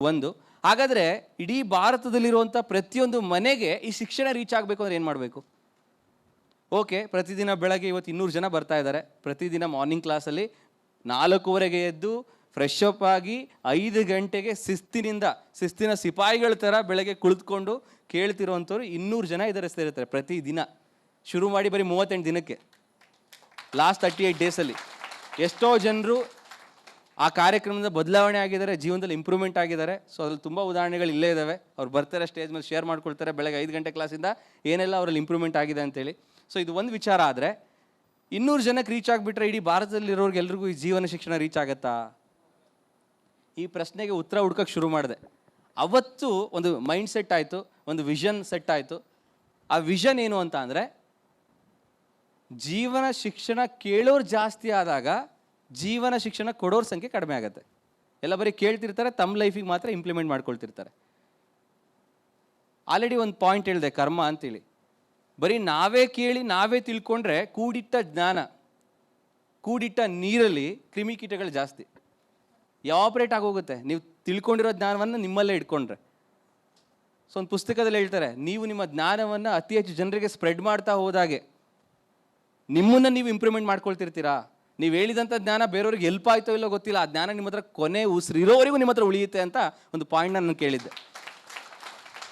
ಒಂದು. ಹಾಗಾದರೆ ಇಡೀ ಭಾರತದಲ್ಲಿರುವಂಥ ಪ್ರತಿಯೊಂದು ಮನೆಗೆ ಈ ಶಿಕ್ಷಣ ರೀಚ್ ಆಗಬೇಕು ಅಂದರೆ ಏನು ಮಾಡಬೇಕು? ಓಕೆ, ಪ್ರತಿದಿನ ಬೆಳಗ್ಗೆ ಇವತ್ತು 200 ಜನ ಬರ್ತಾ ಇದ್ದಾರೆ. ಪ್ರತಿದಿನ ಮಾರ್ನಿಂಗ್ ಕ್ಲಾಸಲ್ಲಿ 4:15ಗೆ ಎದ್ದು ಫ್ರೆಶ್ ಅಪ್ ಆಗಿ 5 ಗಂಟೆಗೆ ಶಿಸ್ತಿನ ಸಿಪಾಯಿಗಳ ಥರ ಬೆಳಗ್ಗೆ ಕುಳಿತುಕೊಂಡು ಕೇಳ್ತಿರೋವಂಥವ್ರು 200 ಜನ ಇದ್ದಾರೆ ಸೇರಿರ್ತಾರೆ ಪ್ರತಿದಿನ. ಶುರು ಮಾಡಿ ಬರೀ 38 ದಿನಕ್ಕೆ, ಲಾಸ್ಟ್ 38 ಡೇಸಲ್ಲಿ ಎಷ್ಟೋ ಜನರು ಆ ಕಾರ್ಯಕ್ರಮದ ಬದಲಾವಣೆ ಆಗಿದ್ದಾರೆ, ಜೀವನದಲ್ಲಿ ಇಂಪ್ರೂವ್ಮೆಂಟ್ ಆಗಿದ್ದಾರೆ. ಸೊ ಅದ್ರಲ್ಲಿ ತುಂಬ ಉದಾಹರಣೆಗಳು ಇಲ್ಲೇ ಇದ್ದಾವೆ. ಅವ್ರು ಬರ್ತಾರೆ, ಸ್ಟೇಜ್ ಮೇಲೆ ಶೇರ್ ಮಾಡ್ಕೊಳ್ತಾರೆ ಬೆಳಗ್ಗೆ 5 ಗಂಟೆ ಕ್ಲಾಸಿಂದ ಏನೆಲ್ಲ ಅವರಲ್ಲಿ ಇಂಪ್ರೂವ್ಮೆಂಟ್ ಆಗಿದೆ ಅಂತೇಳಿ. ಸೊ ಇದು ಒಂದು ವಿಚಾರ. ಆದರೆ 200 ಜನಕ್ಕೆ ರೀಚ್ ಆಗಿಬಿಟ್ರೆ ಇಡೀ ಭಾರತದಲ್ಲಿರೋರಿಗೆ ಎಲ್ರಿಗೂ ಈ ಜೀವನ ಶಿಕ್ಷಣ ರೀಚ್ ಆಗುತ್ತಾ? ಈ ಪ್ರಶ್ನೆಗೆ ಉತ್ತರ ಹುಡ್ಕೋಕ್ಕೆ ಶುರು ಮಾಡಿದೆ. ಅವತ್ತು ಒಂದು ಮೈಂಡ್ ಸೆಟ್ ಆಯಿತು, ಒಂದು ವಿಷನ್ ಸೆಟ್ ಆಯಿತು. ಆ ವಿಷನ್ ಏನು ಅಂತ ಅಂದರೆ, ಜೀವನ ಶಿಕ್ಷಣ ಕೇಳೋರು ಜಾಸ್ತಿ ಆದಾಗ ಜೀವನ ಶಿಕ್ಷಣ ಕೊಡೋರ ಸಂಖ್ಯೆ ಕಡಿಮೆ ಆಗುತ್ತೆ. ಎಲ್ಲ ಬರೀ ಕೇಳ್ತಿರ್ತಾರೆ, ತಮ್ಮ ಲೈಫಿಗೆ ಮಾತ್ರ ಇಂಪ್ಲಿಮೆಂಟ್ ಮಾಡ್ಕೊಳ್ತಿರ್ತಾರೆ. ಆಲ್ರೆಡಿ ಒಂದು ಪಾಯಿಂಟ್ ಹೇಳಿದೆ, ಕರ್ಮ ಅಂತೇಳಿ. ಬರೀ ನಾವೇ ಕೇಳಿ ನಾವೇ ತಿಳ್ಕೊಂಡ್ರೆ ಕೂಡಿಟ್ಟ ಜ್ಞಾನ, ಕೂಡಿಟ್ಟ ನೀರಲ್ಲಿ ಕ್ರಿಮಿಕೀಟಗಳು ಜಾಸ್ತಿ ಎವಾಪರೇಟ್ ಆಗೋಗುತ್ತೆ. ನೀವು ತಿಳ್ಕೊಂಡಿರೋ ಜ್ಞಾನವನ್ನು ನಿಮ್ಮಲ್ಲೇ ಇಟ್ಕೊಂಡ್ರೆ. ಸೊ ಒಂದು ಪುಸ್ತಕದಲ್ಲಿ ಹೇಳ್ತಾರೆ, ನೀವು ನಿಮ್ಮ ಜ್ಞಾನವನ್ನು ಅತಿ ಹೆಚ್ಚು ಜನರಿಗೆ ಸ್ಪ್ರೆಡ್ ಮಾಡ್ತಾ ಹೋದಾಗೆ ನಿಮ್ಮನ್ನು ನೀವು ಇಂಪ್ರೂವ್ಮೆಂಟ್ ಮಾಡ್ಕೊಳ್ತಿರ್ತೀರಾ. ನೀವು ಹೇಳಿದಂಥ ಜ್ಞಾನ ಬೇರೆಯವ್ರಿಗೆ ಹೆಲ್ಪ್ ಆಯ್ತೋ ಇಲ್ಲೋ ಗೊತ್ತಿಲ್ಲ, ಆ ಜ್ಞಾನ ನಿಮ್ಮ ಹತ್ರ ಕೊನೆ ಉಸಿರು ಇರೋವರೆಗೂ ನಿಮ್ಮ ಹತ್ರ ಉಳಿಯುತ್ತೆ ಅಂತ ಒಂದು ಪಾಯಿಂಟ್ನ ನಾನು ಕೇಳಿದ್ದೆ.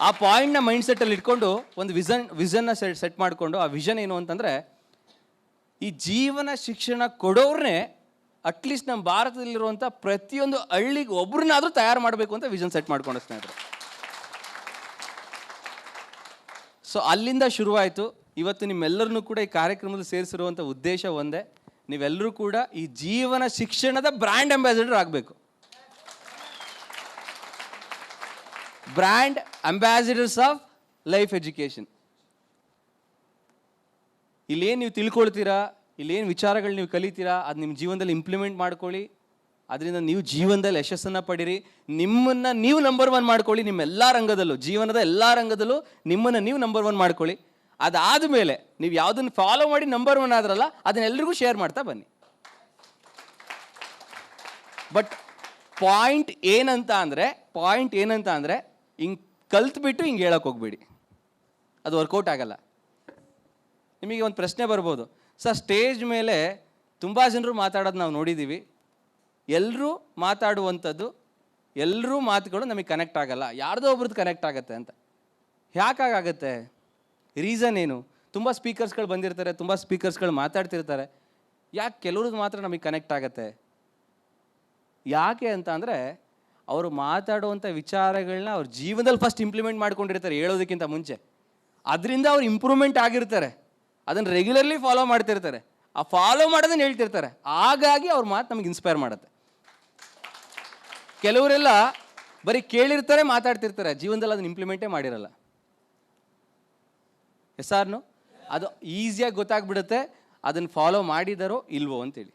ಆ ಪಾಯಿಂಟ್ನ ಮೈಂಡ್ ಸೆಟ್ಟಲ್ಲಿ ಇಟ್ಕೊಂಡು ಒಂದು ವಿಷನ್ನ ಸೆಟ್ ಮಾಡಿಕೊಂಡು, ಆ ವಿಷನ್ ಏನು ಅಂತಂದರೆ, ಈ ಜೀವನ ಶಿಕ್ಷಣ ಕೊಡೋರ್ನೇ ಅಟ್ಲೀಸ್ಟ್ ನಮ್ಮ ಭಾರತದಲ್ಲಿರುವಂಥ ಪ್ರತಿಯೊಂದು ಹಳ್ಳಿಗೆ ಒಬ್ರನ್ನಾದರೂ ತಯಾರು ಮಾಡಬೇಕು ಅಂತ ವಿಷನ್ ಸೆಟ್ ಮಾಡ್ಕೊಂಡು ಸ್ನೇಹಿತರೆ. ಸೊ ಅಲ್ಲಿಂದ ಶುರುವಾಯಿತು. ಇವತ್ತು ನಿಮ್ಮೆಲ್ಲರನ್ನೂ ಕೂಡ ಈ ಕಾರ್ಯಕ್ರಮದಲ್ಲಿ ಸೇರಿಸಿರುವಂಥ ಉದ್ದೇಶ ಒಂದೇ, ನೀವೆಲ್ಲರೂ ಕೂಡ ಈ ಜೀವನ ಶಿಕ್ಷಣದ ಬ್ರ್ಯಾಂಡ್ ಅಂಬಾಸಿಡರ್ ಆಗಬೇಕು. Brand ambassadors of life education. ಇಲ್ಲೇನು ನೀವು ತಿಳ್ಕೊಳ್ತೀರಾ, ಇಲ್ಲೇನು ವಿಚಾರಗಳು ನೀವು ಕಲಿತೀರಾ, ಅದು ನಿಮ್ಮ ಜೀವನದಲ್ಲಿ ಇಂಪ್ಲಿಮೆಂಟ್ ಮಾಡ್ಕೊಳ್ಳಿ. ಅದರಿಂದ ನೀವು ಜೀವನದಲ್ಲಿ ಯಶಸ್ಸನ್ನು ಪಡೀರಿ. ನಿಮ್ಮನ್ನು ನೀವು ನಂಬರ್ 1 ಮಾಡ್ಕೊಳ್ಳಿ. ನಿಮ್ಮೆಲ್ಲ ರಂಗದಲ್ಲೂ, ಜೀವನದ ಎಲ್ಲ ರಂಗದಲ್ಲೂ ನಿಮ್ಮನ್ನು ನೀವು ನಂಬರ್ 1 ಮಾಡ್ಕೊಳ್ಳಿ. ಅದಾದಮೇಲೆ ನೀವು ಯಾವುದನ್ನು ಫಾಲೋ ಮಾಡಿ ನಂಬರ್ 1 ಆದ್ರಲ್ಲ, ಅದನ್ನೆಲ್ಲರಿಗೂ ಶೇರ್ ಮಾಡ್ತಾ ಬನ್ನಿ. ಬಟ್ ಪಾಯಿಂಟ್ ಏನಂತ ಅಂದರೆ ಹಿಂಗೆ ಕಲ್ತ್ಬಿಟ್ಟು ಹಿಂಗೆ ಹೇಳಕ್ಕೆ ಹೋಗ್ಬೇಡಿ, ಅದು ವರ್ಕೌಟ್ ಆಗಲ್ಲ. ನಿಮಗೆ ಒಂದು ಪ್ರಶ್ನೆ ಬರ್ಬೋದು, ಸರ್ ಸ್ಟೇಜ್ ಮೇಲೆ ತುಂಬ ಜನರು ಮಾತಾಡೋದು ನಾವು ನೋಡಿದ್ದೀವಿ, ಎಲ್ಲರೂ ಮಾತಾಡುವಂಥದ್ದು, ಎಲ್ಲರೂ ಮಾತುಗಳು ನಮಗೆ ಕನೆಕ್ಟ್ ಆಗಲ್ಲ, ಯಾರ್ದೋ ಒಬ್ರದ್ದು ಕನೆಕ್ಟ್ ಆಗುತ್ತೆ ಅಂತ. ಯಾಕಾಗತ್ತೆ? ರೀಸನ್ ಏನು? ತುಂಬ ಸ್ಪೀಕರ್ಸ್ಗಳು ಬಂದಿರ್ತಾರೆ, ತುಂಬ ಸ್ಪೀಕರ್ಸ್ಗಳು ಮಾತಾಡ್ತಿರ್ತಾರೆ, ಯಾಕೆ ಕೆಲವ್ರದ್ದು ಮಾತ್ರ ನಮಗೆ ಕನೆಕ್ಟ್ ಆಗುತ್ತೆ? ಯಾಕೆ ಅಂತ ಅಂದರೆ, ಅವರು ಮಾತಾಡುವಂಥ ವಿಚಾರಗಳನ್ನ ಅವ್ರ ಜೀವನದಲ್ಲಿ ಫಸ್ಟ್ ಇಂಪ್ಲಿಮೆಂಟ್ ಮಾಡ್ಕೊಂಡಿರ್ತಾರೆ ಹೇಳೋದಕ್ಕಿಂತ ಮುಂಚೆ. ಅದರಿಂದ ಅವ್ರು ಇಂಪ್ರೂವ್ಮೆಂಟ್ ಆಗಿರ್ತಾರೆ, ಅದನ್ನು ರೆಗ್ಯುಲರ್ಲಿ ಫಾಲೋ ಮಾಡ್ತಿರ್ತಾರೆ, ಆ ಫಾಲೋ ಮಾಡೋದನ್ನು ಹೇಳ್ತಿರ್ತಾರೆ. ಹಾಗಾಗಿ ಅವ್ರ ಮಾತು ನಮಗೆ ಇನ್ಸ್ಪೈರ್ ಮಾಡುತ್ತೆ. ಕೆಲವರೆಲ್ಲ ಬರೀ ಕೇಳಿರ್ತಾರೆ, ಮಾತಾಡ್ತಿರ್ತಾರೆ, ಜೀವನದಲ್ಲಿ ಅದನ್ನು ಇಂಪ್ಲಿಮೆಂಟೇ ಮಾಡಿರಲ್ಲ. ಎಸ್ಸಾರ್ನು ಅದು ಈಸಿಯಾಗಿ ಗೊತ್ತಾಗ್ಬಿಡುತ್ತೆ ಅದನ್ನು ಫಾಲೋ ಮಾಡಿದಾರೋ ಇಲ್ವೋ ಅಂತೇಳಿ.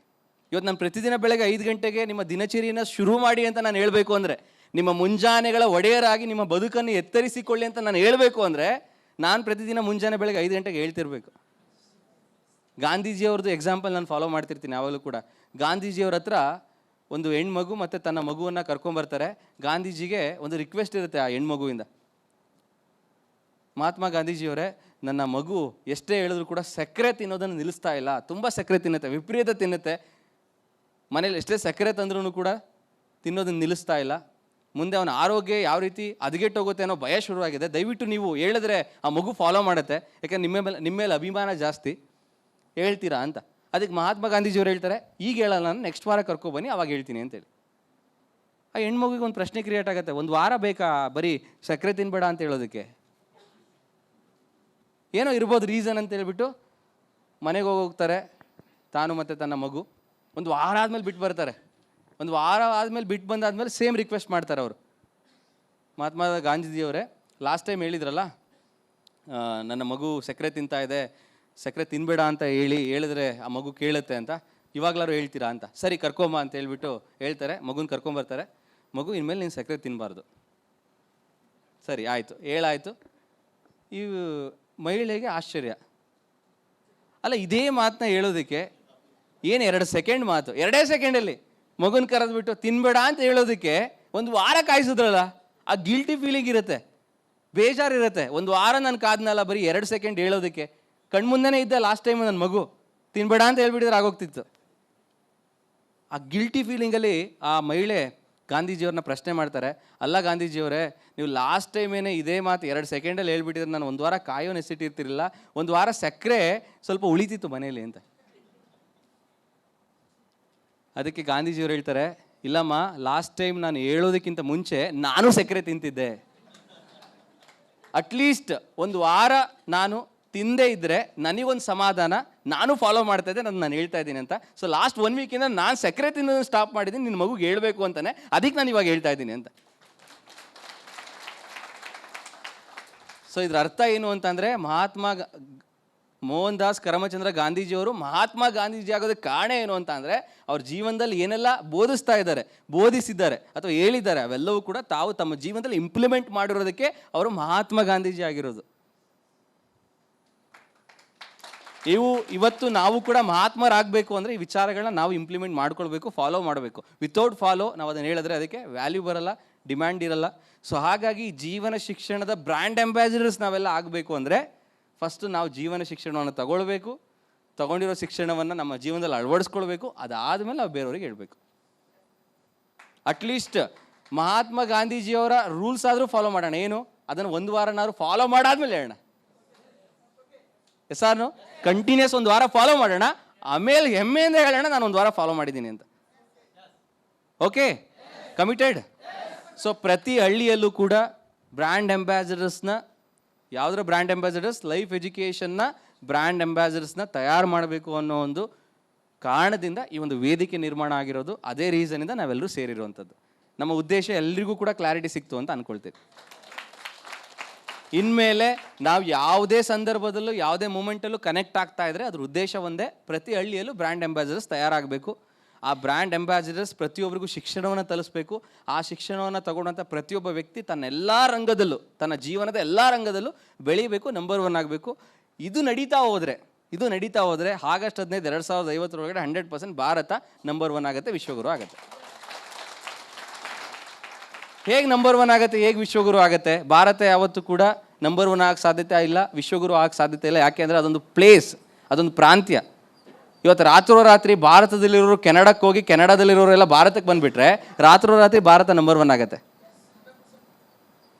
ಇವತ್ತು ನಾನು ಪ್ರತಿದಿನ ಬೆಳಗ್ಗೆ 5 ಗಂಟೆಗೆ ನಿಮ್ಮ ದಿನಚರಿಯನ್ನು ಶುರು ಮಾಡಿ ಅಂತ ನಾನು ಹೇಳಬೇಕು ಅಂದರೆ, ನಿಮ್ಮ ಮುಂಜಾನೆಗಳ ಒಡೆಯರಾಗಿ ನಿಮ್ಮ ಬದುಕನ್ನು ಎತ್ತರಿಸಿಕೊಳ್ಳಿ ಅಂತ ನಾನು ಹೇಳಬೇಕು ಅಂದರೆ, ನಾನು ಪ್ರತಿದಿನ ಮುಂಜಾನೆ ಬೆಳಗ್ಗೆ 5 ಗಂಟೆಗೆ ಹೇಳ್ತಿರ್ಬೇಕು. ಗಾಂಧೀಜಿಯವ್ರದ್ದು ಎಕ್ಸಾಂಪಲ್ ನಾನು ಫಾಲೋ ಮಾಡ್ತಿರ್ತೀನಿ ಯಾವಾಗಲೂ ಕೂಡ. ಗಾಂಧೀಜಿಯವ್ರ ಹತ್ರ ಒಂದು ಹೆಣ್ಮಗು ಮತ್ತು ತನ್ನ ಮಗುವನ್ನು ಕರ್ಕೊಂಬರ್ತಾರೆ. ಗಾಂಧೀಜಿಗೆ ಒಂದು ರಿಕ್ವೆಸ್ಟ್ ಇರುತ್ತೆ ಆ ಹೆಣ್ಮಗುವಿಂದ, ಮಹಾತ್ಮ ಗಾಂಧೀಜಿಯವರೇ, ನನ್ನ ಮಗು ಎಷ್ಟೇ ಹೇಳಿದ್ರು ಕೂಡ ಸಕ್ಕರೆ ತಿನ್ನೋದನ್ನು ನಿಲ್ಲಿಸ್ತಾ ಇಲ್ಲ, ತುಂಬ ಸಕ್ಕರೆ ತಿನ್ನುತ್ತೆ, ವಿಪರೀತ ತಿನ್ನುತ್ತೆ, ಮನೇಲಿ ಎಷ್ಟೇ ಸಕ್ಕರೆ ತಂದ್ರೂ ಕೂಡ ತಿನ್ನೋದನ್ನು ನಿಲ್ಲಿಸ್ತಾ ಇಲ್ಲ, ಮುಂದೆ ಅವನ ಆರೋಗ್ಯ ಯಾವ ರೀತಿ ಹದಗೆಟ್ಟೋಗುತ್ತೆ ಅನ್ನೋ ಭಯ ಶುರುವಾಗಿದೆ, ದಯವಿಟ್ಟು ನೀವು ಹೇಳಿದ್ರೆ ಆ ಮಗು ಫಾಲೋ ಮಾಡುತ್ತೆ, ಯಾಕೆಂದ್ರೆ ನಿಮ್ಮ ಮೇಲೆ ಅಭಿಮಾನ ಜಾಸ್ತಿ, ಹೇಳ್ತೀರಾ ಅಂತ. ಅದಕ್ಕೆ ಮಹಾತ್ಮ ಗಾಂಧೀಜಿಯವರು ಹೇಳ್ತಾರೆ, ಈಗ ಹೇಳಲ್ಲ, ನಾನು ನೆಕ್ಸ್ಟ್ ವಾರ ಕರ್ಕೊಬನ್ನಿ, ಅವಾಗ ಹೇಳ್ತೀನಿ ಅಂತೇಳಿ. ಆ ಹೆಣ್ಮಗುಗೆ ಒಂದು ಪ್ರಶ್ನೆ ಕ್ರಿಯೇಟ್ ಆಗುತ್ತೆ, ಒಂದು ವಾರ ಬೇಕಾ ಬರೀ ಸಕ್ಕರೆ ತಿನ್ಬೇಡ ಅಂತ ಹೇಳೋದಕ್ಕೆ? ಏನೋ ಇರ್ಬೋದು ರೀಸನ್ ಅಂತ ಹೇಳ್ಬಿಟ್ಟು ಮನೆಗೆ ಹೋಗ್ತಾರೆ ತಾನು ಮತ್ತು ತನ್ನ ಮಗು. ಒಂದು ವಾರ ಆದಮೇಲೆ ಬಿಟ್ಟು ಬರ್ತಾರೆ. ಒಂದು ವಾರ ಆದಮೇಲೆ ಬಿಟ್ಟು ಬಂದಾದ್ಮೇಲೆ ಸೇಮ್ ರಿಕ್ವೆಸ್ಟ್ ಮಾಡ್ತಾರೆ ಅವರು. ಮಹಾತ್ಮ ಗಾಂಧೀಜಿಯವರೇ, ಲಾಸ್ಟ್ ಟೈಮ್ ಹೇಳಿದ್ರಲ್ಲ ನನ್ನ ಮಗು ಸಕ್ಕರೆ ತಿಂತಾ ಇದೆ, ಸಕ್ಕರೆ ತಿನ್ಬೇಡ ಅಂತ ಹೇಳಿದ್ರೆ ಆ ಮಗು ಕೇಳುತ್ತೆ ಅಂತ, ಇವಾಗಲಾರು ಹೇಳ್ತೀರಾ ಅಂತ. ಸರಿ ಕರ್ಕೊಂಬ ಅಂತ ಹೇಳ್ಬಿಟ್ಟು ಹೇಳ್ತಾರೆ, ಮಗುನ ಕರ್ಕೊಂಬರ್ತಾರೆ. ಮಗು ಇನ್ಮೇಲೆ ನೀನು ಸಕ್ಕರೆ ತಿನ್ನಬಾರ್ದು. ಸರಿ ಆಯಿತು, ಹೇಳಾಯಿತು. ಈ ಮಹಿಳೆಗೆ ಆಶ್ಚರ್ಯ, ಅಲ್ಲ ಇದೇ ಮಾತನ್ನ ಹೇಳೋದಕ್ಕೆ ಏನು 2 ಸೆಕೆಂಡ್ ಮಾತು, 2 ಸೆಕೆಂಡಲ್ಲಿ ಮಗುನ ಕರೆದ್ಬಿಟ್ಟು ತಿನ್ಬೇಡ ಅಂತ ಹೇಳೋದಕ್ಕೆ ಒಂದು ವಾರ ಕಾಯಿಸಿದ್ರಲ್ಲ, ಆ ಗಿಲ್ಟಿ ಫೀಲಿಂಗ್ ಇರುತ್ತೆ, ಬೇಜಾರಿರುತ್ತೆ. ಒಂದು ವಾರ ನಾನು ಕಾದ್ನಲ್ಲ ಬರೀ 2 ಸೆಕೆಂಡ್ ಹೇಳೋದಕ್ಕೆ. ಕಣ್ಮುಂದೆನೇ ಇದ್ದ ಲಾಸ್ಟ್ ಟೈಮ್ ನನ್ನ ಮಗು, ತಿನ್ಬೇಡ ಅಂತ ಹೇಳ್ಬಿಟ್ಟಿದ್ರೆ ಆಗೋಗ್ತಿತ್ತು. ಆ ಗಿಲ್ಟಿ ಫೀಲಿಂಗಲ್ಲಿ ಆ ಮಹಿಳೆ ಗಾಂಧೀಜಿಯವ್ರನ್ನ ಪ್ರಶ್ನೆ ಮಾಡ್ತಾರೆ, ಅಲ್ಲ ಗಾಂಧೀಜಿಯವರೇ, ನೀವು ಲಾಸ್ಟ್ ಟೈಮೇನೆ ಇದೇ ಮಾತು 2 ಸೆಕೆಂಡಲ್ಲಿ ಹೇಳ್ಬಿಟ್ಟಿದ್ರೆ ನಾನು ಒಂದು ವಾರ ಕಾಯೋ ನೆಸಿಟಿ ಇರ್ತಿರಲಿಲ್ಲ, ಒಂದು ವಾರ ಸಕ್ಕರೆ ಸ್ವಲ್ಪ ಉಳಿತಿತ್ತು ಮನೇಲಿ ಅಂತ. ಅದಕ್ಕೆ ಗಾಂಧೀಜಿಯವರು ಹೇಳ್ತಾರೆ, ಇಲ್ಲಮ್ಮ, ಲಾಸ್ಟ್ ಟೈಮ್ ನಾನು ಹೇಳೋದಕ್ಕಿಂತ ಮುಂಚೆ ನಾನು ಸಕ್ಕರೆ ತಿಂತಿದ್ದೆ. ಅಟ್ಲೀಸ್ಟ್ ಒಂದು ವಾರ ನಾನು ತಿಂದೇ ಇದ್ದರೆ ನನಗೊಂದು ಸಮಾಧಾನ, ನಾನು ಫಾಲೋ ಮಾಡ್ತಾ ಇದ್ದೆ, ನಾನು ಹೇಳ್ತಾ ಇದ್ದೀನಿ ಅಂತ. ಸೊ ಲಾಸ್ಟ್ 1 ವೀಕಿಂದ ನಾನು ಸಕ್ಕರೆ ತಿನ್ನೋದನ್ನು ಸ್ಟಾಪ್ ಮಾಡಿದ್ದೀನಿ, ನಿನ್ನ ಮಗುಗೆ ಹೇಳ್ಬೇಕು ಅಂತಾನೆ, ಅದಕ್ಕೆ ನಾನು ಇವಾಗ ಹೇಳ್ತಾ ಇದ್ದೀನಿ ಅಂತ. ಸೊ ಇದ್ರ ಅರ್ಥ ಏನು ಅಂತಂದರೆ, ಮೋಹನ್ ದಾಸ್ ಕರಮಚಂದ್ರ ಗಾಂಧೀಜಿಯವರು ಮಹಾತ್ಮ ಗಾಂಧೀಜಿ ಆಗೋದಕ್ಕೆ ಕಾರಣ ಏನು ಅಂತ ಅಂದರೆ, ಅವ್ರ ಜೀವನದಲ್ಲಿ ಏನೆಲ್ಲ ಬೋಧಿಸಿದ್ದಾರೆ ಅಥವಾ ಹೇಳಿದ್ದಾರೆ, ಅವೆಲ್ಲವೂ ಕೂಡ ತಾವು ತಮ್ಮ ಜೀವನದಲ್ಲಿ ಇಂಪ್ಲಿಮೆಂಟ್ ಮಾಡಿರೋದಕ್ಕೆ ಅವರು ಮಹಾತ್ಮ ಗಾಂಧೀಜಿ ಆಗಿರೋದು. ಇವತ್ತು ನಾವು ಕೂಡ ಮಹಾತ್ಮರಾಗಬೇಕು ಅಂದರೆ ಈ ವಿಚಾರಗಳನ್ನ ನಾವು ಇಂಪ್ಲಿಮೆಂಟ್ ಮಾಡ್ಕೊಳ್ಬೇಕು, ಫಾಲೋ ಮಾಡಬೇಕು. ವಿತೌಟ್ ಫಾಲೋ ನಾವು ಅದನ್ನು ಹೇಳಿದ್ರೆ ಅದಕ್ಕೆ ವ್ಯಾಲ್ಯೂ ಬರಲ್ಲ, ಡಿಮ್ಯಾಂಡ್ ಇರಲ್ಲ. ಸೊ ಹಾಗಾಗಿ ಜೀವನ ಶಿಕ್ಷಣದ ಬ್ರ್ಯಾಂಡ್ ಅಂಬಾಸಿಡರ್ಸ್ ನಾವೆಲ್ಲ ಆಗಬೇಕು ಅಂದರೆ ಫಸ್ಟು ನಾವು ಜೀವನ ಶಿಕ್ಷಣವನ್ನು ತಗೊಂಡಿರೋ ಶಿಕ್ಷಣವನ್ನು ನಮ್ಮ ಜೀವನದಲ್ಲಿ ಅಳವಡಿಸ್ಕೊಳ್ಬೇಕು. ಅದಾದಮೇಲೆ ನಾವು ಬೇರೆಯವ್ರಿಗೆ ಹೇಳ್ಬೇಕು. ಅಟ್ಲೀಸ್ಟ್ ಮಹಾತ್ಮ ಗಾಂಧೀಜಿಯವರ ರೂಲ್ಸ್ ಆದರೂ ಫಾಲೋ ಮಾಡೋಣ. ಏನು, ಅದನ್ನು 1 ವಾರನಾದ್ರು ಫಾಲೋ ಮಾಡಾದ್ಮೇಲೆ ಹೇಳೋಣ. ಎಸ್ಸಾರ್ನು ಕಂಟಿನ್ಯೂಸ್ 1 ವಾರ ಫಾಲೋ ಮಾಡೋಣ, ಆಮೇಲೆ ಹೆಮ್ಮೆಯಿಂದ ಹೇಳೋಣ ನಾನು 1 ವಾರ ಫಾಲೋ ಮಾಡಿದ್ದೀನಿ ಅಂತ. Okay, committed. ಸೊ ಪ್ರತಿ ಹಳ್ಳಿಯಲ್ಲೂ ಕೂಡ ಬ್ರ್ಯಾಂಡ್ ಅಂಬಾಸಿಡರ್ಸ್ನ, ಯಾವುದರ ಬ್ರ್ಯಾಂಡ್ ಅಂಬಾಸಿಡರ್ಸ್, ಲೈಫ್ ಎಜುಕೇಷನ್ನ ಬ್ರ್ಯಾಂಡ್ ಅಂಬಾಸಿಡರ್ಸ್ನ ತಯಾರು ಮಾಡಬೇಕು ಅನ್ನೋ ಒಂದು ಕಾರಣದಿಂದ ಈ ಒಂದು ವೇದಿಕೆ ನಿರ್ಮಾಣ ಆಗಿರೋದು. ಅದೇ ರೀಸನಿಂದ ನಾವೆಲ್ಲರೂ ಸೇರಿರುವಂಥದ್ದು. ನಮ್ಮ ಉದ್ದೇಶ ಎಲ್ರಿಗೂ ಕೂಡ ಕ್ಲಾರಿಟಿ ಸಿಕ್ತು ಅಂತ ಅಂದ್ಕೊಳ್ತೀವಿ. ಇನ್ಮೇಲೆ ನಾವು ಯಾವುದೇ ಸಂದರ್ಭದಲ್ಲೂ ಯಾವುದೇ ಮೂಮೆಂಟಲ್ಲೂ ಕನೆಕ್ಟ್ ಆಗ್ತಾ ಇದ್ರೆ ಅದ್ರ ಉದ್ದೇಶ ಒಂದೇ, ಪ್ರತಿ ಹಳ್ಳಿಯಲ್ಲೂ ಬ್ರ್ಯಾಂಡ್ ಅಂಬಾಸಿಡರ್ಸ್ ತಯಾರಾಗಬೇಕು. ಆ ಬ್ರ್ಯಾಂಡ್ ಅಂಬಾಸಿಡರ್ಸ್ ಪ್ರತಿಯೊಬ್ಬರಿಗೂ ಶಿಕ್ಷಣವನ್ನು ತಲುಪಿಸ್ಬೇಕು. ಆ ಶಿಕ್ಷಣವನ್ನು ತಗೊಂಡಂಥ ಪ್ರತಿಯೊಬ್ಬ ವ್ಯಕ್ತಿ ತನ್ನ ಜೀವನದ ಎಲ್ಲ ರಂಗದಲ್ಲೂ ಬೆಳೀಬೇಕು, ನಂಬರ್ 1 ಆಗಬೇಕು. ಇದು ನಡೀತಾ ಹೋದರೆ ಆಗಸ್ಟ್ 15, 2050 ಒಳಗಡೆ 100% ಭಾರತ ನಂಬರ್ 1 ಆಗುತ್ತೆ, ವಿಶ್ವಗುರು ಆಗುತ್ತೆ. ಹೇಗೆ ನಂಬರ್ 1 ಆಗುತ್ತೆ, ಹೇಗೆ ವಿಶ್ವಗುರು ಆಗುತ್ತೆ? ಭಾರತ ಯಾವತ್ತೂ ಕೂಡ ನಂಬರ್ 1 ಆಗಕ್ಕೆ ಸಾಧ್ಯತೆ ಇಲ್ಲ, ವಿಶ್ವಗುರು ಆಗಕ್ಕೆ ಸಾಧ್ಯತೆ ಇಲ್ಲ. ಯಾಕೆ ಅಂದರೆ ಅದೊಂದು ಪ್ಲೇಸ್, ಅದೊಂದು ಪ್ರಾಂತ್ಯ. ಇವತ್ತು ರಾತ್ರಿ ಭಾರತದಲ್ಲಿರೋರು ಕೆನಡಕ್ಕೆ ಹೋಗಿ ಕೆನಡಾದಲ್ಲಿರೋರೆಲ್ಲ ಭಾರತಕ್ಕೆ ಬಂದುಬಿಟ್ರೆ ರಾತ್ರಿ ಭಾರತ ನಂಬರ್ 1 ಆಗುತ್ತೆ.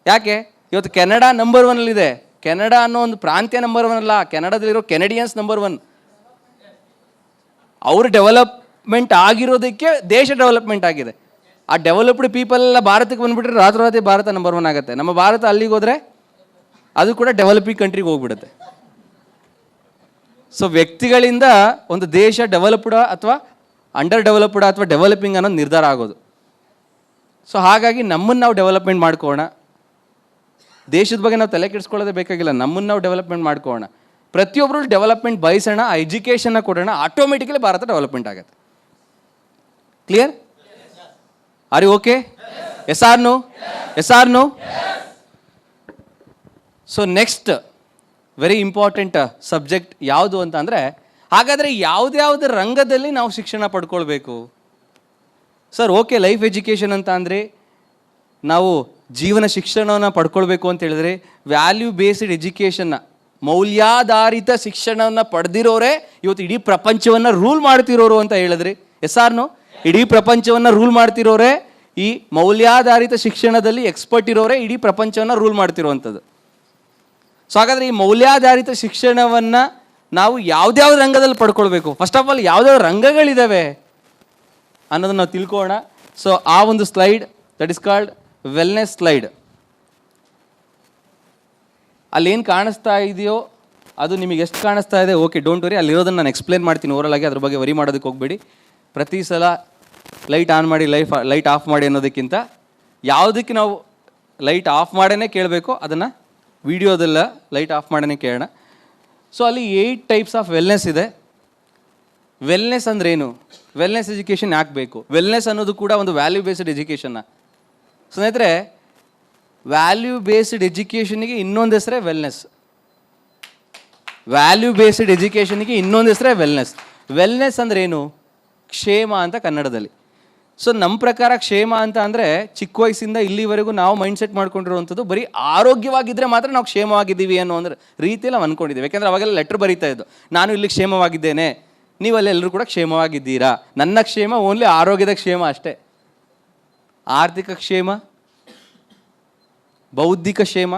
ಯಾಕೆ? ಇವತ್ತು ಕೆನಡಾ ನಂಬರ್ 1 ಕೆನಡಾ ಅನ್ನೋ ಒಂದು ಪ್ರಾಂತ್ಯ ನಂಬರ್ 1 ಅಲ್ಲ, ಕೆನಡಾದಲ್ಲಿರೋ ಕೆನಡಿಯನ್ಸ್ ನಂಬರ್ 1. ಅವರು ಡೆವಲಪ್ಮೆಂಟ್ ಆಗಿರೋದಕ್ಕೆ ದೇಶ ಡೆವಲಪ್ಮೆಂಟ್ ಆಗಿದೆ. ಆ ಡೆವಲಪ್ಡ್ ಪೀಪಲ್ ಎಲ್ಲ ಭಾರತಕ್ಕೆ ಬಂದುಬಿಟ್ರೆ ರಾತ್ರಿ ಭಾರತ ನಂಬರ್ 1 ಆಗುತ್ತೆ. ನಮ್ಮ ಭಾರತ ಅಲ್ಲಿಗೆ ಹೋದರೆ ಅದು ಕೂಡ ಡೆವಲಪಿಂಗ್ ಕಂಟ್ರಿಗೆ ಹೋಗ್ಬಿಡುತ್ತೆ. ಸೊ ವ್ಯಕ್ತಿಗಳಿಂದ ಒಂದು ದೇಶ ಡೆವಲಪ್ಡ್ ಅಥವಾ ಅಂಡರ್ ಡೆವಲಪ್ಡ್ ಅಥವಾ ಡೆವಲಪಿಂಗ್ ಅನ್ನೋದು ನಿರ್ಧಾರ ಆಗೋದು. ಸೊ ಹಾಗಾಗಿ ನಮ್ಮನ್ನು ನಾವು ಡೆವಲಪ್ಮೆಂಟ್ ಮಾಡ್ಕೋಣ. ದೇಶದ ಬಗ್ಗೆ ನಾವು ತಲೆ ಕೆಡಿಸ್ಕೊಳ್ಳೋದೇ ಬೇಕಾಗಿಲ್ಲ, ನಮ್ಮನ್ನು ನಾವು ಡೆವಲಪ್ಮೆಂಟ್ ಮಾಡ್ಕೋಣ. ಪ್ರತಿಯೊಬ್ಬರು ಡೆವಲಪ್ಮೆಂಟ್ ಬಯಸೋಣ, ಆ ಎಜುಕೇಷನ್ನ ಕೊಡೋಣ, ಆಟೋಮೆಟಿಕಲಿ ಭಾರತ ಡೆವಲಪ್ಮೆಂಟ್ ಆಗುತ್ತೆ. Clear? Are you okay? Yes or no? So next very important subject ಯಾವುದು ಅಂತ ಅಂದರೆ, ಹಾಗಾದರೆ ಯಾವುದ್ಯಾವುದೇ ರಂಗದಲ್ಲಿ ನಾವು ಶಿಕ್ಷಣ ಪಡ್ಕೊಳ್ಬೇಕು ಸರ್? ಓಕೆ, ಲೈಫ್ ಎಜುಕೇಷನ್ ಅಂತ ಅಂದರೆ ನಾವು ಜೀವನ ಶಿಕ್ಷಣವನ್ನು ಪಡ್ಕೊಳ್ಬೇಕು ಅಂತ ಹೇಳಿದ್ರೆ ವ್ಯಾಲ್ಯೂ ಬೇಸ್ಡ್ ಎಜುಕೇಷನ್ನ, ಮೌಲ್ಯಾಧಾರಿತ ಶಿಕ್ಷಣವನ್ನು ಪಡೆದಿರೋರೇ ಇವತ್ತು ಇಡೀ ಪ್ರಪಂಚವನ್ನು ರೂಲ್ ಮಾಡ್ತಿರೋರು ಅಂತ ಹೇಳಿದ್ರಿ. Yes or no? ಇಡೀ ಪ್ರಪಂಚವನ್ನು ರೂಲ್ ಮಾಡ್ತಿರೋರೇ, ಈ ಮೌಲ್ಯಾಧಾರಿತ ಶಿಕ್ಷಣದಲ್ಲಿ ಎಕ್ಸ್ಪರ್ಟ್ ಇರೋರೇ ಇಡೀ ಪ್ರಪಂಚವನ್ನು ರೂಲ್ ಮಾಡ್ತಿರೋವಂಥದ್ದು. ಸೊ ಹಾಗಾದರೆ ಈ ಮೌಲ್ಯಾಧಾರಿತ ಶಿಕ್ಷಣವನ್ನು ನಾವು ಯಾವುದ್ಯಾವ್ದು ರಂಗದಲ್ಲಿ ಪಡ್ಕೊಳ್ಬೇಕು? ಫಸ್ಟ್ ಆಫ್ ಆಲ್ ಯಾವುದ್ಯಾವ್ದು ರಂಗಗಳಿದ್ದಾವೆ ಅನ್ನೋದನ್ನು ನಾವು ತಿಳ್ಕೊಳ್ಳೋಣ. ಸೊ ಆ ಒಂದು slide that is called wellness slide. ಅಲ್ಲೇನು ಕಾಣಿಸ್ತಾ ಇದೆಯೋ ಅದು ನಿಮಗೆ ಎಷ್ಟು ಕಾಣಿಸ್ತಾ ಇದೆ, ಓಕೆ, ಡೋಂಟ್ ವರಿ, ಅಲ್ಲಿರೋದನ್ನು ನಾನು ಎಕ್ಸ್ಪ್ಲೇನ್ ಮಾಡ್ತೀನಿ ಓವರಲ್ ಆಗಿ, ಅದ್ರ ಬಗ್ಗೆ ವರಿ ಮಾಡೋದಕ್ಕೆ ಹೋಗಬೇಡಿ. ಪ್ರತಿ ಸಲ ಲೈಟ್ ಆನ್ ಮಾಡಿ ಲೈಟ್ ಆಫ್ ಮಾಡಿ ಅನ್ನೋದಕ್ಕಿಂತ ಯಾವುದಕ್ಕೆ ನಾವು ಲೈಟ್ ಆಫ್ ಮಾಡೇ ಕೇಳಬೇಕು ಅದನ್ನು ವಿಡಿಯೋದೆಲ್ಲ ಲೈಟ್ ಆಫ್ ಮಾಡೇ ಕೇಳೋಣ. ಸೊ ಅಲ್ಲಿ 8 ಟೈಪ್ಸ್ ಆಫ್ ವೆಲ್ನೆಸ್ ಇದೆ. ವೆಲ್ನೆಸ್ ಅಂದ್ರೇನು? ವೆಲ್ನೆಸ್ ಎಜುಕೇಷನ್ ಯಾಕೆ ಬೇಕು? ವೆಲ್ನೆಸ್ ಅನ್ನೋದು ಕೂಡ ಒಂದು ವ್ಯಾಲ್ಯೂ ಬೇಸ್ಡ್ ಎಜುಕೇಷನ್ನ. ಸ್ನೇಹಿತರೆ, ವ್ಯಾಲ್ಯೂ ಬೇಸ್ಡ್ ಎಜುಕೇಷನ್ಗೆ ಇನ್ನೊಂದು ಹೆಸರೇ ವೆಲ್ನೆಸ್. ವ್ಯಾಲ್ಯೂ ಬೇಸ್ಡ್ ಎಜುಕೇಷನ್ಗೆ ಇನ್ನೊಂದು ಹೆಸರೇ ವೆಲ್ನೆಸ್. ವೆಲ್ನೆಸ್ ಅಂದ್ರೇನು? ಕ್ಷೇಮ ಅಂತ ಕನ್ನಡದಲ್ಲಿ. ಸೊ ನಮ್ಮ ಪ್ರಕಾರ ಕ್ಷೇಮ ಅಂತ ಅಂದರೆ ಚಿಕ್ಕ ವಯಸ್ಸಿಂದ ಇಲ್ಲಿವರೆಗೂ ನಾವು ಮೈಂಡ್ಸೆಟ್ ಮಾಡ್ಕೊಂಡಿರುವಂಥದ್ದು ಬರೀ ಆರೋಗ್ಯವಾಗಿದ್ದರೆ ಮಾತ್ರ ನಾವು ಕ್ಷೇಮವಾಗಿದ್ದೀವಿ ಅನ್ನೋ ಅಂದ್ರೆ ರೀತಿಯಲ್ಲಿ ನಾವು ಅಂದ್ಕೊಂಡಿದ್ದೀವಿ. ಯಾಕೆಂದರೆ ಅವಾಗೆಲ್ಲ ಲೆಟ್ರ್ ಬರೀತಾ ಇದ್ದು, ನಾನು ಇಲ್ಲಿ ಕ್ಷೇಮವಾಗಿದ್ದೇನೆ, ನೀವಲ್ಲೆಲ್ಲರೂ ಕೂಡ ಕ್ಷೇಮವಾಗಿದ್ದೀರಾ. ನನ್ನ ಕ್ಷೇಮ ಓನ್ಲಿ ಆರೋಗ್ಯದ ಕ್ಷೇಮ ಅಷ್ಟೇ. ಆರ್ಥಿಕ ಕ್ಷೇಮ, ಬೌದ್ಧಿಕ ಕ್ಷೇಮ,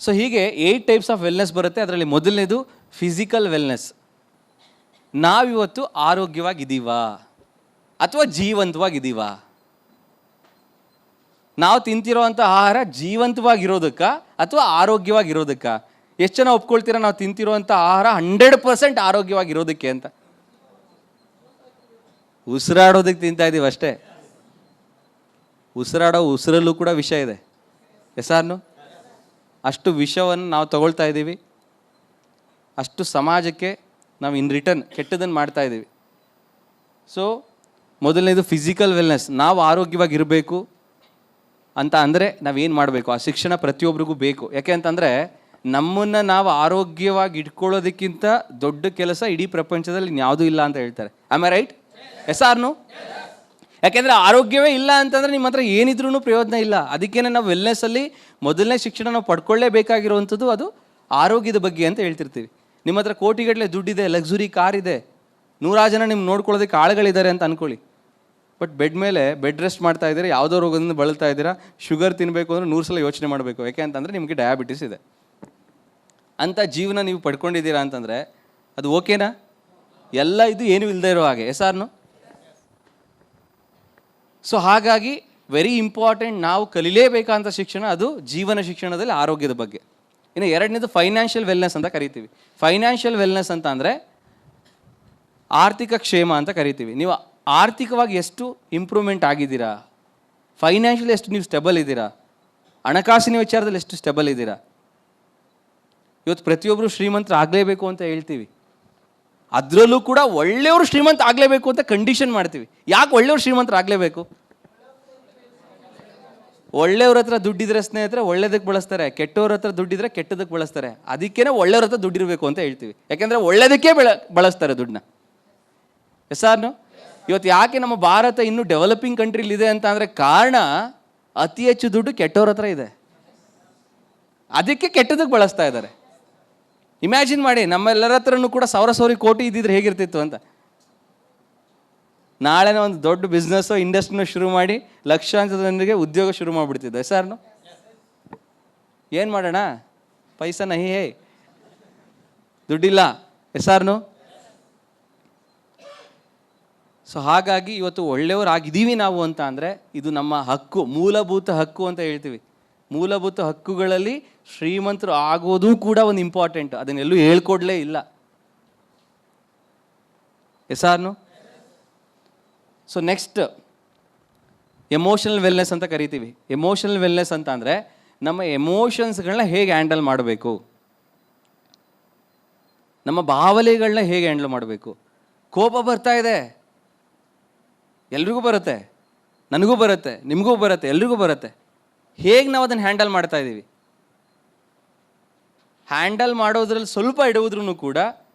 ಸೊ ಹೀಗೆ 8 ಟೈಪ್ಸ್ ಆಫ್ ವೆಲ್ನೆಸ್ ಬರುತ್ತೆ. ಅದರಲ್ಲಿ ಮೊದಲನೇದು ಫಿಸಿಕಲ್ ವೆಲ್ನೆಸ್. ನಾವಿವತ್ತು ಆರೋಗ್ಯವಾಗಿದ್ದೀವಾ ಅಥವಾ ಜೀವಂತವಾಗಿದ್ದೀವಾ? ನಾವು ತಿಂತಿರೋವಂಥ ಆಹಾರ ಜೀವಂತವಾಗಿರೋದಕ್ಕ ಅಥವಾ ಆರೋಗ್ಯವಾಗಿರೋದಕ್ಕ? ಎಷ್ಟು ಜನ ಒಪ್ಕೊಳ್ತೀರಾ ನಾವು ತಿಂತಿರೋವಂಥ ಆಹಾರ 100% ಆರೋಗ್ಯವಾಗಿರೋದಕ್ಕೆ ಅಂತ? ಉಸಿರಾಡೋದಕ್ಕೆ ತಿಂತಾ ಇದ್ದೀವಿ ಅಷ್ಟೇ. ಉಸಿರಾಡೋ ಉಸಿರಲ್ಲೂ ಕೂಡ ವಿಷ ಇದೆ. ಎಸಾರ್ನು? ಅಷ್ಟು ವಿಷವನ್ನು ನಾವು ತಗೊಳ್ತಾ ಇದ್ದೀವಿ. ಅಷ್ಟು ಸಮಾಜಕ್ಕೆ ನಾವು ಇನ್ ರಿಟರ್ನ್ ಕೆಟ್ಟದನ್ನು ಮಾಡ್ತಾ ಇದ್ದೀವಿ. ಸೊ ಮೊದಲನೇದು ಫಿಸಿಕಲ್ ವೆಲ್ನೆಸ್. ನಾವು ಆರೋಗ್ಯವಾಗಿರಬೇಕು ಅಂತ ಅಂದರೆ ನಾವೇನು ಮಾಡಬೇಕು? ಆ ಶಿಕ್ಷಣ ಪ್ರತಿಯೊಬ್ಬರಿಗೂ ಬೇಕು. ಯಾಕೆ ಅಂತಂದರೆ ನಮ್ಮನ್ನು ನಾವು ಆರೋಗ್ಯವಾಗಿ ಇಟ್ಕೊಳ್ಳೋದಕ್ಕಿಂತ ದೊಡ್ಡ ಕೆಲಸ ಇಡೀ ಪ್ರಪಂಚದಲ್ಲಿ ಇನ್ಯಾವುದೂ ಇಲ್ಲ ಅಂತ ಹೇಳ್ತಾರೆ. Am I right? ಎಸಾರ್ನು? ಯಾಕೆಂದರೆ ಆರೋಗ್ಯವೇ ಇಲ್ಲ ಅಂತಂದರೆ ನಿಮ್ಮ ಹತ್ರ ಏನಿದ್ರೂ ಪ್ರಯೋಜನ ಇಲ್ಲ. ಅದಕ್ಕೇನೆ ನಾವು ವೆಲ್ನೆಸ್ಸಲ್ಲಿ ಮೊದಲನೇ ಶಿಕ್ಷಣ ನಾವು ಪಡ್ಕೊಳ್ಳೇಬೇಕಾಗಿರುವಂಥದ್ದು ಅದು ಆರೋಗ್ಯದ ಬಗ್ಗೆ ಅಂತ ಹೇಳ್ತಿರ್ತೀವಿ. ನಿಮ್ಮ ಹತ್ರ ಕೋಟಿಗಟ್ಟಲೆ ದುಡ್ಡಿದೆ, ಲಕ್ಸುರಿ ಕಾರ್ ಇದೆ, 100 ಜನ ನಿಮ್ಗೆ ನೋಡ್ಕೊಳ್ಳೋದಕ್ಕೆ ಆಳುಗಳಿದ್ದಾರೆ ಅಂತ ಅಂದ್ಕೊಳ್ಳಿ. ಬಟ್ ಬೆಡ್ ಮೇಲೆ ಬೆಡ್ ರೆಸ್ಟ್ ಮಾಡ್ತಾ ಇದ್ದೀರಾ, ಯಾವುದೋ ರೋಗದಿಂದ ಬಳಲ್ತಾ ಇದ್ದೀರಾ, ಶುಗರ್ ತಿನ್ನಬೇಕು ಅಂದರೆ 100 ಸಲ ಯೋಚನೆ ಮಾಡಬೇಕು. ಯಾಕೆ ಅಂತಂದರೆ ನಿಮಗೆ ಡಯಾಬಿಟಿಸ್ ಇದೆ. ಅಂಥ ಜೀವನ ನೀವು ಪಡ್ಕೊಂಡಿದ್ದೀರಾ ಅಂತಂದರೆ ಅದು ಓಕೆನಾ? ಎಲ್ಲ ಇದು ಏನೂ ಇಲ್ಲದೆ ಇರೋ ಹಾಗೆ. ಎಸಾರ್ನು? ಸೊ ಹಾಗಾಗಿ ವೆರಿ ಇಂಪಾರ್ಟೆಂಟ್, ನಾವು ಕಲಿಲೇಬೇಕಂತ ಶಿಕ್ಷಣ ಅದು ಜೀವನ ಶಿಕ್ಷಣದಲ್ಲಿ ಆರೋಗ್ಯದ ಬಗ್ಗೆ. ಇನ್ನು ಎರಡನೇದು ಫೈನಾನ್ಷಿಯಲ್ ವೆಲ್ನೆಸ್ ಅಂತ ಕರಿತೀವಿ. ಫೈನಾನ್ಷಿಯಲ್ ವೆಲ್ನೆಸ್ ಅಂತ ಅಂದರೆ ಆರ್ಥಿಕ ಕ್ಷೇಮ ಅಂತ ಕರಿತೀವಿ. ನೀವು ಆರ್ಥಿಕವಾಗಿ ಎಷ್ಟು ಇಂಪ್ರೂವ್ಮೆಂಟ್ ಆಗಿದ್ದೀರಾ? ಫೈನಾನ್ಷಿಯಲಿ ಎಷ್ಟು ನೀವು ಸ್ಟೆಬಲ್ ಇದ್ದೀರಾ? ಹಣಕಾಸಿನ ವಿಚಾರದಲ್ಲಿ ಎಷ್ಟು ಸ್ಟೆಬಲ್ ಇದ್ದೀರಾ? ಇವತ್ತು ಪ್ರತಿಯೊಬ್ಬರು ಶ್ರೀಮಂತರು ಆಗಲೇಬೇಕು ಅಂತ ಹೇಳ್ತೀವಿ. ಅದರಲ್ಲೂ ಕೂಡ ಒಳ್ಳೆಯವರು ಶ್ರೀಮಂತ ಆಗಲೇಬೇಕು ಅಂತ ಕಂಡೀಷನ್ ಮಾಡ್ತೀವಿ. ಯಾಕೆ ಒಳ್ಳೆಯವರು ಶ್ರೀಮಂತರು ಆಗಲೇಬೇಕು? ಒಳ್ಳೆಯವ್ರ ಹತ್ರ ದುಡ್ಡಿದ್ರೆ ಸ್ನೇಹಿತರೆ ಒಳ್ಳೇದಕ್ಕೆ ಬಳಸ್ತಾರೆ, ಕೆಟ್ಟವ್ರ ಹತ್ರ ದುಡ್ಡಿದ್ರೆ ಕೆಟ್ಟದಕ್ಕೆ ಬಳಸ್ತಾರೆ. ಅದಕ್ಕೇನೆ ಒಳ್ಳೆಯವ್ರ ಹತ್ರ ದುಡ್ಡಿರಬೇಕು ಅಂತ ಹೇಳ್ತೀವಿ. ಯಾಕೆಂದರೆ ಒಳ್ಳೇದಕ್ಕೆ ಬಳಸ್ತಾರೆ ದುಡ್ಡನ್ನ. ಎಸಾರ್ನು? ಇವತ್ತು ಯಾಕೆ ನಮ್ಮ ಭಾರತ ಇನ್ನೂ ಡೆವಲಪಿಂಗ್ ಕಂಟ್ರಿಲಿದೆ ಅಂತ ಅಂದರೆ ಕಾರಣ ಅತಿ ಹೆಚ್ಚು ದುಡ್ಡು ಕೆಟ್ಟವ್ರ ಹತ್ರ ಇದೆ, ಅದಕ್ಕೆ ಕೆಟ್ಟದಕ್ಕೆ ಬಳಸ್ತಾ ಇದ್ದಾರೆ. ಇಮ್ಯಾಜಿನ್ ಮಾಡಿ, ನಮ್ಮೆಲ್ಲರ ಹತ್ರನೂ ಕೂಡ ಸಾವಿರ ಕೋಟಿ ಇದ್ದಿದ್ರೆ ಹೇಗಿರ್ತಿತ್ತು ಅಂತ. ನಾಳೆನೇ ಒಂದು ದೊಡ್ಡ ಬಿಸ್ನೆಸ್ಸೋ ಇಂಡಸ್ಟ್ರಿನೋ ಶುರು ಮಾಡಿ ಲಕ್ಷಾಂತರ ಜನರಿಗೆ ಉದ್ಯೋಗ ಶುರು ಮಾಡಿಬಿಡ್ತಿದ್ದೆ. ಎಸಾರ್ನು? ಏನು ಮಾಡೋಣ? ಪೈಸಾ ನಹಿ ಹೇ, ದುಡ್ಡಿಲ್ಲ. ಎಸಾರ್ನು? ಸೊ ಹಾಗಾಗಿ ಇವತ್ತು ಒಳ್ಳೆಯವರಾಗಿದ್ದೀವಿ ನಾವು ಅಂತ ಅಂದರೆ ಇದು ನಮ್ಮ ಹಕ್ಕು, ಮೂಲಭೂತ ಹಕ್ಕು ಅಂತ ಹೇಳ್ತೀವಿ. ಮೂಲಭೂತ ಹಕ್ಕುಗಳಲ್ಲಿ ಶ್ರೀಮಂತರು ಆಗೋದು ಕೂಡ ಒಂದು ಇಂಪಾರ್ಟೆಂಟ್. ಅದನ್ನೆಲ್ಲೂ ಹೇಳ್ಕೊಡ್ಲೇ ಇಲ್ಲ. ಎಸಾರ್ನು? ಸೊ ನೆಕ್ಸ್ಟ್ ಎಮೋಷನಲ್ ವೆಲ್ನೆಸ್ ಅಂತ ಕರಿತೀವಿ. ಎಮೋಷನಲ್ ವೆಲ್ನೆಸ್ ಅಂತ ಅಂದರೆ ನಮ್ಮ ಎಮೋಷನ್ಸ್ಗಳನ್ನ ಹೇಗೆ ಹ್ಯಾಂಡಲ್ ಮಾಡಬೇಕು, ನಮ್ಮ ಭಾವನೆಗಳನ್ನ ಹೇಗೆ ಹ್ಯಾಂಡಲ್ ಮಾಡಬೇಕು. ಕೋಪ ಬರ್ತಾ ಇದೆ, ಎಲ್ರಿಗೂ ಬರುತ್ತೆ, ನನಗೂ ಬರುತ್ತೆ, ನಿಮಗೂ ಬರುತ್ತೆ, ಎಲ್ರಿಗೂ ಬರುತ್ತೆ. ಹೇಗೆ ನಾವು ಅದನ್ನು ಹ್ಯಾಂಡಲ್ ಮಾಡ್ತಾ ಇದ್ದೀವಿ? ಹ್ಯಾಂಡಲ್ ಮಾಡೋದ್ರಲ್ಲಿ ಸ್ವಲ್ಪ ಇಡುವುದ್ರೂ ಕೂಡ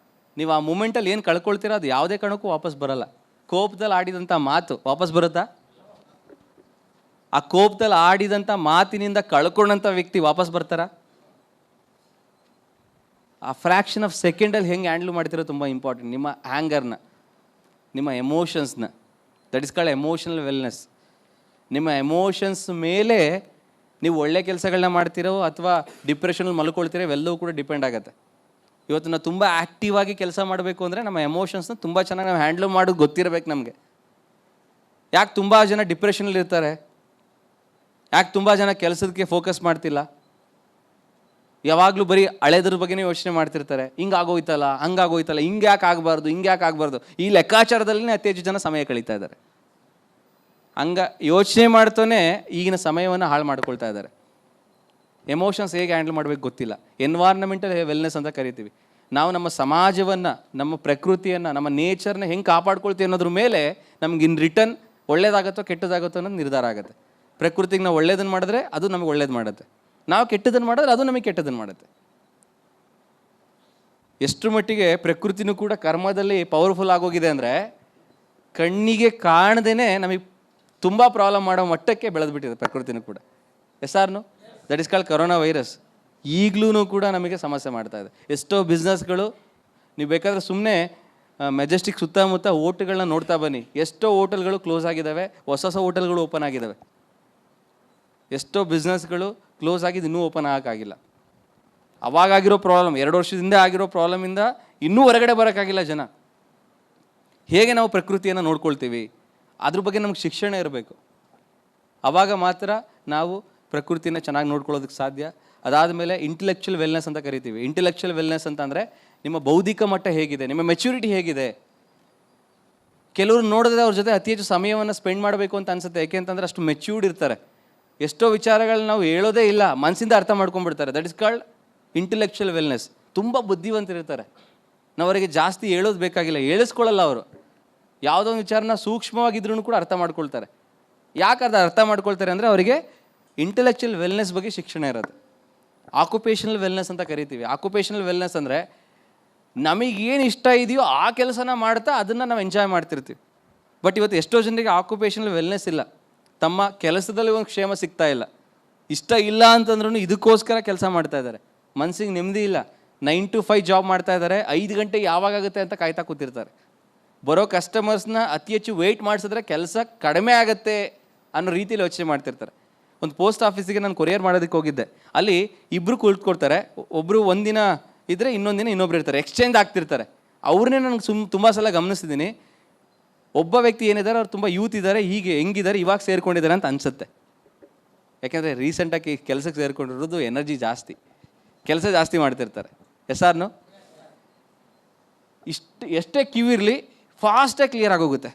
ನೀವು ಆ ಮೂಮೆಂಟಲ್ಲಿ ಏನು ಕಳ್ಕೊಳ್ತೀರೋ ಅದು ಯಾವುದೇ ಕಾರಣಕ್ಕೂ ವಾಪಸ್ ಬರಲ್ಲ. ಕೋಪದಲ್ಲಿ ಆಡಿದಂಥ ಮಾತು ವಾಪಸ್ ಬರುತ್ತಾ? ಆ ಕೋಪದಲ್ಲಿ ಆಡಿದಂಥ ಮಾತಿನಿಂದ ಕಳ್ಕೊಂಡಂಥ ವ್ಯಕ್ತಿ ವಾಪಸ್ ಬರ್ತಾರಾ? ಆ ಫ್ರ್ಯಾಕ್ಷನ್ ಆಫ್ ಸೆಕೆಂಡಲ್ಲಿ ಹೆಂಗೆ ಹ್ಯಾಂಡ್ಲ್ ಮಾಡ್ತಿರೋ ತುಂಬ ಇಂಪಾರ್ಟೆಂಟ್. ನಿಮ್ಮ ಆ್ಯಂಗರ್ನ, ನಿಮ್ಮ ಎಮೋಷನ್ಸ್ನ, that is called emotional wellness. ನಿಮ್ಮ ಎಮೋಷನ್ಸ್ ಮೇಲೆ ನೀವು ಒಳ್ಳೆ ಕೆಲಸಗಳನ್ನ ಮಾಡ್ತಿರೋ ಅಥವಾ ಡಿಪ್ರೆಷನಲ್ಲಿ ಮಲ್ಕೊಳ್ತಿರೋ ಇವೆಲ್ಲವೂ ಕೂಡ ಡಿಪೆಂಡ್ ಆಗುತ್ತೆ. ಇವತ್ತು ನಾವು ತುಂಬ ಆ್ಯಕ್ಟಿವ್ ಆಗಿ ಕೆಲಸ ಮಾಡಬೇಕು ಅಂದರೆ ನಮ್ಮ ಎಮೋಷನ್ಸ್ನ ತುಂಬ ಚೆನ್ನಾಗಿ ನಾವು ಹ್ಯಾಂಡ್ಲ್ ಮಾಡೋದು ಗೊತ್ತಿರಬೇಕು ನಮಗೆ. ಯಾಕೆ ತುಂಬ ಜನ ಡಿಪ್ರೆಷನಲ್ಲಿ ಇರ್ತಾರೆ? ಯಾಕೆ ತುಂಬ ಜನ ಕೆಲಸದಕ್ಕೆ ಫೋಕಸ್ ಮಾಡ್ತಿಲ್ಲ? ಯಾವಾಗಲೂ ಬರೀ ಹಳೆದ್ರ ಬಗ್ಗೆನೇ ಯೋಚನೆ ಮಾಡ್ತಿರ್ತಾರೆ. ಹಿಂಗಾಗೋಯ್ತಲ್ಲ, ಹಂಗಾಗೋಯ್ತಲ್ಲ, ಹಿಂಗೆ ಯಾಕೆ ಆಗಬಾರ್ದು, ಹಿಂಗೆ ಯಾಕೆ ಆಗಬಾರ್ದು, ಈ ಲೆಕ್ಕಾಚಾರದಲ್ಲೇ ಅತಿ ಹೆಚ್ಚು ಜನ ಸಮಯ ಕಳೀತಾ ಇದ್ದಾರೆ. ಯೋಚನೆ ಮಾಡ್ತಾನೆ ಈಗಿನ ಸಮಯವನ್ನು ಹಾಳು ಮಾಡ್ಕೊಳ್ತಾ ಇದ್ದಾರೆ. ಎಮೋಷನ್ಸ್ ಹೇಗೆ ಹ್ಯಾಂಡಲ್ ಮಾಡಬೇಕು ಗೊತ್ತಿಲ್ಲ. ಎನ್ವೈರ್ನಮೆಂಟಲ್ ವೆಲ್ನೆಸ್ ಅಂತ ಕರಿತೀವಿ. ನಾವು ನಮ್ಮ ಸಮಾಜವನ್ನು, ನಮ್ಮ ಪ್ರಕೃತಿಯನ್ನು, ನಮ್ಮ ನೇಚರ್ನ ಹೆಂಗೆ ಕಾಪಾಡ್ಕೊಳ್ತೀವಿ ಅನ್ನೋದ್ರ ಮೇಲೆ ನಮ್ಗೆ ಇನ್ ರಿಟರ್ನ್ ಒಳ್ಳೇದಾಗುತ್ತೋ ಕೆಟ್ಟದಾಗುತ್ತೋ ಅನ್ನೋದು ನಿರ್ಧಾರ ಆಗುತ್ತೆ. ಪ್ರಕೃತಿಗೆ ನಾವು ಒಳ್ಳೇದನ್ನು ಮಾಡಿದ್ರೆ ಅದು ನಮಗೆ ಒಳ್ಳೇದು ಮಾಡುತ್ತೆ, ನಾವು ಕೆಟ್ಟದನ್ನು ಮಾಡಿದ್ರೆ ಅದು ನಮಗೆ ಕೆಟ್ಟದನ್ನು ಮಾಡುತ್ತೆ. ಎಷ್ಟು ಮಟ್ಟಿಗೆ ಪ್ರಕೃತಿನೂ ಕೂಡ ಕರ್ಮದಲ್ಲಿ ಪವರ್ಫುಲ್ ಆಗೋಗಿದೆ ಅಂದರೆ ಕಣ್ಣಿಗೆ ಕಾಣದೇ ನಮಗೆ ತುಂಬ ಪ್ರಾಬ್ಲಮ್ ಮಾಡೋ ಮಟ್ಟಕ್ಕೆ ಬೆಳೆದ್ಬಿಟ್ಟಿದೆ ಪ್ರಕೃತಿನೂ ಕೂಡ. Yes or no? That is called corona virus. ಈಗಲೂ ಕೂಡ ನಮಗೆ ಸಮಸ್ಯೆ ಮಾಡ್ತಾ ಇದೆ. ಎಷ್ಟೋ ಬಿಸ್ನೆಸ್ಗಳು, ನೀವು ಬೇಕಾದರೆ ಸುಮ್ಮನೆ ಮೆಜೆಸ್ಟಿಕ್ ಸುತ್ತಮುತ್ತ ಹೋಟೆಲ್ಗಳನ್ನ ನೋಡ್ತಾ ಬನ್ನಿ, ಎಷ್ಟೋ ಹೋಟೆಲ್ಗಳು ಕ್ಲೋಸ್ ಆಗಿದ್ದಾವೆ, ಹೊಸ ಹೊಸ ಹೋಟೆಲ್ಗಳು ಓಪನ್ ಆಗಿದ್ದಾವೆ. ಎಷ್ಟೋ ಬಿಸ್ನೆಸ್ಗಳು ಕ್ಲೋಸ್ ಆಗಿದ್ದು ಇನ್ನೂ ಓಪನ್ ಆಗೋಕ್ಕಾಗಿಲ್ಲ. ಅವಾಗಾಗಿರೋ ಪ್ರಾಬ್ಲಮ್, 2 ವರ್ಷದಿಂದ ಆಗಿರೋ ಪ್ರಾಬ್ಲಮಿಂದ ಇನ್ನೂ ಹೊರಗಡೆ ಬರೋಕ್ಕಾಗಿಲ್ಲ ಜನ. ಹೇಗೆ ನಾವು ಪ್ರಕೃತಿಯನ್ನು ನೋಡ್ಕೊಳ್ತೀವಿ ಅದ್ರ ಬಗ್ಗೆ ನಮ್ಗೆ ಶಿಕ್ಷಣ ಇರಬೇಕು. ಆವಾಗ ಮಾತ್ರ ನಾವು ಪ್ರಕೃತಿನ ಚೆನ್ನಾಗಿ ನೋಡ್ಕೊಳ್ಳೋದಕ್ಕೆ ಸಾಧ್ಯ. ಅದಾದಮೇಲೆ ಇಂಟೆಲೆಕ್ಚುಯಲ್ ವೆಲ್ನೆಸ್ ಅಂತ ಕರಿತೀವಿ. ಇಂಟೆಲೆಕ್ಚುಯಲ್ ವೆಲ್ನೆಸ್ ಅಂತಂದರೆ ನಿಮ್ಮ ಬೌದ್ಧಿಕ ಮಟ್ಟ ಹೇಗಿದೆ, ನಿಮ್ಮ ಮೆಚ್ಯೂರಿಟಿ ಹೇಗಿದೆ. ಕೆಲವರು ನೋಡಿದ್ರೆ ಅವ್ರ ಜೊತೆ ಅತಿ ಹೆಚ್ಚು ಸಮಯವನ್ನು ಸ್ಪೆಂಡ್ ಮಾಡಬೇಕು ಅಂತ ಅನಿಸುತ್ತೆ. ಯಾಕೆ ಅಂತಂದರೆ ಅಷ್ಟು ಮೆಚ್ಯೂರ್ಡ್ ಇರ್ತಾರೆ. ಎಷ್ಟೋ ವಿಚಾರಗಳನ್ನ ನಾವು ಹೇಳೋದೇ ಇಲ್ಲ, ಮನಸ್ಸಿಂದ ಅರ್ಥ ಮಾಡ್ಕೊಂಡ್ಬಿಡ್ತಾರೆ. That is called intellectual wellness. ತುಂಬ ಬುದ್ಧಿವಂತರಿರ್ತಾರೆ, ನಾವು ಅವರಿಗೆ ಜಾಸ್ತಿ ಹೇಳೋದು ಬೇಕಾಗಿಲ್ಲ, ಹೇಳಿಸ್ಕೊಳ್ಳಲ್ಲ ಅವರು. ಯಾವುದೋ ಒಂದು ವಿಚಾರನ ಸೂಕ್ಷ್ಮವಾಗಿದ್ರೂ ಕೂಡ ಅರ್ಥ ಮಾಡ್ಕೊಳ್ತಾರೆ. ಯಾಕೆ ಅದು ಅರ್ಥ ಮಾಡ್ಕೊಳ್ತಾರೆ ಅಂದರೆ ಅವರಿಗೆ ಇಂಟೆಲೆಕ್ಚುಯಲ್ ವೆಲ್ನೆಸ್ ಬಗ್ಗೆ ಶಿಕ್ಷಣ ಇರೋದು. ಆಕ್ಯುಪೇಷನಲ್ ವೆಲ್ನೆಸ್ ಅಂತ ಕರಿತೀವಿ. ಆಕ್ಯುಪೇಷನಲ್ ವೆಲ್ನೆಸ್ ಅಂದರೆ ನಮಗೇನು ಇಷ್ಟ ಇದೆಯೋ ಆ ಕೆಲಸನ ಮಾಡ್ತಾ ಅದನ್ನು ನಾವು ಎಂಜಾಯ್ ಮಾಡ್ತಿರ್ತೀವಿ. ಬಟ್ ಇವತ್ತು ಎಷ್ಟೋ ಜನರಿಗೆ ಆಕ್ಯುಪೇಷನಲ್ ವೆಲ್ನೆಸ್ ಇಲ್ಲ, ತಮ್ಮ ಕೆಲಸದಲ್ಲಿ ಒಂದು ಕ್ಷೇಮ ಸಿಗ್ತಾ ಇಲ್ಲ. ಇಷ್ಟ ಇಲ್ಲ ಅಂತಂದ್ರೂ ಇದಕ್ಕೋಸ್ಕರ ಕೆಲಸ ಮಾಡ್ತಾ ಇದ್ದಾರೆ, ಮನಸ್ಸಿಗೆ ನೆಮ್ಮದಿ ಇಲ್ಲ. 9 to 5 ಜಾಬ್ ಮಾಡ್ತಾ ಇದ್ದಾರೆ, 5 ಗಂಟೆ ಯಾವಾಗುತ್ತೆ ಅಂತ ಕಾಯ್ತಾ ಕೂತಿರ್ತಾರೆ. ಬರೋ ಕಸ್ಟಮರ್ಸ್ನ ಅತಿ ಹೆಚ್ಚು ವೆಯ್ಟ್ ಮಾಡಿಸಿದ್ರೆ ಕೆಲಸ ಕಡಿಮೆ ಆಗುತ್ತೆ ಅನ್ನೋ ರೀತಿಯಲ್ಲಿ ಯೋಚನೆ ಮಾಡ್ತಿರ್ತಾರೆ. ಒಂದು ಪೋಸ್ಟ್ ಆಫೀಸಿಗೆ ನಾನು ಕೊರಿಯರ್ ಮಾಡೋದಕ್ಕೆ ಹೋಗಿದ್ದೆ. ಅಲ್ಲಿ ಇಬ್ಬರು ಕುಳಿತುಕೊಡ್ತಾರೆ, ಒಬ್ಬರು ಒಂದಿನ ಇದ್ದರೆ ಇನ್ನೊಂದು ದಿನ ಇನ್ನೊಬ್ರು ಇರ್ತಾರೆ, ಎಕ್ಸ್ಚೇಂಜ್ ಆಗ್ತಿರ್ತಾರೆ. ಅವ್ರನ್ನೇ ನನಗೆ ತುಂಬ ಸಲ ಗಮನಿಸಿದ್ದೀನಿ. ಒಬ್ಬ ವ್ಯಕ್ತಿ ಏನಿದ್ದಾರೆ ಅವ್ರು ತುಂಬ ಯೂತ್ ಇದ್ದಾರೆ, ಹೀಗೆ ಹೆಂಗಿದ್ದಾರೆ ಇವಾಗ ಸೇರ್ಕೊಂಡಿದ್ದಾರೆ ಅಂತ ಅನಿಸುತ್ತೆ. ಯಾಕೆಂದರೆ ರೀಸೆಂಟಾಗಿ ಕೆಲಸಕ್ಕೆ ಸೇರ್ಕೊಂಡಿರೋದು ಎನರ್ಜಿ ಜಾಸ್ತಿ, ಕೆಲಸ ಜಾಸ್ತಿ ಮಾಡ್ತಿರ್ತಾರೆ. ಎಸ್ ಆರ್ನು? ಎಷ್ಟೇ ಕ್ಯೂ ಇರಲಿ ಫಾಸ್ಟಾಗಿ ಕ್ಲಿಯರ್ ಆಗೋಗುತ್ತೆ.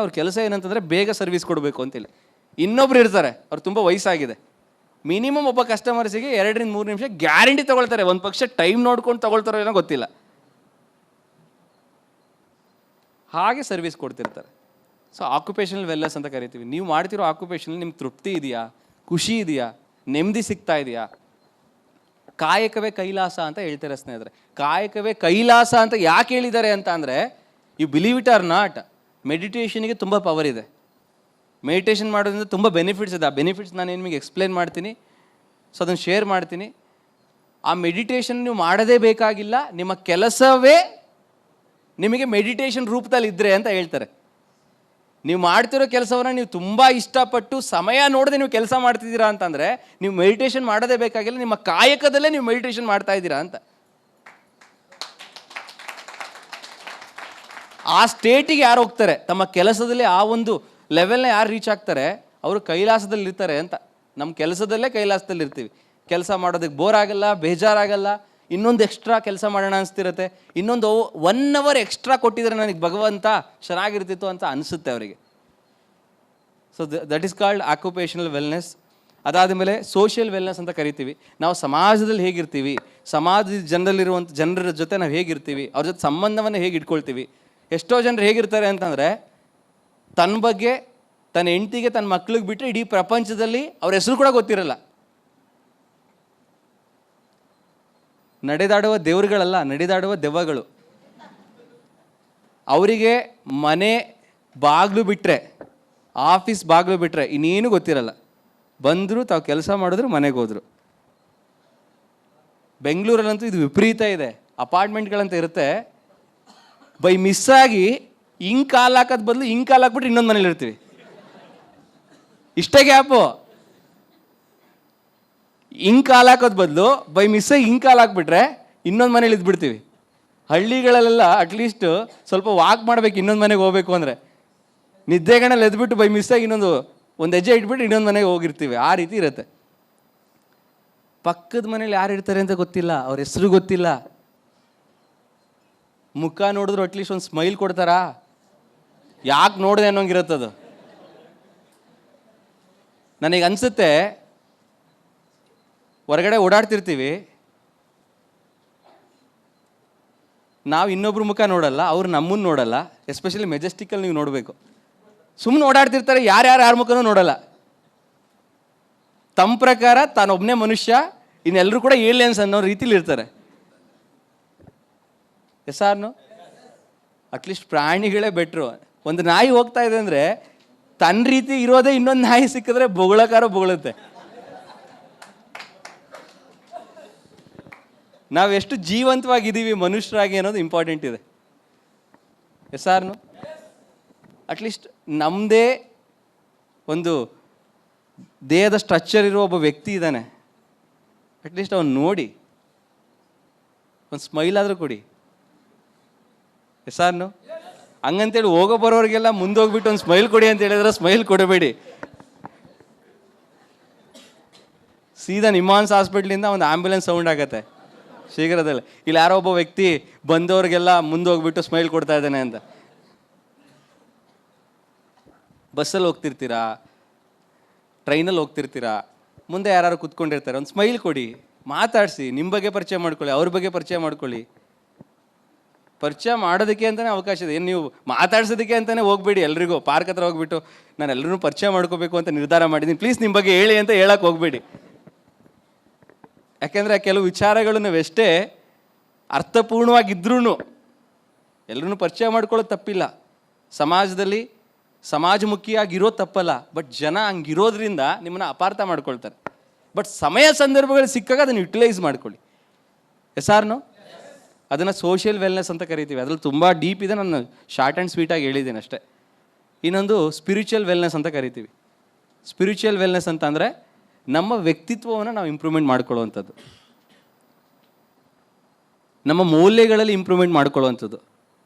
ಅವ್ರ ಕೆಲಸ ಏನಂತಂದರೆ ಬೇಗ ಸರ್ವಿಸ್ ಕೊಡಬೇಕು ಅಂತೇಳಿ. ಇನ್ನೊಬ್ರು ಇರ್ತಾರೆ, ಅವ್ರು ತುಂಬ ವಯಸ್ಸಾಗಿದೆ, ಮಿನಿಮಮ್ ಒಬ್ಬ ಕಸ್ಟಮರ್ಸಿಗೆ 2 ರಿಂದ 3 ನಿಮಿಷ ಗ್ಯಾರಂಟಿ ತೊಗೊಳ್ತಾರೆ. ಒಂದು ಪಕ್ಷ ಟೈಮ್ ನೋಡ್ಕೊಂಡು ತೊಗೊಳ್ತಾರೋ ಏನೋ ಗೊತ್ತಿಲ್ಲ, ಹಾಗೆ ಸರ್ವಿಸ್ ಕೊಡ್ತಿರ್ತಾರೆ. ಸೊ ಆಕ್ಯುಪೇಷನಲ್ ವೆಲ್ನೆಸ್ ಅಂತ ಕರಿತೀವಿ. ನೀವು ಮಾಡ್ತಿರೋ ಆಕ್ಯುಪೇಷನಲ್ಲಿ ನಿಮ್ಗೆ ತೃಪ್ತಿ ಇದೆಯಾ, ಖುಷಿ ಇದೆಯಾ, ನೆಮ್ಮದಿ ಸಿಗ್ತಾ ಇದೆಯಾ? ಕಾಯಕವೇ ಕೈಲಾಸ ಅಂತ ಹೇಳ್ತಾರೆ ಸ್ನೇಹಿತರೆ. ಕಾಯಕವೇ ಕೈಲಾಸ ಅಂತ ಯಾಕೆ ಹೇಳಿದ್ದಾರೆ ಅಂತ ಅಂದರೆ, you believe it R not, ಮೆಡಿಟೇಷನ್ಗೆ ತುಂಬ ಪವರ್ ಇದೆ. ಮೆಡಿಟೇಷನ್ ಮಾಡೋದ್ರಿಂದ ತುಂಬ ಬೆನಿಫಿಟ್ಸ್ ಇದೆ. ಆ ಬೆನಿಫಿಟ್ಸ್ ನಾನು ನಿಮಗೆ ಎಕ್ಸ್ಪ್ಲೇನ್ ಮಾಡ್ತೀನಿ, ಸೊ ಅದನ್ನು ಶೇರ್ ಮಾಡ್ತೀನಿ. ಆ ಮೆಡಿಟೇಷನ್ ನೀವು ಮಾಡೋದೇ ಬೇಕಾಗಿಲ್ಲ, ನಿಮ್ಮ ಕೆಲಸವೇ ನಿಮಗೆ ಮೆಡಿಟೇಷನ್ ರೂಪದಲ್ಲಿ ಇದ್ದರೆ ಅಂತ ಹೇಳ್ತಾರೆ. ನೀವು ಮಾಡ್ತಿರೋ ಕೆಲಸವನ್ನು ನೀವು ತುಂಬ ಇಷ್ಟಪಟ್ಟು ಸಮಯ ನೋಡದೆ ನೀವು ಕೆಲಸ ಮಾಡ್ತಿದ್ದೀರಾ ಅಂತಂದರೆ ನೀವು ಮೆಡಿಟೇಷನ್ ಮಾಡೋದೇ ಬೇಕಾಗಿಲ್ಲ, ನಿಮ್ಮ ಕಾಯಕದಲ್ಲೇ ನೀವು ಮೆಡಿಟೇಷನ್ ಮಾಡ್ತಾ ಇದ್ದೀರಾ ಅಂತ. ಆ ಸ್ಟೇಟಿಗೆ ಯಾರು ಹೋಗ್ತಾರೆ, ತಮ್ಮ ಕೆಲಸದಲ್ಲಿ ಆ ಒಂದು ಲೆವೆಲ್ನ ಯಾರು ರೀಚ್ ಆಗ್ತಾರೆ, ಅವರು ಕೈಲಾಸದಲ್ಲಿ ಇರ್ತಾರೆ ಅಂತ. ನಮ್ಮ ಕೆಲಸದಲ್ಲೇ ಕೈಲಾಸದಲ್ಲಿ ಇರ್ತೀವಿ. ಕೆಲಸ ಮಾಡೋದಕ್ಕೆ ಬೋರ್ ಆಗಲ್ಲ, ಬೇಜಾರಾಗಲ್ಲ, ಇನ್ನೊಂದು ಎಕ್ಸ್ಟ್ರಾ ಕೆಲಸ ಮಾಡೋಣ ಅನಿಸ್ತಿರುತ್ತೆ, ಇನ್ನೊಂದು 1 hour ಎಕ್ಸ್ಟ್ರಾ ಕೊಟ್ಟಿದ್ರೆ ನನಗೆ ಭಗವಂತ ಚೆನ್ನಾಗಿರ್ತಿತ್ತು ಅಂತ ಅನಿಸುತ್ತೆ ಅವರಿಗೆ. So that is called occupational wellness. ಅದಾದಮೇಲೆ ಸೋಷಿಯಲ್ ವೆಲ್ನೆಸ್ ಅಂತ ಕರಿತೀವಿ. ನಾವು ಸಮಾಜದಲ್ಲಿ ಹೇಗಿರ್ತೀವಿ, ಸಮಾಜದ ಜನರ ಜೊತೆ ನಾವು ಹೇಗಿರ್ತೀವಿ, ಅವ್ರ ಜೊತೆ ಸಂಬಂಧವನ್ನು ಹೇಗೆ ಇಟ್ಕೊಳ್ತೀವಿ. ಎಷ್ಟೋ ಜನರು ಹೇಗಿರ್ತಾರೆ ಅಂತಂದರೆ, ತನ್ನ ಬಗ್ಗೆ, ತನ್ನ ಹೆಂಡತಿಗೆ, ತನ್ನ ಮಕ್ಳಿಗೆ ಬಿಟ್ಟರೆ ಇಡೀ ಪ್ರಪಂಚದಲ್ಲಿ ಅವ್ರ ಹೆಸರು ಕೂಡ ಗೊತ್ತಿರಲ್ಲ. ನಡೆದಾಡುವ ದೇವರುಗಳಲ್ಲ, ನಡೆದಾಡುವ ದೆವ್ವಗಳು. ಅವರಿಗೆ ಮನೆ ಬಾಗಿಲು ಬಿಟ್ಟರೆ, ಆಫೀಸ್ ಬಾಗಿಲು ಬಿಟ್ಟರೆ ಇನ್ನೇನು ಗೊತ್ತಿರಲ್ಲ. ಬಂದರು, ತಾವು ಕೆಲಸ ಮಾಡಿದ್ರು, ಮನೆಗೆ ಹೋದರು. ಬೆಂಗಳೂರಲ್ಲಂತೂ ಇದು ವಿಪರೀತ ಇದೆ. ಅಪಾರ್ಟ್ಮೆಂಟ್ಗಳಂತ ಇರುತ್ತೆ, ಬೈ ಮಿಸ್ಸಾಗಿ ಹಿಂಗೆ ಕಾಲು ಹಾಕೋದು ಬದಲು ಹಿಂಗೆ ಕಾಲು ಹಾಕ್ಬಿಟ್ಟು ಇನ್ನೊಂದು ಮನೇಲಿ ಇರ್ತೀವಿ. ಇಷ್ಟೇ ಗ್ಯಾಪು. ಹಿಂಗೆ ಕಾಲು ಹಾಕೋದು ಬದಲು ಬೈ ಮಿಸ್ಸಾಗಿ ಹಿಂಗೆ ಕಾಲು ಹಾಕ್ಬಿಟ್ರೆ ಇನ್ನೊಂದು ಮನೇಲಿ ಇದ್ಬಿಡ್ತೀವಿ. ಹಳ್ಳಿಗಳಲ್ಲೆಲ್ಲ ಅಟ್ಲೀಸ್ಟ್ ಸ್ವಲ್ಪ ವಾಕ್ ಮಾಡ್ಬೇಕು, ಇನ್ನೊಂದು ಮನೆಗೆ ಹೋಗ್ಬೇಕು ಅಂದರೆ ನಿದ್ದೆಗಣ್ಣಲ್ಲಿ ಎದ್ಬಿಟ್ಟು ಬೈ ಮಿಸ್ಸಾಗಿ ಒಂದು ಹೆಜ್ಜೆ ಇಟ್ಬಿಟ್ಟು ಇನ್ನೊಂದು ಮನೆಗೆ ಹೋಗಿರ್ತೀವಿ. ಆ ರೀತಿ ಇರುತ್ತೆ. ಪಕ್ಕದ ಮನೇಲಿ ಯಾರು ಇರ್ತಾರೆ ಅಂತ ಗೊತ್ತಿಲ್ಲ, ಅವ್ರ ಹೆಸರು ಗೊತ್ತಿಲ್ಲ, ಮುಖ ನೋಡಿದ್ರು ಅಟ್ಲೀಸ್ಟ್ ಒಂದು ಸ್ಮೈಲ್ ಕೊಡ್ತಾರಾ, ಯಾಕೆ ನೋಡಿದೆ ಅನ್ನೋಂಗಿರುತ್ತದು. ನನಗೆ ಅನಿಸುತ್ತೆ, ಹೊರಗಡೆ ಓಡಾಡ್ತಿರ್ತೀವಿ, ನಾವು ಇನ್ನೊಬ್ರ ಮುಖ ನೋಡಲ್ಲ, ಅವ್ರು ನಮ್ಮನ್ನು ನೋಡಲ್ಲ. ಎಸ್ಪೆಷಲಿ ಮೆಜೆಸ್ಟಿಕಲ್ಲಿ ನೀವು ನೋಡಬೇಕು, ಸುಮ್ಮನೆ ಓಡಾಡ್ತಿರ್ತಾರೆ, ಯಾರ ಮುಖನೂ ನೋಡಲ್ಲ. ತಮ್ಮ ಪ್ರಕಾರ ತಾನೊಬ್ಬನೇ ಮನುಷ್ಯ, ಇನ್ನೆಲ್ಲರೂ ಕೂಡ ಏಲಿಯನ್ಸ್ ಅನ್ನೋ ರೀತಿಲಿ ಇರ್ತಾರೆ. Yes or no? ಅಟ್ಲೀಸ್ಟ್ ಪ್ರಾಣಿಗಳೇ ಬೆಟ್ರು. ಒಂದು ನಾಯಿ ಹೋಗ್ತಾ ಇದೆ ಅಂದರೆ ತನ್ನ ರೀತಿ ಇರೋದೇ ಇನ್ನೊಂದು ನಾಯಿ ಸಿಕ್ಕಿದ್ರೆ ಬೊಗಳುತ್ತೆ. ನಾವೆಷ್ಟು ಜೀವಂತವಾಗಿದ್ದೀವಿ ಮನುಷ್ಯರಾಗಿ ಅನ್ನೋದು ಇಂಪಾರ್ಟೆಂಟ್ ಇದೆ. S or no? ಅಟ್ಲೀಸ್ಟ್ ನಮ್ಮದೇ ಒಂದು ದೇಹದ ಸ್ಟ್ರಕ್ಚರ್ ಇರೋ ಒಬ್ಬ ವ್ಯಕ್ತಿ ಇದ್ದಾನೆ, ಅಟ್ಲೀಸ್ಟ್ ಅವನು ನೋಡಿ ಒಂದು ಸ್ಮೈಲ್ ಆದರೂ ಕೊಡಿ. ಎಸ್ ಆರ್ನು? ಹಂಗಂತೇಳಿ ಹೋಗೋ ಬರೋರಿಗೆಲ್ಲ ಮುಂದೋಗ್ಬಿಟ್ಟು ಒಂದು ಸ್ಮೈಲ್ ಕೊಡಿ ಅಂತ ಹೇಳಿದ್ರೆ ಸ್ಮೈಲ್ ಕೊಡಬೇಡಿ. ಸೀದಾ ನಿಮ್ಮಾನ್ಸ್ ಹಾಸ್ಪಿಟ್ಲಿಂದ ಒಂದು ಆ್ಯಂಬುಲೆನ್ಸ್ ಸೌಂಡ್ ಆಗತ್ತೆ ಶೀಘ್ರದಲ್ಲೇ. ಇಲ್ಲಿ ಯಾರೋ ಒಬ್ಬ ವ್ಯಕ್ತಿ ಬಂದವ್ರಿಗೆಲ್ಲ ಮುಂದೋಗ್ಬಿಟ್ಟು ಸ್ಮೈಲ್ ಕೊಡ್ತಾ ಇದ್ದಾನೆ ಅಂತ. ಬಸ್ಸಲ್ಲಿ ಹೋಗ್ತಿರ್ತೀರಾ, ಟ್ರೈನಲ್ಲಿ ಹೋಗ್ತಿರ್ತೀರಾ, ಮುಂದೆ ಯಾರು ಕೂತ್ಕೊಂಡಿರ್ತಾರೆ, ಒಂದು ಸ್ಮೈಲ್ ಕೊಡಿ, ಮಾತಾಡಿಸಿ, ನಿಮ್ಮ ಬಗ್ಗೆ ಪರಿಚಯ ಮಾಡ್ಕೊಳ್ಳಿ, ಅವ್ರ ಬಗ್ಗೆ ಪರಿಚಯ ಮಾಡ್ಕೊಳ್ಳಿ. ಪರಿಚಯ ಮಾಡೋದಕ್ಕೆ ಅಂತಲೇ ಅವಕಾಶ ಇದೆ. ಏನು ನೀವು ಮಾತಾಡ್ಸೋದಕ್ಕೆ ಅಂತಲೇ ಹೋಗ್ಬೇಡಿ. ಎಲ್ರಿಗೂ ಪಾರ್ಕ್ ಹತ್ರ ಹೋಗ್ಬಿಟ್ಟು ನಾನು ಎಲ್ಲರೂ ಪರಿಚಯ ಮಾಡ್ಕೋಬೇಕು ಅಂತ ನಿರ್ಧಾರ ಮಾಡಿದ್ದೀನಿ, ಪ್ಲೀಸ್ ನಿಮ್ಮ ಬಗ್ಗೆ ಹೇಳಿ ಅಂತ ಹೇಳಕ್ಕೆ ಹೋಗ್ಬೇಡಿ. ಯಾಕೆಂದರೆ ಕೆಲವು ವಿಚಾರಗಳು ನಾವೆಷ್ಟೇ ಅರ್ಥಪೂರ್ಣವಾಗಿದ್ರೂ ಎಲ್ಲರೂ ಪರಿಚಯ ಮಾಡ್ಕೊಳ್ಳೋದು ತಪ್ಪಿಲ್ಲ. ಸಮಾಜದಲ್ಲಿ ಸಮಾಜಮುಖಿಯಾಗಿರೋದು ತಪ್ಪಲ್ಲ, ಬಟ್ ಜನ ಹಂಗಿರೋದ್ರಿಂದ ನಿಮ್ಮನ್ನು ಅಪಾರ್ಥ ಮಾಡ್ಕೊಳ್ತಾರೆ. ಬಟ್ ಸಮಯ ಸಂದರ್ಭಗಳು ಸಿಕ್ಕಾಗ ಅದನ್ನು ಯುಟಿಲೈಸ್ ಮಾಡ್ಕೊಳ್ಳಿ. ಎಸ್ ಆರ್ನು? ಅದನ್ನು ಸೋಷಿಯಲ್ ವೆಲ್ನೆಸ್ ಅಂತ ಕರಿತೀವಿ. ಅದ್ರಲ್ಲಿ ತುಂಬ ಡೀಪ್ ಇದೆ, ನಾನು ಶಾರ್ಟ್ ಆ್ಯಂಡ್ ಸ್ವೀಟಾಗಿ ಹೇಳಿದ್ದೀನಿ ಅಷ್ಟೇ. ಇನ್ನೊಂದು ಸ್ಪಿರಿಚುವಲ್ ವೆಲ್ನೆಸ್ ಅಂತ ಕರಿತೀವಿ. ಸ್ಪಿರಿಚುವಲ್ ವೆಲ್ನೆಸ್ ಅಂತ ಅಂದರೆ ನಮ್ಮ ವ್ಯಕ್ತಿತ್ವವನ್ನು ನಾವು ಇಂಪ್ರೂವ್ಮೆಂಟ್ ಮಾಡ್ಕೊಳ್ಳುವಂಥದ್ದು, ನಮ್ಮ ಮೌಲ್ಯಗಳಲ್ಲಿ ಇಂಪ್ರೂವ್ಮೆಂಟ್ ಮಾಡ್ಕೊಳ್ಳುವಂಥದ್ದು.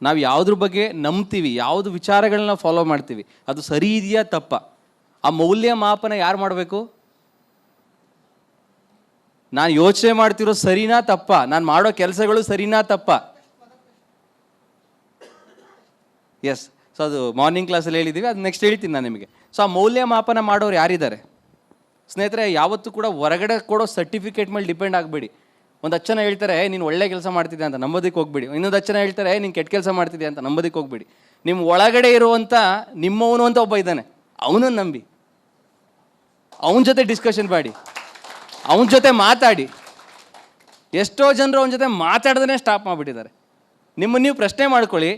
ನಾವು ಯಾವುದ್ರ ಬಗ್ಗೆ ನಂಬ್ತೀವಿ, ಯಾವುದು ವಿಚಾರಗಳನ್ನ ಫಾಲೋ ಮಾಡ್ತೀವಿ, ಅದು ಸರಿ ಇದೆಯಾ ತಪ್ಪ, ಆ ಮೌಲ್ಯ ಮಾಪನ ಯಾರು ಮಾಡಬೇಕು? ನಾನು ಯೋಚನೆ ಮಾಡ್ತಿರೋ ಸರಿನಾ ತಪ್ಪ, ನಾನು ಮಾಡೋ ಕೆಲಸಗಳು ಸರಿನಾ ತಪ್ಪ. ಎಸ್, ಸೊ ಅದು ಮಾರ್ನಿಂಗ್ ಕ್ಲಾಸಲ್ಲಿ ಹೇಳಿದ್ದೀವಿ, ಅದು ನೆಕ್ಸ್ಟ್ ಹೇಳ್ತೀನಿ ನಾನು ನಿಮಗೆ. ಸೊ ಆ ಮೌಲ್ಯ ಮಾಪನ ಮಾಡೋರು ಯಾರಿದ್ದಾರೆ ಸ್ನೇಹಿತರೆ? ಯಾವತ್ತೂ ಕೂಡ ಹೊರಗಡೆ ಕೊಡೋ ಸರ್ಟಿಫಿಕೇಟ್ ಮೇಲೆ ಡಿಪೆಂಡ್ ಆಗಬೇಡಿ. ಒಂದು 10 ಜನ ಹೇಳ್ತಾರೆ ನೀನು ಒಳ್ಳೆ ಕೆಲಸ ಮಾಡ್ತಿದ್ದೆ ಅಂತ ನಂಬೋದಕ್ಕೆ ಹೋಗ್ಬೇಡಿ. ಇನ್ನೊಂದು 10 ಜನ ಹೇಳ್ತಾರೆ ನೀನು ಕೆಟ್ಟ ಕೆಲಸ ಮಾಡ್ತಿದ್ದೆ ಅಂತ ನಂಬೋದಕ್ಕೆ ಹೋಗ್ಬೇಡಿ. ನಿಮ್ಮ ಒಳಗಡೆ ಇರುವಂಥ ನಿಮ್ಮವನು ಅಂತ ಒಬ್ಬ ಇದ್ದಾನೆ, ಅವನನ್ನು ನಂಬಿ, ಅವನ ಜೊತೆ ಡಿಸ್ಕಷನ್ ಮಾಡಿ, ಅವನ ಜೊತೆ ಮಾತಾಡಿ. ಎಷ್ಟೋ ಜನರು ಅವನ ಜೊತೆ ಮಾತಾಡ್ದೇ ಸ್ಟಾಪ್ ಮಾಡಿಬಿಟ್ಟಿದ್ದಾರೆ. ನಿಮ್ಮನ್ನು ನೀವು ಪ್ರಶ್ನೆ ಮಾಡ್ಕೊಳ್ಳಿ,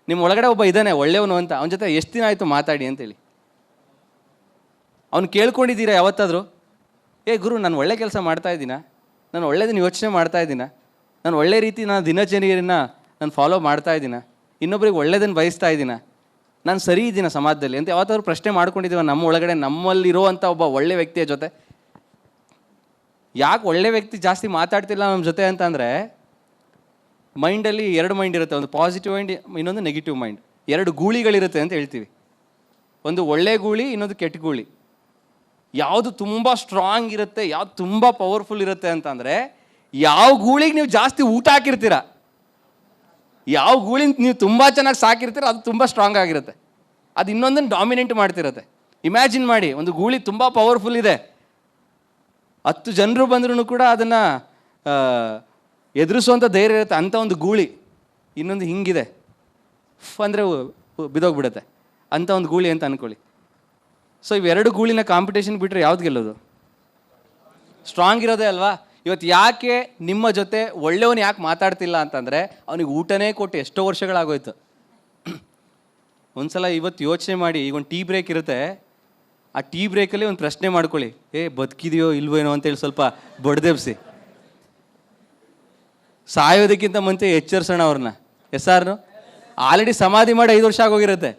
ನಿಮ್ಮ ಒಳಗಡೆ ಒಬ್ಬ ಇದ್ದಾನೆ ಒಳ್ಳೆಯವನು ಅಂತ, ಅವನ ಜೊತೆ ಎಷ್ಟು ದಿನ ಆಯಿತು ಮಾತಾಡಿ ಅಂತೇಳಿ. ಅವ್ನು ಕೇಳ್ಕೊಂಡಿದ್ದೀರಾ ಯಾವತ್ತಾದರೂ? ಏ ಗುರು, ನಾನು ಒಳ್ಳೆ ಕೆಲಸ ಮಾಡ್ತಾಯಿದ್ದೀನ, ನಾನು ಒಳ್ಳೆಯದನ್ನು ಯೋಚನೆ ಮಾಡ್ತಾಯಿದ್ದೀನ, ನಾನು ಒಳ್ಳೆ ರೀತಿ ನಾನು ದಿನಚರಿಯನ್ನು ನಾನು ಫಾಲೋ ಮಾಡ್ತಾಯಿದ್ದೀನ, ಇನ್ನೊಬ್ರಿಗೆ ಒಳ್ಳೆಯದನ್ನು ಬಯಸ್ತಾ ಇದ್ದೀನ, ನಾನು ಸರಿ ಇದ್ದೀನ ಸಮಾಜದಲ್ಲಿ ಅಂತ ಯಾವತ್ತಾದ್ರೂ ಪ್ರಶ್ನೆ ಮಾಡ್ಕೊಂಡಿದ್ದೀವ ನಮ್ಮ ಒಳಗಡೆ, ನಮ್ಮಲ್ಲಿರುವಂಥ ಒಬ್ಬ ಒಳ್ಳೆ ವ್ಯಕ್ತಿಯ ಜೊತೆ? ಯಾಕೆ ಒಳ್ಳೆ ವ್ಯಕ್ತಿ ಜಾಸ್ತಿ ಮಾತಾಡ್ತಿಲ್ಲ ನಮ್ಮ ಜೊತೆ ಅಂತಂದರೆ, ಮೈಂಡಲ್ಲಿ 2 ಮೈಂಡ್ ಇರುತ್ತೆ, ಒಂದು ಪಾಸಿಟಿವ್ ಮೈಂಡ್, ಇನ್ನೊಂದು ನೆಗೆಟಿವ್ ಮೈಂಡ್. 2 ಗೂಳಿಗಳಿರುತ್ತೆ ಅಂತ ಹೇಳ್ತೀವಿ. ಒಂದು ಒಳ್ಳೆ ಗೂಳಿ, ಇನ್ನೊಂದು ಕೆಟ್ಟ ಗೂಳಿ. ಯಾವುದು ತುಂಬ ಸ್ಟ್ರಾಂಗ್ ಇರುತ್ತೆ, ಯಾವುದು ತುಂಬ ಪವರ್ಫುಲ್ ಇರುತ್ತೆ ಅಂತಂದರೆ, ಯಾವ ಗೂಳಿಗೆ ನೀವು ಜಾಸ್ತಿ ಊಟ ಹಾಕಿರ್ತೀರ, ಯಾವ ಗೂಳಿನ ನೀವು ತುಂಬ ಚೆನ್ನಾಗಿ ಸಾಕಿರ್ತೀರ, ಅದು ತುಂಬ ಸ್ಟ್ರಾಂಗ್ ಆಗಿರುತ್ತೆ, ಅದು ಇನ್ನೊಂದನ್ನು ಡಾಮಿನೆಂಟ್ ಮಾಡ್ತಿರುತ್ತೆ. ಇಮ್ಯಾಜಿನ್ ಮಾಡಿ, ಒಂದು ಗೂಳಿ ತುಂಬ ಪವರ್ಫುಲ್ ಇದೆ, 10 ಜನರು ಬಂದ್ರೂ ಕೂಡ ಅದನ್ನು ಎದುರಿಸುವಂಥ ಧೈರ್ಯ ಇರುತ್ತೆ. ಅಂಥ ಒಂದು ಗೂಳಿ ಇನ್ನೊಂದು ಹಿಂಗಿದೆ, ಅಂದರೆ ಬಿದೋಗ್ಬಿಡುತ್ತೆ, ಅಂಥ ಒಂದು ಗೂಳಿ ಅಂತ ಅಂದ್ಕೊಳ್ಳಿ. ಸೊ ಇವೆರಡು ಗೂಳಿನ ಕಾಂಪಿಟೇಷನ್ ಬಿಟ್ಟರೆ ಯಾವ್ದು ಗೆಲ್ಲೋದು? ಸ್ಟ್ರಾಂಗ್ ಇರೋದೇ ಅಲ್ವಾ? ಇವತ್ತು ಯಾಕೆ ನಿಮ್ಮ ಜೊತೆ ಒಳ್ಳೆಯವನು ಯಾಕೆ ಮಾತಾಡ್ತಿಲ್ಲ ಅಂತಂದರೆ, ಅವನಿಗೆ ಊಟನೇ ಕೊಟ್ಟು ಎಷ್ಟೋ ವರ್ಷಗಳಾಗೋಯ್ತು. ಒಂದ್ಸಲ ಇವತ್ತು ಯೋಚನೆ ಮಾಡಿ, ಈಗ ಒಂದು ಟೀ ಬ್ರೇಕ್ ಇರುತ್ತೆ, ಆ ಟೀ ಬ್ರೇಕಲ್ಲಿ ಒಂದು ಪ್ರಶ್ನೆ ಮಾಡ್ಕೊಳ್ಳಿ, ಬದುಕಿದೆಯೋ ಇಲ್ವೇನೋ ಅಂತೇಳಿ ಸ್ವಲ್ಪ ಬಡ್ದೆಬ್ಸಿ. ಸಾಯೋದಕ್ಕಿಂತ ಮುಂಚೆ ಎಚ್ಚರಿಸೋಣ ಅವ್ರನ್ನ. ಎಸ್ ಆರ್ನು? ಆಲ್ರೆಡಿ ಸಮಾಧಿ ಮಾಡಿ 5 ವರ್ಷ ಆಗೋಗಿರುತ್ತೆ.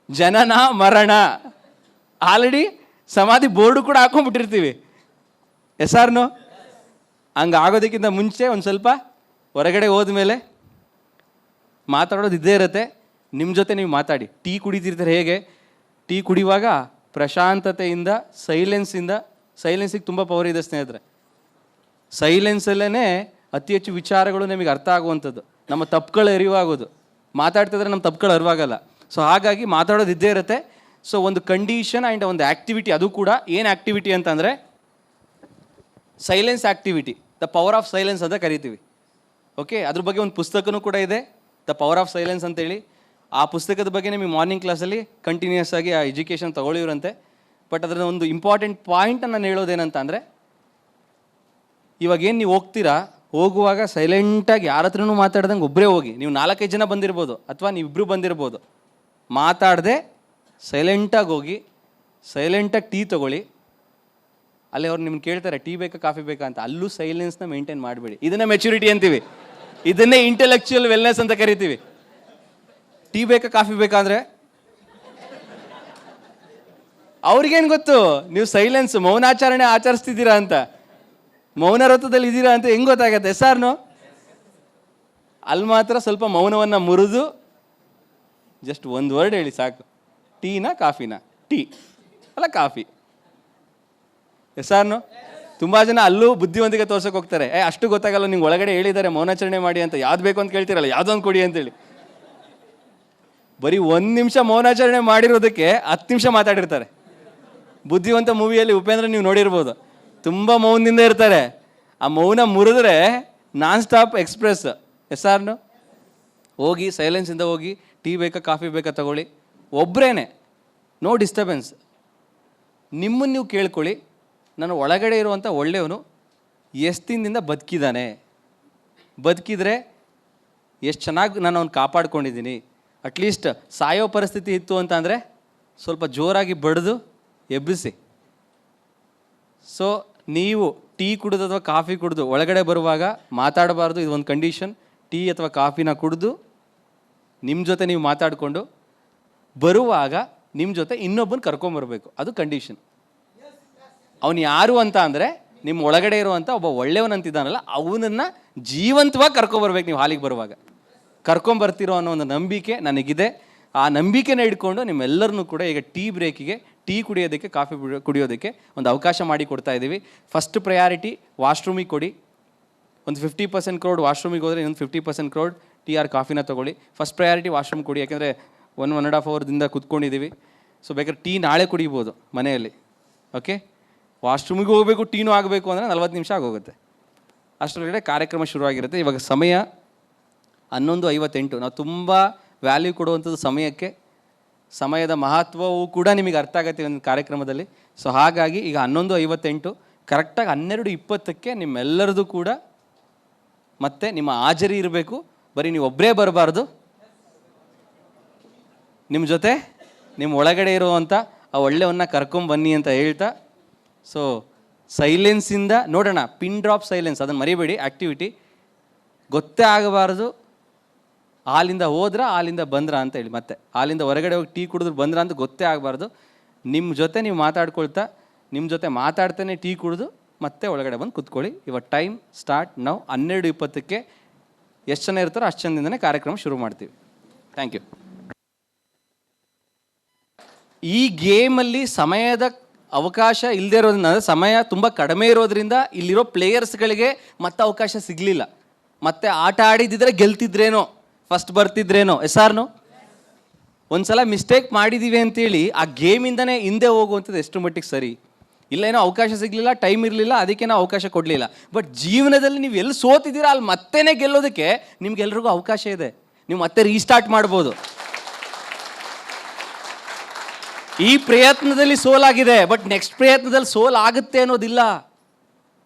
ಜನನ ಮರಣ ಆಲ್ರೆಡಿ ಸಮಾಧಿ ಬೋರ್ಡು ಕೂಡ ಹಾಕೊಂಡ್ಬಿಟ್ಟಿರ್ತೀವಿ. ಎಸ್ ಆರ್ನು? ಹಂಗೆ ಆಗೋದಕ್ಕಿಂತ ಮುಂಚೆ ಒಂದು ಸ್ವಲ್ಪ ಹೊರಗಡೆ ಹೋದ್ಮೇಲೆ ಮಾತಾಡೋದು ಇದ್ದೇ ಇರುತ್ತೆ. ನಿಮ್ಮ ಜೊತೆ ನೀವು ಮಾತಾಡಿ. ಟೀ ಕುಡಿತಿರ್ತಾರೆ, ಹೇಗೆ ಟೀ ಕುಡಿಯುವಾಗ ಪ್ರಶಾಂತತೆಯಿಂದ, ಸೈಲೆನ್ಸಿಗೆ ತುಂಬ ಪವರ್ ಇದೆ ಸ್ನೇಹಿತರೆ. ಸೈಲೆನ್ಸಲ್ಲೇ ಅತಿ ಹೆಚ್ಚು ವಿಚಾರಗಳು ನಮಗೆ ಅರ್ಥ ಆಗುವಂಥದ್ದು, ನಮ್ಮ ತಪ್ಪುಗಳು ಅರಿವಾಗೋದು. ಮಾತಾಡ್ತಿದ್ರೆ ನಮ್ಮ ತಪ್ಪುಗಳು ಅರಿವಾಗಲ್ಲ. ಸೊ ಹಾಗಾಗಿ ಮಾತಾಡೋದು ಇದ್ದೇ ಇರುತ್ತೆ. ಸೊ ಒಂದು ಕಂಡೀಷನ್ ಆ್ಯಂಡ್ ಒಂದು ಆ್ಯಕ್ಟಿವಿಟಿ, ಅದು ಕೂಡ ಏನು ಆ್ಯಕ್ಟಿವಿಟಿ ಅಂತಂದರೆ silence activity, the power of silence ಅಂತ ಕರಿತೀವಿ. ಓಕೆ, ಅದ್ರ ಬಗ್ಗೆ ಒಂದು ಪುಸ್ತಕನೂ ಕೂಡ ಇದೆ, ದ ಪವರ್ ಆಫ್ ಸೈಲೆನ್ಸ್ ಅಂತೇಳಿ. ಆ ಪುಸ್ತಕದ ಬಗ್ಗೆ ನಿಮಗೆ ಮಾರ್ನಿಂಗ್ ಕ್ಲಾಸಲ್ಲಿ ಕಂಟಿನ್ಯೂಸ್ ಆಗಿ ಆ ಎಜುಕೇಷನ್ ತೊಗೊಳ್ಳಿವ್ರಂತೆ. ಬಟ್ ಅದರ ಒಂದು ಇಂಪಾರ್ಟೆಂಟ್ ಪಾಯಿಂಟ್ ನಾನು ಹೇಳೋದೇನಂತ ಅಂದರೆ, ಇವಾಗೇನು ನೀವು ಹೋಗ್ತೀರಾ ಹೋಗುವಾಗ ಸೈಲೆಂಟಾಗಿ ಯಾರ ಹತ್ರನೂ ಮಾತಾಡ್ದಂಗೆ ಒಬ್ಬರೇ ಹೋಗಿ. ನೀವು 4-5 ಜನ ಬಂದಿರ್ಬೋದು ಅಥವಾ ನೀವಿಬ್ಬರು ಬಂದಿರ್ಬೋದು. ಮಾತಾಡದೆ ಸೈಲೆಂಟಾಗಿ ಹೋಗಿ, ಸೈಲೆಂಟಾಗಿ ಟೀ ತೊಗೊಳ್ಳಿ. ಅಲ್ಲಿ ಅವ್ರು ನಿಮ್ಗೆ ಕೇಳ್ತಾರೆ ಟೀ ಬೇಕಾ ಕಾಫಿ ಬೇಕಾ ಅಂತ, ಅಲ್ಲೂ ಸೈಲೆನ್ಸ್ನ ಮೇಂಟೈನ್ ಮಾಡಬೇಡಿ. ಇದನ್ನೇ ಮೆಚುರಿಟಿ ಅಂತೀವಿ, ಇದನ್ನೇ ಇಂಟೆಲೆಕ್ಚುಯಲ್ ವೆಲ್ನೆಸ್ ಅಂತ ಕರಿತೀವಿ. ಟೀ ಬೇಕಾ ಕಾಫಿ ಬೇಕಾ ಅಂದರೆ ಅವ್ರಿಗೇನು ಗೊತ್ತು ನೀವು ಸೈಲೆನ್ಸ್ ಮೌನಾಚರಣೆ ಆಚರಿಸ್ತಿದ್ದೀರಾ ಅಂತ, ಮೌನ ವ್ರತದಲ್ಲಿ ಇದ್ದೀರಾ ಅಂತ ಹೆಂಗೆ ಗೊತ್ತಾಗತ್ತೆ? ಸಾರ್ನು ಅಲ್ಲಿ ಮಾತ್ರ ಸ್ವಲ್ಪ ಮೌನವನ್ನು ಮುರಿದು ಜಸ್ಟ್ ಒಂದು ವರ್ಡ್ ಹೇಳಿ ಸಾಕು. ಟೀನಾ ಕಾಫಿನಾ? ಟೀ ಅಲ್ಲ ಕಾಫಿ. ಸಾರ್ನು ತುಂಬ ಜನ ಅಲ್ಲೂ ಬುದ್ಧಿವಂತಿಕೆ ತೋರ್ಸೋಕೆ ಹೋಗ್ತಾರೆ. ಅಷ್ಟು ಗೊತ್ತಾಗಲ್ಲ ನಿಂಗೆ, ಒಳಗಡೆ ಹೇಳಿದ್ದಾರೆ ಮೌನಾಚರಣೆ ಮಾಡಿ ಅಂತ, ಯಾವ್ದು ಬೇಕು ಅಂತ ಕೇಳ್ತಿರಲ್ಲ, ಯಾವುದೊಂದು ಕೊಡಿ ಅಂತೇಳಿ. ಬರೀ 1 ನಿಮಿಷ ಮೌನಾಚರಣೆ ಮಾಡಿರೋದಕ್ಕೆ 10 ನಿಮಿಷ ಮಾತಾಡಿರ್ತಾರೆ. ಬುದ್ಧಿವಂತ ಮೂವಿಯಲ್ಲಿ ಉಪೇಂದ್ರ ನೀವು ನೋಡಿರ್ಬೋದು, ತುಂಬ ಮೌನದಿಂದ ಇರ್ತಾರೆ. ಆ ಮೌನ ಮುರಿದ್ರೆ ನಾನ್ ಸ್ಟಾಪ್ ಎಕ್ಸ್ಪ್ರೆಸ್. ಸಾರ್ನು ಹೋಗಿ ಸೈಲೆನ್ಸಿಂದ ಹೋಗಿ ಟೀ ಬೇಕಾ ಕಾಫಿ ಬೇಕಾ ತಗೊಳ್ಳಿ, ಒಬ್ಬರೇನೆ, ನೋ ಡಿಸ್ಟರ್ಬೆನ್ಸ್. ನಿಮ್ಮನ್ನು ನೀವು ಕೇಳ್ಕೊಳ್ಳಿ, ನಾನು ಒಳಗಡೆ ಇರುವಂಥ ಒಳ್ಳೆಯವನು ಎಷ್ಟು ದಿನದಿಂದ ಬದುಕಿದ್ದಾನೆ, ಬದುಕಿದ್ರೆ ಎಷ್ಟು ಚೆನ್ನಾಗಿ ನಾನು ಅವ್ನು ಕಾಪಾಡ್ಕೊಂಡಿದ್ದೀನಿ. ಅಟ್ಲೀಸ್ಟ್ ಸಾಯೋ ಪರಿಸ್ಥಿತಿ ಇತ್ತು ಅಂತ ಅಂದರೆ ಸ್ವಲ್ಪ ಜೋರಾಗಿ ಬಡಿದು ಎಬ್ಬಿಸಿ. ಸೊ ನೀವು ಟೀ ಕುಡಿದು ಅಥವಾ ಕಾಫಿ ಕುಡಿದು ಒಳಗಡೆ ಬರುವಾಗ ಮಾತಾಡಬಾರ್ದು, ಇದು ಒಂದು ಕಂಡೀಷನ್. ಟೀ ಅಥವಾ ಕಾಫಿನ ಕುಡಿದು ನಿಮ್ಮ ಜೊತೆ ನೀವು ಮಾತಾಡಿಕೊಂಡು ಬರುವಾಗ ನಿಮ್ಮ ಜೊತೆ ಇನ್ನೊಬ್ಬನ ಕರ್ಕೊಂಬರ್ಬೇಕು, ಅದು ಕಂಡೀಷನ್. ಅವನು ಯಾರು ಅಂತ ಅಂದರೆ ನಿಮ್ಮ ಒಳಗಡೆ ಇರುವಂಥ ಒಬ್ಬ ಒಳ್ಳೆಯವನಂತಿದ್ದಾನಲ್ಲ, ಅವನನ್ನು ಜೀವಂತವಾಗಿ ಕರ್ಕೊಂಬರ್ಬೇಕು. ನೀವು ಹಾಲಿಗೆ ಬರುವಾಗ ಕರ್ಕೊಂಬರ್ತಿರೋ ಅನ್ನೋ ಒಂದು ನಂಬಿಕೆ ನನಗಿದೆ. ಆ ನಂಬಿಕೆನ ಇಟ್ಕೊಂಡು ನಿಮ್ಮೆಲ್ಲರನ್ನೂ ಕೂಡ ಈಗ ಟೀ ಬ್ರೇಕಿಗೆ, ಟೀ ಕುಡಿಯೋದಕ್ಕೆ, ಕಾಫಿ ಕುಡಿಯೋದಕ್ಕೆ ಒಂದು ಅವಕಾಶ ಮಾಡಿ ಕೊಡ್ತಾ ಇದ್ದೀವಿ. ಫಸ್ಟ್ ಪ್ರಯಾರಿಟಿ ವಾಶ್ರೂಮಿಗೆ ಕೊಡಿ. ಒಂದು 50% ಕ್ರೌಡ್ ವಾಶ್ರೂಮಿಗೆ ಹೋದರೆ ಇನ್ನೊಂದು 50% ಕ್ರೌಡ್ ಟೀ ಆರ್ ಕಾಫಿನ ತೊಗೊಳ್ಳಿ. ಫಸ್ಟ್ ಪ್ರಯಾರಿಟಿ ವಾಶ್ರೂಮ್ ಕೊಡಿ, ಯಾಕೆಂದರೆ 1.5 ಅವರ್ದಿಂದ ಕುತ್ಕೊಂಡಿದ್ದೀವಿ. ಸೊ ಬೇಕಾದ್ರೆ ಟೀ ನಾಳೆ ಕುಡಿಬೋದು ಮನೆಯಲ್ಲಿ. ಓಕೆ, ವಾಶ್ರೂಮಿಗೆ ಹೋಗಬೇಕು, ಟೀನೂ ಆಗಬೇಕು ಅಂದರೆ 40 ನಿಮಿಷ ಆಗೋಗುತ್ತೆ. ಅಷ್ಟರೊಳಗಡೆ ಕಾರ್ಯಕ್ರಮ ಶುರುವಾಗಿರುತ್ತೆ. ಇವಾಗ ಸಮಯ 11:58. ನಾವು ತುಂಬ ವ್ಯಾಲ್ಯೂ ಕೊಡುವಂಥದ್ದು ಸಮಯಕ್ಕೆ. ಸಮಯದ ಮಹತ್ವವೂ ಕೂಡ ನಿಮಗೆ ಅರ್ಥ ಆಗುತ್ತೆ ಒಂದು ಕಾರ್ಯಕ್ರಮದಲ್ಲಿ. ಸೊ ಹಾಗಾಗಿ ಈಗ 11:58 ಕರೆಕ್ಟಾಗಿ 12:20ಕ್ಕೆ ನಿಮ್ಮೆಲ್ಲರದು ಕೂಡ ಮತ್ತೆ ನಿಮ್ಮ ಹಾಜರಿ ಇರಬೇಕು. ಬರೀ ನೀವು ಒಬ್ಬರೇ ಬರಬಾರ್ದು, ನಿಮ್ಮ ಜೊತೆ ನಿಮ್ಮ ಒಳಗಡೆ ಇರುವಂಥ ಆ ಒಳ್ಳೆಯವನ್ನ ಕರ್ಕೊಂಬನ್ನಿ ಅಂತ ಹೇಳ್ತಾ, ಸೊ ಸೈಲೆನ್ಸಿಂದ ನೋಡೋಣ. ಪಿನ್ ಡ್ರಾಪ್ ಸೈಲೆನ್ಸ್, ಅದನ್ನು ಮರಿಬೇಡಿ. ಆ್ಯಕ್ಟಿವಿಟಿ ಗೊತ್ತೇ ಆಗಬಾರ್ದು. ಹಾಲಿಂದ ಹೋದ್ರ ಹಾಲಿಂದ ಬಂದ್ರ ಅಂತ ಹೇಳಿ, ಮತ್ತೆ ಹಾಲಿಂದ ಹೊರಗಡೆ ಹೋಗಿ ಟೀ ಕುಡಿದ್ರು ಬಂದ್ರ ಅಂತ ಗೊತ್ತೇ ಆಗಬಾರ್ದು. ನಿಮ್ಮ ಜೊತೆ ನೀವು ಮಾತಾಡ್ಕೊಳ್ತಾ, ನಿಮ್ಮ ಜೊತೆ ಮಾತಾಡ್ತಾನೆ ಟೀ ಕುಡಿದು ಮತ್ತೆ ಒಳಗಡೆ ಬಂದು ಕೂತ್ಕೊಳ್ಳಿ. ಇವಾಗ ಟೈಮ್ ಸ್ಟಾರ್ಟ್ ನಾವು 12:20ಕ್ಕೆ. ಎಷ್ಟು ಜನ ಇರ್ತಾರೋ ಅಷ್ಟು ಜನದಿಂದನೇ ಕಾರ್ಯಕ್ರಮ ಶುರು ಮಾಡ್ತೀವಿ. Thank you. ಈ ಗೇಮಲ್ಲಿ ಸಮಯದ ಅವಕಾಶ ಇಲ್ಲದೆ ಇರೋದ್ರಿಂದ, ಅಂದರೆ ಸಮಯ ತುಂಬ ಕಡಿಮೆ ಇರೋದ್ರಿಂದ ಇಲ್ಲಿರೋ ಪ್ಲೇಯರ್ಸ್ಗಳಿಗೆ ಮತ್ತೆ ಅವಕಾಶ ಸಿಗಲಿಲ್ಲ. ಮತ್ತೆ ಆಟ ಆಡಿದ್ದಿದ್ರೆ ಗೆಲ್ತಿದ್ರೇನೋ, ಫಸ್ಟ್ ಬರ್ತಿದ್ರೇನೋ. ಸಾರ್ನು ಒಂದು ಸಲ ಮಿಸ್ಟೇಕ್ ಮಾಡಿದ್ದೀವಿ ಅಂತೇಳಿ ಆ ಗೇಮಿಂದನೇ ಹಿಂದೆ ಹೋಗುವಂಥದ್ದು ಎಷ್ಟು ಮಟ್ಟಿಗೆ ಸರಿ? ಇಲ್ಲೇನೋ ಅವಕಾಶ ಸಿಗಲಿಲ್ಲ, ಟೈಮ್ ಇರಲಿಲ್ಲ, ಅದಕ್ಕೆ ನಾವು ಅವಕಾಶ ಕೊಡಲಿಲ್ಲ. ಬಟ್ ಜೀವನದಲ್ಲಿ ನೀವು ಎಲ್ಲಿ ಸೋತಿದ್ದೀರಾ ಅಲ್ಲಿ ಮತ್ತೇ ಗೆಲ್ಲೋದಕ್ಕೆ ನಿಮ್ಗೆಲ್ರಿಗೂ ಅವಕಾಶ ಇದೆ. ನೀವು ಮತ್ತೆ ರೀಸ್ಟಾರ್ಟ್ ಮಾಡ್ಬೋದು. ಈ ಪ್ರಯತ್ನದಲ್ಲಿ ಸೋಲಾಗಿದೆ, ಬಟ್ ನೆಕ್ಸ್ಟ್ ಪ್ರಯತ್ನದಲ್ಲಿ ಸೋಲ್ ಆಗುತ್ತೆ ಅನ್ನೋದಿಲ್ಲ.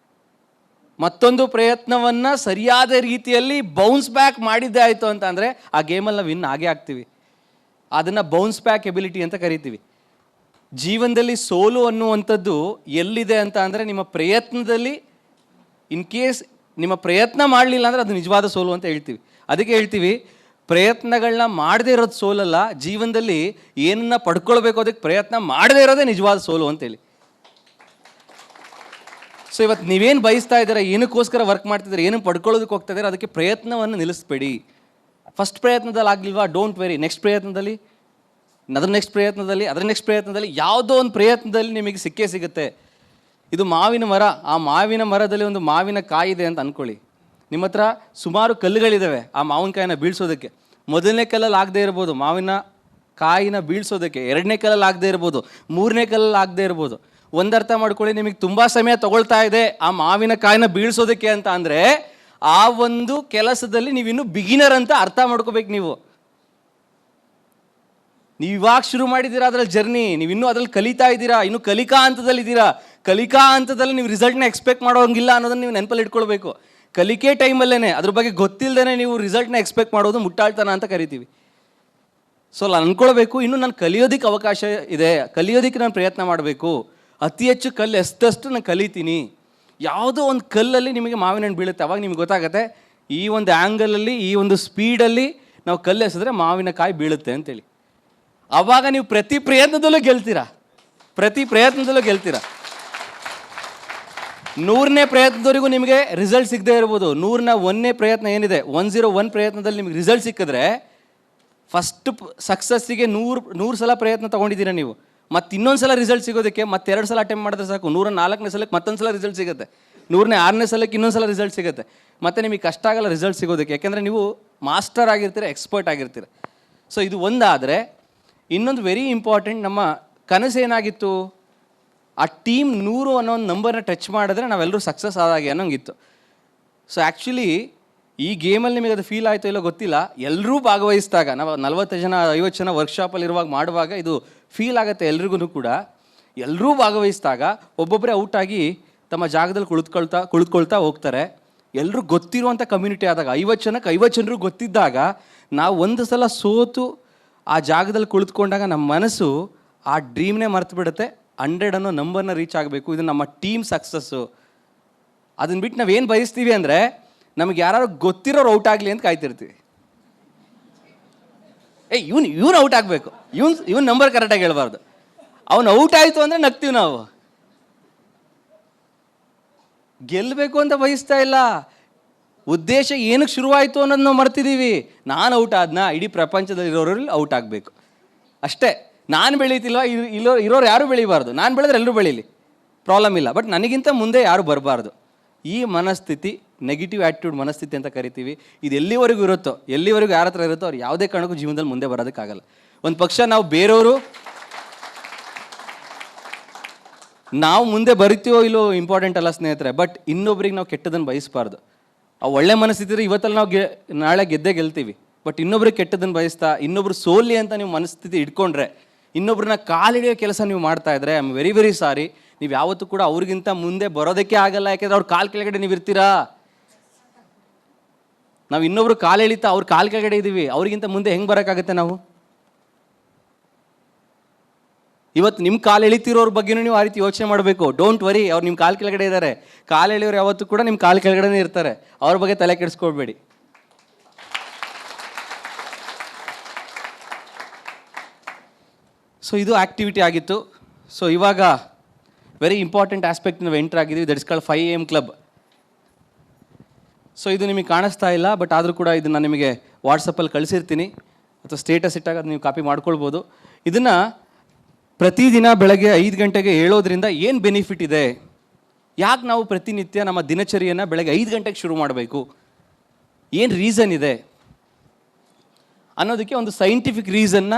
ಮತ್ತೊಂದು ಪ್ರಯತ್ನವನ್ನು ಸರಿಯಾದ ರೀತಿಯಲ್ಲಿ ಬೌನ್ಸ್ ಬ್ಯಾಕ್ ಮಾಡಿದ್ದೇ ಆಯಿತು ಅಂತ ಅಂದರೆ ಆ ಗೇಮಲ್ಲಿ ನಾವು ವಿನ್ ಆಗೇ ಆಗ್ತೀವಿ. ಅದನ್ನು ಬೌನ್ಸ್ ಬ್ಯಾಕ್ ಎಬಿಲಿಟಿ ಅಂತ ಕರಿತೀವಿ. ಜೀವನದಲ್ಲಿ ಸೋಲು ಅನ್ನುವಂಥದ್ದು ಎಲ್ಲಿದೆ ಅಂತ ಅಂದರೆ ನಿಮ್ಮ ಪ್ರಯತ್ನದಲ್ಲಿ. ಇನ್ ಕೇಸ್ ನಿಮ್ಮ ಪ್ರಯತ್ನ ಮಾಡಲಿಲ್ಲ ಅಂದರೆ ಅದು ನಿಜವಾದ ಸೋಲು ಅಂತ ಹೇಳ್ತೀವಿ. ಅದಕ್ಕೆ ಹೇಳ್ತೀವಿ ಪ್ರಯತ್ನಗಳನ್ನ ಮಾಡದೇ ಇರೋದು ಸೋಲಲ್ಲ, ಜೀವನದಲ್ಲಿ ಏನನ್ನ ಪಡ್ಕೊಳ್ಬೇಕು ಅದಕ್ಕೆ ಪ್ರಯತ್ನ ಮಾಡದೇ ಇರೋದೇ ನಿಜವಾದ ಸೋಲು ಅಂತೇಳಿ. ಸೊ ಇವತ್ತು ನೀವೇನು ಬಯಸ್ತಾ ಇದ್ದೀರಾ, ಏನಕ್ಕೋಸ್ಕರ ವರ್ಕ್ ಮಾಡ್ತಿದ್ದೀರಾ, ಏನು ಪಡ್ಕೊಳ್ಳೋದಕ್ಕೆ ಹೋಗ್ತಾ ಇದ್ದೀರಾ, ಅದಕ್ಕೆ ಪ್ರಯತ್ನವನ್ನು ನಿಲ್ಲಿಸ್ಬೇಡಿ. ಫಸ್ಟ್ ಪ್ರಯತ್ನದಲ್ಲಿ ಆಗಲಿಲ್ವಾ, ಡೋಂಟ್ ವೆರಿ, ನೆಕ್ಸ್ಟ್ ಪ್ರಯತ್ನದಲ್ಲಿ, ಅದರ ನೆಕ್ಸ್ಟ್ ಪ್ರಯತ್ನದಲ್ಲಿ, ಅದರ ನೆಕ್ಸ್ಟ್ ಪ್ರಯತ್ನದಲ್ಲಿ, ಯಾವುದೋ ಒಂದು ಪ್ರಯತ್ನದಲ್ಲಿ ನಿಮಗೆ ಸಿಕ್ಕೇ ಸಿಗುತ್ತೆ. ಇದು ಮಾವಿನ ಮರ, ಆ ಮಾವಿನ ಮರದಲ್ಲಿ ಒಂದು ಮಾವಿನ ಕಾಯಿ ಇದೆ ಅಂತ ಅಂದ್ಕೊಳ್ಳಿ. ನಿಮ್ಮ ಹತ್ರ ಸುಮಾರು ಕಲ್ಲುಗಳಿದ್ದಾವೆ ಆ ಮಾವಿನಕಾಯಿನ ಬೀಳ್ಸೋದಕ್ಕೆ. ಮೊದಲನೇ ಕಲ್ಲಲ್ಲಿ ಆಗದೆ ಇರ್ಬೋದು ಮಾವಿನ ಕಾಯಿನ ಬೀಳ್ಸೋದಕ್ಕೆ, ಎರಡನೇ ಕಲ್ಲಲ್ಲಿ ಆಗದೆ ಇರ್ಬೋದು, ಮೂರನೇ ಕಲ್ಲಲ್ಲಿ ಆಗದೆ ಇರ್ಬೋದು. ಒಂದರ್ಥ ಮಾಡ್ಕೊಳ್ಳಿ, ನಿಮಗೆ ತುಂಬ ಸಮಯ ತಗೊಳ್ತಾ ಇದೆ ಆ ಮಾವಿನ ಕಾಯಿನ ಬೀಳ್ಸೋದಕ್ಕೆ ಅಂತ ಅಂದರೆ ಆ ಒಂದು ಕೆಲಸದಲ್ಲಿ ನೀವಿನ್ನೂ ಬಿಗಿನರ್ ಅಂತ ಅರ್ಥ ಮಾಡ್ಕೋಬೇಕು. ನೀವು ಇವಾಗ ಶುರು ಮಾಡಿದ್ದೀರಾ ಅದರಲ್ಲಿ ಜರ್ನಿ, ನೀವಿನ್ನೂ ಅದ್ರಲ್ಲಿ ಕಲಿತಾ ಇದ್ದೀರಾ, ಇನ್ನೂ ಕಲಿಕಾ ಹಂತದಲ್ಲಿದ್ದೀರಾ. ಕಲಿಕಾ ಹಂತದಲ್ಲಿ ನೀವು ರಿಸಲ್ಟ್ನ ಎಕ್ಸ್ಪೆಕ್ಟ್ ಮಾಡೋಂಗಿಲ್ಲ ಅನ್ನೋದನ್ನು ನೀವು ನೆನಪಲ್ಲಿ ಇಟ್ಕೊಳ್ಬೇಕು. ಕಲಿಕೆ ಟೈಮಲ್ಲೇ ಅದ್ರ ಬಗ್ಗೆ ಗೊತ್ತಿಲ್ಲದೇ ನೀವು ರಿಸಲ್ಟ್ನ ಎಕ್ಸ್ಪೆಕ್ಟ್ ಮಾಡೋದು ಮುಟ್ಟಾಳ್ತನ ಅಂತ ಕರಿತೀವಿ. ಸೊ ನಾನು ಅಂದ್ಕೊಳ್ಬೇಕು, ಇನ್ನು ನಾನು ಕಲಿಯೋದಕ್ಕೆ ಅವಕಾಶ ಇದೆ, ಕಲಿಯೋದಕ್ಕೆ ನಾನು ಪ್ರಯತ್ನ ಮಾಡಬೇಕು, ಅತಿ ಹೆಚ್ಚು ಕಲ್ಲು ಎಷ್ಟಷ್ಟು ನಾನು ಕಲಿತೀನಿ. ಯಾವುದೋ ಒಂದು ಕಲ್ಲಲ್ಲಿ ನಿಮಗೆ ಮಾವಿನ ಹಣ್ಣು ಬೀಳುತ್ತೆ, ಅವಾಗ ನಿಮ್ಗೆ ಗೊತ್ತಾಗುತ್ತೆ ಈ ಒಂದು ಆ್ಯಂಗಲಲ್ಲಿ, ಈ ಒಂದು ಸ್ಪೀಡಲ್ಲಿ ನಾವು ಕಲ್ಲು ಎಸೆದ್ರೆ ಮಾವಿನಕಾಯಿ ಬೀಳುತ್ತೆ ಅಂತೇಳಿ. ಆವಾಗ ನೀವು ಪ್ರತಿ ಪ್ರಯತ್ನದಲ್ಲೂ ಗೆಲ್ತೀರಾ, ಪ್ರತಿ ಪ್ರಯತ್ನದಲ್ಲೂ ಗೆಲ್ತೀರಾ. 100ನೇ ಪ್ರಯತ್ನದವರೆಗೂ ನಿಮಗೆ ರಿಸಲ್ಟ್ ಸಿಗದೆ ಇರ್ಬೋದು. 101ನೇ ಪ್ರಯತ್ನ ಏನಿದೆ, 101 ಪ್ರಯತ್ನದಲ್ಲಿ ನಿಮಗೆ ರಿಸಲ್ಟ್ ಸಿಕ್ಕಿದ್ರೆ ಫಸ್ಟ್ ಸಕ್ಸಸ್ಸಿಗೆ 100 ಸಲ ಪ್ರಯತ್ನ ತೊಗೊಂಡಿದ್ದೀರಾ ನೀವು. ಮತ್ತು ಇನ್ನೊಂದು ಸಲ ರಿಸಲ್ಟ್ ಸಿಗೋದಕ್ಕೆ ಮತ್ತೆ 2 ಸಲ ಅಟೆಂಪ್ಟ್ ಮಾಡಿದ್ರೆ ಸಾಕು. 104ನೇ ಸಲಕ್ಕೆ ಮತ್ತೊಂದು ಸಲ ರಿಸಲ್ಟ್ ಸಿಗುತ್ತೆ, 106ನೇ ಸಲಕ್ಕೆ ಇನ್ನೊಂದು ಸಲ ರಿಸಲ್ಟ್ ಸಿಗುತ್ತೆ. ಮತ್ತು ನಿಮಗೆ ಕಷ್ಟ ಆಗಲ್ಲ ರಿಸಲ್ಟ್ ಸಿಗೋದಕ್ಕೆ, ಯಾಕೆಂದರೆ ನೀವು ಮಾಸ್ಟರ್ ಆಗಿರ್ತೀರ, ಎಕ್ಸ್ಪರ್ಟ್ ಆಗಿರ್ತೀರ. ಸೊ ಇದು ಒಂದಾದರೆ, ಇನ್ನೊಂದು ವೆರಿ ಇಂಪಾರ್ಟೆಂಟ್, ನಮ್ಮ ಕನಸು ಏನಾಗಿತ್ತು, ಆ ಟೀಮ್ 100 ಅನ್ನೋ ಒಂದು ನಂಬರ್ನ ಟಚ್ ಮಾಡಿದ್ರೆ ನಾವೆಲ್ಲರೂ ಸಕ್ಸಸ್ ಆದಾಗೆ ಅನ್ನೋಂಗಿತ್ತು. ಸೊ ಆ್ಯಕ್ಚುಲಿ ಈ ಗೇಮಲ್ಲಿ ನಿಮಗೆ ಅದು ಫೀಲ್ ಆಯಿತು ಇಲ್ಲೋ ಗೊತ್ತಿಲ್ಲ, ಎಲ್ಲರೂ ಭಾಗವಹಿಸಿದಾಗ, ನಾವು 40 ಜನ 50 ಜನ ವರ್ಕ್ಶಾಪಲ್ಲಿ ಇರುವಾಗ ಮಾಡುವಾಗ ಇದು ಫೀಲ್ ಆಗುತ್ತೆ ಎಲ್ರಿಗೂ ಕೂಡ. ಎಲ್ಲರೂ ಭಾಗವಹಿಸಿದಾಗ ಒಬ್ಬೊಬ್ಬರೇ ಔಟಾಗಿ ತಮ್ಮ ಜಾಗದಲ್ಲಿ ಕುಳಿತುಕೊಳ್ತಾ ಹೋಗ್ತಾರೆ. ಎಲ್ಲರೂ ಗೊತ್ತಿರುವಂಥ ಕಮ್ಯುನಿಟಿ ಆದಾಗ, 50 ಜನಕ್ಕೆ 50 ಜನರು ಗೊತ್ತಿದ್ದಾಗ, ನಾವು ಒಂದು ಸಲ ಸೋತು ಆ ಜಾಗದಲ್ಲಿ ಕುಳಿತುಕೊಂಡಾಗ ನಮ್ಮ ಮನಸ್ಸು ಆ ಡ್ರೀಮ್ನೇ ಮರ್ತು ಬಿಡುತ್ತೆ. 100 ಅನ್ನೋ ನಂಬರ್ನ ರೀಚ್ ಆಗಬೇಕು, ಇದು ನಮ್ಮ ಟೀಮ್ ಸಕ್ಸಸ್ಸು. ಅದನ್ನ ಬಿಟ್ಟು ನಾವೇನು ಬಯಸ್ತೀವಿ ಅಂದರೆ, ನಮಗೆ ಯಾರು ಗೊತ್ತಿರೋರು ಔಟ್ ಆಗಲಿ ಅಂತ ಕಾಯ್ತಿರ್ತೀವಿ. ಇವನು ಔಟ್ ಆಗಬೇಕು, ಇವನು ನಂಬರ್ ಕರೆಕ್ಟಾಗಿ ಹೇಳ್ಬಾರ್ದು. ಅವನು ಔಟ್ ಆಯಿತು ಅಂದರೆ ನಗ್ತೀವಿ ನಾವು. ಗೆಲ್ಲಬೇಕು ಅಂತ ಬಯಸ್ತಾ ಇಲ್ಲ, ಉದ್ದೇಶ ಏನಕ್ಕೆ ಶುರುವಾಯಿತು ಅನ್ನೋದು ನಾವು ಮರ್ತಿದ್ದೀವಿ. ನಾನು ಔಟ್ ಆದ್ನಾ, ಇಡೀ ಪ್ರಪಂಚದಲ್ಲಿರೋರಲ್ಲಿ ಔಟ್ ಆಗಬೇಕು ಅಷ್ಟೇ. ನಾನು ಬೆಳೀತಿಲ್ವ, ಇರೋರು ಯಾರೂ ಬೆಳೀಬಾರ್ದು, ನಾನು ಬೆಳೆದ್ರೆ ಎಲ್ಲರೂ ಬೆಳೀಲಿ, ಪ್ರಾಬ್ಲಮ್ ಇಲ್ಲ. ಬಟ್ ನನಗಿಂತ ಮುಂದೆ ಯಾರು ಬರಬಾರ್ದು. ಈ ಮನಸ್ಥಿತಿ ನೆಗೆಟಿವ್ ಆ್ಯಟಿಟ್ಯೂಡ್ ಮನಸ್ಥಿತಿ ಅಂತ ಕರಿತೀವಿ. ಇದು ಎಲ್ಲಿವರೆಗೂ ಇರುತ್ತೋ, ಎಲ್ಲಿವರೆಗೂ ಯಾರ ಹತ್ರ ಇರುತ್ತೋ ಅವ್ರು ಯಾವುದೇ ಕಾರಣಕ್ಕೂ ಜೀವನದಲ್ಲಿ ಮುಂದೆ ಬರೋದಕ್ಕಾಗಲ್ಲ. ಒಂದು ಪಕ್ಷ ನಾವು ಮುಂದೆ ಬರಿತೀವೋ ಇಲ್ಲೋ ಇಂಪಾರ್ಟೆಂಟ್ ಅಲ್ಲ ಸ್ನೇಹಿತರೆ, ಬಟ್ ಇನ್ನೊಬ್ರಿಗೆ ನಾವು ಕೆಟ್ಟದನ್ನು ಬಯಸಬಾರ್ದು. ಆ ಒಳ್ಳೆ ಮನಸ್ಥಿತಿ ಇವತ್ತಲ್ಲಿ ನಾವು ನಾಳೆ ಗೆಲ್ತೀವಿ. ಬಟ್ ಇನ್ನೊಬ್ರಿಗೆ ಕೆಟ್ಟದನ್ನು ಬಯಸ್ತಾ, ಇನ್ನೊಬ್ರು ಸೋಲಿ ಅಂತ ನೀವು ಮನಸ್ಥಿತಿ ಇಟ್ಕೊಂಡ್ರೆ, ಇನ್ನೊಬ್ರನ್ನ ಕಾಲಿಡಿಯೋ ಕೆಲಸ ನೀವು ಮಾಡ್ತಾ ಇದ್ರೆ, I am very very sorry, ನೀವು ಯಾವತ್ತೂ ಕೂಡ ಅವ್ರಿಗಿಂತ ಮುಂದೆ ಬರೋದಕ್ಕೆ ಆಗಲ್ಲ. ಯಾಕೆಂದ್ರೆ ಅವ್ರ ಕಾಲು ಕೆಳಗಡೆ ನೀವು ಇರ್ತೀರಾ. ನಾವು ಇನ್ನೊಬ್ರು ಕಾಲು ಎಳಿತಾ ಅವ್ರ ಕಾಲು ಕೆಳಗಡೆ ಇದ್ದೀವಿ, ಅವ್ರಿಗಿಂತ ಮುಂದೆ ಹೆಂಗೆ ಬರೋಕ್ಕಾಗುತ್ತೆ ನಾವು? ಇವತ್ತು ನಿಮ್ಮ ಕಾಲು ಎಳಿತಿರೋರ ಬಗ್ಗೆನೂ ನೀವು ಆ ರೀತಿ ಯೋಚನೆ ಮಾಡಬೇಕು. ಡೋಂಟ್ ವರಿ, ಅವ್ರು ನಿಮ್ಮ ಕಾಲು ಕೆಳಗಡೆ ಇದ್ದಾರೆ. ಕಾಲು ಎಳೆಯೋರು ಯಾವತ್ತೂ ಕೂಡ ನಿಮ್ಮ ಕಾಲು ಕೆಳಗಡೆ ಇರ್ತಾರೆ, ಅವ್ರ ಬಗ್ಗೆ ತಲೆ ಕೆಡಿಸ್ಕೊಳ್ಬೇಡಿ. ಸೊ ಇದು ಆ್ಯಕ್ಟಿವಿಟಿ ಆಗಿತ್ತು. ಸೊ ಇವಾಗ ವೆರಿ ಇಂಪಾರ್ಟೆಂಟ್ ಆಸ್ಪೆಕ್ಟ್ ನಾವು ಎಂಟರ್ ಆಗಿದ್ದೀವಿ, that is called 5 AM club. So ಇದು ನಿಮಗೆ ಕಾಣಿಸ್ತಾ ಇಲ್ಲ, ಬಟ್ ಆದರೂ ಕೂಡ ಇದನ್ನು ನಿಮಗೆ ವಾಟ್ಸಪ್ಪಲ್ಲಿ ಕಳಿಸಿರ್ತೀನಿ, ಅಥವಾ ಸ್ಟೇಟಸ್ ಇಟ್ಟಾಗ ಅದು ನೀವು ಕಾಪಿ ಮಾಡ್ಕೊಳ್ಬೋದು. ಇದನ್ನು ಪ್ರತಿದಿನ ಬೆಳಗ್ಗೆ 5 ಗಂಟೆಗೆ ಹೇಳೋದ್ರಿಂದ ಏನು ಬೆನಿಫಿಟ್ ಇದೆ, ಯಾಕೆ ನಾವು ಪ್ರತಿನಿತ್ಯ ನಮ್ಮ ದಿನಚರಿಯನ್ನು ಬೆಳಗ್ಗೆ 5 ಗಂಟೆಗೆ ಶುರು ಮಾಡಬೇಕು, ಏನು ರೀಸನ್ ಇದೆ ಅನ್ನೋದಕ್ಕೆ ಒಂದು ಸೈಂಟಿಫಿಕ್ ರೀಸನ್ನ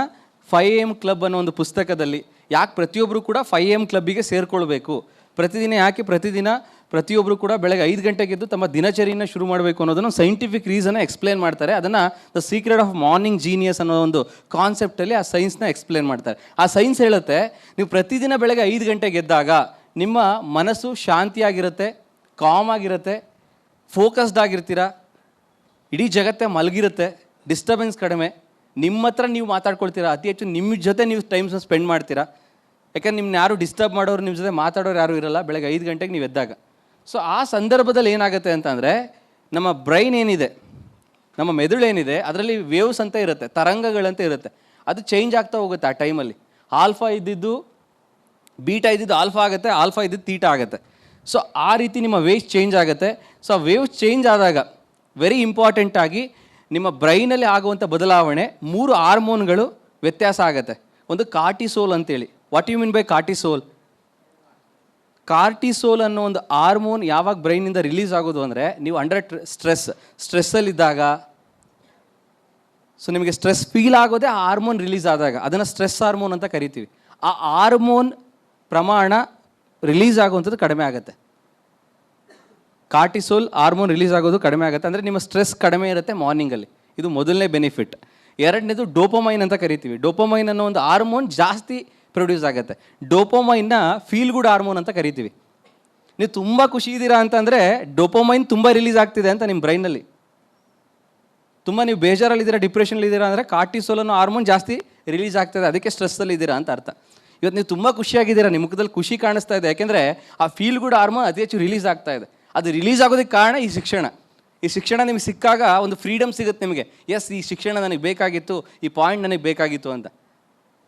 5 AM ಕ್ಲಬ್ ಅನ್ನೋ ಒಂದು ಪುಸ್ತಕದಲ್ಲಿ, ಯಾಕೆ ಪ್ರತಿಯೊಬ್ಬರು ಕೂಡ 5 AM ಕ್ಲಬ್ಬಿಗೆ ಸೇರಿಕೊಳ್ಬೇಕು, ಪ್ರತಿದಿನ ಪ್ರತಿಯೊಬ್ಬರು ಕೂಡ ಬೆಳಗ್ಗೆ 5 ಗಂಟೆಗೆ ಎದ್ದು ತಮ್ಮ ದಿನಚರಿಯನ್ನು ಶುರು ಮಾಡಬೇಕು ಅನ್ನೋದನ್ನು ಸೈಂಟಿಫಿಕ್ ರೀಸನ್ನ ಎಕ್ಸ್ಪ್ಲೇನ್ ಮಾಡ್ತಾರೆ. ಅದನ್ನು the secret of morning genius ಅನ್ನೋ ಒಂದು ಕಾನ್ಸೆಪ್ಟಲ್ಲಿ ಆ ಸೈನ್ಸ್ನ ಎಕ್ಸ್ಪ್ಲೇನ್ ಮಾಡ್ತಾರೆ. ಆ ಸೈನ್ಸ್ ಹೇಳುತ್ತೆ, ನೀವು ಪ್ರತಿದಿನ ಬೆಳಗ್ಗೆ 5 ಗಂಟೆಗೆ ಎದ್ದಾಗ ನಿಮ್ಮ ಮನಸ್ಸು ಶಾಂತಿಯಾಗಿರುತ್ತೆ, ಕಾಮ್ ಆಗಿರುತ್ತೆ, ಫೋಕಸ್ಡ್ ಆಗಿರ್ತೀರ, ಇಡೀ ಜಗತ್ತೇ ಮಲಗಿರುತ್ತೆ, ಡಿಸ್ಟರ್ಬೆನ್ಸ್ ಕಡಿಮೆ, ನಿಮ್ಮ ಹತ್ರ ನೀವು ಮಾತಾಡ್ಕೊಳ್ತೀರಾ, ಅತಿ ಹೆಚ್ಚು ನಿಮ್ಮ ಜೊತೆ ನೀವು ಟೈಮ್ಸ್ನ ಸ್ಪೆಂಡ್ ಮಾಡ್ತೀರಾ. ಯಾಕಂದ್ರೆ ನಿಮ್ಮನ್ನ ಯಾರು ಡಿಸ್ಟರ್ಬ್ ಮಾಡೋರು, ನಿಮ್ಮ ಜೊತೆ ಮಾತಾಡೋರು ಯಾರೂ ಇರಲ್ಲ ಬೆಳಗ್ಗೆ 5 ಗಂಟೆಗೆ ನೀವು ಎದ್ದಾಗ. ಸೊ ಆ ಸಂದರ್ಭದಲ್ಲಿ ಏನಾಗುತ್ತೆ ಅಂತಂದರೆ, ನಮ್ಮ ಬ್ರೈನ್ ಏನಿದೆ, ನಮ್ಮ ಮೆದುಳು ಏನಿದೆ, ಅದರಲ್ಲಿ ವೇವ್ಸ್ ಅಂತ ಇರುತ್ತೆ, ತರಂಗಗಳಂತ ಇರುತ್ತೆ, ಅದು ಚೇಂಜ್ ಆಗ್ತಾ ಹೋಗುತ್ತೆ. ಆ ಟೈಮಲ್ಲಿ ಆಲ್ಫಾ ಇದ್ದಿದ್ದು ಬೀಟಾ ಇದ್ದಿದ್ದು ಆಲ್ಫಾ ಆಗುತ್ತೆ, ಆಲ್ಫಾ ಇದ್ದಿದ್ದು ತೀಟಾ ಆಗುತ್ತೆ. ಸೊ ಆ ರೀತಿ ನಿಮ್ಮ ವೇವ್ಸ್ ಚೇಂಜ್ ಆಗುತ್ತೆ. ಸೊ ಆ ವೇವ್ಸ್ ಚೇಂಜ್ ಆದಾಗ ವೆರಿ ಇಂಪಾರ್ಟೆಂಟಾಗಿ ನಿಮ್ಮ ಬ್ರೈನಲ್ಲಿ ಆಗುವಂಥ ಬದಲಾವಣೆ, 3 ಹಾರ್ಮೋನ್ಗಳು ವ್ಯತ್ಯಾಸ ಆಗುತ್ತೆ. ಒಂದು ಕಾರ್ಟಿಸೋಲ್ ಅಂತೇಳಿ. What you mean by cortisol? Cortisol ಅನ್ನೋ ಒಂದು ಹಾರ್ಮೋನ್ ಯಾವಾಗ ಬ್ರೈನಿಂದ ರಿಲೀಸ್ ಆಗೋದು ಅಂದರೆ, ನೀವು ಅಂಡರ್ ಸ್ಟ್ರೆಸ್ಸಲ್ಲಿದ್ದಾಗ, ಸೊ ನಿಮಗೆ ಸ್ಟ್ರೆಸ್ ಫೀಲ್ ಆಗೋದೇ ಆ ಹಾರ್ಮೋನ್ ರಿಲೀಸ್ ಆದಾಗ, ಅದನ್ನು ಸ್ಟ್ರೆಸ್ ಹಾರ್ಮೋನ್ ಅಂತ ಕರಿತೀವಿ. ಆ ಹಾರ್ಮೋನ್ ಪ್ರಮಾಣ ರಿಲೀಸ್ ಆಗುವಂಥದ್ದು ಕಡಿಮೆ ಆಗುತ್ತೆ. ಕಾರ್ಟಿಸೋಲ್ ಹಾರ್ಮೋನ್ ರಿಲೀಸ್ ಆಗೋದು ಕಡಿಮೆ ಆಗುತ್ತೆ, ಅಂದರೆ ನಿಮ್ಮ ಸ್ಟ್ರೆಸ್ ಕಡಿಮೆ ಇರುತ್ತೆ ಮಾರ್ನಿಂಗಲ್ಲಿ. ಇದು ಮೊದಲನೇ ಬೆನಿಫಿಟ್. ಎರಡನೇದು ಡೋಪಮೈನ್ ಅಂತ ಕರಿತೀವಿ. ಡೋಪಮೈನ್ ಅನ್ನೋ ಒಂದು ಹಾರ್ಮೋನ್ ಜಾಸ್ತಿ ಪ್ರೊಡ್ಯೂಸ್ ಆಗುತ್ತೆ. ಡೋಪಮೈನ್ನ ಫೀಲ್ ಗುಡ್ ಹಾರ್ಮೋನ್ ಅಂತ ಕರಿತೀವಿ. ನೀವು ತುಂಬ ಖುಷಿ ಇದ್ದೀರಾ ಅಂತಂದರೆ ಡೋಪಮೈನ್ ತುಂಬ ರಿಲೀಸ್ ಆಗ್ತಿದೆ ಅಂತ ನಿಮ್ಮ ಬ್ರೈನಲ್ಲಿ. ತುಂಬ ನೀವು ಬೇಜಾರಲ್ಲಿದ್ದೀರಾ, ಡಿಪ್ರೆಷನ್ಲಿದ್ದೀರಾ ಅಂದರೆ ಕಾರ್ಟಿಸೋಲ್ ಅನ್ನೋ ಹಾರ್ಮೋನ್ ಜಾಸ್ತಿ ರಿಲೀಸ್ ಆಗ್ತದೆ, ಅದಕ್ಕೆ ಸ್ಟ್ರೆಸ್ಸಲ್ಲಿ ಇದ್ದೀರಾ ಅಂತ ಅರ್ಥ. ಇವತ್ತು ನೀವು ತುಂಬ ಖುಷಿಯಾಗಿದ್ದೀರಾ, ನಿಮ್ಮ ಮುಖದಲ್ಲಿ ಖುಷಿ ಕಾಣಿಸ್ತಾ ಇದೆ, ಯಾಕೆಂದರೆ ಆ ಫೀಲ್ ಗುಡ್ ಹಾರ್ಮೋನ್ ಅತಿ ಹೆಚ್ಚು ರಿಲೀಸ್ ಆಗ್ತಾ ಇದೆ. ಅದು ರಿಲೀಸ್ ಆಗೋದಕ್ಕೆ ಕಾರಣ ಈ ಶಿಕ್ಷಣ. ಈ ಶಿಕ್ಷಣ ನಿಮಗೆ ಸಿಕ್ಕಾಗ ಒಂದು ಫ್ರೀಡಮ್ ಸಿಗುತ್ತೆ ನಿಮಗೆ. ಎಸ್, ಈ ಶಿಕ್ಷಣ ನನಗೆ ಬೇಕಾಗಿತ್ತು, ಈ ಪಾಯಿಂಟ್ ನನಗೆ ಬೇಕಾಗಿತ್ತು ಅಂತ.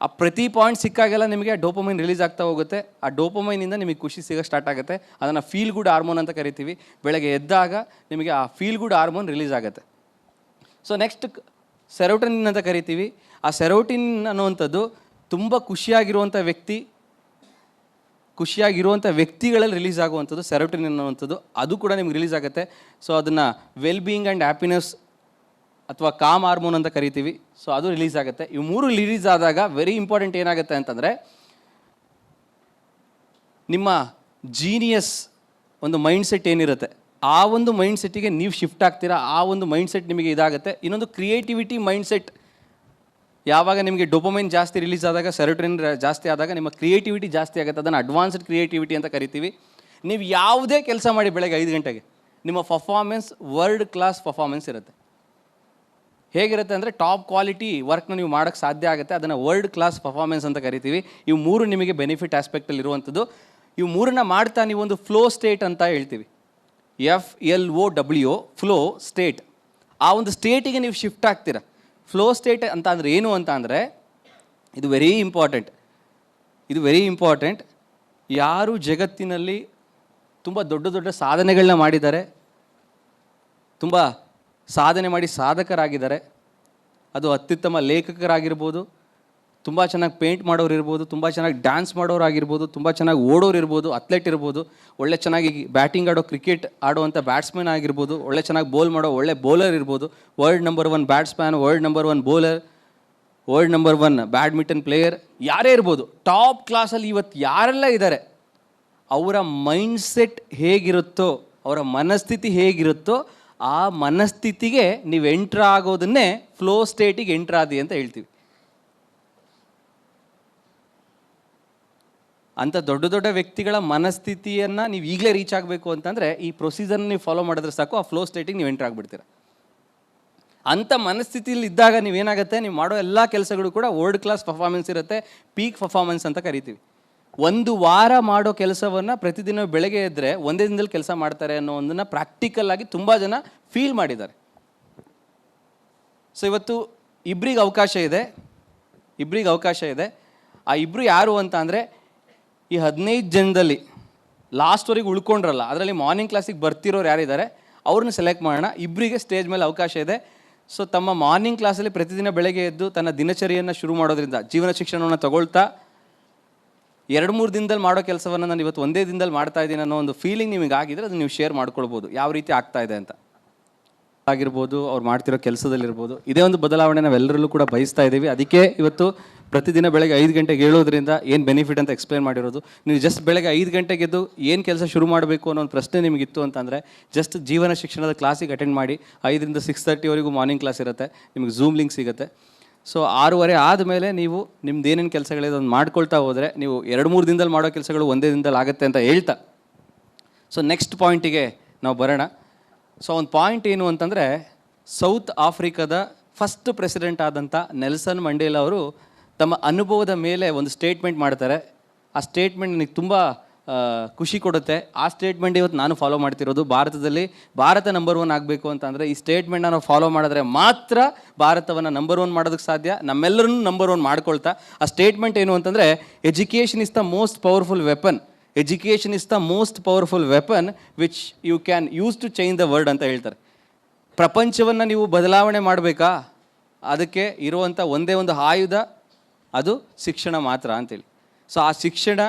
ಆ ಪ್ರತಿ ಪಾಯಿಂಟ್ ಸಿಕ್ಕಾಗೆಲ್ಲ ನಿಮಗೆ ಡೋಪಮೈನ್ ರಿಲೀಸ್ ಆಗ್ತಾ ಹೋಗುತ್ತೆ. ಆ ಡೋಪಮೈನಿಂದ ನಿಮಗೆ ಖುಷಿ ಸಿಗೋಕ್ಕೆ ಸ್ಟಾರ್ಟ್ ಆಗುತ್ತೆ. ಅದನ್ನು ಫೀಲ್ ಗುಡ್ ಹಾರ್ಮೋನ್ ಅಂತ ಕರಿತೀವಿ. ಬೆಳಗ್ಗೆ ಎದ್ದಾಗ ನಿಮಗೆ ಆ ಫೀಲ್ ಗುಡ್ ಹಾರ್ಮೋನ್ ರಿಲೀಸ್ ಆಗುತ್ತೆ. ಸೊ ನೆಕ್ಸ್ಟ್ ಸೆರೋಟೋನಿನ್ ಅಂತ ಕರಿತೀವಿ. ಆ ಸೆರೋಟೋನಿನ್ ಅನ್ನುವಂಥದ್ದು ತುಂಬ ಖುಷಿಯಾಗಿರುವಂಥ ವ್ಯಕ್ತಿಗಳಲ್ಲಿ ರಿಲೀಸ್ ಆಗುವಂಥದ್ದು ಸೆರೋಟೋನಿನ್ ಅನ್ನುವಂಥದ್ದು. ಅದು ಕೂಡ ನಿಮ್ಗೆ ರಿಲೀಸ್ ಆಗುತ್ತೆ. ಸೊ ಅದನ್ನು ವೆಲ್ ಬೀಯಿಂಗ್ ಆ್ಯಂಡ್ ಹ್ಯಾಪಿನೆಸ್ ಅಥವಾ ಕಾಮ್ ಹಾರ್ಮೋನ್ ಅಂತ ಕರಿತೀವಿ. ಸೊ ಅದು ರಿಲೀಸ್ ಆಗುತ್ತೆ. ಇವು ಮೂರು ರಿಲೀಸ್ ಆದಾಗ ವೆರಿ ಇಂಪಾರ್ಟೆಂಟ್ ಏನಾಗುತ್ತೆ ಅಂತಂದರೆ, ನಿಮ್ಮ ಜೀನಿಯಸ್ ಒಂದು ಮೈಂಡ್ಸೆಟ್ ಏನಿರುತ್ತೆ ಆ ಒಂದು ಮೈಂಡ್ಸೆಟ್ಟಿಗೆ ನೀವು ಶಿಫ್ಟ್ ಆಗ್ತೀರಾ. ಆ ಒಂದು ಮೈಂಡ್ಸೆಟ್ ನಿಮಗೆ ಇದಾಗುತ್ತೆ. ಇನ್ನೊಂದು ಕ್ರಿಯೇಟಿವಿಟಿ ಮೈಂಡ್ಸೆಟ್. ಯಾವಾಗ ನಿಮಗೆ ಡೋಪಮೈನ್ ಜಾಸ್ತಿ ರಿಲೀಸ್ ಆದಾಗ, ಸೆರೋಟೋನಿನ್ ಜಾಸ್ತಿ ಆದಾಗ ನಿಮ್ಮ ಕ್ರಿಯೇಟಿವಿಟಿ ಜಾಸ್ತಿ ಆಗುತ್ತೆ. ಅದನ್ನು ಅಡ್ವಾನ್ಸ್ಡ್ ಕ್ರಿಯೇಟಿವಿಟಿ ಅಂತ ಕರಿತೀವಿ. ನೀವು ಯಾವುದೇ ಕೆಲಸ ಮಾಡಿ ಬೆಳಗ್ಗೆ 5 ಗಂಟೆಗೆ ನಿಮ್ಮ ಪರ್ಫಾರ್ಮೆನ್ಸ್ ವರ್ಲ್ಡ್ ಕ್ಲಾಸ್ ಪರ್ಫಾರ್ಮೆನ್ಸ್ ಇರುತ್ತೆ. ಹೇಗಿರುತ್ತೆ ಅಂದರೆ ಟಾಪ್ ಕ್ವಾಲಿಟಿ ವರ್ಕ್ನ ನೀವು ಮಾಡೋಕ್ಕೆ ಸಾಧ್ಯ ಆಗುತ್ತೆ. ಅದನ್ನು ವರ್ಲ್ಡ್ ಕ್ಲಾಸ್ ಪರ್ಫಾರ್ಮೆನ್ಸ್ ಅಂತ ಕರಿತೀವಿ. ಇವು ಮೂರು ನಿಮಗೆ ಬೆನಿಫಿಟ್ ಆಸ್ಪೆಕ್ಟಲ್ಲಿ ಇರುವಂಥದ್ದು. ಇವು ಮೂರನ್ನ ಮಾಡ್ತಾ ನೀವು ಒಂದು ಫ್ಲೋ ಸ್ಟೇಟ್ ಅಂತ ಹೇಳ್ತೀವಿ. FLOW flow state. ಆ ಒಂದು ಸ್ಟೇಟಿಗೆ ನೀವು ಶಿಫ್ಟ್ ಆಗ್ತೀರಾ. ಫ್ಲೋ ಸ್ಟೇಟ್ ಅಂತ ಅಂದರೆ ಏನು ಅಂತ ಅಂದರೆ, ಇದು ವೆರಿ ಇಂಪಾರ್ಟೆಂಟ್. ಯಾರು ಜಗತ್ತಿನಲ್ಲಿ ತುಂಬ ದೊಡ್ಡ ದೊಡ್ಡ ಸಾಧನೆಗಳನ್ನ ಮಾಡಿದ್ದಾರೆ, ತುಂಬ ಸಾಧನೆ ಮಾಡಿ ಸಾಧಕರಾಗಿದ್ದಾರೆ, ಅದು ಅತ್ಯುತ್ತಮ ಲೇಖಕರಾಗಿರ್ಬೋದು, ತುಂಬ ಚೆನ್ನಾಗಿ ಪೇಂಟ್ ಮಾಡೋರು ಇರ್ಬೋದು, ತುಂಬ ಚೆನ್ನಾಗಿ ಡ್ಯಾನ್ಸ್ ಮಾಡೋರು ಆಗಿರ್ಬೋದು, ತುಂಬ ಚೆನ್ನಾಗಿ ಓಡೋರು ಇರ್ಬೋದು, ಅಥ್ಲೆಟ್ ಇರ್ಬೋದು, ಒಳ್ಳೆ ಚೆನ್ನಾಗಿ ಬ್ಯಾಟಿಂಗ್ ಆಡೋ ಕ್ರಿಕೆಟ್ ಆಡುವಂಥ ಬ್ಯಾಟ್ಸ್ಮನ್ ಆಗಿರ್ಬೋದು, ಒಳ್ಳೆ ಚೆನ್ನಾಗಿ ಬೋಲ್ ಮಾಡೋ ಒಳ್ಳೆ ಬೌಲರ್ ಇರ್ಬೋದು, world number 1 batsman, world number 1 bowler, world number 1 badminton player, ಯಾರೇ ಇರ್ಬೋದು. ಟಾಪ್ ಕ್ಲಾಸಲ್ಲಿ ಇವತ್ತು ಯಾರೆಲ್ಲ ಇದ್ದಾರೆ, ಅವರ ಮೈಂಡ್ಸೆಟ್ ಹೇಗಿರುತ್ತೋ, ಅವರ ಮನಸ್ಥಿತಿ ಹೇಗಿರುತ್ತೋ ಆ ಮನಸ್ಥಿತಿಗೆ ನೀವು ಎಂಟ್ರ್ ಆಗೋದನ್ನೇ ಫ್ಲೋ ಸ್ಟೇಟಿಗೆ ಎಂಟ್ರ್ ಆದಿ ಅಂತ ಹೇಳ್ತೀವಿ. ಅಂಥ ದೊಡ್ಡ ದೊಡ್ಡ ವ್ಯಕ್ತಿಗಳ ಮನಸ್ಥಿತಿಯನ್ನು ನೀವು ಈಗಲೇ ರೀಚ್ ಆಗಬೇಕು ಅಂತಂದರೆ ಈ ಪ್ರೊಸೀಜರ್ನ ನೀವು ಫಾಲೋ ಮಾಡಿದ್ರೆ ಸಾಕು, ಆ ಫ್ಲೋ ಸ್ಟೇಟಿಗೆ ನೀವು ಎಂಟ್ರ್ ಆಗಿಬಿಡ್ತೀರ. ಅಂಥ ಮನಸ್ಥಿತಿಯಲ್ಲಿ ಇದ್ದಾಗ ನೀವೇನಾಗುತ್ತೆ, ನೀವು ಮಾಡೋ ಎಲ್ಲ ಕೆಲಸಗಳು ಕೂಡ ವರ್ಲ್ಡ್ ಕ್ಲಾಸ್ ಪರ್ಫಾರ್ಮೆನ್ಸ್ ಇರುತ್ತೆ. ಪೀಕ್ ಪರ್ಫಾರ್ಮೆನ್ಸ್ ಅಂತ ಕರಿತೀವಿ. 1 ವಾರ ಮಾಡೋ ಕೆಲಸವನ್ನು ಪ್ರತಿದಿನ ಬೆಳಗ್ಗೆ ಎದ್ದರೆ ಒಂದೇ ದಿನದಲ್ಲಿ ಕೆಲಸ ಮಾಡ್ತಾರೆ ಅನ್ನೋ ಒಂದನ್ನು ಪ್ರಾಕ್ಟಿಕಲ್ ಆಗಿ ತುಂಬ ಜನ ಫೀಲ್ ಮಾಡಿದ್ದಾರೆ. ಸೊ ಇವತ್ತು ಇಬ್ಬರಿಗೆ ಅವಕಾಶ ಇದೆ. ಆ ಇಬ್ಬರು ಯಾರು ಅಂತ ಅಂದರೆ, ಈ 15 ಜನದಲ್ಲಿ ಲಾಸ್ಟ್ವರೆಗೆ ಉಳ್ಕೊಂಡ್ರಲ್ಲ, ಅದರಲ್ಲಿ ಮಾರ್ನಿಂಗ್ ಕ್ಲಾಸಿಗೆ ಬರ್ತಿರೋರು ಯಾರಿದ್ದಾರೆ ಅವ್ರನ್ನ ಸೆಲೆಕ್ಟ್ ಮಾಡೋಣ. ಇಬ್ಬರಿಗೆ ಸ್ಟೇಜ್ ಮೇಲೆ ಅವಕಾಶ ಇದೆ. ಸೊ ತಮ್ಮ ಮಾರ್ನಿಂಗ್ ಕ್ಲಾಸಲ್ಲಿ ಪ್ರತಿದಿನ ಬೆಳಗ್ಗೆ ಎದ್ದು ತನ್ನ ದಿನಚರಿಯನ್ನು ಶುರು ಮಾಡೋದ್ರಿಂದ, ಜೀವನ ಶಿಕ್ಷಣವನ್ನು ತಗೊಳ್ತಾ 2-3 ದಿನದಲ್ಲಿ ಮಾಡೋ ಕೆಲಸವನ್ನು ನಾನು ಇವತ್ತು ಒಂದೇ ದಿನದಲ್ಲಿ ಮಾಡ್ತಾ ಇದ್ದೀನಿ ಅನ್ನೋ ಒಂದು ಫೀಲಿಂಗ್ ನಿಮಗೆ ಆಗಿದ್ರೆ ಅದನ್ನು ನೀವು ಶೇರ್ ಮಾಡ್ಕೊಳ್ಬೋದು, ಯಾವ ರೀತಿ ಆಗ್ತಾ ಇದೆ ಅಂತ ಆಗಿರ್ಬೋದು, ಅವ್ರು ಮಾಡ್ತಿರೋ ಕೆಲಸದಲ್ಲಿರ್ಬೋದು. ಇದೇ ಒಂದು ಬದಲಾವಣೆ ನಾವೆಲ್ಲರಲ್ಲೂ ಕೂಡ ಬಯಸ್ತಾ ಇದ್ದೀವಿ. ಅದಕ್ಕೆ ಇವತ್ತು ಪ್ರತಿದಿನ ಬೆಳಗ್ಗೆ 5 ಗಂಟೆಗೆ ಹೇಳೋದ್ರಿಂದ ಏನು ಬೆನಿಫಿಟ್ ಅಂತ ಎಕ್ಸ್ಪ್ಲೇನ್ ಮಾಡಿರೋದು. ನೀವು ಜಸ್ಟ್ ಬೆಳಗ್ಗೆ 5 ಗಂಟೆಗೆ ಎದ್ದು ಏನು ಕೆಲಸ ಶುರು ಮಾಡಬೇಕು ಅನ್ನೋ ಒಂದು ಪ್ರಶ್ನೆ ನಿಮಗಿತ್ತು ಅಂತಂದರೆ, ಜಸ್ಟ್ ಜೀವನ ಶಿಕ್ಷಣದ ಕ್ಲಾಸಿಗೆ ಅಟೆಂಡ್ ಮಾಡಿ. 5ರಿಂದ 6:30ವರೆಗೂ ಮಾರ್ನಿಂಗ್ ಕ್ಲಾಸ್ ಇರುತ್ತೆ, ನಿಮಗೆ ಝೂಮ್ ಲಿಂಕ್ ಸಿಗುತ್ತೆ. ಸೊ 6:30 ಆದಮೇಲೆ ನೀವು ನಿಮ್ದು ಏನೇನು ಕೆಲಸಗಳಿದೆ ಅದನ್ನು ಮಾಡ್ಕೊಳ್ತಾ ಹೋದರೆ ನೀವು 2-3 ದಿನದಲ್ಲಿ ಮಾಡೋ ಕೆಲಸಗಳು ಒಂದೇ ದಿನದಲ್ಲಿ ಆಗುತ್ತೆ ಅಂತ ಹೇಳ್ತಾ, ಸೊ ನೆಕ್ಸ್ಟ್ ಪಾಯಿಂಟಿಗೆ ನಾವು ಬರೋಣ. ಸೊ ಒಂದು ಪಾಯಿಂಟ್ ಏನು ಅಂತಂದರೆ, ಸೌತ್ ಆಫ್ರಿಕಾದ ಫಸ್ಟ್ ಪ್ರೆಸಿಡೆಂಟ್ ಆದಂಥ ನೆಲ್ಸನ್ ಮಂಡೇಲಾ ಅವರು ತಮ್ಮ ಅನುಭವದ ಮೇಲೆ ಒಂದು ಸ್ಟೇಟ್ಮೆಂಟ್ ಮಾಡ್ತಾರೆ. ಆ ಸ್ಟೇಟ್ಮೆಂಟ್ ನನಗೆ ತುಂಬ ಖುಷಿ ಕೊಡುತ್ತೆ. ಆ ಸ್ಟೇಟ್ಮೆಂಟ್ ಇವತ್ತು ನಾನು ಫಾಲೋ ಮಾಡ್ತಿರೋದು. ಭಾರತ ನಂಬರ್ 1 ಆಗಬೇಕು ಅಂತಂದರೆ ಈ ಸ್ಟೇಟ್ಮೆಂಟ್ನ ನಾವು ಫಾಲೋ ಮಾಡಿದ್ರೆ ಮಾತ್ರ ಭಾರತವನ್ನು ನಂಬರ್ 1 ಮಾಡೋದಕ್ಕೆ ಸಾಧ್ಯ, ನಮ್ಮೆಲ್ಲರನ್ನು ನಂಬರ್ 1 ಮಾಡ್ಕೊಳ್ತಾ. ಆ ಸ್ಟೇಟ್ಮೆಂಟ್ ಏನು ಅಂತಂದರೆ, education is the most powerful weapon which you can use to change the world ಅಂತ ಹೇಳ್ತಾರೆ. ಪ್ರಪಂಚವನ್ನು ನೀವು ಬದಲಾವಣೆ ಮಾಡಬೇಕಾ, ಅದಕ್ಕೆ ಇರುವಂಥ ಒಂದೇ ಒಂದು ಆಯುಧ, ಅದು ಶಿಕ್ಷಣ ಮಾತ್ರ ಅಂತೇಳಿ. ಸೊ ಆ ಶಿಕ್ಷಣ,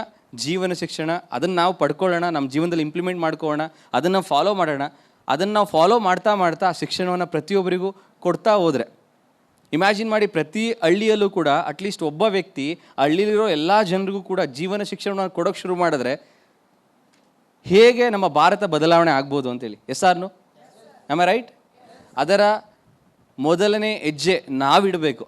ಜೀವನ ಶಿಕ್ಷಣ, ಅದನ್ನು ನಾವು ಪಡ್ಕೊಳ್ಳೋಣ, ನಮ್ಮ ಜೀವನದಲ್ಲಿ ಇಂಪ್ಲಿಮೆಂಟ್ ಮಾಡ್ಕೊಳ್ಳೋಣ, ಅದನ್ನು ಫಾಲೋ ಮಾಡೋಣ. ಅದನ್ನು ನಾವು ಫಾಲೋ ಮಾಡ್ತಾ ಆ ಶಿಕ್ಷಣವನ್ನು ಪ್ರತಿಯೊಬ್ಬರಿಗೂ ಕೊಡ್ತಾ ಹೋದರೆ, ಇಮ್ಯಾಜಿನ್ ಮಾಡಿ, ಪ್ರತಿ ಹಳ್ಳಿಯಲ್ಲೂ ಕೂಡ ಅಟ್ಲೀಸ್ಟ್ ಒಬ್ಬ ವ್ಯಕ್ತಿ ಹಳ್ಳಿಲಿರೋ ಎಲ್ಲ ಜನರಿಗೂ ಕೂಡ ಜೀವನ ಶಿಕ್ಷಣವನ್ನು ಕೊಡೋಕ್ಕೆ ಶುರು ಮಾಡಿದ್ರೆ ಹೇಗೆ ನಮ್ಮ ಭಾರತ ಬದಲಾವಣೆ ಆಗ್ಬೋದು ಅಂತೇಳಿ. Yes or no? Am I right? ಅದರ ಮೊದಲನೇ ಹೆಜ್ಜೆ ನಾವಿಡಬೇಕು.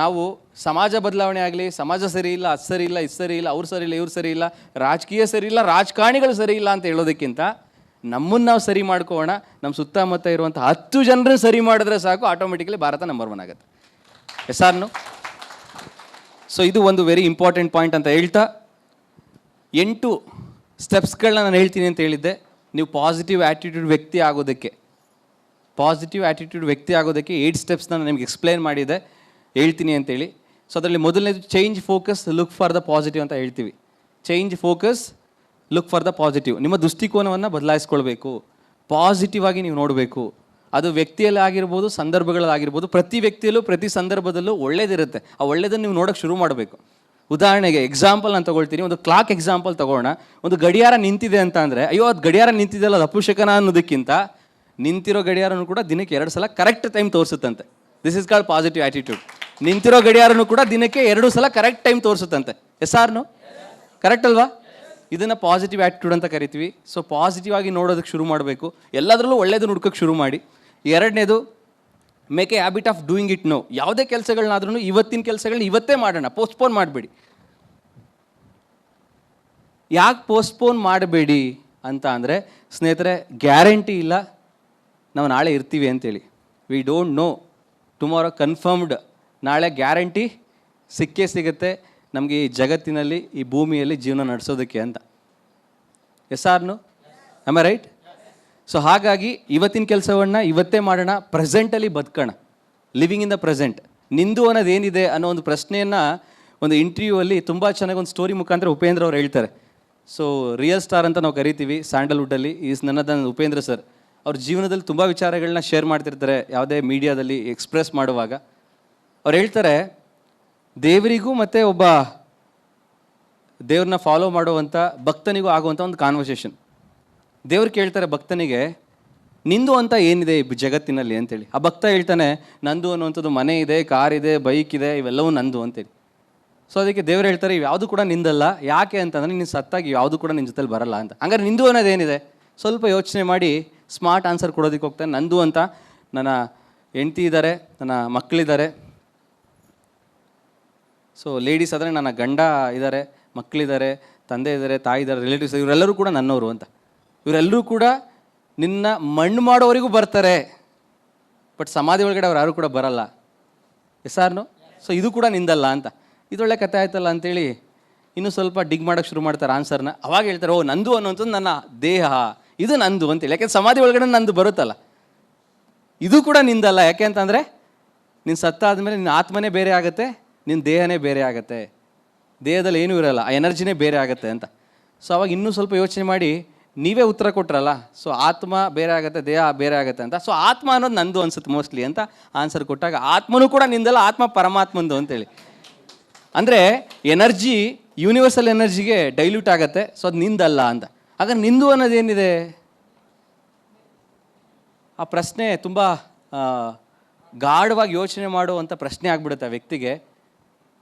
ನಾವು ಸಮಾಜ ಬದಲಾವಣೆ ಆಗಲಿ, ಸಮಾಜ ಸರಿ ಇಲ್ಲ, ಅದು ಸರಿ ಇಲ್ಲ, ಇದು ಸರಿ ಇಲ್ಲ, ಅವ್ರು ಸರಿ ಇಲ್ಲ, ಇವ್ರು ಸರಿ ಇಲ್ಲ, ರಾಜಕೀಯ ಸರಿ ಇಲ್ಲ, ರಾಜಕಾರಣಿಗಳು ಸರಿ ಇಲ್ಲ ಅಂತ ಹೇಳೋದಕ್ಕಿಂತ ನಮ್ಮನ್ನು ನಾವು ಸರಿ ಮಾಡ್ಕೋಣ. ನಮ್ಮ ಸುತ್ತಮುತ್ತ ಇರುವಂಥ 10 ಜನರನ್ನು ಸರಿ ಮಾಡಿದ್ರೆ ಸಾಕು, ಆಟೋಮೆಟಿಕಲಿ ಭಾರತ ನಂಬರ್ 1 ಆಗುತ್ತೆ. S or no? ಸೊ ಇದು ಒಂದು ವೆರಿ ಇಂಪಾರ್ಟೆಂಟ್ ಪಾಯಿಂಟ್ ಅಂತ ಹೇಳ್ತಾ 8 ಸ್ಟೆಪ್ಸ್ಗಳನ್ನ ನಾನು ಹೇಳ್ತೀನಿ ಅಂತ ಹೇಳಿದ್ದೆ. ನೀವು ಪಾಸಿಟಿವ್ ಆ್ಯಟಿಟ್ಯೂಡ್ ವ್ಯಕ್ತಿ ಆಗೋದಕ್ಕೆ 8 ಸ್ಟೆಪ್ಸ್ನ ನಾನು ನಿಮ್ಗೆ ಎಕ್ಸ್ಪ್ಲೇನ್ ಮಾಡಿದೆ, ಹೇಳ್ತೀನಿ ಅಂತೇಳಿ. ಸೊ ಅದರಲ್ಲಿ ಮೊದಲನೇದು change focus, look for the positive ಅಂತ ಹೇಳ್ತೀವಿ. Change focus, look for the positive. ನಿಮ್ಮ ದೃಷ್ಟಿಕೋನವನ್ನು ಬದಲಾಯಿಸ್ಕೊಳ್ಬೇಕು, ಪಾಸಿಟಿವ್ ಆಗಿ ನೀವು ನೋಡಬೇಕು. ಅದು ವ್ಯಕ್ತಿಯಲ್ಲಿ ಆಗಿರ್ಬೋದು, ಸಂದರ್ಭಗಳಾಗಿರ್ಬೋದು. ಪ್ರತಿ ವ್ಯಕ್ತಿಯಲ್ಲೂ ಪ್ರತಿ ಸಂದರ್ಭದಲ್ಲೂ ಒಳ್ಳೇದಿರುತ್ತೆ. ಆ ಒಳ್ಳೇದನ್ನು ನೀವು ನೋಡೋಕ್ಕೆ ಶುರು ಮಾಡಬೇಕು. ಉದಾಹರಣೆಗೆ ಎಕ್ಸಾಂಪಲ್ ನಾನು ತೊಗೊಳ್ತೀನಿ, ಒಂದು ಕ್ಲಾಕ್ ಎಕ್ಸಾಂಪಲ್ ತೊಗೊಳ್ಳೋಣ. ಒಂದು ಗಡಿಯಾರ ನಿಂತಿದೆ ಅಂತ ಅಂದರೆ, ಅಯ್ಯೋ ಅದು ಗಡಿಯಾರ ನಿಂತಿದೆಯಲ್ಲ ಅದು ಅಪಶಕನ ಅನ್ನೋದಕ್ಕಿಂತ ನಿಂತಿರೋ ಗಡಿಯಾರನೂ ಕೂಡ ದಿನಕ್ಕೆ 2 ಸಲ ಕರೆಕ್ಟ್ ಟೈಮ್ ತೋರಿಸುತ್ತಂತೆ. This is called positive attitude. ನಿಂತಿರೋ ಗಡಿಯಾರನೂ ಕೂಡ ದಿನಕ್ಕೆ 2 ಸಲ ಕರೆಕ್ಟ್ ಟೈಮ್ ತೋರಿಸುತ್ತಂತೆ. Yes or no? ಕರೆಕ್ಟ್ ಅಲ್ವಾ? ಇದನ್ನು ಪಾಸಿಟಿವ್ ಆ್ಯಟಿಟ್ಯೂಡ್ ಅಂತ ಕರಿತೀವಿ. ಸೊ ಪಾಸಿಟಿವ್ ಆಗಿ ನೋಡೋದಕ್ಕೆ ಶುರು ಮಾಡಬೇಕು, ಎಲ್ಲದರಲ್ಲೂ ಒಳ್ಳೇದು ಹುಡ್ಕೋಕ್ಕೆ ಶುರು ಮಾಡಿ. ಎರಡನೇದು, make a habit of doing it no. ಯಾವುದೇ ಕೆಲಸಗಳನ್ನಾದ್ರೂ ಇವತ್ತಿನ ಕೆಲಸಗಳನ್ನ ಇವತ್ತೇ ಮಾಡೋಣ, ಪೋಸ್ಟ್ಪೋನ್ ಮಾಡಬೇಡಿ. ಯಾಕೆ ಪೋಸ್ಟ್ಪೋನ್ ಮಾಡಬೇಡಿ ಅಂತ ಅಂದರೆ, ಸ್ನೇಹಿತರೆ, ಗ್ಯಾರಂಟಿ ಇಲ್ಲ ನಾವು ನಾಳೆ ಇರ್ತೀವಿ ಅಂತೇಳಿ. We don't know tomorrow. Confirmed ನಾಳೆ ಗ್ಯಾರಂಟಿ ಸಿಕ್ಕೇ ಸಿಗುತ್ತೆ ನಮಗೆ ಈ ಜಗತ್ತಿನಲ್ಲಿ, ಈ ಭೂಮಿಯಲ್ಲಿ ಜೀವನ ನಡೆಸೋದಕ್ಕೆ ಅಂತ. Yes or no? Am I right? So ಹಾಗಾಗಿ ಇವತ್ತಿನ ಕೆಲಸವನ್ನು ಇವತ್ತೇ ಮಾಡೋಣ, ಪ್ರೆಸೆಂಟಲ್ಲಿ ಬದುಕೋಣ, ಲಿವಿಂಗ್ ಇನ್ ದ ಪ್ರೆಸೆಂಟ್. ನಿಂದು ಅನ್ನೋದು ಏನಿದೆ ಅನ್ನೋ ಒಂದು ಪ್ರಶ್ನೆಯನ್ನು ಒಂದು ಇಂಟರ್ವ್ಯೂವಲ್ಲಿ ತುಂಬ ಚೆನ್ನಾಗಿ ಒಂದು ಸ್ಟೋರಿ ಮುಖಾಂತರ ಉಪೇಂದ್ರ ಅವ್ರು ಹೇಳ್ತಾರೆ. ಸೊ ರಿಯಲ್ ಸ್ಟಾರ್ ಅಂತ ನಾವು ಕರಿತೀವಿ ಸ್ಯಾಂಡಲ್ವುಡ್ಡಲ್ಲಿ. ಈಸ್ ನನ್ನದನ್ನು ಉಪೇಂದ್ರ ಸರ್. ಅವ್ರ ಜೀವನದಲ್ಲಿ ತುಂಬ ವಿಚಾರಗಳನ್ನ ಶೇರ್ ಮಾಡ್ತಿರ್ತಾರೆ ಯಾವುದೇ ಮೀಡಿಯಾದಲ್ಲಿ ಎಕ್ಸ್ಪ್ರೆಸ್ ಮಾಡುವಾಗ. ಅವ್ರು ಹೇಳ್ತಾರೆ, ದೇವರಿಗೂ ಮತ್ತು ಒಬ್ಬ ದೇವ್ರನ್ನ ಫಾಲೋ ಮಾಡುವಂಥ ಭಕ್ತನಿಗೂ ಆಗುವಂಥ ಒಂದು ಕಾನ್ವರ್ಸೇಷನ್. ದೇವ್ರು ಕೇಳ್ತಾರೆ ಭಕ್ತನಿಗೆ, ನಿಂದು ಅಂತ ಏನಿದೆ ಈ ಜಗತ್ತಿನಲ್ಲಿ ಅಂತೇಳಿ. ಆ ಭಕ್ತ ಹೇಳ್ತಾನೆ, ನಂದು ಅನ್ನುವಂಥದ್ದು ಮನೆ ಇದೆ, ಕಾರ್ ಇದೆ, ಬೈಕ್ ಇದೆ, ಇವೆಲ್ಲವೂ ನಂದು ಅಂತೇಳಿ. ಸೊ ಅದಕ್ಕೆ ದೇವ್ರು ಹೇಳ್ತಾರೆ, ಇವು ಯಾವುದು ಕೂಡ ನಿಂದಲ್ಲ. ಯಾಕೆ ಅಂತಂದರೆ ನೀನು ಸತ್ತಾಗಿ ಯಾವುದು ಕೂಡ ನಿನ್ನ ಜೊತೆಲಿ ಬರಲ್ಲ ಅಂತ. ಹಂಗಾರೆ ನಿಂದು ಅನ್ನೋದೇನಿದೆ? ಸ್ವಲ್ಪ ಯೋಚನೆ ಮಾಡಿ ಸ್ಮಾರ್ಟ್ ಆನ್ಸರ್ ಕೊಡೋದಕ್ಕೆ ಹೋಗ್ತಾನೆ. ನಂದು ಅಂತ ನನ್ನ ಹೆಂಡತಿ ಇದ್ದಾರೆ, ನನ್ನ ಮಕ್ಕಳಿದ್ದಾರೆ. ಸೊ ಲೇಡೀಸ್ ಆದರೆ ನನ್ನ ಗಂಡ ಇದ್ದಾರೆ, ಮಕ್ಕಳಿದ್ದಾರೆ, ತಂದೆ ಇದ್ದಾರೆ, ತಾಯಿ ಇದ್ದಾರೆ, ರಿಲೇಟಿವ್ಸ್, ಇವರೆಲ್ಲರೂ ಕೂಡ ನನ್ನವರು ಅಂತ. ಇವರೆಲ್ಲರೂ ಕೂಡ ನಿನ್ನ ಮಣ್ಣು ಮಾಡೋವರೆಗೂ ಬರ್ತಾರೆ, ಬಟ್ ಸಮಾಧಿ ಒಳಗಡೆ ಅವ್ರು ಯಾರು ಕೂಡ ಬರಲ್ಲ. ಎಸ್ ಆರ್ನು? ಸೊ ಇದು ಕೂಡ ನಿಂದಲ್ಲ ಅಂತ. ಇದೊಳ್ಳೆ ಕಥೆ ಆಯ್ತಲ್ಲ ಅಂತೇಳಿ ಇನ್ನೂ ಸ್ವಲ್ಪ ಡಿಗ್ ಮಾಡೋಕ್ಕೆ ಶುರು ಮಾಡ್ತಾರೆ ಆನ್ಸರ್ನ. ಅವಾಗ ಹೇಳ್ತಾರೆ, ಓ ನಂದು ಅನ್ನುವಂಥದ್ದು ನನ್ನ ದೇಹ, ಇದು ನಂದು ಅಂತೇಳಿ. ಯಾಕೆಂದ್ರೆ ಸಮಾಧಿ ಒಳಗಡೆ ನಂದು ಬರುತ್ತಲ್ಲ, ಇದು ಕೂಡ ನಿಂದಲ್ಲ. ಯಾಕೆ ಅಂತಂದರೆ ನೀನು ಸತ್ತಾದ್ಮೇಲೆ ನಿನ್ನ ಆತ್ಮನೇ ಬೇರೆ ಆಗುತ್ತೆ, ನಿನ್ನ ದೇಹನೇ ಬೇರೆ ಆಗುತ್ತೆ, ದೇಹದಲ್ಲಿ ಏನೂ ಇರೋಲ್ಲ, ಆ ಎನರ್ಜಿನೇ ಬೇರೆ ಆಗುತ್ತೆ ಅಂತ. ಸೊ ಅವಾಗ ಇನ್ನೂ ಸ್ವಲ್ಪ ಯೋಚನೆ ಮಾಡಿ ನೀವೇ ಉತ್ತರ ಕೊಟ್ರಲ್ಲ, ಸೊ ಆತ್ಮ ಬೇರೆ ಆಗುತ್ತೆ, ದೇಹ ಬೇರೆ ಆಗುತ್ತೆ ಅಂತ. ಸೊ ಆತ್ಮ ಅನ್ನೋದು ನಂದು ಅನ್ಸುತ್ತೆ ಮೋಸ್ಟ್ಲಿ ಅಂತ ಆನ್ಸರ್ ಕೊಟ್ಟಾಗ, ಆತ್ಮನೂ ಕೂಡ ನಿಂದಲ್ಲ, ಆತ್ಮ ಪರಮಾತ್ಮಂದು ಅಂತೇಳಿ. ಅಂದರೆ ಎನರ್ಜಿ ಯೂನಿವರ್ಸಲ್ ಎನರ್ಜಿಗೆ ಡೈಲ್ಯೂಟ್ ಆಗುತ್ತೆ, ಸೊ ಅದು ನಿಂದಲ್ಲ ಅಂತ. ಹಾಗಾದ್ರೆ ನಿಂದು ಅನ್ನೋದೇನಿದೆ? ಆ ಪ್ರಶ್ನೆ ತುಂಬ ಗಾಢವಾಗಿ ಯೋಚನೆ ಮಾಡುವಂಥ ಪ್ರಶ್ನೆ ಆಗಿಬಿಡುತ್ತೆ ಆ ವ್ಯಕ್ತಿಗೆ.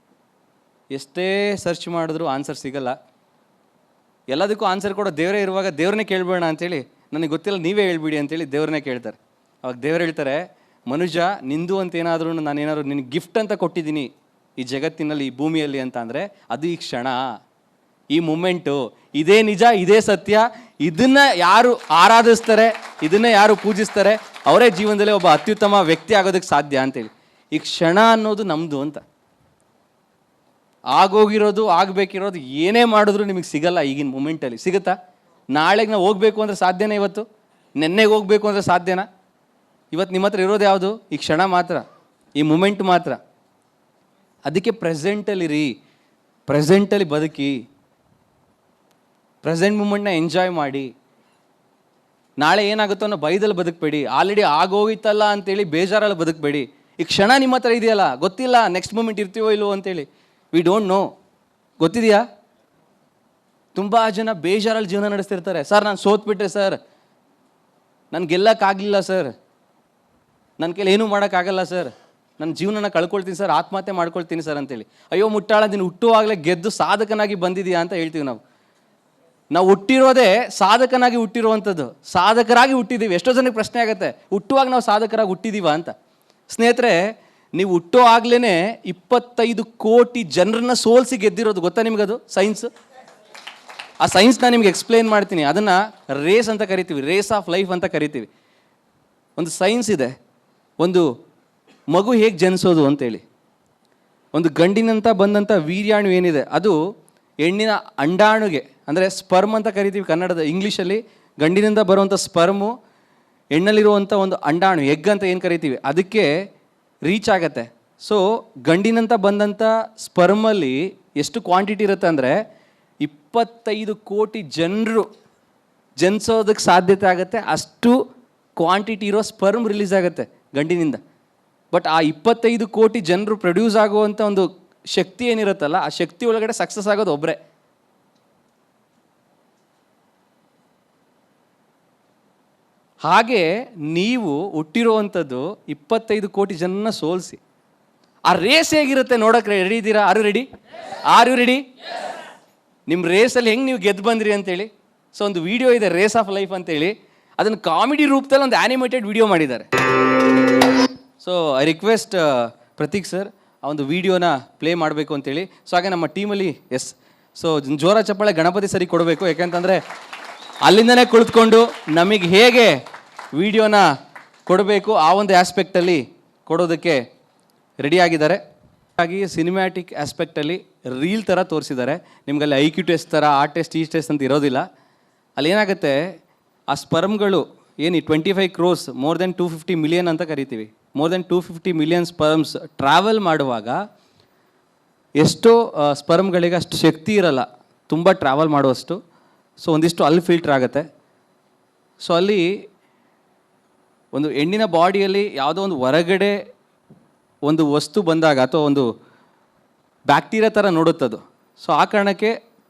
ಎಷ್ಟೇ ಸರ್ಚ್ ಮಾಡಿದ್ರೂ ಆನ್ಸರ್ ಸಿಗಲ್ಲ. ಎಲ್ಲದಕ್ಕೂ ಆನ್ಸರ್ ಕೊಡೋ ದೇವರೇ ಇರುವಾಗ ದೇವ್ರನ್ನೇ ಕೇಳಬೇಡ ಅಂತೇಳಿ, ನನಗೆ ಗೊತ್ತಿಲ್ಲ ನೀವೇ ಹೇಳ್ಬಿಡಿ ಅಂತೇಳಿ ದೇವ್ರನ್ನೇ ಕೇಳ್ತಾರೆ. ಅವಾಗ ದೇವ್ರು ಹೇಳ್ತಾರೆ, ಮನುಜ, ನಿಂದು ಅಂತ ಏನಾದರೂ ನಾನೇನಾದ್ರು ನಿನಗೆ ಗಿಫ್ಟ್ ಅಂತ ಕೊಟ್ಟಿದ್ದೀನಿ ಈ ಜಗತ್ತಿನಲ್ಲಿ, ಈ ಭೂಮಿಯಲ್ಲಿ ಅಂತ ಅಂದರೆ ಅದು ಈ ಕ್ಷಣ, ಈ ಮೂಮೆಂಟು, ಇದೇ ನಿಜ, ಇದೇ ಸತ್ಯ. ಇದನ್ನು ಯಾರು ಆರಾಧಿಸ್ತಾರೆ, ಇದನ್ನು ಯಾರು ಪೂಜಿಸ್ತಾರೆ, ಅವರೇ ಜೀವನದಲ್ಲಿ ಒಬ್ಬ ಅತ್ಯುತ್ತಮ ವ್ಯಕ್ತಿ ಆಗೋದಕ್ಕೆ ಸಾಧ್ಯ ಅಂತೇಳಿ. ಈ ಕ್ಷಣ ಅನ್ನೋದು ನಮ್ಮದು ಅಂತ. ಆಗೋಗಿರೋದು, ಆಗಬೇಕಿರೋದು ಏನೇ ಮಾಡಿದ್ರು ನಿಮಗೆ ಸಿಗಲ್ಲ ಈಗಿನ ಮೂಮೆಂಟಲ್ಲಿ. ಸಿಗುತ್ತಾ? ನಾಳೆಗೆ ನಾವು ಹೋಗಬೇಕು ಅಂದರೆ ಸಾಧ್ಯನೇ? ಇವತ್ತು ನೆನ್ನೆಗೆ ಹೋಗಬೇಕು ಅಂದರೆ ಸಾಧ್ಯನಾ? ಇವತ್ತು ನಿಮ್ಮ ಹತ್ರ ಇರೋದು ಯಾವುದು? ಈ ಕ್ಷಣ ಮಾತ್ರ, ಈ ಮೂಮೆಂಟ್ ಮಾತ್ರ. ಅದಕ್ಕೆ ಪ್ರೆಸೆಂಟಲ್ಲಿರಿ, ಪ್ರೆಸೆಂಟಲ್ಲಿ ಬದುಕಿ, ಪ್ರೆಸೆಂಟ್ ಮೂಮೆಂಟ್ನ ಎಂಜಾಯ್ ಮಾಡಿ. ನಾಳೆ ಏನಾಗುತ್ತೋ ಅನ್ನೋ ಭಯದಲ್ಲಿ ಬದುಕಬೇಡಿ, ಆಲ್ರೆಡಿ ಆಗೋಗಿತ್ತಲ್ಲ ಅಂತೇಳಿ ಬೇಜಾರಲ್ಲಿ ಬದುಕಬೇಡಿ. ಈ ಕ್ಷಣ ನಿಮ್ಮ ಹತ್ರ ಇದೆಯಲ್ಲ, ಗೊತ್ತಿಲ್ಲ ನೆಕ್ಸ್ಟ್ ಮೂಮೆಂಟ್ ಇರ್ತೀವೋ ಇಲ್ವೋ ಅಂತೇಳಿ. We don't know. ಗೊತ್ತಿದೆಯಾ? ತುಂಬ ಜನ ಬೇಜಾರಲ್ಲಿ ಜೀವನ ನಡೆಸ್ತಿರ್ತಾರೆ. ಸರ್ ನಾನು ಸೋತ್ಬಿಟ್ಟೆ ಸರ್, ನಾನು ಗೆಲ್ಲಕ್ಕಾಗಲಿಲ್ಲ ಸರ್, ನನ್ನ ಕೈಲಿ ಏನೂ ಮಾಡೋಕ್ಕಾಗಲ್ಲ ಸರ್, ನನ್ನ ಜೀವನನ ಕಳ್ಕೊಳ್ತೀನಿ ಸರ್, ಆತ್ಮಹತ್ಯೆ ಮಾಡ್ಕೊಳ್ತೀನಿ ಸರ್ ಅಂತೇಳಿ. ಅಯ್ಯೋ ಮುಟ್ಟಾಳ, ನೀನು ಹುಟ್ಟುವಾಗಲೇ ಗೆದ್ದು ಸಾಧಕನಾಗಿ ಬಂದಿದೆಯಾ ಅಂತ ಹೇಳ್ತೀವಿ ನಾವು. ನಾವು ಹುಟ್ಟಿರೋದೇ ಸಾಧಕನಾಗಿ ಹುಟ್ಟಿರುವಂಥದ್ದು, ಸಾಧಕರಾಗಿ ಹುಟ್ಟಿದ್ದೀವಿ. ಎಷ್ಟೋ ಜನಕ್ಕೆ ಪ್ರಶ್ನೆ ಆಗುತ್ತೆ, ಹುಟ್ಟುವಾಗ ನಾವು ಸಾಧಕರಾಗಿ ಹುಟ್ಟಿದ್ದೀವ ಅಂತ. ಸ್ನೇಹಿತರೆ, ನೀವು ಹುಟ್ಟೋ ಆಗ್ಲೇ 25 ಕೋಟಿ ಜನರನ್ನ ಸೋಲಿಸಿ ಗೆದ್ದಿರೋದು, ಗೊತ್ತಾ ನಿಮ್ಗದು ಸೈನ್ಸ್? ಆ ಸೈನ್ಸ್ನ ನಿಮ್ಗೆ ಎಕ್ಸ್ಪ್ಲೇನ್ ಮಾಡ್ತೀನಿ. ಅದನ್ನು ರೇಸ್ ಅಂತ ಕರಿತೀವಿ, ರೇಸ್ ಆಫ್ ಲೈಫ್ ಅಂತ ಕರಿತೀವಿ. ಒಂದು ಸೈನ್ಸ್ ಇದೆ, ಒಂದು ಮಗು ಹೇಗೆ ಜನಿಸೋದು ಅಂತೇಳಿ. ಒಂದು ಗಂಡಿನಂತ ಬಂದಂಥ ವೀರ್ಯಾಣು ಏನಿದೆ ಅದು ಹೆಣ್ಣಿನ ಅಂಡಾಣುಗೆ, ಅಂದರೆ ಸ್ಪರ್ಮ್ ಅಂತ ಕರಿತೀವಿ ಕನ್ನಡದ. ಇಂಗ್ಲೀಷಲ್ಲಿ ಗಂಡಿನಿಂದ ಬರುವಂಥ ಸ್ಪರ್ಮು ಹೆಣ್ಣಲ್ಲಿರುವಂಥ ಒಂದು ಅಂಡಾಣು, ಎಗ್ ಅಂತ ಏನು ಕರಿತೀವಿ, ಅದಕ್ಕೆ ರೀಚ್ ಆಗತ್ತೆ. ಸೊ ಗಂಡಿನಂತ ಬಂದಂಥ ಸ್ಪರ್ಮಲ್ಲಿ ಎಷ್ಟು ಕ್ವಾಂಟಿಟಿ ಇರುತ್ತೆ ಅಂದರೆ 25 ಕೋಟಿ ಜನರು ಜನಿಸೋದಕ್ಕೆ ಸಾಧ್ಯತೆ ಆಗುತ್ತೆ. ಅಷ್ಟು ಕ್ವಾಂಟಿಟಿ ಇರೋ ಸ್ಪರ್ಮ್ ರಿಲೀಸ್ ಆಗುತ್ತೆ ಗಂಡಿನಿಂದ. ಬಟ್ ಆ 25 ಕೋಟಿ ಜನರು ಪ್ರೊಡ್ಯೂಸ್ ಆಗುವಂಥ ಒಂದು ಶಕ್ತಿ ಏನಿರುತ್ತಲ್ಲ, ಆ ಶಕ್ತಿ ಒಳಗಡೆ ಸಕ್ಸಸ್ ಆಗೋದು ಒಬ್ಬರೇ. ಹಾಗೆ ನೀವು ಹುಟ್ಟಿರುವಂಥದ್ದು 25 ಕೋಟಿ ಜನನ ಸೋಲಿಸಿ. ಆ ರೇಸ್ ಹೇಗಿರುತ್ತೆ ನೋಡೋಕೆ ರೆಡಿ ಇದ್ದೀರಾ? Are you ready? ನಿಮ್ಮ ರೇಸಲ್ಲಿ ಹೆಂಗೆ ನೀವು ಗೆದ್ದು ಬಂದ್ರಿ ಅಂತೇಳಿ. ಸೊ ಒಂದು ವಿಡಿಯೋ ಇದೆ, ರೇಸ್ ಆಫ್ ಲೈಫ್ ಅಂತೇಳಿ. ಅದನ್ನು ಕಾಮಿಡಿ ರೂಪದಲ್ಲಿ ಒಂದು ಆ್ಯನಿಮೇಟೆಡ್ ವಿಡಿಯೋ ಮಾಡಿದ್ದಾರೆ. So I request Prateek sir ಆ ಒಂದು ವಿಡಿಯೋನ ಪ್ಲೇ ಮಾಡಬೇಕು ಅಂತೇಳಿ. ಸೊ ಹಾಗೆ ನಮ್ಮ ಟೀಮಲ್ಲಿ ಸೊ ಜೋರ ಚಪ್ಪಾಳೆ ಗಣಪತಿ ಸರಿ ಕೊಡಬೇಕು, ಯಾಕೆಂತಂದರೆ ಅಲ್ಲಿಂದನೇ ಕುಳಿತುಕೊಂಡು ನಮಗೆ ಹೇಗೆ ವಿಡಿಯೋನ ಕೊಡಬೇಕು ಆ ಒಂದು ಆಸ್ಪೆಕ್ಟಲ್ಲಿ ಕೊಡೋದಕ್ಕೆ ರೆಡಿಯಾಗಿದ್ದಾರೆ. ಹಾಗೆ ಸಿನಿಮ್ಯಾಟಿಕ್ ಆಸ್ಪೆಕ್ಟಲ್ಲಿ ರೀಲ್ ಥರ ತೋರಿಸಿದ್ದಾರೆ. ನಿಮ್ಗಲ್ಲಿ IQ ಟೆಸ್ಟ್ ಥರ ಆ ಟೆಸ್ಟ್ ಈ ಟೆಸ್ಟ್ ಅಂತ ಇರೋದಿಲ್ಲ. ಅಲ್ಲಿ ಏನಾಗುತ್ತೆ, ಆ ಸ್ಪರ್ಮ್ಗಳು ಏನು 25 crores, ಮೋರ್ ದೆನ್ 250 million ಅಂತ ಕರಿತೀವಿ, more than 250 million sperms travel ಮಾಡುವಾಗ ಎಷ್ಟೋ ಸ್ಪರ್ಮ್ಗಳಿಗೆ ಅಷ್ಟು ಶಕ್ತಿ ಇರಲ್ಲ ತುಂಬ ಟ್ರಾವೆಲ್ ಮಾಡುವಷ್ಟು. ಸೊ ಒಂದಿಷ್ಟು ಅಲ್ಲಿ ಫಿಲ್ಟರ್ ಆಗುತ್ತೆ. ಸೊ ಅಲ್ಲಿ ಒಂದು ಹೆಣ್ಣಿನ ಬಾಡಿಯಲ್ಲಿ ಯಾವುದೋ ಒಂದು ಹೊರಗಡೆ ಒಂದು ವಸ್ತು ಬಂದಾಗ ಅಥವಾ ಒಂದು ಬ್ಯಾಕ್ಟೀರಿಯಾ ಥರ ನೋಡುತ್ತದು. ಸೊ ಆ ಕಾರಣಕ್ಕೆ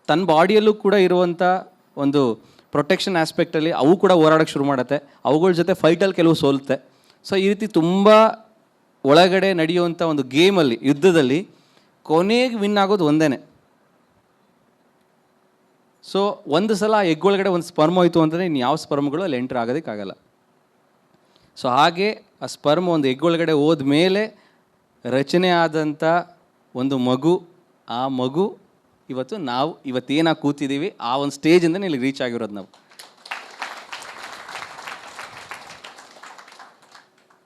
ತನ್ನ ಬಾಡಿಯಲ್ಲೂ ಕೂಡ ಇರುವಂಥ ಒಂದು ಪ್ರೊಟೆಕ್ಷನ್ ಆಸ್ಪೆಕ್ಟಲ್ಲಿ ಅವು ಕೂಡ ಹೋರಾಡೋಕ್ಕೆ ಶುರು ಮಾಡುತ್ತೆ. ಅವುಗಳ ಜೊತೆ ಫೈಟಲ್ಲಿ ಕೆಲವು ಸೋಲುತ್ತೆ. ಸೊ ಈ ರೀತಿ ತುಂಬ ಒಳಗಡೆ ನಡೆಯುವಂಥ ಒಂದು ಗೇಮಲ್ಲಿ, ಯುದ್ಧದಲ್ಲಿ ಕೊನೆಗೆ ವಿನ್ ಆಗೋದು ಒಂದೇ. ಸೊ ಒಂದು ಸಲ ಎಗ್ ಒಳಗಡೆ ಒಂದು ಸ್ಪರ್ಮ್ ಹೋಯಿತು ಅಂತಂದರೆ ಇನ್ನು ಯಾವ ಸ್ಪರ್ಮ್ಗಳು ಅಲ್ಲಿ ಎಂಟ್ರ್ ಆಗೋದಕ್ಕಾಗಲ್ಲ. ಸೊ ಹಾಗೆ ಆ ಸ್ಪರ್ಮ್ ಒಂದು ಎಗ್ ಒಳಗಡೆ ಹೋದ್ಮೇಲೆ ರಚನೆ ಆದಂಥ ಒಂದು ಮಗು, ಆ ಮಗು ಇವತ್ತೇನಾಗಿ ಕೂತಿದ್ದೀವಿ ಆ ಒಂದು ಸ್ಟೇಜಿಂದ ಇಲ್ಲಿಗೆ ರೀಚ್ ಆಗಿರೋದು ನಾವು.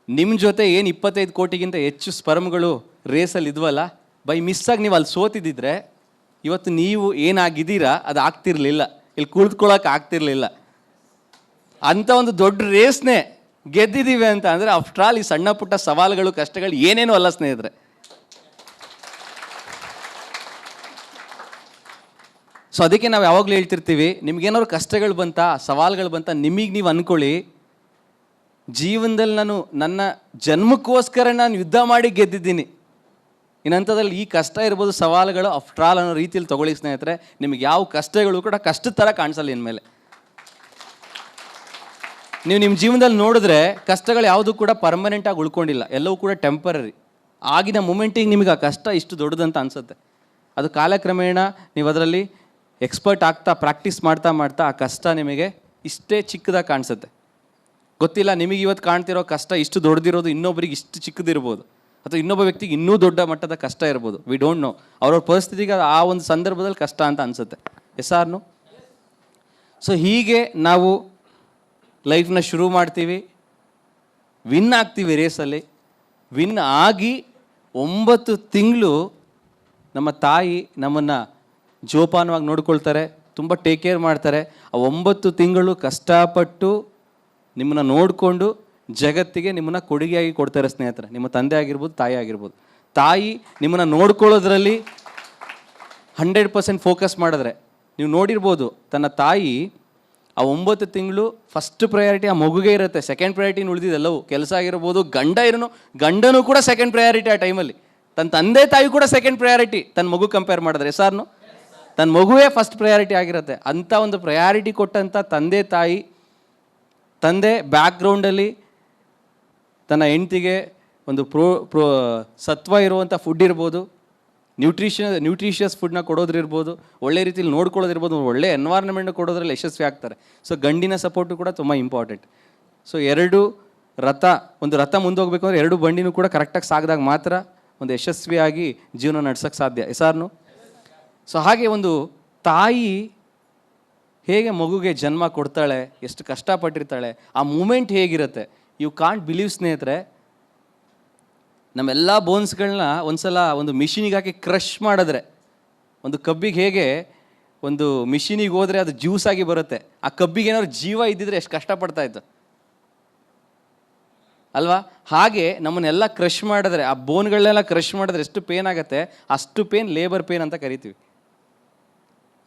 ನಿಮ್ಮ ಜೊತೆ ಏನು 25 ಕೋಟಿಗಿಂತ ಹೆಚ್ಚು ಸ್ಪರ್ಮ್ಗಳು ರೇಸಲ್ಲಿ ಇದ್ವಲ್ಲ, ಬೈ ಮಿಸ್ಸಾಗಿ ನೀವು ಅಲ್ಲಿ ಸೋತಿದ್ದಿದ್ರೆ ಇವತ್ತು ನೀವು ಏನಾಗಿದ್ದೀರಾ ಅದು ಆಗ್ತಿರ್ಲಿಲ್ಲ, ಇಲ್ಲಿ ಕುಳಿತುಕೊಳ್ಳೋಕೆ ಆಗ್ತಿರ್ಲಿಲ್ಲ. ಅಂಥ ಒಂದು ದೊಡ್ಡ ರೇಸ್ನೇ ಗೆದ್ದಿದ್ದೀವಿ ಅಂತ ಅಂದರೆ ಆಫ್ಟರ್ ಆಲ್ ಈ ಸಣ್ಣ ಪುಟ್ಟ ಸವಾಲುಗಳು ಕಷ್ಟಗಳು ಏನೇನೂ ಅಲ್ಲ ಸ್ನೇಹಿತರೆ. ಸೊ ಅದಕ್ಕೆ ನಾವು ಯಾವಾಗಲೂ ಹೇಳ್ತಿರ್ತೀವಿ, ನಿಮ್ಗೇನಾದ್ರು ಕಷ್ಟಗಳು ಬಂತಾ, ಸವಾಲುಗಳು ಬಂತಾ, ನಿಮಗೆ ನೀವು ಅಂದ್ಕೊಳ್ಳಿ, ಜೀವನದಲ್ಲಿ ನನ್ನ ಜನ್ಮಕ್ಕೋಸ್ಕರ ನಾನು ಯುದ್ಧ ಮಾಡಿ ಗೆದ್ದಿದ್ದೀನಿ. ಇನ್ನಂಥದ್ರಲ್ಲಿ ಈ ಕಷ್ಟ ಇರ್ಬೋದು, ಸವಾಲುಗಳು ಆಫ್ಟರ್ ಆಲ್ ಅನ್ನೋ ರೀತಿಯಲ್ಲಿ ತೊಗೊಳ್ಳಿ ಸ್ನೇಹಿತರೆ. ನಿಮಗೆ ಯಾವ ಕಷ್ಟಗಳು ಕೂಡ ಕಷ್ಟದ ಥರ ಕಾಣಿಸಲ್ಲ ಇನ್ಮೇಲೆ. ನೀವು ನಿಮ್ಮ ಜೀವನದಲ್ಲಿ ನೋಡಿದ್ರೆ ಕಷ್ಟಗಳು ಯಾವುದೂ ಕೂಡ ಪರ್ಮನೆಂಟಾಗಿ ಉಳ್ಕೊಂಡಿಲ್ಲ, ಎಲ್ಲವೂ ಕೂಡ ಟೆಂಪರರಿ. ಆಗಿನ ಮೂಮೆಂಟಿಗೆ ನಿಮಗೆ ಆ ಕಷ್ಟ ಇಷ್ಟು ದೊಡ್ಡದಂತ ಅನಿಸುತ್ತೆ. ಅದು ಕಾಲಕ್ರಮೇಣ ನೀವು ಅದರಲ್ಲಿ ಎಕ್ಸ್ಪರ್ಟ್ ಆಗ್ತಾ ಪ್ರಾಕ್ಟೀಸ್ ಮಾಡ್ತಾ ಆ ಕಷ್ಟ ನಿಮಗೆ ಇಷ್ಟೇ ಚಿಕ್ಕದಾಗಿ ಕಾಣಿಸುತ್ತೆ. ಗೊತ್ತಿಲ್ಲ, ನಿಮಗೆ ಇವತ್ತು ಕಾಣ್ತಿರೋ ಕಷ್ಟ ಇಷ್ಟು ದೊಡ್ಡದಿರೋದು ಇನ್ನೊಬ್ಬರಿಗೆ ಇಷ್ಟು ಚಿಕ್ಕದಿರ್ಬೋದು, ಅಥವಾ ಇನ್ನೊಬ್ಬ ವ್ಯಕ್ತಿಗೆ ಇನ್ನೂ ದೊಡ್ಡ ಮಟ್ಟದ ಕಷ್ಟ ಇರ್ಬೋದು. We don't know. ಅವ್ರವ್ರ ಪರಿಸ್ಥಿತಿಗೆ ಆ ಒಂದು ಸಂದರ್ಭದಲ್ಲಿ ಕಷ್ಟ ಅಂತ ಅನಿಸುತ್ತೆ. ಆರ್ನು? ಸೊ ಹೀಗೆ ನಾವು ಲೈಫ್ನ ಶುರು ಮಾಡ್ತೀವಿ, ವಿನ್ ಆಗ್ತೀವಿ ರೇಸಲ್ಲಿ. ವಿನ್ ಆಗಿ 9 ತಿಂಗಳು ನಮ್ಮ ತಾಯಿ ನಮ್ಮನ್ನು ಜೋಪಾನವಾಗಿ ನೋಡ್ಕೊಳ್ತಾರೆ, ತುಂಬ ಟೇಕ್ ಕೇರ್ ಮಾಡ್ತಾರೆ. ಆ 9 ತಿಂಗಳು ಕಷ್ಟಪಟ್ಟು ನಿಮ್ಮನ್ನು ನೋಡಿಕೊಂಡು ಜಗತ್ತಿಗೆ ನಿಮ್ಮನ್ನು ಕೊಡುಗೆಯಾಗಿ ಕೊಡ್ತಾರೆ ಸ್ನೇಹಿತರೆ. ನಿಮ್ಮ ತಂದೆ ಆಗಿರ್ಬೋದು, ತಾಯಿ ಆಗಿರ್ಬೋದು. ತಾಯಿ ನಿಮ್ಮನ್ನು ನೋಡ್ಕೊಳ್ಳೋದ್ರಲ್ಲಿ 100% ಫೋಕಸ್ ಮಾಡಿದ್ರೆ ನೀವು ನೋಡಿರ್ಬೋದು, ತನ್ನ ತಾಯಿ ಆ 9 ತಿಂಗಳು ಫಸ್ಟ್ ಪ್ರಯಾರಿಟಿ ಆ ಮಗುಗೆ ಇರುತ್ತೆ, ಸೆಕೆಂಡ್ ಪ್ರಯಾರಿಟಿನ ಉಳಿದಿದ್ದೆಲ್ಲವೂ. ಕೆಲಸ ಆಗಿರ್ಬೋದು, ಗಂಡನೂ ಕೂಡ ಸೆಕೆಂಡ್ ಪ್ರಯಾರಿಟಿ ಆ ಟೈಮಲ್ಲಿ. ತನ್ನ ತಂದೆ ತಾಯಿ ಕೂಡ ಸೆಕೆಂಡ್ ಪ್ರಯಾರಿಟಿ ತನ್ನ ಮಗು ಕಂಪೇರ್ ಮಾಡಿದ್ರೆ. ಸಾರ್ನು ತನ್ನ ಮಗುವೇ ಫಸ್ಟ್ ಪ್ರಯಾರಿಟಿ ಆಗಿರುತ್ತೆ. ಅಂಥ ಒಂದು ಪ್ರಯಾರಿಟಿ ಕೊಟ್ಟಂಥ ತಂದೆ ಬ್ಯಾಕ್ಗ್ರೌಂಡಲ್ಲಿ ತನ್ನ ಹೆಂಡತಿಗೆ ಒಂದು ಸತ್ವ ಇರುವಂಥ ಫುಡ್ ಇರ್ಬೋದು, ನ್ಯೂಟ್ರಿಷಿಯಸ್ ಫುಡ್ನ ಕೊಡೋದ್ರಿರ್ಬೋದು, ಒಳ್ಳೆ ರೀತಿಯಲ್ಲಿ ನೋಡ್ಕೊಳ್ಳೋದಿರ್ಬೋದು, ಒಳ್ಳೆ ಎನ್ವೈರ್ನ್ಮೆಂಟ್ ಕೊಡೋದ್ರಲ್ಲಿ ಯಶಸ್ವಿ ಆಗ್ತಾರೆ. ಸೊ ಗಂಡಿನ ಸಪೋರ್ಟು ಕೂಡ ತುಂಬ ಇಂಪಾರ್ಟೆಂಟ್. ಸೊ 2 ಒಂದು ರಥ ಮುಂದೋಗ್ಬೇಕು ಅಂದರೆ ಎರಡು ಬಂಡಿನೂ ಕೂಡ ಕರೆಕ್ಟಾಗಿ ಸಾಗಿದಾಗ ಮಾತ್ರ ಒಂದು ಯಶಸ್ವಿಯಾಗಿ ಜೀವನ ನಡ್ಸೋಕ್ಕೆ ಸಾಧ್ಯ. ಎಸಾರ್ನು? ಸೊ ಹಾಗೆ ಒಂದು ತಾಯಿ ಹೇಗೆ ಮಗುಗೆ ಜನ್ಮ ಕೊಡ್ತಾಳೆ, ಎಷ್ಟು ಕಷ್ಟಪಟ್ಟಿರ್ತಾಳೆ, ಆ ಮೂಮೆಂಟ್ ಹೇಗಿರುತ್ತೆ, ಯು ಕಾಂಟ್ ಬಿಲೀವ್ ಸ್ನೇಹಿತರೆ. ನಮ್ಮೆಲ್ಲ ಬೋನ್ಸ್ಗಳನ್ನ ಒಂದ್ಸಲ ಒಂದು ಮಿಷಿನಿಗೆ ಹಾಕಿ ಕ್ರಷ್ ಮಾಡಿದ್ರೆ, ಒಂದು ಕಬ್ಬಿಗೆ ಹೇಗೆ ಒಂದು ಮಿಷಿನಿಗೆ ಹೋದರೆ ಅದು ಜ್ಯೂಸ್ ಆಗಿ ಬರುತ್ತೆ, ಆ ಕಬ್ಬಿಗೆ ಏನಾದ್ರು ಜೀವ ಇದ್ದಿದ್ರೆ ಎಷ್ಟು ಕಷ್ಟಪಡ್ತಾ ಇತ್ತು ಅಲ್ವಾ? ಹಾಗೆ ನಮ್ಮನ್ನೆಲ್ಲ ಕ್ರಷ್ ಮಾಡಿದ್ರೆ, ಆ ಬೋನ್ಗಳನ್ನೆಲ್ಲ ಕ್ರಷ್ ಮಾಡಿದ್ರೆ ಎಷ್ಟು ಪೇನ್ ಆಗುತ್ತೆ, ಅಷ್ಟು ಪೇನ್ ಲೇಬರ್ ಪೇನ್ ಅಂತ ಕರಿತೀವಿ.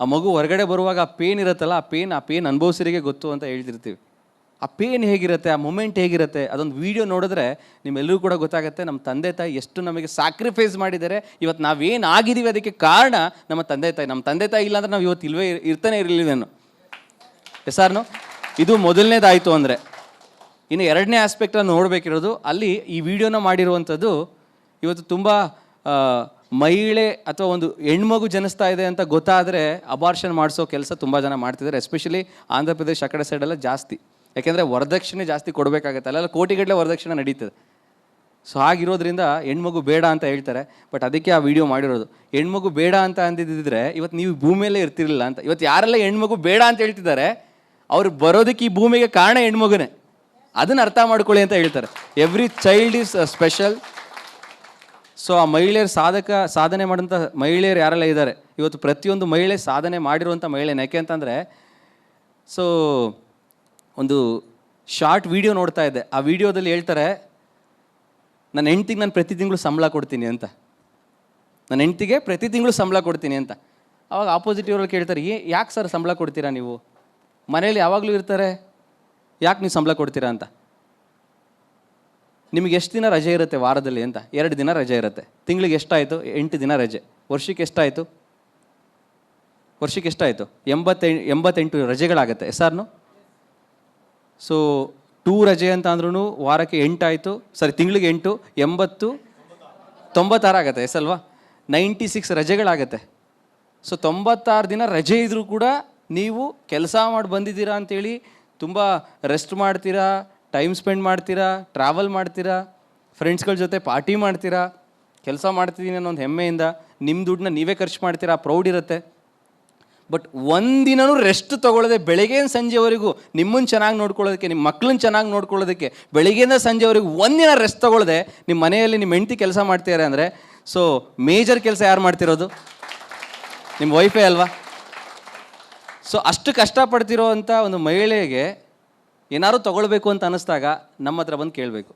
ಆ ಮಗು ಹೊರಗಡೆ ಬರುವಾಗ ಆ ಪೇನ್ ಇರುತ್ತಲ್ಲ, ಆ ಪೇನ್ ಅನುಭವಿಸರಿಗೆ ಗೊತ್ತು ಅಂತ ಹೇಳ್ತಿರ್ತೀವಿ. ಆ ಪೇನ್ ಹೇಗಿರುತ್ತೆ, ಆ ಮೂಮೆಂಟ್ ಹೇಗಿರುತ್ತೆ, ಅದೊಂದು ವಿಡಿಯೋ ನೋಡಿದ್ರೆ ನಿಮ್ಮೆಲ್ಲರೂ ಕೂಡ ಗೊತ್ತಾಗುತ್ತೆ ನಮ್ಮ ತಂದೆ ತಾಯಿ ಎಷ್ಟು ನಮಗೆ ಸ್ಯಾಕ್ರಿಫೈಸ್ ಮಾಡಿದ್ದಾರೆ. ಇವತ್ತು ನಾವೇನು ಆಗಿದ್ದೀವಿ ಅದಕ್ಕೆ ಕಾರಣ ನಮ್ಮ ತಂದೆ ತಾಯಿ. ನಮ್ಮ ತಂದೆ ತಾಯಿ ಇಲ್ಲಾಂದ್ರೆ ನಾವು ಇವತ್ತು ಇರ್ತಾನೆ ಇರಲಿಲ್ವೇನು? ಎಸಾರ್ನು? ಇದು ಮೊದಲನೇದಾಯಿತು. ಅಂದರೆ ಇನ್ನು ಎರಡನೇ ಆಸ್ಪೆಕ್ಟನ್ನು ನೋಡಬೇಕಿರೋದು, ಅಲ್ಲಿ ಈ ವಿಡಿಯೋನ ಮಾಡಿರುವಂಥದ್ದು ಇವತ್ತು ತುಂಬ ಮಹಿಳೆ ಅಥವಾ ಒಂದು ಹೆಣ್ಮಗು ಜನಿಸ್ತಾ ಇದೆ ಅಂತ ಗೊತ್ತಾದರೆ ಅಬಾರ್ಷನ್ ಮಾಡಿಸೋ ಕೆಲಸ ತುಂಬ ಜನ ಮಾಡ್ತಿದ್ದಾರೆ. ಎಸ್ಪೆಷಲಿ ಆಂಧ್ರ ಪ್ರದೇಶ ಆ ಕಡೆ ಸೈಡೆಲ್ಲ ಜಾಸ್ತಿ. ಯಾಕೆಂದರೆ ವರದಕ್ಷಿಣೆ ಜಾಸ್ತಿ ಕೊಡಬೇಕಾಗತ್ತೆ, ಅಲ್ಲೆಲ್ಲ ಕೋಟಿಗಟ್ಟಲೆ ವರದಕ್ಷಿಣೆ ನಡೀತದೆ. ಸೊ ಹಾಗಿರೋದ್ರಿಂದ ಹೆಣ್ಮಗು ಬೇಡ ಅಂತ ಹೇಳ್ತಾರೆ. ಬಟ್ ಅದಕ್ಕೆ ಆ ವಿಡಿಯೋ ಮಾಡಿರೋದು. ಹೆಣ್ಮಗು ಬೇಡ ಅಂತ ಅಂದಿದ್ದಿದ್ರೆ ಇವತ್ತು ನೀವು ಭೂಮಿಯಲ್ಲೇ ಇರ್ತಿರಲಿಲ್ಲ ಅಂತ. ಇವತ್ತು ಯಾರೆಲ್ಲ ಹೆಣ್ಮಗು ಬೇಡ ಅಂತ ಹೇಳ್ತಿದ್ದಾರೆ ಅವ್ರು ಬರೋದಕ್ಕೆ ಈ ಭೂಮಿಗೆ ಕಾರಣ ಹೆಣ್ಮಗುನೇ. ಅದನ್ನು ಅರ್ಥ ಮಾಡ್ಕೊಳ್ಳಿ ಅಂತ ಹೇಳ್ತಾರೆ. Every child is special. So ಆ ಮಹಿಳೆಯರು ಸಾಧನೆ ಮಾಡೋಂಥ ಮಹಿಳೆಯರು ಯಾರೆಲ್ಲ ಇದ್ದಾರೆ, ಇವತ್ತು ಪ್ರತಿಯೊಂದು ಮಹಿಳೆ ಸಾಧನೆ ಮಾಡಿರುವಂಥ ಮಹಿಳೆನೇ. ಯಾಕೆ ಅಂತಂದರೆ, ಸೊ ಒಂದು ಶಾರ್ಟ್ ವಿಡಿಯೋ ನೋಡ್ತಾ ಇದ್ದೆ. ಆ ವಿಡಿಯೋದಲ್ಲಿ ಹೇಳ್ತಾರೆ, ನನ್ನ ಹೆಂಡ್ತಿಗೆ ನಾನು ಪ್ರತಿ ತಿಂಗಳು ಸಂಬಳ ಕೊಡ್ತೀನಿ ಅಂತ. ನನ್ನ ಹೆಂಡ್ತಿಗೆ ಪ್ರತಿ ತಿಂಗಳು ಸಂಬಳ ಕೊಡ್ತೀನಿ ಅಂತ. ಅವಾಗ ಆಪೋಸಿಟ್ ಇವ್ರಲ್ಲಿ ಕೇಳ್ತಾರೆ, ಯಾಕೆ ಸರ್ ಸಂಬಳ ಕೊಡ್ತೀರಾ ನೀವು? ಮನೇಲಿ ಯಾವಾಗಲೂ ಇರ್ತಾರೆ, ಯಾಕೆ ನೀವು ಸಂಬಳ ಕೊಡ್ತೀರಾ ಅಂತ. ನಿಮಗೆ ಎಷ್ಟು ದಿನ ರಜೆ ಇರುತ್ತೆ ವಾರದಲ್ಲಿ ಅಂತ? 2 ದಿನ ರಜೆ ಇರುತ್ತೆ. ತಿಂಗಳಿಗೆ ಎಷ್ಟಾಯಿತು? 8 ದಿನ ರಜೆ. ವರ್ಷಕ್ಕೆ ಎಷ್ಟಾಯಿತು? 88 ರಜೆಗಳಾಗತ್ತೆ. ಎಸಾರ್ನು? ಸೊ 2 ರಜೆ ಅಂತ ಅಂದ್ರೂ ವಾರಕ್ಕೆ 8 ಆಯಿತು, ತಿಂಗಳಿಗೆ 8, 80, 96 ಆಗುತ್ತೆ. ಎಸಲ್ವಾ? 96 ರಜೆಗಳಾಗತ್ತೆ. ಸೊ 96 ದಿನ ರಜೆ ಇದ್ದರೂ ಕೂಡ ನೀವು ಕೆಲಸ ಮಾಡಿ ಬಂದಿದ್ದೀರಾ ಅಂಥೇಳಿ ತುಂಬ ರೆಸ್ಟ್ ಮಾಡ್ತೀರಾ, ಟೈಮ್ ಸ್ಪೆಂಡ್ ಮಾಡ್ತೀರಾ, ಟ್ರಾವೆಲ್ ಮಾಡ್ತೀರಾ, ಫ್ರೆಂಡ್ಸ್ಗಳ ಜೊತೆ ಪಾರ್ಟಿ ಮಾಡ್ತೀರಾ, ಕೆಲಸ ಮಾಡ್ತಿದ್ದೀನಿ ಅನ್ನೋ ಒಂದು ಹೆಮ್ಮೆಯಿಂದ ನಿಮ್ಮ ದುಡ್ಡನ್ನ ನೀವೇ ಖರ್ಚು ಮಾಡ್ತೀರಾ, ಪ್ರೌಡ್ ಇರುತ್ತೆ. ಬಟ್ ಒಂದಿನೂ ರೆಸ್ಟ್ ತೊಗೊಳ್ಳೋದೆ ಬೆಳಗ್ಗೆಯಿಂದ ಸಂಜೆವರೆಗೂ ನಿಮ್ಮನ್ನು ಚೆನ್ನಾಗಿ ನೋಡ್ಕೊಳ್ಳೋದಕ್ಕೆ, ನಿಮ್ಮ ಮಕ್ಕಳನ್ನ ಚೆನ್ನಾಗಿ ನೋಡ್ಕೊಳ್ಳೋದಕ್ಕೆ ಬೆಳಗ್ಗೆಯಿಂದ ಸಂಜೆವರೆಗೂ ಒಂದಿನ ರೆಸ್ಟ್ ತೊಗೊಳ್ಳದೆ ನಿಮ್ಮ ಮನೆಯಲ್ಲಿ ನಿಮ್ಮ ಹೆಂಡತಿ ಕೆಲಸ ಮಾಡ್ತಿದ್ದಾರೆ ಅಂದರೆ, ಸೊ ಮೇಜರ್ ಕೆಲಸ ಯಾರು ಮಾಡ್ತಿರೋದು? ನಿಮ್ಮ ವೈಫೇ ಅಲ್ವಾ? ಸೊ ಅಷ್ಟು ಕಷ್ಟಪಡ್ತಿರೋ ಅಂಥ ಒಂದು ಮಹಿಳೆಗೆ ಏನಾದ್ರು ತೊಗೊಳ್ಬೇಕು ಅಂತ ಅನ್ನಿಸ್ದಾಗ ನಮ್ಮ ಹತ್ರ ಬಂದು ಕೇಳಬೇಕು,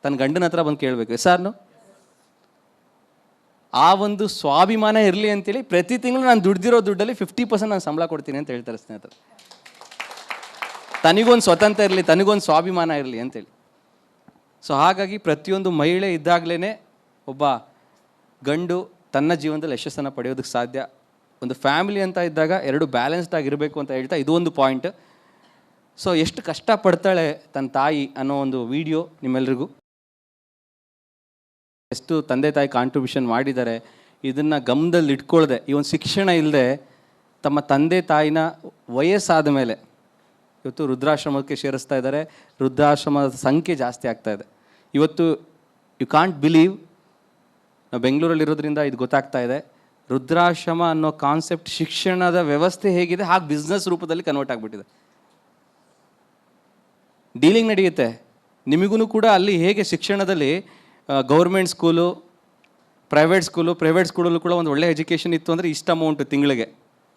ತನ್ನ ಗಂಡನ ಹತ್ರ ಬಂದು ಕೇಳಬೇಕು. ಎಸಾರ್ನು? ಆ ಒಂದು ಸ್ವಾಭಿಮಾನ ಇರಲಿ ಅಂತೇಳಿ ಪ್ರತಿ ತಿಂಗಳು ನಾನು ದುಡ್ದಿರೋ ದುಡ್ಡಲ್ಲಿ 50% ನಾನು ಸಂಬಳ ಕೊಡ್ತೀನಿ ಅಂತ ಹೇಳ್ತಾರೆ ಸ್ನೇಹಿತರು. ತನಿಗೊಂದು ಸ್ವತಂತ್ರ ಇರಲಿ, ತನಿಗೊಂದು ಸ್ವಾಭಿಮಾನ ಇರಲಿ ಅಂತೇಳಿ. ಸೊ ಹಾಗಾಗಿ ಪ್ರತಿಯೊಂದು ಮಹಿಳೆ ಇದ್ದಾಗಲೇ ಒಬ್ಬ ಗಂಡು ತನ್ನ ಜೀವನದಲ್ಲಿ ಯಶಸ್ಸನ್ನು ಪಡೆಯೋದಕ್ಕೆ ಸಾಧ್ಯ. ಒಂದು ಫ್ಯಾಮಿಲಿ ಅಂತ ಇದ್ದಾಗ ಎರಡು ಬ್ಯಾಲೆನ್ಸ್ಡ್ ಆಗಿರಬೇಕು ಅಂತ ಹೇಳ್ತಾ ಇದು ಒಂದು ಪಾಯಿಂಟ್. ಸೊ ಎಷ್ಟು ಕಷ್ಟಪಡ್ತಾಳೆ ತನ್ನ ತಾಯಿ ಅನ್ನೋ ಒಂದು ವಿಡಿಯೋ ನಿಮ್ಮೆಲ್ರಿಗೂ. ಎಷ್ಟು ತಂದೆ ತಾಯಿ ಕಾಂಟ್ರಿಬ್ಯೂಷನ್ ಮಾಡಿದ್ದಾರೆ ಇದನ್ನು ಗಮನದಲ್ಲಿ ಇಟ್ಕೊಳ್ಳದೆ, ಈ ಒಂದು ಶಿಕ್ಷಣ ಇಲ್ಲದೆ ತಮ್ಮ ತಂದೆ ತಾಯಿನ ವಯಸ್ಸಾದ ಮೇಲೆ ಇವತ್ತು ವೃದ್ಧಾಶ್ರಮಕ್ಕೆ ಸೇರಿಸ್ತಾ ಇದ್ದಾರೆ. ವೃದ್ಧಾಶ್ರಮದ ಸಂಖ್ಯೆ ಜಾಸ್ತಿ ಆಗ್ತಾ ಇದೆ. ಇವತ್ತು ಯು ಕಾಂಟ್ ಬಿಲೀವ್, ನಾವು ಬೆಂಗಳೂರಲ್ಲಿರೋದ್ರಿಂದ ಇದು ಗೊತ್ತಾಗ್ತಾ ಇದೆ. ವೃದ್ಧಾಶ್ರಮ ಅನ್ನೋ ಕಾನ್ಸೆಪ್ಟ್, ಶಿಕ್ಷಣದ ವ್ಯವಸ್ಥೆ ಹೇಗಿದೆ ಹಾಗೆ ಬಿಸ್ನೆಸ್ ರೂಪದಲ್ಲಿ ಕನ್ವರ್ಟ್ ಆಗಿಬಿಟ್ಟಿದೆ. ಡೀಲಿಂಗ್ ನಡೆಯುತ್ತೆ. ನಿಮಗೂ ಕೂಡ ಅಲ್ಲಿ ಹೇಗೆ ಶಿಕ್ಷಣದಲ್ಲಿ ಗೌರ್ಮೆಂಟ್ ಸ್ಕೂಲು, ಪ್ರೈವೇಟ್ ಸ್ಕೂಲಲ್ಲೂ ಕೂಡ ಒಂದು ಒಳ್ಳೆ ಎಜುಕೇಷನ್ ಇತ್ತು ಅಂದರೆ ಇಷ್ಟು ಅಮೌಂಟು ತಿಂಗಳಿಗೆ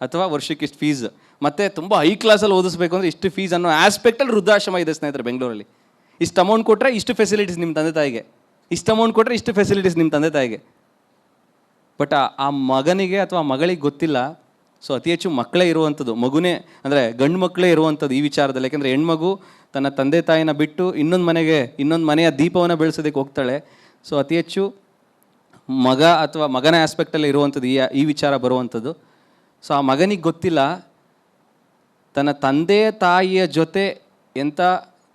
ಅಥವಾ ವರ್ಷಕ್ಕೆ ಇಷ್ಟು ಫೀಸ್, ಮತ್ತು ತುಂಬ ಹೈ ಕ್ಲಾಸಲ್ಲಿ ಓದಿಸ್ಬೇಕು ಅಂದರೆ ಇಷ್ಟು ಫೀಸ್ ಅನ್ನೋ ಆಸ್ಪೆಕ್ಟಲ್ಲಿ ವೃದ್ಧಾಶ್ರಮ ಇದೆ ಸ್ನೇಹಿತರೆ ಬೆಂಗಳೂರಲ್ಲಿ. ಇಷ್ಟು ಅಮೌಂಟ್ ಕೊಟ್ಟರೆ ಇಷ್ಟು ಫೆಸಿಲಿಟೀಸ್ ನಿಮ್ಮ ತಂದೆ ತಾಯಿಗೆ, ಇಷ್ಟು ಅಮೌಂಟ್ ಕೊಟ್ಟರೆ ಇಷ್ಟು ಫೆಸಿಲಿಟೀಸ್ ನಿಮ್ಮ ತಂದೆ ತಾಯಿಗೆ. ಬಟ್ ಆ ಮಗನಿಗೆ ಅಥವಾ ಮಗಳಿಗೆ ಗೊತ್ತಿಲ್ಲ. ಸೊ ಅತಿ ಹೆಚ್ಚು ಮಕ್ಕಳೇ ಇರುವಂಥದ್ದು, ಮಗುನೇ ಅಂದರೆ ಗಂಡು ಮಕ್ಕಳೇ ಇರುವಂಥದ್ದು ಈ ವಿಚಾರದಲ್ಲಿ. ಯಾಕೆಂದರೆ ಹೆಣ್ಮಗು ತನ್ನ ತಂದೆ ತಾಯಿನ ಬಿಟ್ಟು ಇನ್ನೊಂದು ಮನೆಯ ದೀಪವನ್ನು ಬೆಳೆಸೋದಕ್ಕೆ ಹೋಗ್ತಾಳೆ. ಸೊ ಅತಿ ಹೆಚ್ಚು ಮಗ ಅಥವಾ ಮಗನ ಆಸ್ಪೆಕ್ಟಲ್ಲಿ ಇರುವಂಥದ್ದು ಈ ವಿಚಾರ ಬರುವಂಥದ್ದು. ಸೊ ಆ ಮಗನಿಗೆ ಗೊತ್ತಿಲ್ಲ ತನ್ನ ತಂದೆ ತಾಯಿಯ ಜೊತೆ ಎಂಥ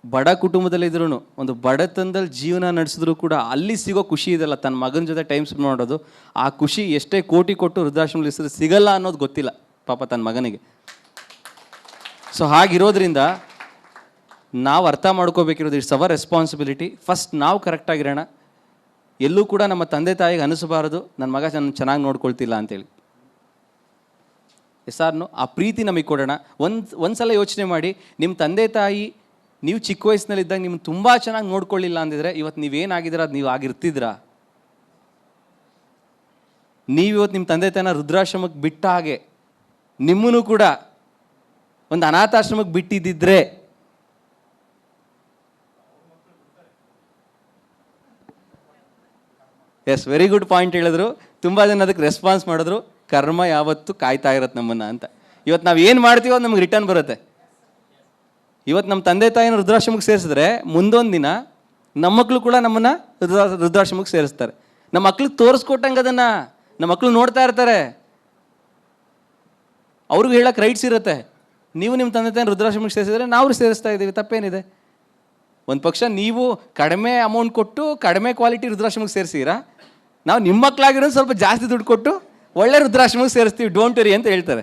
ಬಡ ಕುಟುಂಬದಲ್ಲಿದ್ರೂ, ಒಂದು ಬಡತನದಲ್ಲಿ ಜೀವನ ನಡೆಸಿದ್ರು ಕೂಡ ಅಲ್ಲಿ ಸಿಗೋ ಖುಷಿ ಇದೆಲ್ಲ, ತನ್ನ ಮಗನ ಜೊತೆ ಟೈಮ್ ಸ್ಪೆಂಡ್ ಮಾಡೋದು, ಆ ಖುಷಿ ಎಷ್ಟೇ ಕೋಟಿ ಕೊಟ್ಟು ವೃದ್ಧಾಶ್ರಮದಲ್ಲಿ ಸಿಗಲ್ಲ ಅನ್ನೋದು ಗೊತ್ತಿಲ್ಲ ಪಾಪ ತನ್ನ ಮಗನಿಗೆ. ಸೊ ಹಾಗಿರೋದ್ರಿಂದ ನಾವು ಅರ್ಥ ಮಾಡ್ಕೋಬೇಕಿರೋದು ಇಟ್ಸ್ ಅವರ್ ರೆಸ್ಪಾನ್ಸಿಬಿಲಿಟಿ. ಫಸ್ಟ್ ನಾವು ಕರೆಕ್ಟಾಗಿರೋಣ. ಎಲ್ಲೂ ಕೂಡ ನಮ್ಮ ತಂದೆ ತಾಯಿಗೆ ಅನಿಸಬಾರದು ನನ್ನ ಮಗ ಚೆನ್ನಾಗಿ ನೋಡ್ಕೊಳ್ತಿಲ್ಲ ಅಂತೇಳಿ. ಎಸ್ಸಾರ್ನು ಆ ಪ್ರೀತಿ ನಮಗೆ ಕೊಡೋಣ. ಒಂದು ಸಲ ಯೋಚನೆ ಮಾಡಿ, ನಿಮ್ಮ ತಂದೆ ತಾಯಿ ನೀವು ಚಿಕ್ಕ ವಯಸ್ಸಿನಲ್ಲಿದ್ದಾಗ ನಿಮ್ಮನ್ನು ತುಂಬ ಚೆನ್ನಾಗಿ ನೋಡ್ಕೊಳ್ಳಿಲ್ಲ ಅಂದಿದ್ರೆ ಇವತ್ತು ನೀವೇನಾಗಿದ್ದೀರ ಅದು ನೀವು ಆಗಿರ್ತಿದ್ರಾ? ನೀವಿವತ್ತು ನಿಮ್ಮ ತಂದೆ ತಾಯಿನ ವೃದ್ಧಾಶ್ರಮಕ್ಕೆ ಬಿಟ್ಟ ಹಾಗೆ ನಿಮ್ಮನ್ನು ಕೂಡ ಒಂದು ಅನಾಥಾಶ್ರಮಕ್ಕೆ ಬಿಟ್ಟಿದ್ದಿದ್ರೆ ಎಸ್, ವೆರಿ ಗುಡ್ ಪಾಯಿಂಟ್ ಹೇಳಿದ್ರು. ತುಂಬ ಜನ ಅದಕ್ಕೆ ರೆಸ್ಪಾನ್ಸ್ ಮಾಡಿದ್ರು, ಕರ್ಮ ಯಾವತ್ತೂ ಕಾಯ್ತಾ ಇರತ್ತೆ ನಮ್ಮನ್ನು ಅಂತ. ಇವತ್ತು ನಾವು ಏನು ಮಾಡ್ತೀವೋ ಅದು ನಮ್ಗೆ ರಿಟರ್ನ್ ಬರುತ್ತೆ. ಇವತ್ತು ನಮ್ಮ ತಂದೆ ತಾಯಿನ ವೃದ್ಧಾಶ್ರಮಕ್ಕೆ ಸೇರಿಸಿದ್ರೆ ಮುಂದೊಂದು ದಿನ ನಮ್ಮ ಮಕ್ಕಳು ಕೂಡ ನಮ್ಮನ್ನು ವೃದ್ಧಾಶ್ರಮಕ್ಕೆ ಸೇರಿಸ್ತಾರೆ. ನಮ್ಮ ಮಕ್ಳಿಗೆ ತೋರಿಸ್ಕೊಟ್ಟಂಗೆ ಅದನ್ನು ನಮ್ಮ ಮಕ್ಕಳು ನೋಡ್ತಾ ಇರ್ತಾರೆ. ಅವ್ರಿಗೂ ಹೇಳಕ್ಕೆ ರೈಟ್ಸ್ ಇರುತ್ತೆ. ನೀವು ನಿಮ್ಮ ತಂದೆ ತಾಯಿನ ವೃದ್ಧಾಶ್ರಮಕ್ಕೆ ಸೇರಿಸಿದ್ರೆ ನಾವು ಸೇರಿಸ್ತಾ ಇದ್ದೀವಿ, ತಪ್ಪೇನಿದೆ? ಒಂದು ಪಕ್ಷ ನೀವು ಕಡಿಮೆ ಅಮೌಂಟ್ ಕೊಟ್ಟು ಕಡಿಮೆ ಕ್ವಾಲಿಟಿ ವೃದ್ಧಾಶ್ರಮಕ್ಕೆ ಸೇರಿಸಿರಾ, ನಾವು ನಿಮ್ಮ ಮಕ್ಕಳಾಗಿರೋದು ಸ್ವಲ್ಪ ಜಾಸ್ತಿ ದುಡ್ಡು ಕೊಟ್ಟು ಒಳ್ಳೆ ವೃದ್ಧಾಶ್ರಮಕ್ಕೆ ಸೇರಿಸ್ತೀವಿ, ಡೋಂಟ್ ವರಿ ಅಂತ ಹೇಳ್ತಾರೆ.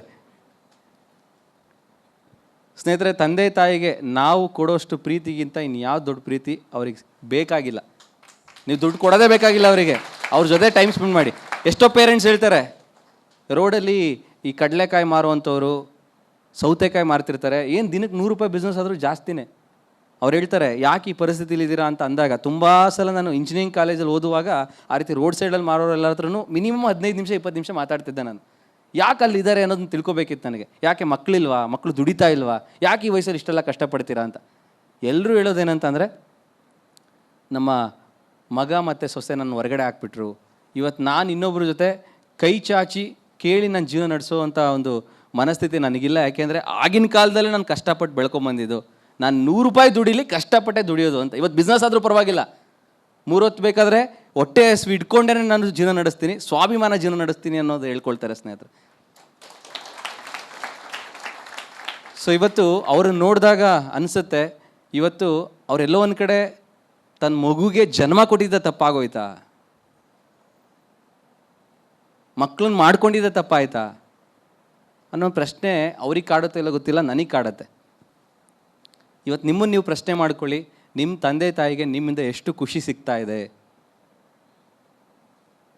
ಸ್ನೇಹಿತರೆ, ತಂದೆ ತಾಯಿಗೆ ನಾವು ಕೊಡೋಷ್ಟು ಪ್ರೀತಿಗಿಂತ ಇನ್ಯಾವ ದೊಡ್ಡ ಪ್ರೀತಿ ಅವ್ರಿಗೆ ಬೇಕಾಗಿಲ್ಲ. ನೀವು ದುಡ್ಡು ಕೊಡೋದೇ ಬೇಕಾಗಿಲ್ಲ ಅವರಿಗೆ, ಅವ್ರ ಜೊತೆ ಟೈಮ್ ಸ್ಪೆಂಡ್ ಮಾಡಿ. ಎಷ್ಟೋ ಪೇರೆಂಟ್ಸ್ ಹೇಳ್ತಾರೆ, ರೋಡಲ್ಲಿ ಈ ಕಡಲೆಕಾಯಿ ಮಾರುವಂಥವ್ರು ಸೌತೆಕಾಯಿ ಮಾರ್ತಿರ್ತಾರೆ, ಏನು ದಿನಕ್ಕೆ 100 ರೂಪಾಯಿ ಬಿಸ್ನೆಸ್ ಆದರೂ ಜಾಸ್ತಿನೇ. ಅವ್ರು ಹೇಳ್ತಾರೆ, ಯಾಕೆ ಈ ಪರಿಸ್ಥಿತಿಲಿ ಇದ್ದೀರಾ ಅಂತ ಅಂದಾಗ, ತುಂಬ ಸಲ ನಾನು ಇಂಜಿನಿಯರಿಂಗ್ ಕಾಲೇಜಲ್ಲಿ ಓದುವಾಗ ಆ ರೀತಿ ರೋಡ್ ಸೈಡಲ್ಲಿ ಮಾರೋರೆಲ್ಲ ಹತ್ರನೂ ಮಿನಿಮಮ್ 15 ನಿಮಿಷ 20 ನಿಮಿಷ ಮಾತಾಡ್ತಿದ್ದೆ ನಾನು. ಯಾಕೆ ಅಲ್ಲಿದ್ದಾರೆ ಅನ್ನೋದನ್ನ ತಿಳ್ಕೊಬೇಕಿತ್ತು ನನಗೆ. ಯಾಕೆ ಮಕ್ಕಳಿಲ್ವಾ, ಮಕ್ಕಳು ದುಡಿತಾ ಇಲ್ವಾ, ಯಾಕೆ ಈ ವಯಸ್ಸಲ್ಲಿ ಇಷ್ಟೆಲ್ಲ ಕಷ್ಟಪಡ್ತೀರಾ ಅಂತ. ಎಲ್ಲರೂ ಹೇಳೋದೇನಂತಂದರೆ, ನಮ್ಮ ಮಗ ಮತ್ತು ಸೊಸೆ ನನ್ನ ಹೊರಗಡೆ ಹಾಕ್ಬಿಟ್ರು, ಇವತ್ತು ನಾನು ಇನ್ನೊಬ್ಬರ ಜೊತೆ ಕೈ ಚಾಚಿ ಕೇಳಿ ನನ್ನ ಜೀವನ ನಡೆಸೋವಂಥ ಒಂದು ಮನಸ್ಥಿತಿ ನನಗಿಲ್ಲ. ಯಾಕೆಂದರೆ ಆಗಿನ ಕಾಲದಲ್ಲೇ ನಾನು ಕಷ್ಟಪಟ್ಟು ಬೆಳ್ಕೊಂಬಂದಿದ್ದು. ನಾನು 100 ರೂಪಾಯಿ ದುಡಿಲಿ, ಕಷ್ಟಪಟ್ಟೆ ದುಡಿಯೋದು ಅಂತ. ಇವತ್ತು ಬಿಸ್ನೆಸ್ ಆದರೂ ಪರವಾಗಿಲ್ಲ, 3 ಹೊತ್ತು ಬೇಕಾದರೆ ಹೊಟ್ಟೆ ಹಸಿವು ಇಟ್ಕೊಂಡೇ ನಾನು ಜೀವನ ನಡೆಸ್ತೀನಿ, ಸ್ವಾಭಿಮಾನ ಜೀವನ ನಡೆಸ್ತೀನಿ ಅನ್ನೋದು ಹೇಳ್ಕೊಳ್ತಾರೆ ಸ್ನೇಹಿತರೆ. ಸೊ ಇವತ್ತು ಅವ್ರನ್ನ ನೋಡಿದಾಗ ಅನಿಸುತ್ತೆ, ಇವತ್ತು ಅವರೆಲ್ಲೋ ಒಂದು ಕಡೆ ತನ್ನ ಮಗುಗೆ ಜನ್ಮ ಕೊಟ್ಟಿದ್ದ ತಪ್ಪಾಗೋಯ್ತಾ, ಮಕ್ಕಳನ್ನ ಮಾಡ್ಕೊಂಡಿದ್ದ ತಪ್ಪಾಯ್ತಾ ಅನ್ನೋ ಪ್ರಶ್ನೆ ಅವ್ರಿಗೆ ಕಾಡುತ್ತೆ ಇಲ್ಲ ಗೊತ್ತಿಲ್ಲ, ನನಗೆ ಕಾಡುತ್ತೆ. ಇವತ್ತು ನಿಮ್ಮನ್ನು ನೀವು ಪ್ರಶ್ನೆ ಮಾಡ್ಕೊಳ್ಳಿ, ನಿಮ್ಮ ತಂದೆ ತಾಯಿಗೆ ನಿಮ್ಮಿಂದ ಎಷ್ಟು ಖುಷಿ ಸಿಗ್ತಾ ಇದೆ.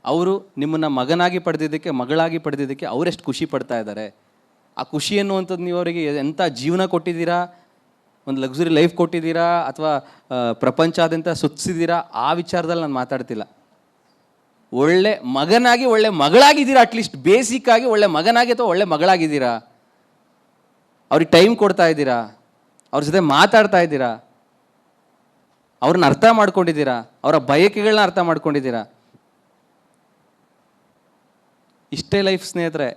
ಅವರು ನಿಮ್ಮನ್ನು ಮಗನಾಗಿ ಪಡೆದಿದ್ದಕ್ಕೆ, ಮಗಳಾಗಿ ಪಡೆದಿದ್ದಕ್ಕೆ ಅವರೆಷ್ಟು ಖುಷಿ ಪಡ್ತಾ ಇದ್ದಾರೆ. ಆ ಖುಷಿ ಅನ್ನುವಂಥದ್ದು ನೀವು ಅವರಿಗೆ ಎಂಥ ಜೀವನ ಕೊಟ್ಟಿದ್ದೀರಾ, ಒಂದು ಲಕ್ಸುರಿ ಲೈಫ್ ಕೊಟ್ಟಿದ್ದೀರಾ, ಅಥವಾ ಪ್ರಪಂಚಾದ್ಯಂತ ಸುತ್ತಿಸಿದ್ದೀರಾ, ಆ ವಿಚಾರದಲ್ಲಿ ನಾನು ಮಾತಾಡ್ತಿಲ್ಲ. ಒಳ್ಳೆ ಮಗನಾಗಿ ಒಳ್ಳೆ ಮಗಳಾಗಿದ್ದೀರಾ, ಅಟ್ಲೀಸ್ಟ್ ಬೇಸಿಕ್ಕಾಗಿ ಒಳ್ಳೆ ಮಗನಾಗಿ ಅಥವಾ ಒಳ್ಳೆ ಮಗಳಾಗಿದ್ದೀರಾ. ಅವ್ರಿಗೆ ಟೈಮ್ ಕೊಡ್ತಾ ಇದ್ದೀರಾ, ಅವ್ರ ಜೊತೆ ಮಾತಾಡ್ತಾ ಇದ್ದೀರಾ, ಅವ್ರನ್ನ ಅರ್ಥ ಮಾಡ್ಕೊಂಡಿದ್ದೀರಾ, ಅವರ ಬಯಕೆಗಳನ್ನ ಅರ್ಥ ಮಾಡ್ಕೊಂಡಿದ್ದೀರಾ. ಇಷ್ಟೇ ಲೈಫ್ ಸ್ನೇಹಿತರೆ.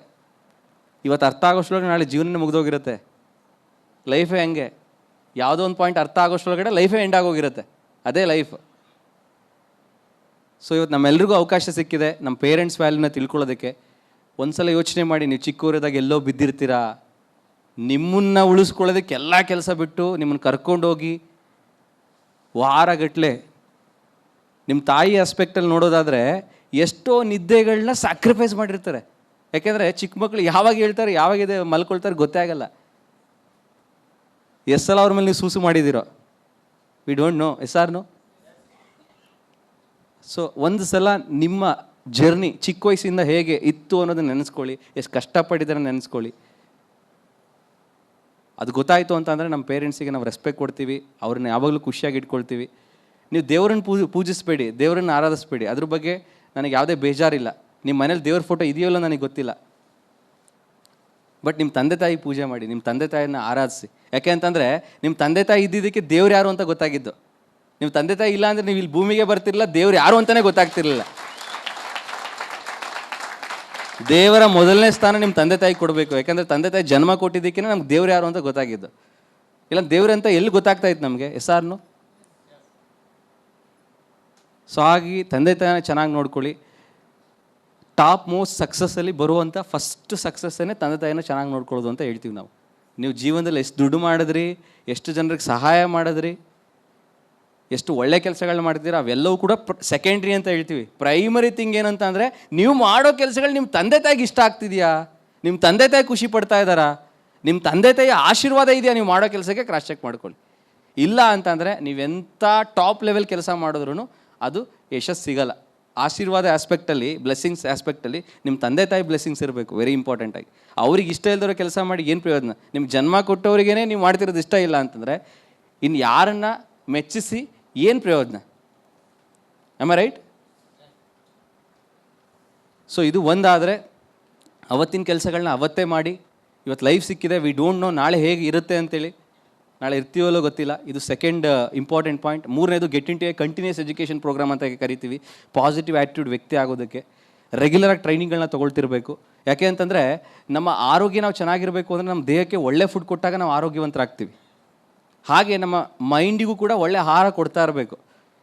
ಇವತ್ತು ಅರ್ಥ ಆಗೋಷ್ಟೊಳಗೆ ನಾಳೆ ಜೀವನನೇ ಮುಗಿದೋಗಿರುತ್ತೆ. ಲೈಫೇ ಹಂಗೆ, ಯಾವುದೋ ಒಂದು ಪಾಯಿಂಟ್ ಅರ್ಥ ಆಗೋಷ್ಟೊಳಗಡೆ ಲೈಫೇ ಎಂಡ್ ಆಗೋಗಿರುತ್ತೆ. ಅದೇ ಲೈಫ್. ಸೊ ಇವತ್ತು ನಮ್ಮೆಲ್ರಿಗೂ ಅವಕಾಶ ಸಿಕ್ಕಿದೆ ನಮ್ಮ ಪೇರೆಂಟ್ಸ್ ವ್ಯಾಲ್ಯೂನ ತಿಳ್ಕೊಳ್ಳೋದಕ್ಕೆ. ಒಂದ್ಸಲ ಯೋಚನೆ ಮಾಡಿ, ನೀವು ಚಿಕ್ಕವರಿದ್ದಾಗ ಎಲ್ಲೋ ಬಿದ್ದಿರ್ತೀರಾ, ನಿಮ್ಮನ್ನು ಉಳಿಸ್ಕೊಳ್ಳೋದಕ್ಕೆ ಎಲ್ಲ ಕೆಲಸ ಬಿಟ್ಟು ನಿಮ್ಮನ್ನು ಕರ್ಕೊಂಡೋಗಿ ವಾರಗಟ್ಟಲೆ, ನಿಮ್ಮ ತಾಯಿ ಆಸ್ಪೆಕ್ಟಲ್ಲಿ ನೋಡೋದಾದರೆ ಎಷ್ಟೋ ನಿದ್ದೆಗಳನ್ನ ಸ್ಯಾಕ್ರಿಫೈಸ್ ಮಾಡಿರ್ತಾರೆ. ಯಾಕೆಂದರೆ ಚಿಕ್ಕ ಮಕ್ಕಳು ಯಾವಾಗ ಹೇಳ್ತಾರೆ, ಯಾವಾಗಿದೆ ಮಲ್ಕೊಳ್ತಾರೆ ಗೊತ್ತೇ ಆಗಲ್ಲ. ಎಷ್ಟು ಸಲ ಅವ್ರ ಮೇಲೆ ನೀವು ಸೂಸು ಮಾಡಿದ್ದೀರೋ, ವಿ ಡೋಂಟ್ ನೋ. ಎಸ್ಸಾರ್ನೋ? ಸೊ ಒಂದು ಸಲ ನಿಮ್ಮ ಜರ್ನಿ ಚಿಕ್ಕ ವಯಸ್ಸಿಂದ ಹೇಗೆ ಇತ್ತು ಅನ್ನೋದನ್ನ ನೆನೆಸ್ಕೊಳ್ಳಿ, ಎಷ್ಟು ಕಷ್ಟಪಟ್ಟಿದ್ದಾರೆ ನೆನೆಸ್ಕೊಳ್ಳಿ. ಅದು ಗೊತ್ತಾಯಿತು ಅಂತಂದರೆ ನಮ್ಮ ಪೇರೆಂಟ್ಸಿಗೆ ನಾವು ರೆಸ್ಪೆಕ್ಟ್ ಕೊಡ್ತೀವಿ, ಅವ್ರನ್ನ ಯಾವಾಗಲೂ ಖುಷಿಯಾಗಿ ಇಟ್ಕೊಳ್ತೀವಿ. ನೀವು ದೇವರನ್ನು ಪೂಜಿಸಬೇಡಿ, ದೇವರನ್ನು ಆರಾಧಿಸ್ಬೇಡಿ, ಅದ್ರ ಬಗ್ಗೆ ನನಗೆ ಯಾವುದೇ ಬೇಜಾರಿಲ್ಲ. ನಿಮ್ಮ ಮನೇಲಿ ದೇವ್ರ ಫೋಟೋ ಇದೆಯೋ ಇಲ್ಲ ನನಗೆ ಗೊತ್ತಿಲ್ಲ, ಬಟ್ ನಿಮ್ಮ ತಂದೆ ತಾಯಿ ಪೂಜೆ ಮಾಡಿ, ನಿಮ್ಮ ತಂದೆ ತಾಯಿನ ಆರಾಧಿಸಿ. ಯಾಕೆ ಅಂತಂದರೆ ನಿಮ್ಮ ತಂದೆ ತಾಯಿ ಇದ್ದಿದ್ದಕ್ಕೆ ದೇವ್ರು ಯಾರು ಅಂತ ಗೊತ್ತಾಗಿದ್ದು. ನಿಮ್ಮ ತಂದೆ ತಾಯಿ ಇಲ್ಲ ಅಂದರೆ ನೀವು ಇಲ್ಲಿ ಭೂಮಿಗೆ ಬರ್ತಿರಲಿಲ್ಲ, ದೇವ್ರು ಯಾರು ಅಂತಲೇ ಗೊತ್ತಾಗ್ತಿರ್ಲಿಲ್ಲ. ದೇವರ ಮೊದಲನೇ ಸ್ಥಾನ ನಿಮ್ಮ ತಂದೆ ತಾಯಿ ಕೊಡಬೇಕು. ಯಾಕಂದರೆ ತಂದೆ ತಾಯಿ ಜನ್ಮ ಕೊಟ್ಟಿದ್ದಕ್ಕೇ ನಮ್ಗೆ ದೇವ್ರು ಯಾರು ಅಂತ ಗೊತ್ತಾಗಿದ್ದು. ಇಲ್ಲ ದೇವ್ರಂತ ಎಲ್ಲಿ ಗೊತ್ತಾಗ್ತಾ ಇತ್ತು ನಮಗೆ? ಎಸ್ಸಾರ್ನು? ಸೊ ಹಾಗಾಗಿ ತಂದೆ ತಾಯಿನ ಚೆನ್ನಾಗಿ ನೋಡ್ಕೊಳ್ಳಿ. ಟಾಪ್ ಮೋಸ್ಟ್ ಸಕ್ಸಸ್ಸಲ್ಲಿ ಬರುವಂಥ ಫಸ್ಟ್ ಸಕ್ಸಸ್ಸನ್ನೇ ತಂದೆ ತಾಯಿನ ಚೆನ್ನಾಗಿ ನೋಡ್ಕೊಳ್ಳೋದು ಅಂತ ಹೇಳ್ತೀವಿ ನಾವು. ನೀವು ಜೀವನದಲ್ಲಿ ಎಷ್ಟು ದುಡ್ಡು ಮಾಡಿದ್ರಿ, ಎಷ್ಟು ಜನರಿಗೆ ಸಹಾಯ ಮಾಡಿದ್ರಿ, ಎಷ್ಟು ಒಳ್ಳೆ ಕೆಲಸಗಳನ್ನ ಮಾಡ್ತೀರಾ, ಅವೆಲ್ಲವೂ ಕೂಡ ಸೆಕೆಂಡ್ರಿ ಅಂತ ಹೇಳ್ತೀವಿ. ಪ್ರೈಮರಿ ಥಿಂಗ್ ಏನಂತ ಅಂದರೆ, ನೀವು ಮಾಡೋ ಕೆಲಸಗಳು ನಿಮ್ಮ ತಂದೆ ತಾಯಿಗೆ ಇಷ್ಟ ಆಗ್ತಿದೆಯಾ, ನಿಮ್ಮ ತಂದೆ ತಾಯಿ ಖುಷಿ ಪಡ್ತಾ ಇದ್ದಾರಾ, ನಿಮ್ಮ ತಂದೆ ತಾಯಿ ಆಶೀರ್ವಾದ ಇದೆಯಾ ನೀವು ಮಾಡೋ ಕೆಲಸಕ್ಕೆ, ಕ್ರಾಸ್ ಚೆಕ್ ಮಾಡ್ಕೊಳ್ಳಿ. ಇಲ್ಲ ಅಂತಂದರೆ ನೀವೆಂಥ ಟಾಪ್ ಲೆವೆಲ್ ಕೆಲಸ ಮಾಡಿದ್ರೂ ಅದು ಯಶಸ್ಸು ಸಿಗಲ್ಲ. ಆಶೀರ್ವಾದ ಆಸ್ಪೆಕ್ಟಲ್ಲಿ, ಬ್ಲೆಸ್ಸಿಂಗ್ಸ್ ಆಸ್ಪೆಕ್ಟಲ್ಲಿ ನಿಮ್ಮ ತಂದೆ ತಾಯಿ ಬ್ಲೆಸ್ಸಿಂಗ್ಸ್ ಇರಬೇಕು, ವೆರಿ ಇಂಪಾರ್ಟೆಂಟಾಗಿ. ಅವ್ರಿಗೆ ಇಷ್ಟ ಇಲ್ದವ್ರ ಕೆಲಸ ಮಾಡಿ ಏನು ಪ್ರಯೋಜನ? ನಿಮ್ಗೆ ಜನ್ಮ ಕೊಟ್ಟವರಿಗೇ ನೀವು ಮಾಡ್ತಿರೋದು ಇಷ್ಟ ಇಲ್ಲ ಅಂತಂದರೆ ಇನ್ನು ಯಾರನ್ನು ಮೆಚ್ಚಿಸಿ ಏನು ಪ್ರಯೋಜನ? Am I right? ಸೊ ಇದು ಒಂದಾದರೆ ಅವತ್ತಿನ ಕೆಲಸಗಳನ್ನ ಅವತ್ತೇ ಮಾಡಿ. ಇವತ್ತು ಲೈಫ್ ಸಿಕ್ಕಿದೆ, ವಿ ಡೋಂಟ್ ನೋ ನಾಳೆ ಹೇಗೆ ಇರುತ್ತೆ ಅಂತೇಳಿ, ನಾಳೆ ಇರ್ತೀವಲ್ಲೋ ಗೊತ್ತಿಲ್ಲ. ಇದು ಸೆಕೆಂಡ್ ಇಂಪಾರ್ಟೆಂಟ್ ಪಾಯಿಂಟ್. ಮೂರನೇದು get into a continuous education program ಅಂತ ಕರಿತೀವಿ. ಪಾಸಿಟಿವ್ ಆ್ಯಟಿಟ್ಯೂಡ್ ವ್ಯಕ್ತಿ ಆಗೋದಕ್ಕೆ ರೆಗ್ಯುಲರಾಗಿ ಟ್ರೈನಿಂಗ್ಗಳನ್ನ ತೊಗೊಳ್ತಿರ್ಬೇಕು. ಯಾಕೆ ಅಂತಂದರೆ ನಮ್ಮ ಆರೋಗ್ಯ ನಾವು ಚೆನ್ನಾಗಿರಬೇಕು ಅಂದರೆ ನಮ್ಮ ದೇಹಕ್ಕೆ ಒಳ್ಳೆ ಫುಡ್ ಕೊಟ್ಟಾಗ ನಾವು ಆರೋಗ್ಯವಂತರಾಗ್ತೀವಿ. ಹಾಗೆ ನಮ್ಮ ಮೈಂಡಿಗೂ ಕೂಡ ಒಳ್ಳೆ ಆಹಾರ ಕೊಡ್ತಾ ಇರಬೇಕು.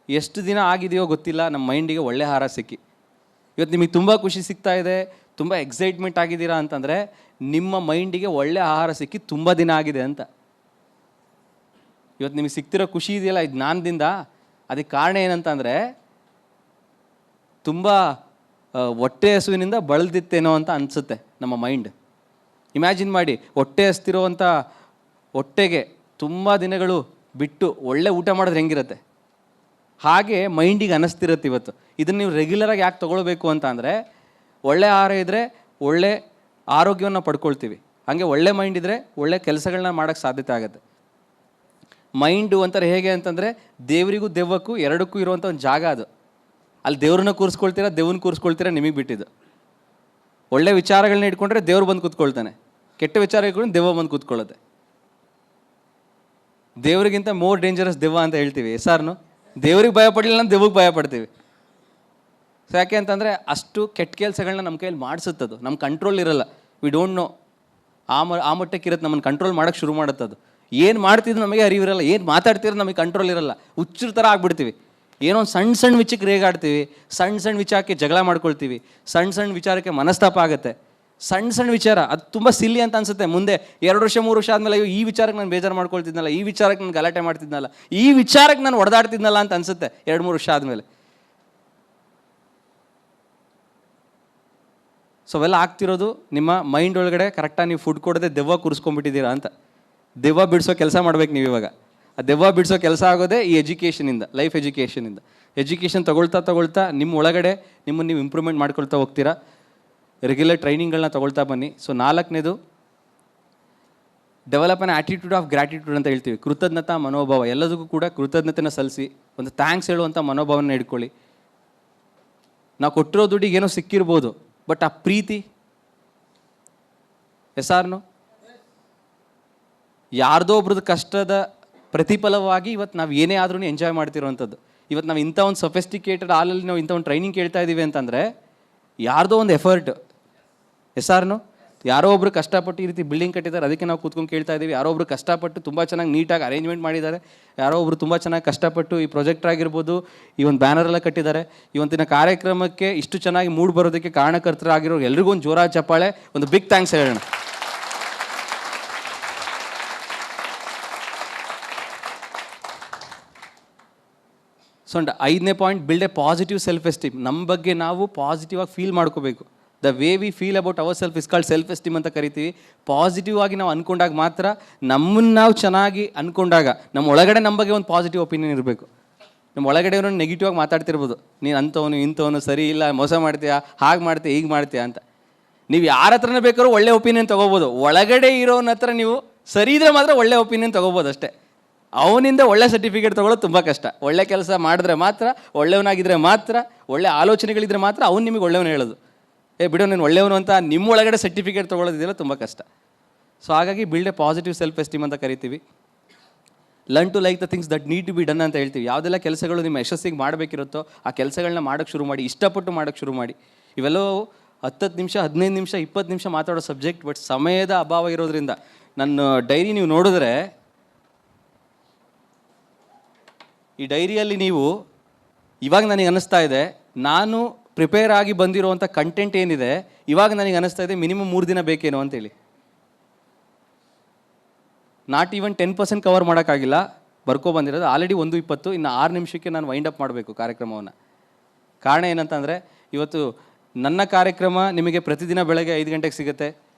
ಎಷ್ಟು ದಿನ ಆಗಿದೆಯೋ ಗೊತ್ತಿಲ್ಲ, ನಮ್ಮ ಮೈಂಡಿಗೆ ಒಳ್ಳೆ ಆಹಾರ ಸಿಕ್ಕಿ. ಇವತ್ತು ನಿಮಗೆ ತುಂಬ ಖುಷಿ ಸಿಗ್ತಾ ಇದೆ, ತುಂಬ ಎಕ್ಸೈಟ್ಮೆಂಟ್ ಆಗಿದ್ದೀರಾ ಅಂತಂದರೆ ನಿಮ್ಮ ಮೈಂಡಿಗೆ ಒಳ್ಳೆ ಆಹಾರ ಸಿಕ್ಕಿ ತುಂಬ ದಿನ ಆಗಿದೆ ಅಂತ. ಇವತ್ತು ನಿಮಗೆ ಸಿಗ್ತಿರೋ ಖುಷಿ ಇದೆಯಲ್ಲ, ಇದು ಜ್ಞಾನದಿಂದ. ಅದಕ್ಕೆ ಕಾರಣ ಏನಂತಂದರೆ ತುಂಬ ಹೊಟ್ಟೆ ಹಸುವಿನಿಂದ ಬಳಲ್ದಿತ್ತೇನೋ ಅಂತ ಅನಿಸುತ್ತೆ ನಮ್ಮ ಮೈಂಡ್. ಇಮ್ಯಾಜಿನ್ ಮಾಡಿ, ಹೊಟ್ಟೆ ಹಸ್ತಿರೋವಂಥ ಹೊಟ್ಟೆಗೆ ತುಂಬ ದಿನಗಳು ಬಿಟ್ಟು ಒಳ್ಳೆ ಊಟ ಮಾಡಿದ್ರೆ ಹೆಂಗಿರುತ್ತೆ, ಹಾಗೆ ಮೈಂಡಿಗೆ ಅನ್ನಿಸ್ತಿರುತ್ತೆ ಇವತ್ತು. ಇದನ್ನು ನೀವು ರೆಗ್ಯುಲರಾಗಿ ಯಾಕೆ ತೊಗೊಳ್ಬೇಕು ಅಂತ ಅಂದರೆ, ಒಳ್ಳೆ ಆಹಾರ ಇದ್ದರೆ ಒಳ್ಳೆ ಆರೋಗ್ಯವನ್ನು ಪಡ್ಕೊಳ್ತೀವಿ. ಹಾಗೆ ಒಳ್ಳೆ ಮೈಂಡ್ ಇದ್ದರೆ ಒಳ್ಳೆ ಕೆಲಸಗಳನ್ನ ಮಾಡೋಕ್ಕೆ ಸಾಧ್ಯತೆ ಆಗುತ್ತೆ. ಮೈಂಡು ಅಂತಾರೆ ಹೇಗೆ ಅಂತಂದರೆ, ದೇವರಿಗೂ ದೆವ್ವಕ್ಕೂ ಎರಡಕ್ಕೂ ಇರುವಂಥ ಒಂದು ಜಾಗ ಅದು. ಅಲ್ಲಿ ದೇವ್ರನ್ನ ಕೂರಿಸ್ಕೊಳ್ತೀರಾ, ದೆವ್ವನ್ನ ಕೂರಿಸ್ಕೊಳ್ತೀರಾ, ನಿಮಗೆ ಬಿಟ್ಟಿದ್ದು. ಒಳ್ಳೆ ವಿಚಾರಗಳನ್ನ ಇಟ್ಕೊಂಡ್ರೆ ದೇವ್ರು ಬಂದು ಕೂತ್ಕೊಳ್ತಾನೆ, ಕೆಟ್ಟ ವಿಚಾರ ಇಟ್ಕೊಂಡ್ರೆ ದೆವ್ವ ಬಂದು ಕೂತ್ಕೊಳ್ಳುತ್ತೆ. ದೇವರಿಗಿಂತ ಮೋರ್ ಡೇಂಜರಸ್ ದೆವ್ವ ಅಂತ ಹೇಳ್ತೀವಿ. ಎಸ್ಸಾರ್ನು ದೇವ್ರಿಗೆ ಭಯ ಪಡಲಿಲ್ಲ ಅಂದ್ರೆ ದೆವ್ವಕ್ಕೆ ಭಯ ಪಡ್ತೀವಿ. ಸೊ ಯಾಕೆ ಅಂತಂದರೆ ಅಷ್ಟು ಕೆಟ್ಟ ಕೆಲಸಗಳನ್ನ ನಮ್ಮ ಕೈಯಲ್ಲಿ ಮಾಡಿಸುತ್ತದು, ನಮ್ಮ ಕಂಟ್ರೋಲ್ ಇರಲ್ಲ. We don't know. ಆ ಮಟ್ಟಕ್ಕೆ ಇರುತ್ತೆ, ನಮ್ಮನ್ನು ಕಂಟ್ರೋಲ್ ಮಾಡೋಕ್ಕೆ ಶುರು ಮಾಡುತ್ತದು. ಏನು ಮಾಡ್ತಿದ್ರು ನಮಗೆ ಅರಿವಿರಲ್ಲ, ಏನು ಮಾತಾಡ್ತಿರೋ ನಮಗೆ ಕಂಟ್ರೋಲ್ ಇರಲ್ಲ. ಹುಚ್ಚರ ಥರ ಆಗ್ಬಿಡ್ತೀವಿ. ಏನೋ ಒಂದು ಸಣ್ಣ ಸಣ್ಣ ವಿಷಯಕ್ಕೆ ರೇಗಾಡ್ತೀವಿ, ಸಣ್ಣ ಸಣ್ಣ ವಿಚಾರಕ್ಕೆ ಜಗಳ ಮಾಡ್ಕೊಳ್ತೀವಿ, ಸಣ್ಣ ಸಣ್ಣ ವಿಚಾರಕ್ಕೆ ಮನಸ್ತಾಪ ಆಗುತ್ತೆ. ಸಣ್ಣ ಸಣ್ಣ ವಿಚಾರ ಅದು ತುಂಬ ಸಿಲ್ಲಿ ಅಂತ ಅನಿಸುತ್ತೆ. ಮುಂದೆ 2 ವರ್ಷ 3 ವರ್ಷ ಆದಮೇಲೆ ಅಯ್ಯೋ ಈ ವಿಚಾರಕ್ಕೆ ನಾನು ಬೇಜಾರು ಮಾಡ್ಕೊಳ್ತಿದ್ನಲ್ಲ, ಈ ವಿಚಾರಕ್ಕೆ ನಾನು ಗಲಾಟೆ ಮಾಡ್ತಿದ್ನಲ್ಲ, ಈ ವಿಚಾರಕ್ಕೆ ನಾನು ಹೊಡೆದಾಡ್ತಿದ್ನಲ್ಲ ಅಂತ ಅನಿಸುತ್ತೆ 2-3 ವರ್ಷ ಆದಮೇಲೆ. ಸೊ ಅವೆಲ್ಲ ಆಗ್ತಿರೋದು ನಿಮ್ಮ ಮೈಂಡ್ ಒಳಗಡೆ ಕರೆಕ್ಟಾಗಿ ನೀವು ಫುಡ್ ಕೊಡದೆ ದೆವ್ವ ಕೂರಿಸ್ಕೊಂಡ್ಬಿಟ್ಟಿದ್ದೀರಾ ಅಂತ. ದೆವ್ವ ಬಿಡಿಸೋ ಕೆಲಸ ಮಾಡ್ಬೇಕು ನೀವು ಇವಾಗ. ಆ ದೆವ್ವ ಬಿಡಿಸೋ ಕೆಲಸ ಆಗೋದೇ ಈ ಎಜುಕೇಷನಿಂದ, ಲೈಫ್ ಎಜುಕೇಷನಿಂದ. ಎಜುಕೇಷನ್ ತೊಗೊಳ್ತಾ ನಿಮ್ಮ ಒಳಗಡೆ ನಿಮ್ಮನ್ನು ನೀವು ಇಂಪ್ರೂವ್ಮೆಂಟ್ ಮಾಡ್ಕೊಳ್ತಾ ಹೋಗ್ತೀರಾ. ರೆಗ್ಯುಲರ್ ಟ್ರೈನಿಂಗ್ಗಳನ್ನ ತೊಗೊಳ್ತಾ ಬನ್ನಿ. ಸೊ 4ನೇದು develop an attitude of gratitude ಅಂತ ಹೇಳ್ತೀವಿ. ಕೃತಜ್ಞತಾ ಮನೋಭಾವ. ಎಲ್ಲದಕ್ಕೂ ಕೂಡ ಕೃತಜ್ಞತೆನ ಸಲ್ಲಿಸಿ ಒಂದು ಥ್ಯಾಂಕ್ಸ್ ಹೇಳುವಂಥ ಮನೋಭಾವನ ಇಟ್ಕೊಳ್ಳಿ. ನಾವು ಕೊಟ್ಟಿರೋ ದುಡ್ಡಿಗೆ ಏನೋ ಸಿಕ್ಕಿರ್ಬೋದು, ಬಟ್ ಆ ಪ್ರೀತಿ, ಎಸ್ಸಾರ್ನು ಯಾರ್ದೋ ಒಬ್ರದ್ದು ಕಷ್ಟದ ಪ್ರತಿಫಲವಾಗಿ ಇವತ್ತು ನಾವು ಏನೇ ಆದ್ರೂ ಎಂಜಾಯ್ ಮಾಡ್ತಿರೋವಂಥದ್ದು. ಇವತ್ತು ನಾವು ಇಂಥ ಒಂದು ಸೊಫೆಸ್ಟಿಕೇಟೆಡ್ ಹಾಲಲ್ಲಿ ನಾವು ಇಂಥ ಒಂದು ಟ್ರೈನಿಂಗ್ ಕೇಳ್ತಾ ಇದ್ದೀವಿ ಅಂತಂದರೆ ಯಾರ್ದೋ ಒಂದು ಎಫರ್ಟ್. ಎಸ್ಸಾರ್ನು ಯಾರೋ ಒಬ್ರು ಕಷ್ಟಪಟ್ಟು ಈ ರೀತಿ ಬಿಲ್ಡಿಂಗ್ ಕಟ್ಟಿದ್ದಾರೆ, ಅದಕ್ಕೆ ನಾವು ಕೂತ್ಕೊಂಡು ಕೇಳ್ತಾ ಇದ್ದೀವಿ. ಯಾರೋ ಒಬ್ರು ಕಷ್ಟಪಟ್ಟು ತುಂಬ ಚೆನ್ನಾಗಿ ನೀಟಾಗಿ ಅರೇಂಜ್ಮೆಂಟ್ ಮಾಡಿದ್ದಾರೆ. ಯಾರೋ ಒಬ್ರು ತುಂಬ ಚೆನ್ನಾಗಿ ಕಷ್ಟಪಟ್ಟು ಈ ಪ್ರೊಜೆಕ್ಟರ್ ಆಗಿರ್ಬೋದು, ಈ ಒಂದು ಬ್ಯಾನರ್ ಎಲ್ಲ ಕಟ್ಟಿದ್ದಾರೆ. ಇವತ್ತಿನ ಕಾರ್ಯಕ್ರಮಕ್ಕೆ ಇಷ್ಟು ಚೆನ್ನಾಗಿ ಮೂಡ್ ಬರೋದಕ್ಕೆ ಕಾರಣಕರ್ತರಾಗಿರೋ ಎಲ್ರಿಗೂ ಒಂದು ಜೋರಾದ ಚಪ್ಪಾಳೆ, ಒಂದು ಬಿಗ್ ಥ್ಯಾಂಕ್ಸ್ ಹೇಳೋಣ. ಸೊ 5ನೇ point, build a positive self esteem. ನಮ್ಮ ಬಗ್ಗೆ ನಾವು ಪಾಸಿಟಿವ್ ಆಗಿ ಫೀಲ್ ಮಾಡ್ಕೋಬೇಕು. The way we feel about our self is called self esteem ಅಂತ ಕರಿತೀವಿ. ಪಾಸಿಟಿವ್ ಆಗಿ ನಾವು ಅಂದ್ಕೊಂಡಾಗ ಮಾತ್ರ, ನಮ್ಮನ್ನು ನಾವು ಚೆನ್ನಾಗಿ ಅಂದ್ಕೊಂಡಾಗ ನಮ್ಮ ಒಳಗಡೆ ನಮ್ಮ ಬಗ್ಗೆ ಒಂದು ಪಾಸಿಟಿವ್ ಒಪಿನಿಯನ್ ಇರಬೇಕು. ನಮ್ಮ ಒಳಗಡೆ ಅವನು ನೆಗೆಟಿವ್ ಆಗಿ ಮಾತಾಡ್ತಿರ್ಬೋದು, ನೀನು ಅಂಥವನು ಇಂಥವನು ಸರಿ ಇಲ್ಲ, ಮೋಸ ಮಾಡ್ತೀಯಾ, ಹಾಗೆ ಮಾಡ್ತೀಯ, ಹೀಗೆ ಮಾಡ್ತೀಯಾ ಅಂತ. ನೀವು ಯಾರ ಹತ್ರನೇ ಬೇಕಾದ್ರೂ ಒಳ್ಳೆ ಒಪಿನಿಯನ್ ತೊಗೋಬೋದು. ಒಳಗಡೆ ಇರೋನ ಹತ್ರ ನೀವು ಸರಿ ಇದ್ರೆ ಮಾತ್ರ ಒಳ್ಳೆ ಒಪಿನಿಯನ್ ತೊಗೋಬೋದು ಅಷ್ಟೇ. ಅವನಿಂದ ಒಳ್ಳೆ ಸರ್ಟಿಫಿಕೇಟ್ ತೊಗೊಳ್ಳೋದು ತುಂಬ ಕಷ್ಟ. ಒಳ್ಳೆ ಕೆಲಸ ಮಾಡಿದ್ರೆ ಮಾತ್ರ, ಒಳ್ಳೆಯವನಾಗಿದ್ದರೆ ಮಾತ್ರ, ಒಳ್ಳೆ ಆಲೋಚನೆಗಳಿದ್ರೆ ಮಾತ್ರ ಅವ್ನು ನಿಮಗೆ ಒಳ್ಳೆಯವನು ಹೇಳೋದು. ಬಿಡೋ ನೀನು ಒಳ್ಳೆಯವನು ಅಂತ ನಿಮ್ಮ ಒಳಗಡೆ ಸರ್ಟಿಫಿಕೇಟ್ ತೊಗೊಳ್ಳೋದಿದೆಯಲ್ಲ, ತುಂಬ ಕಷ್ಟ. ಸೊ ಹಾಗಾಗಿ build a positive self esteem ಅಂತ ಕರಿತೀವಿ. Learn to like the things that need to be done ಅಂತ ಹೇಳ್ತೀವಿ. ಯಾವುದೆಲ್ಲ ಕೆಲಸಗಳು ನಿಮ್ಮ ಯಶಸ್ಸಿಗೆ ಮಾಡಬೇಕಿರುತ್ತೋ ಆ ಕೆಲಸಗಳನ್ನ ಮಾಡೋಕ್ಕೆ ಶುರು ಮಾಡಿ, ಇಷ್ಟಪಟ್ಟು ಮಾಡೋಕ್ಕೆ ಶುರು ಮಾಡಿ. ಇವೆಲ್ಲವೂ 10 ನಿಮಿಷ 15 ನಿಮಿಷ 20 ನಿಮಿಷ ಮಾತಾಡೋ ಸಬ್ಜೆಕ್ಟ್, ಬಟ್ ಸಮಯದ ಅಭಾವ ಇರೋದ್ರಿಂದ ನನ್ನ ಡೈರಿ ನೀವು ನೋಡಿದ್ರೆ, ಈ ಡೈರಿಯಲ್ಲಿ ನೀವು ಇವಾಗ ನನಗೆ ಅನ್ನಿಸ್ತಾ ಇದೆ, ನಾನು ಪ್ರಿಪೇರ್ ಆಗಿ ಬಂದಿರುವಂಥ ಕಂಟೆಂಟ್ ಏನಿದೆ, ಇವಾಗ ನನಗೆ ಅನ್ನಿಸ್ತಾ ಇದೆ ಮಿನಿಮಮ್ 3 ದಿನ ಬೇಕೇನೋ ಅಂತೇಳಿ. ನಾಟ್ ಈವನ್ 10% ಕವರ್ ಮಾಡೋಕ್ಕಾಗಿಲ್ಲ, ಬರ್ಕೊಬಂದಿರೋದು ಆಲ್ರೆಡಿ 1:20. ಇನ್ನು 6 ನಿಮಿಷಕ್ಕೆ ನಾನು ವೈಂಡ್ ಅಪ್ ಮಾಡಬೇಕು ಕಾರ್ಯಕ್ರಮವನ್ನು. ಕಾರಣ ಏನಂತಂದರೆ, ಇವತ್ತು ನನ್ನ ಕಾರ್ಯಕ್ರಮ ನಿಮಗೆ ಪ್ರತಿದಿನ ಬೆಳಗ್ಗೆ 5 ಗಂಟೆಗೆ ಸಿಗುತ್ತೆ,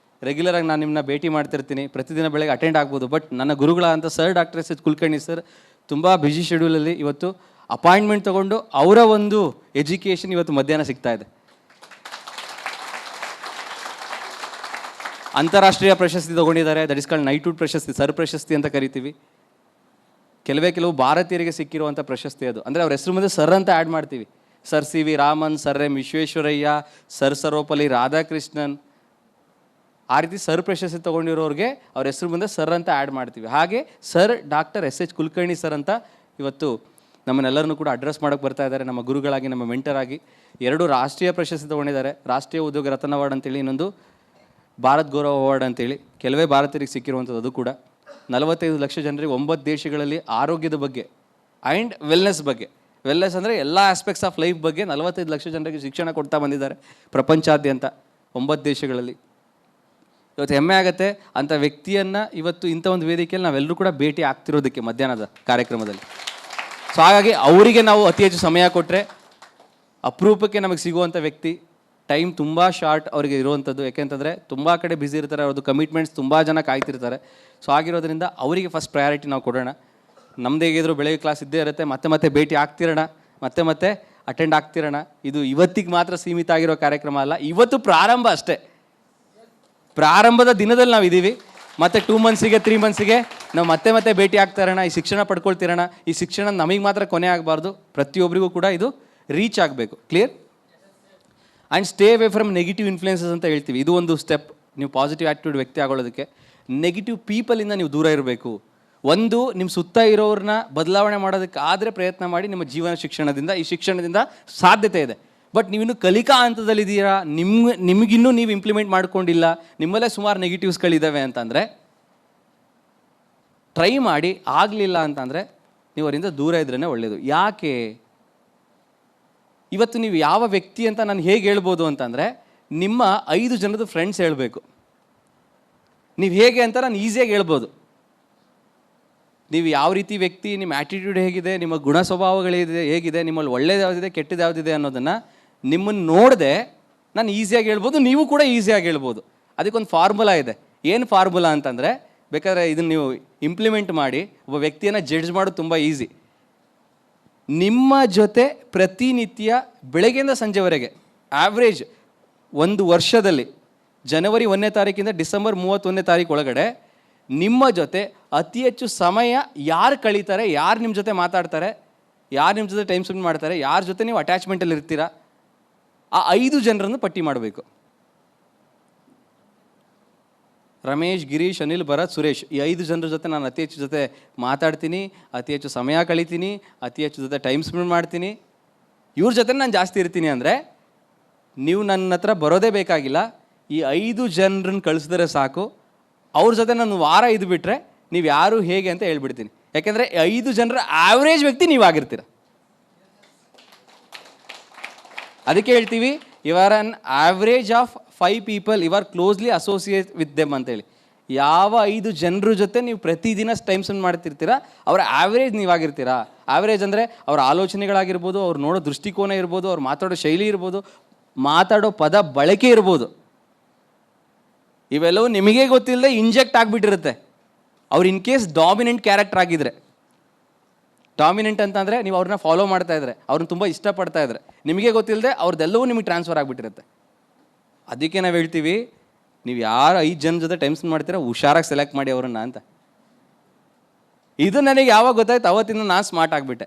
ರೆಗ್ಯುಲರಾಗಿ ನಾನು ನಿಮ್ಮನ್ನ ಭೇಟಿ ಮಾಡ್ತಿರ್ತೀನಿ, ಪ್ರತಿದಿನ ಬೆಳಗ್ಗೆ ಅಟೆಂಡ್ ಆಗ್ಬೋದು. ಬಟ್ ನನ್ನ ಗುರುಗಳಾದಂಥ sir doctor S H Kulkarni sir ತುಂಬ ಬ್ಯುಸಿ ಶೆಡ್ಯೂಲಲ್ಲಿ ಇವತ್ತು ಅಪಾಯಿಂಟ್ಮೆಂಟ್ ತೊಗೊಂಡು ಅವರ ಒಂದು ಎಜುಕೇಷನ್ ಇವತ್ತು ಮಧ್ಯಾಹ್ನ ಸಿಗ್ತಾ ಇದೆ. ಅಂತಾರಾಷ್ಟ್ರೀಯ ಪ್ರಶಸ್ತಿ ತೊಗೊಂಡಿದ್ದಾರೆ, ದಟ್ ಇಸ್ ಕಾಲ್ಡ್ ನೈಟ್ಹುಡ್ ಪ್ರಶಸ್ತಿ, ಸರ್ ಪ್ರಶಸ್ತಿ ಅಂತ ಕರಿತೀವಿ. ಕೆಲವು ಭಾರತೀಯರಿಗೆ ಸಿಕ್ಕಿರುವಂಥ ಪ್ರಶಸ್ತಿ ಅದು. ಅಂದರೆ ಅವ್ರ ಹೆಸರು ಮುಂದೆ ಸರ್ ಅಂತ ಆ್ಯಡ್ ಮಾಡ್ತೀವಿ. Sir C V Raman, sir M Visvesvaraya, sir Sarvepalli Radhakrishnan, ಆ ರೀತಿ ಸರ್ ಪ್ರಶಸ್ತಿ ತೊಗೊಂಡಿರೋರಿಗೆ ಅವ್ರ ಹೆಸರು ಮುಂದೆ ಸರ್ ಅಂತ ಆ್ಯಡ್ ಮಾಡ್ತೀವಿ. ಹಾಗೆ sir doctor S H Kulkarni sir ಅಂತ ಇವತ್ತು ನಮ್ಮನ್ನೆಲ್ಲರನ್ನೂ ಕೂಡ ಅಡ್ರೆಸ್ ಮಾಡೋಕ್ಕೆ ಬರ್ತಾ ಇದ್ದಾರೆ, ನಮ್ಮ ಗುರುಗಳಾಗಿ, ನಮ್ಮ ಮೆಂಟರ್ ಆಗಿ. 2 ರಾಷ್ಟ್ರೀಯ ಪ್ರಶಸ್ತಿ ತೊಗೊಂಡಿದ್ದಾರೆ, ರಾಷ್ಟ್ರೀಯ ಉದ್ಯೋಗ ರತ್ನ ಅವಾರ್ಡ್ ಅಂತೇಳಿ, ಇನ್ನೊಂದು ಭಾರತ್ ಗೌರವ ಅವಾರ್ಡ್ ಅಂತೇಳಿ. ಕೆಲವೇ ಭಾರತೀಯರಿಗೆ ಸಿಕ್ಕಿರುವಂಥದ್ದು ಅದು ಕೂಡ. 45 ಲಕ್ಷ ಜನರಿಗೆ 9 ದೇಶಗಳಲ್ಲಿ ಆರೋಗ್ಯದ ಬಗ್ಗೆ ಆ್ಯಂಡ್ ವೆಲ್ನೆಸ್ ಬಗ್ಗೆ, ವೆಲ್ನೆಸ್ ಅಂದರೆ ಎಲ್ಲ ಆಸ್ಪೆಕ್ಟ್ಸ್ ಆಫ್ ಲೈಫ್ ಬಗ್ಗೆ 45 ಲಕ್ಷ ಜನರಿಗೆ ಶಿಕ್ಷಣ ಕೊಡ್ತಾ ಬಂದಿದ್ದಾರೆ ಪ್ರಪಂಚಾದ್ಯಂತ 9 ದೇಶಗಳಲ್ಲಿ. ಇವತ್ತು ಹೆಮ್ಮೆ ಆಗುತ್ತೆ ಅಂಥ ವ್ಯಕ್ತಿಯನ್ನು ಇವತ್ತು ಇಂಥ ಒಂದು ವೇದಿಕೆಯಲ್ಲಿ ನಾವೆಲ್ಲರೂ ಕೂಡ ಭೇಟಿ ಆಗ್ತಿರೋದಕ್ಕೆ ಮಧ್ಯಾಹ್ನದ ಕಾರ್ಯಕ್ರಮದಲ್ಲಿ. ಸೊ ಹಾಗಾಗಿ ಅವರಿಗೆ ನಾವು ಅತಿ ಹೆಚ್ಚು ಸಮಯ ಕೊಟ್ಟರೆ, ಅಪರೂಪಕ್ಕೆ ನಮಗೆ ಸಿಗುವಂಥ ವ್ಯಕ್ತಿ, ಟೈಮ್ ತುಂಬ ಶಾರ್ಟ್ ಅವರಿಗೆ ಇರುವಂಥದ್ದು. ಯಾಕೆಂತಂದರೆ ತುಂಬ ಕಡೆ ಬ್ಯುಸಿ ಇರ್ತಾರೆ, ಅವ್ರದ್ದು ಕಮಿಟ್ಮೆಂಟ್ಸ್ ತುಂಬ ಜನ ಕಾಯ್ತಿರ್ತಾರೆ. ಸೊ ಆಗಿರೋದ್ರಿಂದ ಅವರಿಗೆ ಫಸ್ಟ್ ಪ್ರಯಾರಿಟಿ ನಾವು ಕೊಡೋಣ. ನಮ್ಮದು ಹೇಗಿದ್ರು ಬೆಳಗ್ಗೆ ಕ್ಲಾಸ್ ಇದ್ದೇ ಇರುತ್ತೆ, ಮತ್ತೆ ಭೇಟಿ ಆಗ್ತಿರೋಣ, ಮತ್ತೆ ಅಟೆಂಡ್ ಆಗ್ತಿರೋಣ. ಇದು ಇವತ್ತಿಗೆ ಮಾತ್ರ ಸೀಮಿತ ಆಗಿರೋ ಕಾರ್ಯಕ್ರಮ ಅಲ್ಲ, ಇವತ್ತು ಪ್ರಾರಂಭ ಅಷ್ಟೇ. ಪ್ರಾರಂಭದ ದಿನದಲ್ಲಿ ನಾವು ಇದ್ದೀವಿ. ಮತ್ತು 2 ಮಂತ್ಸಿಗೆ 3 ಮಂತ್ಸಿಗೆ ನಾವು ಮತ್ತೆ ಭೇಟಿ ಆಗ್ತಾ ಇರೋಣ, ಈ ಶಿಕ್ಷಣ ಪಡ್ಕೊಳ್ತಿರೋಣ. ಈ ಶಿಕ್ಷಣ ನಮಗೆ ಮಾತ್ರ ಕೊನೆ ಆಗಬಾರ್ದು, ಪ್ರತಿಯೊಬ್ಬರಿಗೂ ಕೂಡ ಇದು ರೀಚ್ ಆಗಬೇಕು. Clear? And stay away from negative influences ಅಂತ ಹೇಳ್ತೀವಿ. ಇದು ಒಂದು ಸ್ಟೆಪ್. ನೀವು ಪಾಸಿಟಿವ್ ಆ್ಯಟಿಟ್ಯೂಡ್ ವ್ಯಕ್ತಿ ಆಗೋದಕ್ಕೆ ನೆಗೆಟಿವ್ ಪೀಪಲಿಂದ ನೀವು ದೂರ ಇರಬೇಕು. ಒಂದು, ನಿಮ್ಮ ಸುತ್ತ ಇರೋರನ್ನ ಬದಲಾವಣೆ ಮಾಡೋದಕ್ಕೆ ಆದರೆ ಪ್ರಯತ್ನ ಮಾಡಿ. ನಿಮ್ಮ ಜೀವನ ಶಿಕ್ಷಣದಿಂದ, ಈ ಶಿಕ್ಷಣದಿಂದ ಸಾಧ್ಯತೆ ಇದೆ. ಬಟ್ ನೀವಿನ್ನೂ ಕಲಿಕಾ ಹಂತದಲ್ಲಿದ್ದೀರಾ, ನಿಮಗಿನ್ನೂ ನೀವು ಇಂಪ್ಲಿಮೆಂಟ್ ಮಾಡ್ಕೊಂಡಿಲ್ಲ, ನಿಮ್ಮಲ್ಲೇ ಸುಮಾರು ನೆಗೆಟಿವ್ಸ್ಗಳಿದ್ದಾವೆ ಅಂತಂದರೆ ಟ್ರೈ ಮಾಡಿ. ಆಗಲಿಲ್ಲ ಅಂತಂದರೆ ನೀವು ಅವರಿಂದ ದೂರ ಇದ್ರೇ ಒಳ್ಳೆಯದು. ಯಾಕೆ? ಇವತ್ತು ನೀವು ಯಾವ ವ್ಯಕ್ತಿ ಅಂತ ನಾನು ಹೇಗೆ ಹೇಳ್ಬೋದು ಅಂತಂದರೆ, ನಿಮ್ಮ 5 ಜನದ ಫ್ರೆಂಡ್ಸ್ ಹೇಳಬೇಕು. ನೀವು ಹೇಗೆ ಅಂತ ನಾನು ಈಸಿಯಾಗಿ ಹೇಳ್ಬೋದು. ನೀವು ಯಾವ ರೀತಿ ವ್ಯಕ್ತಿ, ನಿಮ್ಮ ಆ್ಯಟಿಟ್ಯೂಡ್ ಹೇಗಿದೆ, ನಿಮ್ಮ ಗುಣ ಸ್ವಭಾವಗಳಿದೆ ಹೇಗಿದೆ, ನಿಮ್ಮಲ್ಲಿ ಒಳ್ಳೇದು ಯಾವುದಿದೆ, ಕೆಟ್ಟದ್ದು ಯಾವುದಿದೆ ಅನ್ನೋದನ್ನು ನಿಮ್ಮನ್ನು ನೋಡದೆ ನಾನು ಈಸಿಯಾಗಿ ಹೇಳ್ಬೋದು, ನೀವು ಕೂಡ ಈಸಿಯಾಗಿ ಹೇಳ್ಬೋದು. ಅದಕ್ಕೊಂದು ಫಾರ್ಮುಲಾ ಇದೆ. ಏನು ಫಾರ್ಮುಲಾ ಅಂತಂದರೆ, ಬೇಕಾದ್ರೆ ಇದನ್ನು ನೀವು ಇಂಪ್ಲಿಮೆಂಟ್ ಮಾಡಿ. ಒಬ್ಬ ವ್ಯಕ್ತಿಯನ್ನು ಜಡ್ಜ್ ಮಾಡೋದು ತುಂಬ ಈಸಿ. ನಿಮ್ಮ ಜೊತೆ ಪ್ರತಿನಿತ್ಯ ಬೆಳಗ್ಗೆಯಿಂದ ಸಂಜೆವರೆಗೆ ಆವ್ರೇಜ್ 1 ವರ್ಷದಲ್ಲಿ ಜನವರಿ 1ನೇ ತಾರೀಕಿಂದ ಡಿಸೆಂಬರ್ 31ನೇ ತಾರೀಕು ಒಳಗಡೆ ನಿಮ್ಮ ಜೊತೆ ಅತಿ ಹೆಚ್ಚು ಸಮಯ ಯಾರು ಕಳೀತಾರೆ, ಯಾರು ನಿಮ್ಮ ಜೊತೆ ಮಾತಾಡ್ತಾರೆ, ಯಾರು ನಿಮ್ಮ ಜೊತೆ ಟೈಮ್ ಸ್ಪೆಂಡ್ ಮಾಡ್ತಾರೆ, ಯಾರ ಜೊತೆ ನೀವು ಅಟ್ಯಾಚ್ಮೆಂಟಲ್ಲಿ ಇರ್ತೀರಾ, ಆ 5 ಜನರನ್ನು ಪಟ್ಟಿ ಮಾಡಬೇಕು. ರಮೇಶ್, ಗಿರೀಶ್, ಅನಿಲ್, ಭರತ್, ಸುರೇಶ್, ಈ 5 ಜನರ ಜೊತೆ ನಾನು ಅತಿ ಹೆಚ್ಚು ಜೊತೆ ಮಾತಾಡ್ತೀನಿ, ಅತಿ ಹೆಚ್ಚು ಸಮಯ ಕಳೀತೀನಿ, ಅತಿ ಹೆಚ್ಚು ಜೊತೆ ಟೈಮ್ ಸ್ಪೆಂಡ್ ಮಾಡ್ತೀನಿ, ಇವ್ರ ಜೊತೆ ನಾನು ಜಾಸ್ತಿ ಇರ್ತೀನಿ ಅಂದರೆ ನೀವು ನನ್ನ ಹತ್ರ ಬರೋದೇ ಬೇಕಾಗಿಲ್ಲ. ಈ 5 ಜನರನ್ನು ಕಳಿಸಿದ್ರೆ ಸಾಕು. ಅವ್ರ ಜೊತೆ ನಾನು ವಾರ ಇದ್ಬಿಟ್ರೆ ನೀವು ಯಾರು ಹೇಗೆ ಅಂತ ಹೇಳ್ಬಿಡ್ತೀನಿ. ಯಾಕೆಂದರೆ 5 ಜನರ ಆವ್ರೇಜ್ ವ್ಯಕ್ತಿ ನೀವಾಗಿರ್ತೀರ. ಅದಕ್ಕೆ ಹೇಳ್ತೀವಿ, you are on average of 5 people, you are closely associate with them ಅಂತೇಳಿ. ಯಾವ 5 ಜನರ ಜೊತೆ ನೀವು ಪ್ರತಿದಿನ ಟೈಮ್ ಸ್ಪೆಂಡ್ ಮಾಡ್ತಿರ್ತೀರಾ, ಅವರ ಆವ್ರೇಜ್ ನೀವಾಗಿರ್ತೀರಾ. ಆವ್ರೇಜ್ ಅಂದರೆ ಅವ್ರ ಆಲೋಚನೆಗಳಾಗಿರ್ಬೋದು, ಅವ್ರು ನೋಡೋ ದೃಷ್ಟಿಕೋನ ಇರ್ಬೋದು, ಅವ್ರು ಮಾತಾಡೋ ಶೈಲಿ ಇರ್ಬೋದು, ಮಾತಾಡೋ ಪದ ಬಳಕೆ ಇರ್ಬೋದು, ಇವೆಲ್ಲವೂ ನಿಮಗೇ ಗೊತ್ತಿಲ್ಲದೆ ಇಂಜೆಕ್ಟ್ ಆಗಿಬಿಟ್ಟಿರುತ್ತೆ. ಅವ್ರು ಇನ್ ಕೇಸ್ ಡಾಮಿನೆಂಟ್ ಕ್ಯಾರೆಕ್ಟರ್ ಆಗಿದ್ರೆ, ಡಾಮಿನೆಂಟ್ ಅಂತಂದರೆ ನೀವು ಅವ್ರನ್ನ ಫಾಲೋ ಮಾಡ್ತಾ ಇದ್ರೆ, ಅವ್ರನ್ನ ತುಂಬ ಇಷ್ಟಪಡ್ತಾ ಇದ್ರೆ, ನಿಮಗೆ ಗೊತ್ತಿಲ್ಲದೆ ಅವ್ರದ್ದೆಲ್ಲವೂ ನಿಮಗೆ ಟ್ರಾನ್ಸ್ಫರ್ ಆಗಿಬಿಟ್ಟಿರುತ್ತೆ. ಅದಕ್ಕೆ ನಾವು ಹೇಳ್ತೀವಿ, ನೀವು ಯಾರು 5 ಜನ ಜೊತೆ ಟೈಮ್ ಸ್ಪೆಂಡ್ ಮಾಡ್ತೀರಾ ಹುಷಾರಾಗಿ ಸೆಲೆಕ್ಟ್ ಮಾಡಿ ಅವ್ರನ್ನ ಅಂತ. ಇದು ನನಗೆ ಯಾವಾಗ ಗೊತ್ತಾಯ್ತು, ಅವತ್ತಿಂದ ನಾನು ಸ್ಮಾರ್ಟ್ ಆಗಿಬಿಟ್ಟೆ.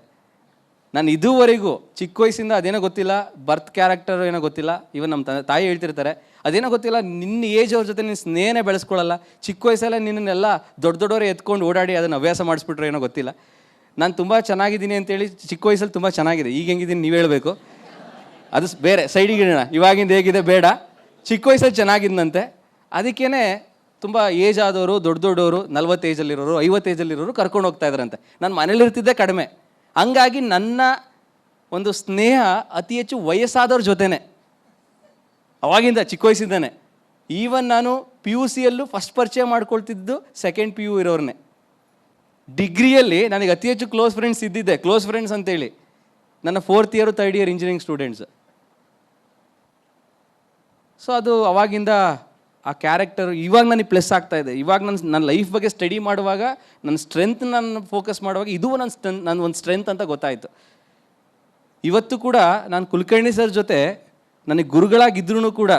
ನಾನು ಇದುವರೆಗೂ ಚಿಕ್ಕ ವಯಸ್ಸಿಂದ ಅದೇನೋ ಗೊತ್ತಿಲ್ಲ, ಬರ್ತ್ ಕ್ಯಾರೆಕ್ಟರ್ ಏನೋ ಗೊತ್ತಿಲ್ಲ, ಇವನ್ ನಮ್ಮ ತಾಯಿ ಹೇಳ್ತಿರ್ತಾರೆ, ಅದೇನೋ ಗೊತ್ತಿಲ್ಲ, ನಿನ್ನ ಏಜ್ ಅವ್ರ ಜೊತೆ ನೀನು ಸ್ನೇಹನೇ ಬೆಳೆಸ್ಕೊಳ್ಳಲ್ಲ, ಚಿಕ್ಕ ವಯಸ್ಸಲ್ಲೇ ನಿನ್ನೆಲ್ಲ ದೊಡ್ಡವರೇ ಎತ್ಕೊಂಡು ಓಡಾಡಿ ಅದನ್ನು ಅಭ್ಯಾಸ ಮಾಡಿಸ್ಬಿಟ್ರೆ ಏನೋ ಗೊತ್ತಿಲ್ಲ. ನಾನು ತುಂಬ ಚೆನ್ನಾಗಿದ್ದೀನಿ ಅಂತೇಳಿ ಚಿಕ್ಕ ವಯಸ್ಸಲ್ಲಿ ತುಂಬ ಚೆನ್ನಾಗಿದೆ, ಈಗ ಹೆಂಗಿದ್ದೀನಿ ನೀವು ಹೇಳಬೇಕು, ಅದು ಬೇರೆ ಸೈಡಿಗೆ ಇಡೋಣ. ಇವಾಗಿಂದ ಹೇಗಿದೆ ಬೇಡ, ಚಿಕ್ಕ ವಯಸ್ಸಲ್ಲಿ ಚೆನ್ನಾಗಿದ್ದಂತೆ. ಅದಕ್ಕೇ ತುಂಬ ಏಜ್ ಆದವರು, ದೊಡ್ಡವರು, 40 ಏಜಲ್ಲಿರೋರು, 50 ಏಜಲ್ಲಿರೋರು ಕರ್ಕೊಂಡು ಹೋಗ್ತಾ ಇದ್ದಾರಂತೆ. ನಾನು ಮನೇಲಿರ್ತಿದ್ದೆ ಕಡಿಮೆ, ಹಂಗಾಗಿ ನನ್ನ ಒಂದು ಸ್ನೇಹ ಅತಿ ಹೆಚ್ಚು ವಯಸ್ಸಾದವ್ರ ಜೊತೆನೆ, ಅವಾಗಿಂದ ಚಿಕ್ಕ ವಯಸ್ಸಿದ್ದಾನೆ. ಈವನ್ ನಾನು PUCಯಲ್ಲೂ ಫಸ್ಟ್ ಪರಿಚಯ ಮಾಡ್ಕೊಳ್ತಿದ್ದು ಸೆಕೆಂಡ್ PU ಇರೋರನ್ನೇ. ಡಿಗ್ರಿಯಲ್ಲಿ ನನಗೆ ಅತಿ ಹೆಚ್ಚು ಕ್ಲೋಸ್ ಫ್ರೆಂಡ್ಸ್ ಇದ್ದಿದ್ದೆ, ಕ್ಲೋಸ್ ಫ್ರೆಂಡ್ಸ್ ಅಂತೇಳಿ ನನ್ನ 4th year 3rd year engineering students. So ಅದು ಅವಾಗಿಂದ ಆ ಕ್ಯಾರೆಕ್ಟರ್ ಇವಾಗ ನನಗೆ ಪ್ಲಸ್ ಆಗ್ತಾ ಇದೆ. ಇವಾಗ ನನ್ನ ಲೈಫ್ ಬಗ್ಗೆ ಸ್ಟಡಿ ಮಾಡುವಾಗ ನನ್ನ ಸ್ಟ್ರೆಂತ್ ನಾನು ಫೋಕಸ್ ಮಾಡುವಾಗ ಇದು ನನ್ನ ಒಂದು ಸ್ಟ್ರೆಂತ್ ಅಂತ ಗೊತ್ತಾಯಿತು. ಇವತ್ತು ಕೂಡ ನಾನು ಕುಲಕರ್ಣಿ ಸರ್ ಜೊತೆ ನನಗೆ ಗುರುಗಳಾಗಿದ್ರೂ ಕೂಡ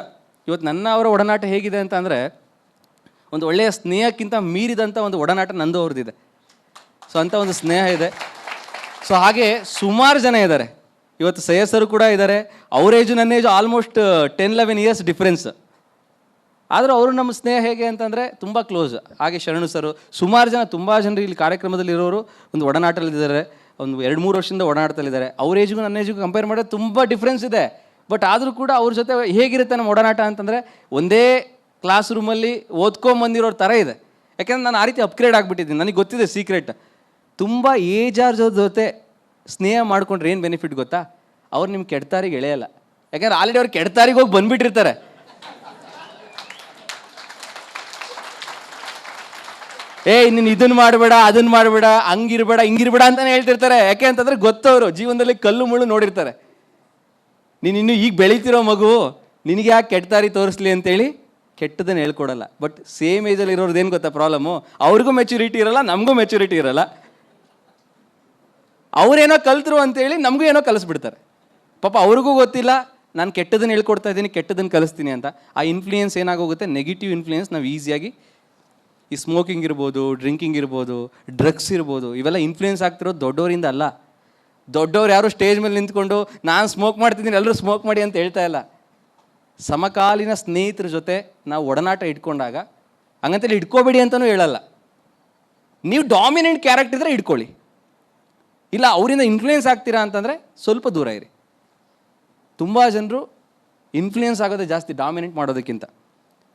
ಇವತ್ತು ನನ್ನ ಅವರ ಒಡನಾಟ ಹೇಗಿದೆ ಅಂತ ಅಂದರೆ ಒಂದು ಒಳ್ಳೆಯ ಸ್ನೇಹಕ್ಕಿಂತ ಮೀರಿದಂಥ ಒಂದು ಒಡನಾಟ ನಂದು ಅವ್ರದ್ದಿದೆ. ಸೊ ಅಂಥ ಒಂದು ಸ್ನೇಹ ಇದೆ. ಸೊ ಹಾಗೆ ಸುಮಾರು ಜನ ಇದ್ದಾರೆ. ಇವತ್ತು ಸೈಯದ್ ಸರ್ ಕೂಡ ಇದ್ದಾರೆ. ಅವ್ರ ಏಜು ನನ್ನ ಏಜು ಆಲ್ಮೋಸ್ಟ್ 10-11 ಇಯರ್ಸ್ ಡಿಫ್ರೆನ್ಸ್. ಆದರೂ ಅವರು ನಮ್ಮ ಸ್ನೇಹ ಹೇಗೆ ಅಂತಂದರೆ ತುಂಬ ಕ್ಲೋಸ್. ಹಾಗೆ ಶರಣು ಸರು, ಸುಮಾರು ಜನ, ತುಂಬ ಜನರು ಇಲ್ಲಿ ಕಾರ್ಯಕ್ರಮದಲ್ಲಿ ಇರೋರು ಒಂದು ಒಡನಾಟದಲ್ಲಿದ್ದಾರೆ. ಒಂದು 2-3 ವರ್ಷದಿಂದ ಒಡನಾಟದಲ್ಲಿದ್ದಾರೆ. ಅವ್ರ ಏಜಿಗೂ ನನ್ನ ಏಜಿಗೂ ಕಂಪೇರ್ ಮಾಡಿದ್ರೆ ತುಂಬ ಡಿಫ್ರೆನ್ಸ್ ಇದೆ. ಬಟ್ ಆದರೂ ಕೂಡ ಅವ್ರ ಜೊತೆ ಹೇಗಿರುತ್ತೆ ನಮ್ಮ ಒಡನಾಟ ಅಂತಂದರೆ ಒಂದೇ ಕ್ಲಾಸ್ ರೂಮಲ್ಲಿ ಓದ್ಕೊಂಬಂದಿರೋರ ಥರ ಇದೆ. ಯಾಕೆಂದರೆ ನಾನು ಆ ರೀತಿ ಅಪ್ಗ್ರೇಡ್ ಆಗಿಬಿಟ್ಟಿದ್ದೀನಿ. ನನಗೆ ಗೊತ್ತಿದೆ ಸೀಕ್ರೆಟ್. ತುಂಬ ಏಜಾರ್ ಜೊತೆ ಸ್ನೇಹ ಮಾಡ್ಕೊಂಡ್ರೆ ಏನು ಬೆನಿಫಿಟ್ ಗೊತ್ತಾ? ಅವ್ರು ನಿಮ್ಮ ಕೆಡ್ತಾರಿಗೆ ಎಳೆಯಲ್ಲ. ಯಾಕೆಂದ್ರೆ ಆಲ್ರೆಡಿ ಅವ್ರು ಕೆಡ್ತಾರಿಗೆ ಹೋಗಿ ಬಂದುಬಿಟ್ಟಿರ್ತಾರೆ. ನೀನು ಇದನ್ನು ಮಾಡಬೇಡ, ಅದನ್ನು ಮಾಡಬೇಡ, ಹಂಗಿರ್ಬೇಡ, ಹಿಂಗಿರ್ಬೇಡ ಅಂತಲೇ ಹೇಳ್ತಿರ್ತಾರೆ. ಯಾಕೆ ಅಂತಂದರೆ ಗೊತ್ತವರು ಜೀವನದಲ್ಲಿ ಕಲ್ಲು ಮುಳ್ಳು ನೋಡಿರ್ತಾರೆ. ನೀನು ಇನ್ನೂ ಈಗ ಬೆಳೀತಿರೋ ಮಗು, ನಿನಗೆ ಯಾಕೆ ಕೆಟ್ಟಾರಿ ತೋರಿಸ್ಲಿ ಅಂತೇಳಿ ಕೆಟ್ಟದನ್ನು ಹೇಳ್ಕೊಡಲ್ಲ. ಬಟ್ ಸೇಮ್ ಏಜಲ್ಲಿ ಇರೋರ್ದು ಏನು ಗೊತ್ತಾ ಪ್ರಾಬ್ಲಮ್ಮು? ಅವ್ರಿಗೂ ಮೆಚುರಿಟಿ ಇರಲ್ಲ, ನಮಗೂ ಮೆಚುರಿಟಿ ಇರಲ್ಲ. ಅವರೇನೋ ಕಲ್ತರು ಅಂತೇಳಿ ನಮಗೂ ಏನೋ ಕಲಿಸ್ಬಿಡ್ತಾರೆ. ಪಾಪ ಅವ್ರಿಗೂ ಗೊತ್ತಿಲ್ಲ ನಾನು ಕೆಟ್ಟದನ್ನು ಹೇಳ್ಕೊಡ್ತಾ ಇದ್ದೀನಿ, ಕೆಟ್ಟದನ್ನು ಕಲಿಸ್ತೀನಿ ಅಂತ. ಆ ಇನ್ಫ್ಲೂಯೆನ್ಸ್ ಏನಾಗೋಗುತ್ತೆ, ನೆಗೆಟಿವ್ ಇನ್ಫ್ಲೂಯೆನ್ಸ್ ನಾವು ಈಸಿಯಾಗಿ ಈ ಸ್ಮೋಕಿಂಗ್ ಇರ್ಬೋದು, ಡ್ರಿಂಕಿಂಗ್ ಇರ್ಬೋದು, ಡ್ರಗ್ಸ್ ಇರ್ಬೋದು, ಇವೆಲ್ಲ ಇನ್ಫ್ಲೂಯೆನ್ಸ್ ಆಗ್ತಿರೋದು ದೊಡ್ಡವರಿಂದ ಅಲ್ಲ. ದೊಡ್ಡವ್ರು ಯಾರು ಸ್ಟೇಜ್ ಮೇಲೆ ನಿಂತ್ಕೊಂಡು ನಾನು ಸ್ಮೋಕ್ ಮಾಡ್ತಿದ್ದೀನಿ ಎಲ್ಲರೂ ಸ್ಮೋಕ್ ಮಾಡಿ ಅಂತ ಹೇಳ್ತಾ ಇಲ್ಲ. ಸಮಕಾಲೀನ ಸ್ನೇಹಿತರ ಜೊತೆ ನಾವು ಒಡನಾಟ ಇಟ್ಕೊಂಡಾಗ, ಹಂಗಂತೇಳಿ ಇಟ್ಕೋಬೇಡಿ ಅಂತಲೂ ಹೇಳಲ್ಲ. ನೀವು ಡಾಮಿನೆಂಟ್ ಕ್ಯಾರೆಕ್ಟರ್ ಇದ್ದರೆ ಇಟ್ಕೊಳ್ಳಿ, ಇಲ್ಲ ಅವರಿಂದ ಇನ್ಫ್ಲೂಯೆನ್ಸ್ ಆಗ್ತೀರಾ ಅಂತಂದರೆ ಸ್ವಲ್ಪ ದೂರ ಇರಿ. ತುಂಬ ಜನರು ಇನ್ಫ್ಲೂಯೆನ್ಸ್ ಆಗೋದೇ ಜಾಸ್ತಿ ಡಾಮಿನೆಂಟ್ ಮಾಡೋದಕ್ಕಿಂತ.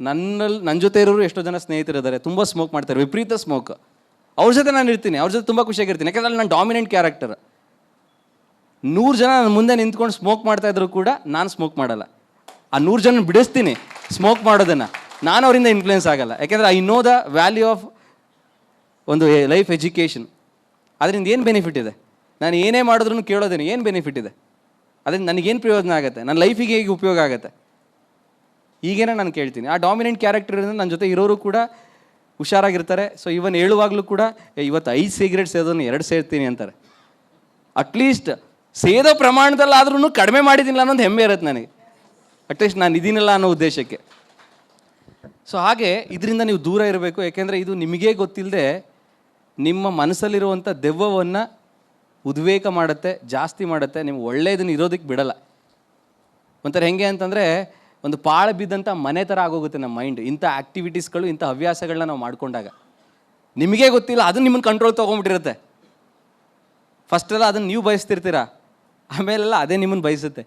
ನನ್ನ ಜೊತೆ ಇರೋರು ಎಷ್ಟೋ ಜನ ಸ್ನೇಹಿತರಿದ್ದಾರೆ, ತುಂಬ ಸ್ಮೋಕ್ ಮಾಡ್ತಾರೆ, ವಿಪರೀತ ಸ್ಮೋಕ್. ಅವ್ರ ಜೊತೆ ನಾನು ಇರ್ತೀನಿ, ಅವ್ರ ಜೊತೆ ತುಂಬ ಖುಷಿಯಾಗಿರ್ತೀನಿ. ಯಾಕಂದರೆ ನಾನು ಡಾಮಿನೆಂಟ್ ಕ್ಯಾರೆಕ್ಟರ್. 100 ಜನ ನನ್ನ ಮುಂದೆ ನಿಂತ್ಕೊಂಡು ಸ್ಮೋಕ್ ಮಾಡ್ತಾಯಿದ್ರು ಕೂಡ ನಾನು ಸ್ಮೋಕ್ ಮಾಡಲ್ಲ. ಆ 100 ಜನ ಬಿಡಿಸ್ತೀನಿ ಸ್ಮೋಕ್ ಮಾಡೋದನ್ನು. ನಾನು ಅವರಿಂದ ಇನ್ಫ್ಲೂಯೆನ್ಸ್ ಆಗಲ್ಲ. ಯಾಕೆಂದರೆ I know the value of ಒಂದು ಲೈಫ್ ಎಜುಕೇಷನ್. ಅದರಿಂದ ಏನು ಬೆನಿಫಿಟ್ ಇದೆ? ನಾನು ಏನೇ ಮಾಡಿದ್ರೂ ಕೇಳೋದೇನು, ಏನು ಬೆನಿಫಿಟ್ ಇದೆ? ಅದರಿಂದ ನನಗೇನು ಪ್ರಯೋಜನ ಆಗುತ್ತೆ? ನನ್ನ ಲೈಫಿಗೆ ಹೇಗೆ ಉಪಯೋಗ ಆಗುತ್ತೆ? ಈಗೇನೆ ನಾನು ಕೇಳ್ತೀನಿ. ಆ ಡಾಮಿನೆಂಟ್ ಕ್ಯಾರೆಕ್ಟರಿಂದ ನನ್ನ ಜೊತೆ ಇರೋರು ಕೂಡ ಹುಷಾರಾಗಿರ್ತಾರೆ. ಸೊ ಇವನ್ ಹೇಳುವಾಗಲೂ ಕೂಡ ಇವತ್ತು 5 ಸಿಗರೇಟ್ ಸೇದೋನು 2 ಸೇರ್ತೀನಿ ಅಂತಾರೆ. ಅಟ್ಲೀಸ್ಟ್ ಸೇದೋ ಪ್ರಮಾಣದಲ್ಲಾದ್ರೂ ಕಡಿಮೆ ಮಾಡಿದ್ದಿಲ್ಲ ಅನ್ನೋದು ಹೆಮ್ಮೆ ಇರುತ್ತೆ ನನಗೆ. ಅಟ್ಲೀಸ್ಟ್ ನಾನು ಇದೀನಲ್ಲ ಅನ್ನೋ ಉದ್ದೇಶಕ್ಕೆ. ಸೊ ಹಾಗೆ ಇದರಿಂದ ನೀವು ದೂರ ಇರಬೇಕು. ಯಾಕೆಂದರೆ ಇದು ನಿಮಗೇ ಗೊತ್ತಿಲ್ಲದೆ ನಿಮ್ಮ ಮನಸ್ಸಲ್ಲಿರುವಂಥ ದೆವ್ವವನ್ನು ಉದ್ವೇಗ ಮಾಡುತ್ತೆ, ಜಾಸ್ತಿ ಮಾಡುತ್ತೆ. ನಿಮ್ಗೆ ಒಳ್ಳೆಯದನ್ನು ಇರೋದಕ್ಕೆ ಬಿಡಲ್ಲ. ಒಂಥರ ಹೆಂಗೆ ಅಂತಂದರೆ ಒಂದು ಪಾಳು ಬಿದ್ದಂಥ ಮನೆ ಥರ ಆಗೋಗುತ್ತೆ ನಮ್ಮ ಮೈಂಡ್. ಇಂಥ ಆ್ಯಕ್ಟಿವಿಟೀಸ್ಗಳು, ಇಂಥ ಹವ್ಯಾಸಗಳನ್ನ ನಾವು ಮಾಡ್ಕೊಂಡಾಗ ನಿಮಗೇ ಗೊತ್ತಿಲ್ಲ ಅದು ನಿಮ್ಮನ್ನು ಕಂಟ್ರೋಲ್ ತೊಗೊಂಬಿಟ್ಟಿರುತ್ತೆ. ಫಸ್ಟೆಲ್ಲ ಅದನ್ನು ನೀವು ಬಯಸ್ತಿರ್ತೀರ, ಆಮೇಲೆಲ್ಲ ಅದೇ ನಿಮ್ಮನ್ನು ಬಯಸುತ್ತೆ.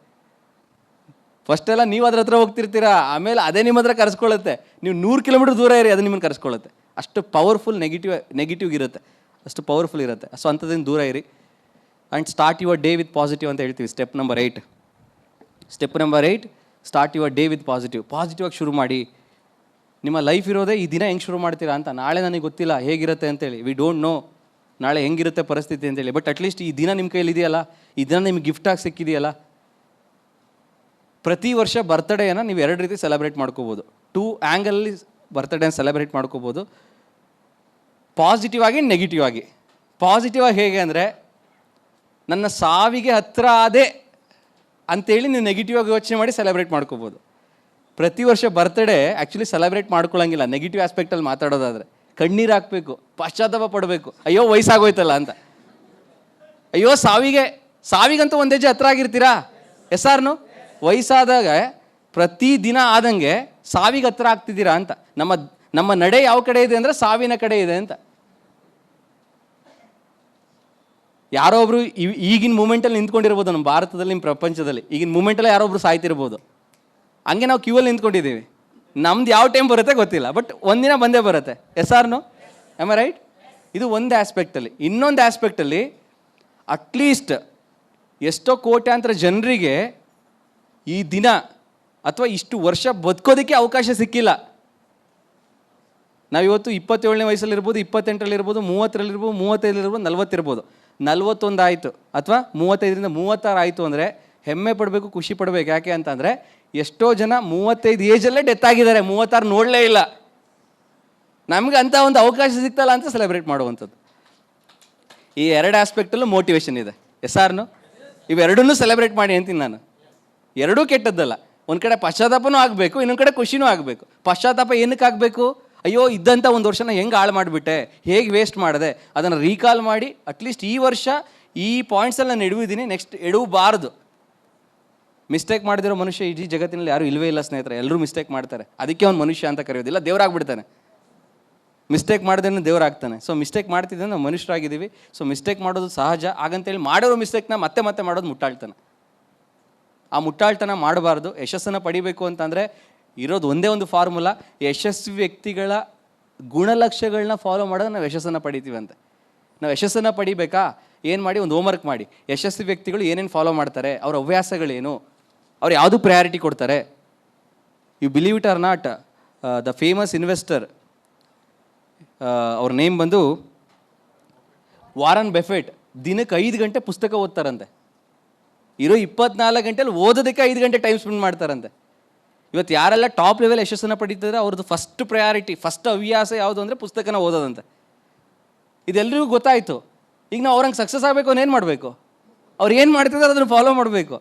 ಫಸ್ಟೆಲ್ಲ ನೀವು ಅದ್ರ ಹತ್ರ ಹೋಗ್ತಿರ್ತೀರ, ಆಮೇಲೆ ಅದೇ ನಿಮ್ಮ ಹತ್ರ ಕರೆಸ್ಕೊಳ್ಳುತ್ತೆ. ನೀವು 100 ಕಿಲೋಮೀಟ್ರ್ ದೂರ ಇರಿ, ಅದು ನಿಮ್ಮನ್ನು ಕರೆಸ್ಕೊಳ್ಳುತ್ತೆ. ಅಷ್ಟು ಪವರ್ಫುಲ್ ನೆಗೆಟಿವ್ ಇರುತ್ತೆ, ಅಷ್ಟು ಪವರ್ಫುಲ್ ಇರುತ್ತೆ. ಸೊ ಅಂಥದ್ರಿಂದ ದೂರ ಇರಿ. And start your day with positive ಅಂತ ಹೇಳ್ತೀವಿ. Step number 8, start your day with positive ಆಗಿ ಶುರು ಮಾಡಿ. ನಿಮ್ಮ ಲೈಫ್ ಇರೋದೇ ಈ ದಿನ ಹೆಂಗೆ ಶುರು ಮಾಡ್ತೀರಾ ಅಂತ. ನಾಳೆ ನನಗೆ ಗೊತ್ತಿಲ್ಲ ಹೇಗಿರುತ್ತೆ ಅಂತೇಳಿ, ವಿ ಡೋಂಟ್ ನೋ ನಾಳೆ ಹೆಂಗಿರುತ್ತೆ ಪರಿಸ್ಥಿತಿ ಅಂತೇಳಿ. ಬಟ್ ಅಟ್ಲೀಸ್ಟ್ ಈ ದಿನ ನಿಮ್ಮ ಕೈಯಲ್ಲಿ ಇದೆಯಲ್ಲ, ಈ ದಿನ ನಿಮ್ಗೆ ಗಿಫ್ಟಾಗಿ ಸಿಕ್ಕಿದೆಯಲ್ಲ. ಪ್ರತಿ ವರ್ಷ ಬರ್ತ್ಡೇನ ನೀವು 2 ರೀತಿ ಸೆಲೆಬ್ರೇಟ್ ಮಾಡ್ಕೋಬೋದು. 2 ಆ್ಯಂಗಲಲ್ಲಿ ಬರ್ತ್ಡೇನ ಸೆಲೆಬ್ರೇಟ್ ಮಾಡ್ಕೋಬೋದು. ಪಾಸಿಟಿವ್ ಆಗಿ, ನೆಗೆಟಿವ್ ಆಗಿ. ಪಾಸಿಟಿವ್ ಆಗಿ ಹೇಗೆ ಅಂದರೆ, ನನ್ನ ಸಾವಿಗೆ ಹತ್ತಿರ ಆದೆ ಅಂತೇಳಿ ನೀವು ನೆಗೆಟಿವ್ ಆಗಿ ಯೋಚನೆ ಮಾಡಿ ಸೆಲೆಬ್ರೇಟ್ ಮಾಡ್ಕೋಬೋದು. ಪ್ರತಿ ವರ್ಷ ಬರ್ತ್ಡೇ ಆ್ಯಕ್ಚುಲಿ ಸೆಲೆಬ್ರೇಟ್ ಮಾಡ್ಕೊಳ್ಳೋಂಗಿಲ್ಲ. ನೆಗೆಟಿವ್ ಆಸ್ಪೆಕ್ಟಲ್ಲಿ ಮಾತಾಡೋದಾದರೆ ಕಣ್ಣೀರು ಹಾಕಬೇಕು, ಪಶ್ಚಾತ್ತಾಪ ಪಡಬೇಕು, ಅಯ್ಯೋ ವಯಸ್ಸಾಗೋಯ್ತಲ್ಲ ಅಂತ. ಅಯ್ಯೋ ಸಾವಿಗಂತೂ ಒಂದು ಹೆಜ್ಜೆ ಹತ್ರ ಆಗಿರ್ತೀರಾ. ಎಸ್ಸಾರ್ನು ವಯಸ್ಸಾದಾಗ ಪ್ರತಿ ದಿನ ಆದಂಗೆ ಸಾವಿಗೆ ಹತ್ರ ಆಗ್ತಿದ್ದೀರಾ ಅಂತ. ನಮ್ಮ ನಡೆ ಯಾವ ಕಡೆ ಇದೆ ಅಂದರೆ ಸಾವಿನ ಕಡೆ ಇದೆ ಅಂತ. ಯಾರೋ ಒಬ್ರು ಈಗಿನ ಮೂಮೆಂಟಲ್ಲಿ ನಿಂತ್ಕೊಂಡಿರ್ಬೋದು ನಮ್ಮ ಭಾರತದಲ್ಲಿ, ನಿಮ್ಮ ಪ್ರಪಂಚದಲ್ಲಿ ಈಗಿನ ಮೂಮೆಂಟಲ್ಲಿ ಯಾರೋ ಒಬ್ರು ಸಾಯ್ತಿರ್ಬೋದು. ಹಂಗೆ ನಾವು ಕ್ಯೂವಲ್ಲಿ ನಿಂತ್ಕೊಂಡಿದ್ದೀವಿ. ನಮ್ದು ಯಾವ ಟೈಮ್ ಬರುತ್ತೆ ಗೊತ್ತಿಲ್ಲ, ಬಟ್ ಒಂದಿನ ಬಂದೇ ಬರುತ್ತೆ. ಎಸ್ಸಾರ್ನು ಆಮ್ ಐ ರೈಟ್? ಇದು ಒಂದು ಆಸ್ಪೆಕ್ಟಲ್ಲಿ. ಇನ್ನೊಂದು ಆಸ್ಪೆಕ್ಟಲ್ಲಿ ಅಟ್ಲೀಸ್ಟ್ ಎಷ್ಟೋ ಕೋಟ್ಯಾಂತರ ಜನರಿಗೆ ಈ ದಿನ ಅಥವಾ ಇಷ್ಟು ವರ್ಷ ಬದುಕೋದಕ್ಕೆ ಅವಕಾಶ ಸಿಕ್ಕಿಲ್ಲ. ನಾವಿವತ್ತು 27ನೇ ವಯಸ್ಸಲ್ಲಿರ್ಬೋದು, 28ರಲ್ಲಿರ್ಬೋದು, 30ರಲ್ಲಿರ್ಬೋದು, 35ರಲ್ಲಿರ್ಬೋದು, 40 ಇರ್ಬೋದು. 41 ಆಯಿತು ಅಥವಾ 35ರಿಂದ 36 ಆಯಿತು ಅಂದರೆ ಹೆಮ್ಮೆ ಪಡಬೇಕು, ಖುಷಿ ಪಡಬೇಕು. ಯಾಕೆ ಅಂತಂದರೆ ಎಷ್ಟೋ ಜನ 35 ಏಜಲ್ಲೇ ಡೆತ್ ಆಗಿದ್ದಾರೆ, 36 ನೋಡಲೇ ಇಲ್ಲ. ನಮ್ಗೆ ಅಂತ ಒಂದು ಅವಕಾಶ ಸಿಗ್ತಲ್ಲ ಅಂತ ಸೆಲೆಬ್ರೇಟ್ ಮಾಡುವಂಥದ್ದು. ಈ 2 ಆಸ್ಪೆಕ್ಟಲ್ಲೂ ಮೋಟಿವೇಶನ್ ಇದೆ. ಎಸ್ಆರ್ನು ಇವೆರಡನ್ನೂ ಸೆಲೆಬ್ರೇಟ್ ಮಾಡಿ ಅಂತೀನಿ ನಾನು. ಎರಡೂ ಕೆಟ್ಟದ್ದಲ್ಲ. ಒಂದು ಕಡೆ ಪಶ್ಚಾತ್ತಾಪನೂ ಆಗಬೇಕು, ಇನ್ನೊಂದು ಕಡೆ ಖುಷಿನೂ ಆಗಬೇಕು. ಪಶ್ಚಾತ್ತಾಪ ಏನಕ್ಕೆ ಆಗಬೇಕು? ಅಯ್ಯೋ ಇದ್ದಂಥ ಒಂದು ವರ್ಷನ ಹೆಂಗೆ ಹಾಳು ಮಾಡಿಬಿಟ್ಟೆ, ಹೇಗೆ ವೇಸ್ಟ್ ಮಾಡಿದೆ, ಅದನ್ನು ರೀಕಾಲ್ ಮಾಡಿ ಅಟ್ಲೀಸ್ಟ್ ಈ ವರ್ಷ ಈ ಪಾಯಿಂಟ್ಸಲ್ಲಿ ನಾನು ಎಡವಿದ್ದೀನಿ, ನೆಕ್ಸ್ಟ್ ಎಡವಬಾರ್ದು. ಮಿಸ್ಟೇಕ್ ಮಾಡಿದಿರೋ ಮನುಷ್ಯ ಇಡೀ ಜಗತ್ತಿನಲ್ಲಿ ಯಾರೂ ಇಲ್ಲವೇ ಇಲ್ಲ ಸ್ನೇಹಿತರೆ. ಎಲ್ಲರೂ ಮಿಸ್ಟೇಕ್ ಮಾಡ್ತಾರೆ. ಅದಕ್ಕೆ ಅವ್ನು ಮನುಷ್ಯ ಅಂತ ಕರೆಯೋದಿಲ್ಲ, ದೇವರಾಗ್ಬಿಡ್ತಾನೆ. ಮಿಸ್ಟೇಕ್ ಮಾಡಿದ್ರೆ ದೇವರಾಗ್ತಾನೆ. ಸೊ ಮಿಸ್ಟೇಕ್ ಮಾಡ್ತಿದ್ದರೆ ನಾವು ಮನುಷ್ಯರಾಗಿದ್ದೀವಿ. ಸೊ ಮಿಸ್ಟೇಕ್ ಮಾಡೋದು ಸಹಜ. ಹಾಗಂತೇಳಿ ಮಾಡಿರೋ ಮಿಸ್ಟೇಕ್ನ ಮತ್ತೆ ಮತ್ತೆ ಮಾಡೋದು ಮುಟ್ಟಾಳ್ತನ. ಆ ಮುಟ್ಟಾಳ್ತನ ಮಾಡಬಾರ್ದು. ಯಶಸ್ಸನ್ನು ಪಡಿಬೇಕು ಅಂತಂದರೆ ಇರೋದು ಒಂದೇ ಒಂದು ಫಾರ್ಮುಲಾ, ಯಶಸ್ವಿ ವ್ಯಕ್ತಿಗಳ ಗುಣಲಕ್ಷಗಳನ್ನ ಫಾಲೋ ಮಾಡೋದು ನಾವು ಯಶಸ್ಸನ್ನು ಪಡಿತೀವಿ ಅಂತ. ನಾವು ಯಶಸ್ಸನ್ನು ಪಡಿಬೇಕಾ? ಏನು ಮಾಡಿ, ಒಂದು ಹೋಮ್ವರ್ಕ್ ಮಾಡಿ. ಯಶಸ್ವಿ ವ್ಯಕ್ತಿಗಳು ಏನೇನು ಫಾಲೋ ಮಾಡ್ತಾರೆ, ಅವ್ರ ಹವ್ಯಾಸಗಳೇನು, ಅವ್ರು ಯಾವುದು ಪ್ರಯಾರಿಟಿ ಕೊಡ್ತಾರೆ. You believe it R not, the famous investor, ಅವ್ರ ನೇಮ್ ಬಂದು ವಾರನ್ ಬೆಫೆಟ್, ದಿನಕ್ಕೆ 5 ಗಂಟೆ ಪುಸ್ತಕ ಓದ್ತಾರಂತೆ. ಇರೋ 24 ಗಂಟೆಲಿ ಓದೋದಕ್ಕೆ 5 ಗಂಟೆ ಟೈಮ್ ಸ್ಪೆಂಡ್ ಮಾಡ್ತಾರಂತೆ. ಇವತ್ತು ಯಾರೆಲ್ಲ ಟಾಪ್ ಲೆವೆಲ್ ಯಶಸ್ಸನ್ನು ಪಡೀತಿದ್ರೆ ಅವ್ರದ್ದು ಫಸ್ಟ್ ಪ್ರಯಾರಿಟಿ, ಫಸ್ಟ್ ಹವ್ಯಾಸ ಯಾವುದು ಅಂದರೆ ಪುಸ್ತಕನ ಓದೋದಂತೆ. ಇದೆಲ್ಲರಿಗೂ ಗೊತ್ತಾಯಿತು. ಈಗ ನಾವು ಅವ್ರಂಗೆ ಸಕ್ಸಸ್ ಆಗಬೇಕು ಅಂದ್ರೆ ಏನು ಮಾಡಬೇಕು? ಅವ್ರು ಏನು ಮಾಡ್ತಿದ್ದಾರೆ ಅದನ್ನು ಫಾಲೋ ಮಾಡಬೇಕು.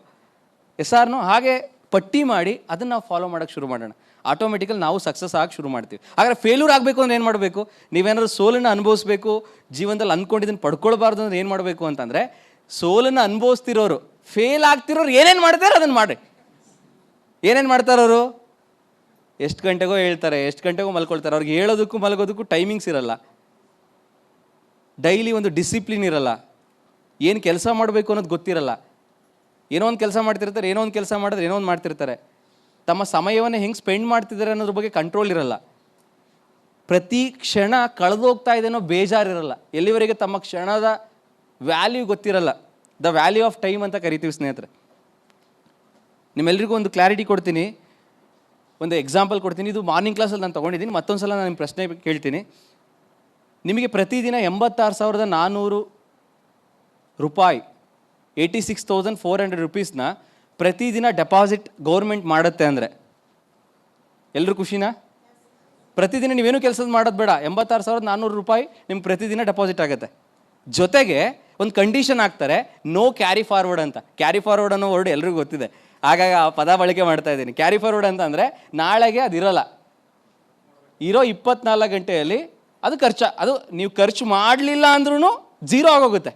ಎಸ್ಆರ್ನು ಹಾಗೆ ಪಟ್ಟಿ ಮಾಡಿ ಅದನ್ನು ನಾವು ಫಾಲೋ ಮಾಡೋಕ್ಕೆ ಶುರು ಮಾಡೋಣ. ಆಟೋಮೆಟಿಕಲಿ ನಾವು ಸಕ್ಸಸ್ ಆಗಿ ಶುರು ಮಾಡ್ತೀವಿ. ಹಾಗಾದ್ರೆ ಫೇಲ್ಯೂರ್ ಆಗಬೇಕು ಅಂದ್ರೆ ಏನು ಮಾಡಬೇಕು? ನೀವೇನಾದ್ರು ಸೋಲನ್ನು ಅನುಭವಿಸ್ಬೇಕು, ಜೀವನದಲ್ಲಿ ಅಂದ್ಕೊಂಡಿದ್ದನ್ನು ಪಡ್ಕೊಳ್ಬಾರ್ದು ಅಂದ್ರೆ ಏನು ಮಾಡಬೇಕು ಅಂತಂದರೆ, ಸೋಲನ್ನು ಅನುಭವಿಸ್ತಿರೋರು, ಫೇಲ್ ಆಗ್ತಿರೋರು ಏನೇನು ಮಾಡ್ತಾರೆ ಅದನ್ನು ಮಾಡಿ. ಏನೇನು ಮಾಡ್ತಾರವರು? ಎಷ್ಟು ಗಂಟೆಗೋ ಹೇಳ್ತಾರೆ, ಎಷ್ಟು ಗಂಟೆಗೋ ಮಲ್ಕೊಳ್ತಾರೆ. ಅವ್ರಿಗೆ ಹೇಳೋದಕ್ಕೂ ಮಲಗೋದಕ್ಕೂ ಟೈಮಿಂಗ್ಸ್ ಇರಲ್ಲ. ಡೈಲಿ ಒಂದು ಡಿಸಿಪ್ಲಿನ್ ಇರಲ್ಲ. ಏನು ಕೆಲಸ ಮಾಡಬೇಕು ಅನ್ನೋದು ಗೊತ್ತಿರಲ್ಲ. ಏನೋ ಒಂದು ಕೆಲಸ ಮಾಡ್ತಿರ್ತಾರೆ, ಏನೋ ಒಂದು ಕೆಲಸ ಮಾಡಿದ್ರೆ ಏನೋ ಒಂದು ಮಾಡ್ತಿರ್ತಾರೆ. ತಮ್ಮ ಸಮಯವನ್ನು ಹೆಂಗೆ ಸ್ಪೆಂಡ್ ಮಾಡ್ತಿದ್ದಾರೆ ಅನ್ನೋದ್ರ ಬಗ್ಗೆ ಕಂಟ್ರೋಲ್ ಇರಲ್ಲ. ಪ್ರತಿ ಕ್ಷಣ ಕಳೆದೋಗ್ತಾ ಇದೆ ಅನ್ನೋ ಬೇಜಾರಿರಲ್ಲ. ಎಲ್ಲಿವರೆಗೆ ತಮ್ಮ ಕ್ಷಣದ ವ್ಯಾಲ್ಯೂ ಗೊತ್ತಿರಲ್ಲ. ದ ವ್ಯಾಲ್ಯೂ ಆಫ್ ಟೈಮ್ ಅಂತ ಕರಿತೀವಿ ಸ್ನೇಹಿತರೆ. ನಿಮ್ಮೆಲ್ಲರಿಗೂ ಒಂದು ಕ್ಲಾರಿಟಿ ಕೊಡ್ತೀನಿ, ಒಂದು ಎಕ್ಸಾಂಪಲ್ ಕೊಡ್ತೀನಿ. ಇದು ಮಾರ್ನಿಂಗ್ ಕ್ಲಾಸಲ್ಲಿ ನಾನು ತೊಗೊಂಡಿದ್ದೀನಿ. ಮತ್ತೊಂದು ಸಲ ನಾನು ನಿಮ್ಮ ಪ್ರಶ್ನೆ ಕೇಳ್ತೀನಿ. ನಿಮಗೆ ಪ್ರತಿದಿನ 86,400 ರೂಪಾಯಿ, 86,400 ರುಪೀಸ್ನ ಪ್ರತಿದಿನ ಡೆಪಾಸಿಟ್ ಗೌರ್ಮೆಂಟ್ ಮಾಡುತ್ತೆ ಅಂದರೆ ಎಲ್ಲರೂ ಖುಷಿನಾ? ಪ್ರತಿದಿನ ನೀವೇನು ಕೆಲಸದ ಮಾಡೋದು ಬೇಡ, 86,400 ರೂಪಾಯಿ ನಿಮ್ಗೆ ಪ್ರತಿದಿನ ಡೆಪಾಸಿಟ್ ಆಗುತ್ತೆ. ಜೊತೆಗೆ ಒಂದು ಕಂಡೀಷನ್ ಹಾಕ್ತಾರೆ, ನೋ ಕ್ಯಾರಿ ಫಾರ್ವರ್ಡ್ ಅಂತ. ಕ್ಯಾರಿ ಫಾರ್ವರ್ಡ್ ಅನ್ನೋ ವರ್ಡ್ ಎಲ್ರಿಗೂ ಗೊತ್ತಿದೆ, ಹಾಗಾಗಿ ಆ ಪದ ಬಳಕೆ ಮಾಡ್ತಾ ಇದ್ದೀನಿ. ಕ್ಯಾರಿ ಫಾರ್ವರ್ಡ್ ಅಂತ ಅಂದರೆ ನಾಳೆಗೆ ಅದಿರಲ್ಲ. ಇರೋ 24 ಗಂಟೆಯಲ್ಲಿ ಅದು ಅದು ನೀವು ಖರ್ಚು ಮಾಡಲಿಲ್ಲ ಅಂದ್ರೂ ಝೀರೋ ಆಗೋಗುತ್ತೆ.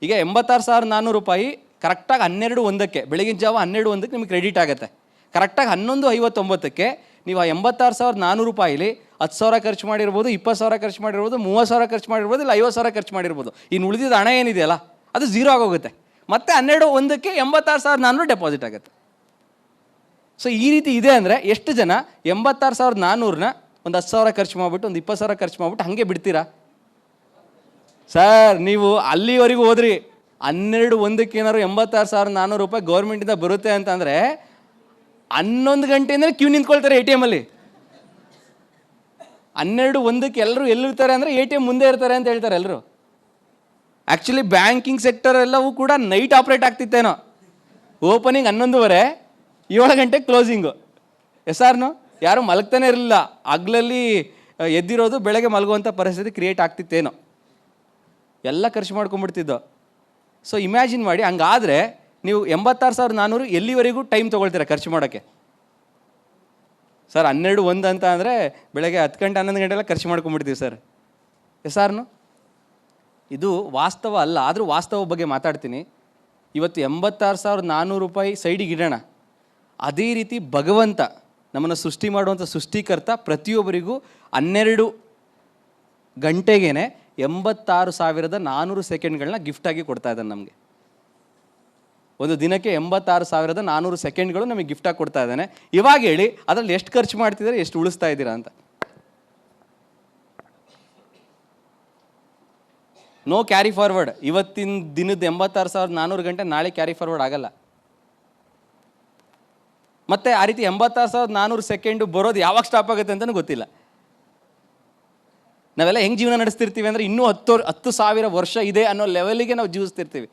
ಈಗ 86,400 ರೂಪಾಯಿ ಕರೆಕ್ಟಾಗಿ 12:01 ಬೆಳಗಿನ ಜಾವ 12:01 ನಿಮಗೆ ಕ್ರೆಡಿಟ್ ಆಗುತ್ತೆ. ಕರೆಕ್ಟಾಗಿ 11:59 ನೀವು ಆ 86,400 ರೂಪಾಯಿಲಿ 10,000 ಖರ್ಚು ಮಾಡಿರ್ಬೋದು, 20,000 ಖರ್ಚು ಮಾಡಿರ್ಬೋದು, 30,000 ಖರ್ಚು ಮಾಡಿರ್ಬೋದು, ಇಲ್ಲ 50,000 ಖರ್ಚು ಮಾಡಿರ್ಬೋದು. ಇನ್ನು ಉಳಿದಿದ್ದ ಹಣ ಏನಿದೆಯಲ್ಲ ಅದು ಝೀರೋ ಆಗೋಗುತ್ತೆ. ಮತ್ತೆ 12:01 86,400 ಡೆಪಾಸಿಟ್ ಆಗುತ್ತೆ. ಸೊ ಈ ರೀತಿ ಇದೆ ಅಂದರೆ ಎಷ್ಟು ಜನ 86,400ನ ಒಂದು 10,000 ಖರ್ಚು ಮಾಡಿಬಿಟ್ಟು, ಒಂದು 20,000 ಖರ್ಚು ಮಾಡಿಬಿಟ್ಟು ಹಾಗೆ ಬಿಡ್ತೀರಾ? ಸರ್ ನೀವು ಅಲ್ಲಿವರೆಗೂ ಹೋದ್ರಿ, 12:01 ಏನಾದ್ರು 86,400 ರೂಪಾಯಿ ಗೌರ್ಮೆಂಟಿಂದ ಬರುತ್ತೆ ಅಂತಂದರೆ 11 ಗಂಟೆಯಿಂದ ಕ್ಯೂ ನಿಂತ್ಕೊಳ್ತಾರೆ ATM ಅಲ್ಲಿ. 12:01 ಎಲ್ಲರೂ ಎಲ್ಲಿರ್ತಾರೆ ಅಂದರೆ ATM ಮುಂದೆ ಇರ್ತಾರೆ ಅಂತ ಹೇಳ್ತಾರೆ ಎಲ್ಲರೂ. ಆ್ಯಕ್ಚುಲಿ ಬ್ಯಾಂಕಿಂಗ್ ಸೆಕ್ಟರ್ ಎಲ್ಲವೂ ಕೂಡ ನೈಟ್ ಆಪ್ರೇಟ್ ಆಗ್ತಿತ್ತೇನೋ. ಓಪನಿಂಗ್ 11:30, 7 ಗಂಟೆಗೆ ಕ್ಲೋಸಿಂಗು. ಎಸ್ಆರ್ನು ಯಾರು ಮಲಗ್ತಾನೆ ಇರಲಿಲ್ಲ. ಹಗ್ಲಲ್ಲಿ ಎದ್ದಿರೋದು ಬೆಳಗ್ಗೆ ಮಲಗುವಂಥ ಪರಿಸ್ಥಿತಿ ಕ್ರಿಯೇಟ್ ಆಗ್ತಿತ್ತೇನೋ. ಎಲ್ಲ ಖರ್ಚು ಮಾಡ್ಕೊಂಡ್ಬಿಡ್ತಿದ್ದೋ. ಸೊ ಇಮ್ಯಾಜಿನ್ ಮಾಡಿ, ಹಂಗಾದರೆ ನೀವು 86,400 ಎಲ್ಲಿವರೆಗೂ ಟೈಮ್ ತೊಗೊಳ್ತೀರಾ ಖರ್ಚು ಮಾಡೋಕ್ಕೆ? ಸರ್ 12:01 ಅಂತ ಅಂದರೆ ಬೆಳಗ್ಗೆ 10 ಗಂಟೆ 11 ಗಂಟೆಲ್ಲ ಖರ್ಚು ಮಾಡ್ಕೊಂಡ್ಬಿಡ್ತೀವಿ ಸರ್. ಎಸ್ಆರ್ನು ಇದು ವಾಸ್ತವ ಅಲ್ಲ, ಆದರೂ ವಾಸ್ತವ ಬಗ್ಗೆ ಮಾತಾಡ್ತೀನಿ. ಇವತ್ತು 86,400 ರೂಪಾಯಿ ಸೈಡಿಗೆ ಇಡೋಣ. ಅದೇ ರೀತಿ ಭಗವಂತ ನಮ್ಮನ್ನು ಸೃಷ್ಟಿ ಮಾಡುವಂಥ ಸೃಷ್ಟಿಕರ್ತ ಪ್ರತಿಯೊಬ್ಬರಿಗೂ 12 ಗಂಟೆಗೇ 86,400 ಸೆಕೆಂಡ್ಗಳನ್ನ ಗಿಫ್ಟಾಗಿ ಕೊಡ್ತಾ ಇದ್ದಾನೆ ನಮಗೆ. ಒಂದು ದಿನಕ್ಕೆ 86,400 ಸೆಕೆಂಡ್ಗಳು ನಮಗೆ ಗಿಫ್ಟಾಗಿ ಕೊಡ್ತಾ ಇದ್ದಾನೆ. ಇವಾಗ ಹೇಳಿ ಅದರಲ್ಲಿ ಎಷ್ಟು ಖರ್ಚು ಮಾಡ್ತಿದ್ದಾರೆ, ಎಷ್ಟು ಉಳಿಸ್ತಾ ಇದ್ದೀರಾ ಅಂತ. No carry forward. ಇವತ್ತಿನ ದಿನದ 86,400 ಗಂಟೆ ನಾಳೆ ಕ್ಯಾರಿ ಫಾರ್ವರ್ಡ್ ಆಗಲ್ಲ. ಮತ್ತು ಆ ರೀತಿ 86,400 ಸೆಕೆಂಡು ಬರೋದು ಯಾವಾಗ ಸ್ಟಾಪ್ ಆಗುತ್ತೆ ಅಂತಲೂ ಗೊತ್ತಿಲ್ಲ. ನಾವೆಲ್ಲ ಹೆಂಗೆ ಜೀವನ ನಡೆಸ್ತಿರ್ತೀವಿ ಅಂದರೆ ಇನ್ನೂ 10,000 ವರ್ಷ ಇದೆ ಅನ್ನೋ ಲೆವೆಲಿಗೆ ನಾವು ಜೀವಿಸ್ತಿರ್ತೀವಿ.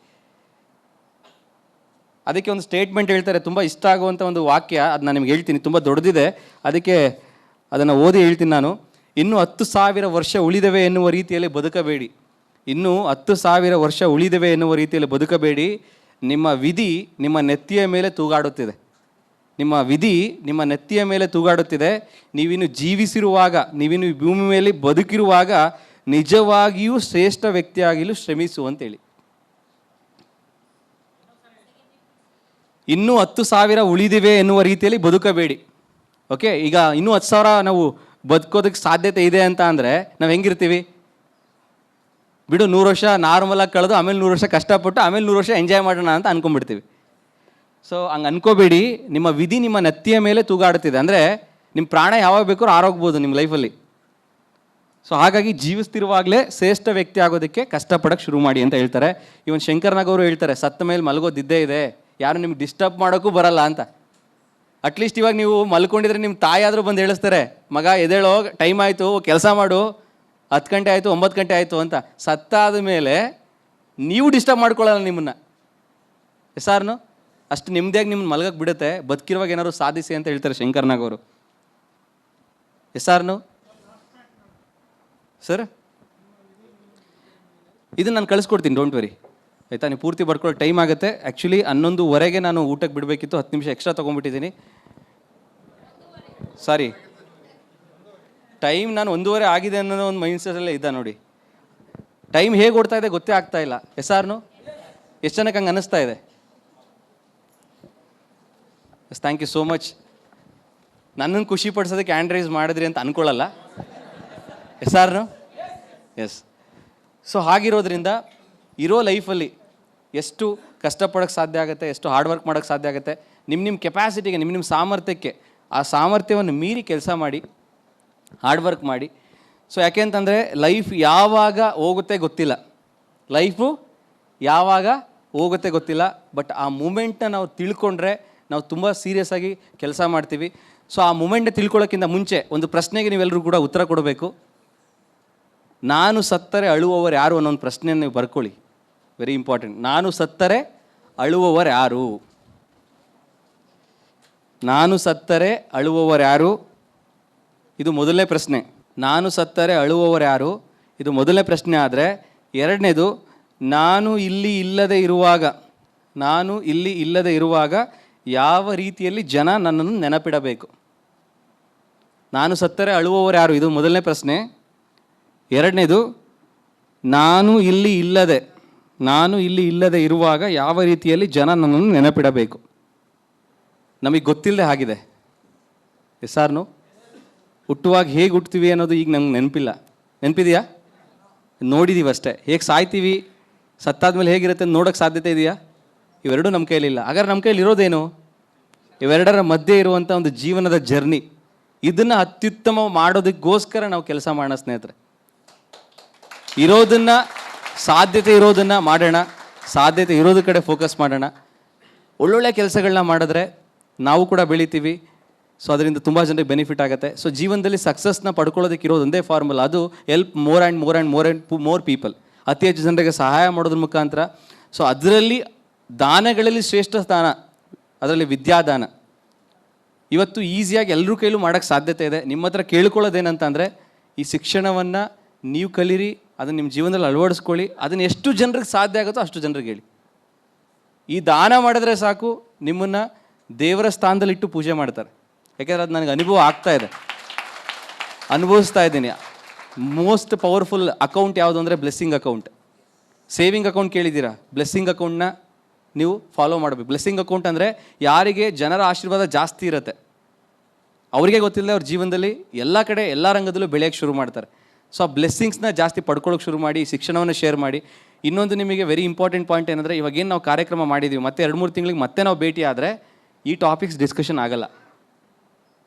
ಅದಕ್ಕೆ ಒಂದು ಸ್ಟೇಟ್ಮೆಂಟ್ ಹೇಳ್ತಾರೆ, ತುಂಬ ಇಷ್ಟ ಆಗುವಂಥ ಒಂದು ವಾಕ್ಯ, ಅದು ನಾನು ನಿಮ್ಗೆ ಹೇಳ್ತೀನಿ, ತುಂಬ ದೊಡ್ಡದಿದೆ, ಅದಕ್ಕೆ ಅದನ್ನು ಓದಿ ಹೇಳ್ತೀನಿ ನಾನು. ಇನ್ನೂ 10,000 ವರ್ಷ ಉಳಿದವೆ ಎನ್ನುವ ರೀತಿಯಲ್ಲಿ ಬದುಕಬೇಡಿ. ಇನ್ನೂ 10,000 ವರ್ಷ ಉಳಿದವೆ ಎನ್ನುವ ರೀತಿಯಲ್ಲಿ ಬದುಕಬೇಡಿ. ನಿಮ್ಮ ವಿಧಿ ನಿಮ್ಮ ನೆತ್ತಿಯ ಮೇಲೆ ತೂಗಾಡುತ್ತಿದೆ. ನಿಮ್ಮ ವಿಧಿ ನಿಮ್ಮ ನೆತ್ತಿಯ ಮೇಲೆ ತೂಗಾಡುತ್ತಿದೆ. ನೀವಿನ್ನು ಜೀವಿಸಿರುವಾಗ, ನೀವಿನ್ನು ಭೂಮಿ ಮೇಲೆ ಬದುಕಿರುವಾಗ ನಿಜವಾಗಿಯೂ ಶ್ರೇಷ್ಠ ವ್ಯಕ್ತಿಯಾಗಲು ಶ್ರಮಿಸು ಅಂತೇಳಿ. ಇನ್ನೂ 10,000 ಉಳಿದಿವೆ ಎನ್ನುವ ರೀತಿಯಲ್ಲಿ ಬದುಕಬೇಡಿ. ಓಕೆ, ಈಗ ಇನ್ನೂ 10,000 ನಾವು ಬದುಕೋದಕ್ಕೆ ಸಾಧ್ಯತೆ ಇದೆ ಅಂತ ಅಂದರೆ ನಾವು ಹೆಂಗಿರ್ತೀವಿ? ಬಿಡು 100 ವರ್ಷ ನಾರ್ಮಲಾಗಿ ಕಳೆದು ಆಮೇಲೆ 100 ವರ್ಷ ಕಷ್ಟಪಟ್ಟು ಆಮೇಲೆ 100 ವರ್ಷ ಎಂಜಾಯ್ ಮಾಡೋಣ ಅಂತ ಅಂದ್ಕೊಂಡ್ಬಿಡ್ತೀವಿ. ಸೊ ಹಂಗೆ ಅನ್ಕೋಬೇಡಿ. ನಿಮ್ಮ ವಿಧಿ ನಿಮ್ಮ ನೆತ್ತಿಯ ಮೇಲೆ ತೂಗಾಡುತ್ತಿದೆ. ಅಂದರೆ ನಿಮ್ಮ ಪ್ರಾಣ ಯಾವಾಗ ಬೇಕಾದ್ರೂ ಆರೋಗ್ಬೋದು ನಿಮ್ಮ ಲೈಫಲ್ಲಿ. ಸೊ ಹಾಗಾಗಿ ಜೀವಿಸ್ತಿರುವಾಗಲೇ ಶ್ರೇಷ್ಠ ವ್ಯಕ್ತಿ ಆಗೋದಕ್ಕೆ ಕಷ್ಟಪಡೋಕ್ಕೆ ಶುರು ಮಾಡಿ ಅಂತ ಹೇಳ್ತಾರೆ. ಇವನ್ ಶಂಕರ್ನಾಗ್ ಅವರು ಹೇಳ್ತಾರೆ, ಸತ್ತ ಮೇಲೆ ಮಲಗೋದಿದ್ದೇ ಇದೆ, ಯಾರು ನಿಮ್ಗೆ ಡಿಸ್ಟರ್ಬ್ ಮಾಡೋಕ್ಕೂ ಬರಲ್ಲ ಅಂತ. ಅಟ್ಲೀಸ್ಟ್ ಇವಾಗ ನೀವು ಮಲ್ಕೊಂಡಿದ್ರೆ ನಿಮ್ಮ ತಾಯಿ ಆದರೂ ಬಂದು ಹೇಳಿಸ್ತಾರೆ, ಮಗ ಎದೇಳೋ, ಟೈಮ್ ಆಯಿತು, ಕೆಲಸ ಮಾಡು, 10 ಗಂಟೆ ಆಯಿತು, 9 ಗಂಟೆ ಆಯಿತು ಅಂತ. ಸತ್ತಾದ ಮೇಲೆ ನೀವು ಡಿಸ್ಟರ್ಬ್ ಮಾಡ್ಕೊಳ್ಳಲ್ಲ ನಿಮ್ಮನ್ನು. ಎಸಾರ್ನು ಅಷ್ಟು ನಿಮ್ಮದಾಗಿ ನಿಮ್ಮನ್ನು ಮಲಗಕ್ಕೆ ಬಿಡುತ್ತೆ. ಬದುಕಿರುವಾಗ ಏನಾದ್ರು ಸಾಧಿಸಿ ಅಂತ ಹೇಳ್ತಾರೆ ಶಂಕರ್ನಾಗ್ ಅವರು. ಎಸಾರ್ನು ಸರ್, ಇದನ್ನು ನಾನು ಕಳಿಸ್ಕೊಡ್ತೀನಿ, ಡೋಂಟ್ ವೆರಿ, ಆಯಿತಾ? ನೀವು ಪೂರ್ತಿ ಬರ್ಕೊಳ್ಳೋ ಟೈಮ್ ಆಗುತ್ತೆ. ಆ್ಯಕ್ಚುಲಿ 11:15 ನಾನು ಊಟಕ್ಕೆ ಬಿಡಬೇಕಿತ್ತು, 10 ನಿಮಿಷ ಎಕ್ಸ್ಟ್ರಾ ತೊಗೊಂಡ್ಬಿಟ್ಟಿದ್ದೀನಿ. ಸಾರಿ, ಟೈಮ್ ನಾನು 1:15 ಆಗಿದೆ ಅನ್ನೋ ಒಂದು ಮೈಂಡ್ಸೆಟಲ್ಲೇ ಇದ್ದ ನೋಡಿ. ಟೈಮ್ ಹೇಗೆ ಓಡ್ತಾ ಇದೆ ಗೊತ್ತೇ ಆಗ್ತಾ ಇಲ್ಲ. ಎಸಾರ್ನು ಎಷ್ಟು ಜನಕ್ಕೆ ಹಂಗೆ ಅನ್ನಿಸ್ತಾ ಇದೆ? Yes, thank you so much. ನನ್ನನ್ನು ಖುಷಿ ಪಡಿಸೋದಕ್ಕೆ ಹ್ಯಾಂಡ್ ರೈಸ್ ಮಾಡಿದ್ರಿ ಅಂತ ಅಂದ್ಕೊಳ್ಳಲ್ಲ. ಎಸಾರ್ನು ಎಸ್. ಸೊ ಹಾಗಿರೋದ್ರಿಂದ ಇರೋ ಲೈಫಲ್ಲಿ ಎಷ್ಟು ಕಷ್ಟಪಡೋಕ್ಕೆ ಸಾಧ್ಯ ಆಗುತ್ತೆ, ಎಷ್ಟು ಹಾರ್ಡ್ ವರ್ಕ್ ಮಾಡೋಕ್ಕೆ ಸಾಧ್ಯ ಆಗುತ್ತೆ, ನಿಮ್ಮ ಕೆಪಾಸಿಟಿಗೆ, ನಿಮ್ಮ ಸಾಮರ್ಥ್ಯಕ್ಕೆ, ಆ ಸಾಮರ್ಥ್ಯವನ್ನು ಮೀರಿ ಕೆಲಸ ಮಾಡಿ, ಹಾರ್ಡ್ ವರ್ಕ್ ಮಾಡಿ. ಸೊ ಯಾಕೆ ಅಂತಂದರೆ ಲೈಫ್ ಯಾವಾಗ ಹೋಗುತ್ತೆ ಗೊತ್ತಿಲ್ಲ. ಲೈಫು ಯಾವಾಗ ಹೋಗುತ್ತೆ ಗೊತ್ತಿಲ್ಲ. ಬಟ್ ಆ ಮೂಮೆಂಟ್ನ ನಾವು ತಿಳ್ಕೊಂಡ್ರೆ ನಾವು ತುಂಬ ಸೀರಿಯಸ್ ಆಗಿ ಕೆಲಸ ಮಾಡ್ತೀವಿ. ಸೊ ಆ ಮೂಮೆಂಟ್ನ ತಿಳ್ಕೊಳ್ಳೋಕ್ಕಿಂತ ಮುಂಚೆ ಒಂದು ಪ್ರಶ್ನೆಗೆ ನೀವೆಲ್ಲರೂ ಕೂಡ ಉತ್ತರ ಕೊಡಬೇಕು. ನಾನು ಸತ್ತರೆ ಅಳುವವರು ಯಾರು ಅನ್ನೋ ಒಂದು ಪ್ರಶ್ನೆಯನ್ನು ನೀವು ಬರ್ಕೊಳ್ಳಿ. Very important. ನಾನು ಸತ್ತರೆ ಅಳುವವರು ಯಾರು? ನಾನು ಸತ್ತರೆ ಅಳುವವರು ಯಾರು? ಇದು ಮೊದಲನೇ ಪ್ರಶ್ನೆ. ನಾನು ಸತ್ತರೆ ಅಳುವವರು ಯಾರು? ಇದು ಮೊದಲನೇ ಪ್ರಶ್ನೆ. ಆದರೆ ಎರಡನೇದು, ನಾನು ಇಲ್ಲಿ ಇಲ್ಲದೆ ಇರುವಾಗ ಯಾವ ರೀತಿಯಲ್ಲಿ ಜನ ನನ್ನನ್ನು ನೆನಪಿಡಬೇಕು? ನಾನು ಸತ್ತರೆ ಅಳುವವರು ಯಾರು? ಇದು ಮೊದಲನೇ ಪ್ರಶ್ನೆ. ಎರಡನೇದು, ನಾನು ಇಲ್ಲಿ ಇಲ್ಲದೆ ಇರುವಾಗ ಯಾವ ರೀತಿಯಲ್ಲಿ ಜನ ನನ್ನನ್ನು ನೆನಪಿಡಬೇಕು? ನಮಗೆ ಗೊತ್ತಿಲ್ಲದೆ ಆಗಿದೆ. ಎಸಾರ್ನು ಹುಟ್ಟುವಾಗ ಹೇಗೆ ಹುಟ್ತೀವಿ ಅನ್ನೋದು ಈಗ ನಂಗೆ ನೆನಪಿದೆಯಾ? ನೋಡಿದ್ದೀವಿ ಅಷ್ಟೇ. ಹೇಗೆ ಸಾಯ್ತೀವಿ, ಸತ್ತಾದ್ಮೇಲೆ ಹೇಗಿರುತ್ತೆ ಅಂತ ನೋಡೋಕ್ಕೆ ಸಾಧ್ಯತೆ ಇದೆಯಾ? ಇವೆರಡೂ ನಮ್ಮ ಕೈಲಿಲ್ಲ. ಹಾಗಾದ್ರೆ ನಮ್ಮ ಕೈಲಿ ಇರೋದೇನು? ಇವೆರಡರ ಮಧ್ಯೆ ಇರುವಂಥ ಒಂದು ಜೀವನದ ಜರ್ನಿ. ಇದನ್ನು ಅತ್ಯುತ್ತಮ ಮಾಡೋದಕ್ಕೋಸ್ಕರ ನಾವು ಕೆಲಸ ಮಾಡೋಣ ಸ್ನೇಹಿತರೆ. ಸಾಧ್ಯತೆ ಇರೋದನ್ನು ಮಾಡೋಣ, ಸಾಧ್ಯತೆ ಇರೋದ್ರ ಕಡೆ ಫೋಕಸ್ ಮಾಡೋಣ. ಒಳ್ಳೊಳ್ಳೆ ಕೆಲಸಗಳನ್ನ ಮಾಡಿದ್ರೆ ನಾವು ಕೂಡ ಬೆಳಿತೀವಿ. ಸೊ ಅದರಿಂದ ತುಂಬ ಜನರಿಗೆ ಬೆನಿಫಿಟ್ ಆಗುತ್ತೆ. ಸೊ ಜೀವನದಲ್ಲಿ ಸಕ್ಸಸ್ನ ಪಡ್ಕೊಳ್ಳೋದಕ್ಕೆ ಇರೋದು ಒಂದೇ ಫಾರ್ಮುಲಾ, ಅದು ಎಲ್ಪ್ ಮೋರ್ ಪೀಪಲ್. ಅತಿ ಹೆಚ್ಚು ಜನರಿಗೆ ಸಹಾಯ ಮಾಡೋದ್ರ ಮುಖಾಂತರ. ಸೊ ಅದರಲ್ಲಿ ದಾನಗಳಲ್ಲಿ ಶ್ರೇಷ್ಠ ಸ್ಥಾನ ಅದರಲ್ಲಿ ವಿದ್ಯಾದಾನ. ಇವತ್ತು ಈಸಿಯಾಗಿ ಎಲ್ಲರೂ ಕೈಲೂ ಮಾಡೋಕ್ಕೆ ಸಾಧ್ಯತೆ ಇದೆ. ನಿಮ್ಮ ಹತ್ರ ಕೇಳ್ಕೊಳ್ಳೋದೇನಂತಂದರೆ, ಈ ಶಿಕ್ಷಣವನ್ನು ನೀವು ಕಲೀರಿ, ಅದನ್ನು ನಿಮ್ಮ ಜೀವನದಲ್ಲಿ ಅಳವಡಿಸ್ಕೊಳ್ಳಿ. ಅದನ್ನು ಎಷ್ಟು ಜನರಿಗೆ ಸಾಧ್ಯ ಆಗುತ್ತೋ ಅಷ್ಟು ಜನರಿಗೆ ಹೇಳಿ. ಈ ದಾನ ಮಾಡಿದ್ರೆ ಸಾಕು, ನಿಮ್ಮನ್ನು ದೇವರ ಸ್ಥಾನದಲ್ಲಿಟ್ಟು ಪೂಜೆ ಮಾಡ್ತಾರೆ. ಯಾಕೆಂದರೆ ಅದು ನನಗೆ ಅನುಭವ ಆಗ್ತಾ ಇದೆ, ಅನುಭವಿಸ್ತಾ ಇದ್ದೀನಿ. ಮೋಸ್ಟ್ ಪವರ್ಫುಲ್ ಅಕೌಂಟ್ ಯಾವುದು ಅಂದರೆ ಬ್ಲೆಸ್ಸಿಂಗ್ ಅಕೌಂಟ್. ಸೇವಿಂಗ್ ಅಕೌಂಟ್ ಕೇಳಿದ್ದೀರಾ? ಬ್ಲೆಸ್ಸಿಂಗ್ ಅಕೌಂಟ್ನ ನೀವು ಫಾಲೋ ಮಾಡಬೇಕು. ಬ್ಲೆಸ್ಸಿಂಗ್ ಅಕೌಂಟ್ ಅಂದರೆ ಯಾರಿಗೆ ಜನರ ಆಶೀರ್ವಾದ ಜಾಸ್ತಿ ಇರುತ್ತೆ, ಅವರಿಗೆ ಗೊತ್ತಿಲ್ಲದೆ ಅವ್ರ ಜೀವನದಲ್ಲಿ ಎಲ್ಲ ಕಡೆ ಎಲ್ಲ ರಂಗದಲ್ಲೂ ಬೆಳೆಯೋಕ್ಕೆ ಶುರು ಮಾಡ್ತಾರೆ. ಸೊ ಆ ಬ್ಲೆಸ್ಸಿಂಗ್ಸ್ನ ಜಾಸ್ತಿ ಪಡ್ಕೊಳ್ಳೋಕೆ ಶುರು ಮಾಡಿ, ಶಿಕ್ಷಣವನ್ನು ಶೇರ್ ಮಾಡಿ. ಇನ್ನೊಂದು ನಿಮಗೆ ವೆರಿ ಇಂಪಾರ್ಟೆಂಟ್ ಪಾಯಿಂಟ್ ಏನಂದರೆ, ಇವಾಗೇನು ನಾವು ಕಾರ್ಯಕ್ರಮ ಮಾಡಿದ್ದೀವಿ, ಮತ್ತೆ 2-3 ತಿಂಗಳಿಗೆ ಮತ್ತೆ ನಾವು ಭೇಟಿ ಆದರೆ ಈ ಟಾಪಿಕ್ಸ್ ಡಿಸ್ಕಷನ್ ಆಗಲ್ಲ.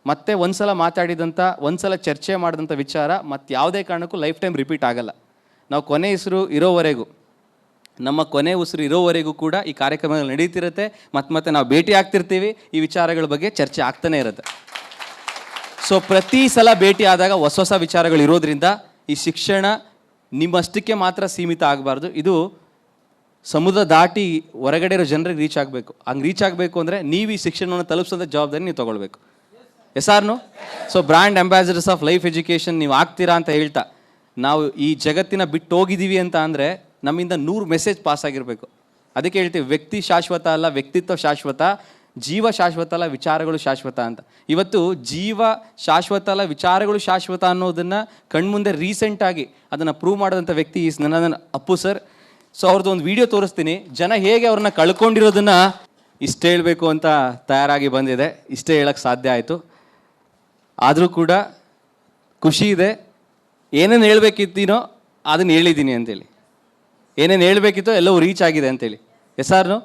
ಮತ್ತೆ ಒಂದ್ಸಲ ಮಾತಾಡಿದಂಥ, ಒಂದ್ಸಲ ಚರ್ಚೆ ಮಾಡಿದಂಥ ವಿಚಾರ ಮತ್ತು ಯಾವುದೇ ಕಾರಣಕ್ಕೂ ಲೈಫ್ ಟೈಮ್ ರಿಪೀಟ್ ಆಗಲ್ಲ. ನಾವು ನಮ್ಮ ಕೊನೆ ಉಸಿರು ಇರೋವರೆಗೂ ಕೂಡ ಈ ಕಾರ್ಯಕ್ರಮಗಳು ನಡೀತಿರುತ್ತೆ. ಮತ್ತೆ ನಾವು ಭೇಟಿ ಆಗ್ತಿರ್ತೀವಿ, ಈ ವಿಚಾರಗಳ ಬಗ್ಗೆ ಚರ್ಚೆ ಆಗ್ತಾನೆ ಇರುತ್ತೆ. ಸೊ ಪ್ರತಿ ಸಲ ಭೇಟಿ ಆದಾಗ ಹೊಸ ವಿಚಾರಗಳು ಇರೋದ್ರಿಂದ ಈ ಶಿಕ್ಷಣ ನಿಮ್ಮಷ್ಟಕ್ಕೆ ಮಾತ್ರ ಸೀಮಿತ ಆಗಬಾರ್ದು. ಇದು ಸಮುದ್ರ ದಾಟಿ ಹೊರಗಡೆ ಇರೋ ಜನರಿಗೆ ರೀಚ್ ಆಗಬೇಕು. ಹಂಗೆ ರೀಚ್ ಆಗಬೇಕು ಅಂದರೆ ನೀವು ಈ ಶಿಕ್ಷಣವನ್ನು ತಲುಪಿಸೋಂಥ ಜವಾಬ್ದಾರಿ ನೀವು ತೊಗೊಳ್ಬೇಕು. Yes or no? So brand ambassadors of life education ನೀವು ಆಗ್ತೀರಾ ಅಂತ ಹೇಳ್ತಾ, ನಾವು ಈ ಜಗತ್ತಿನ ಬಿಟ್ಟು ಹೋಗಿದ್ದೀವಿ ಅಂತ ಅಂದರೆ ನಮ್ಮಿಂದ 100 ಮೆಸೇಜ್ ಪಾಸ್ ಆಗಿರಬೇಕು. ಅದಕ್ಕೆ ಹೇಳ್ತೀವಿ, ವ್ಯಕ್ತಿ ಶಾಶ್ವತ ಅಲ್ಲ, ವ್ಯಕ್ತಿತ್ವ ಶಾಶ್ವತ, ಜೀವ ಶಾಶ್ವತ ಅಲ್ಲ, ವಿಚಾರಗಳು ಶಾಶ್ವತ ಅಂತ. ಇವತ್ತು ಜೀವ ಶಾಶ್ವತ ಅಲ್ಲ, ವಿಚಾರಗಳು ಶಾಶ್ವತ ಅನ್ನೋದನ್ನು ಕಣ್ಮುಂದೆ ರೀಸೆಂಟಾಗಿ ಅದನ್ನು ಪ್ರೂವ್ ಮಾಡೋದಂಥ ವ್ಯಕ್ತಿ ನನ್ನ ಅಪ್ಪು ಸರ್. ಸೊ ಅವ್ರದ್ದು ಒಂದು ವಿಡಿಯೋ ತೋರಿಸ್ತೀನಿ, ಜನ ಹೇಗೆ ಅವ್ರನ್ನ ಕಳ್ಕೊಂಡಿರೋದನ್ನು ಇಷ್ಟೇ ಹೇಳಬೇಕು ಅಂತ ತಯಾರಾಗಿ ಬಂದಿದೆ. ಇಷ್ಟೇ ಹೇಳೋಕ್ಕೆ ಸಾಧ್ಯ ಆಯಿತು. ಆದರೂ ಕೂಡ ಖುಷಿ ಇದೆ. ಏನೇನು ಹೇಳಬೇಕಿತ್ತೀನೋ ಅದನ್ನು ಹೇಳಿದ್ದೀನಿ ಅಂತೇಳಿ, ಏನೇನು ಹೇಳಬೇಕಿತ್ತೋ ಎಲ್ಲವೂ ರೀಚ್ ಆಗಿದೆ ಅಂತೇಳಿ. ಎಸಾರ್ನು?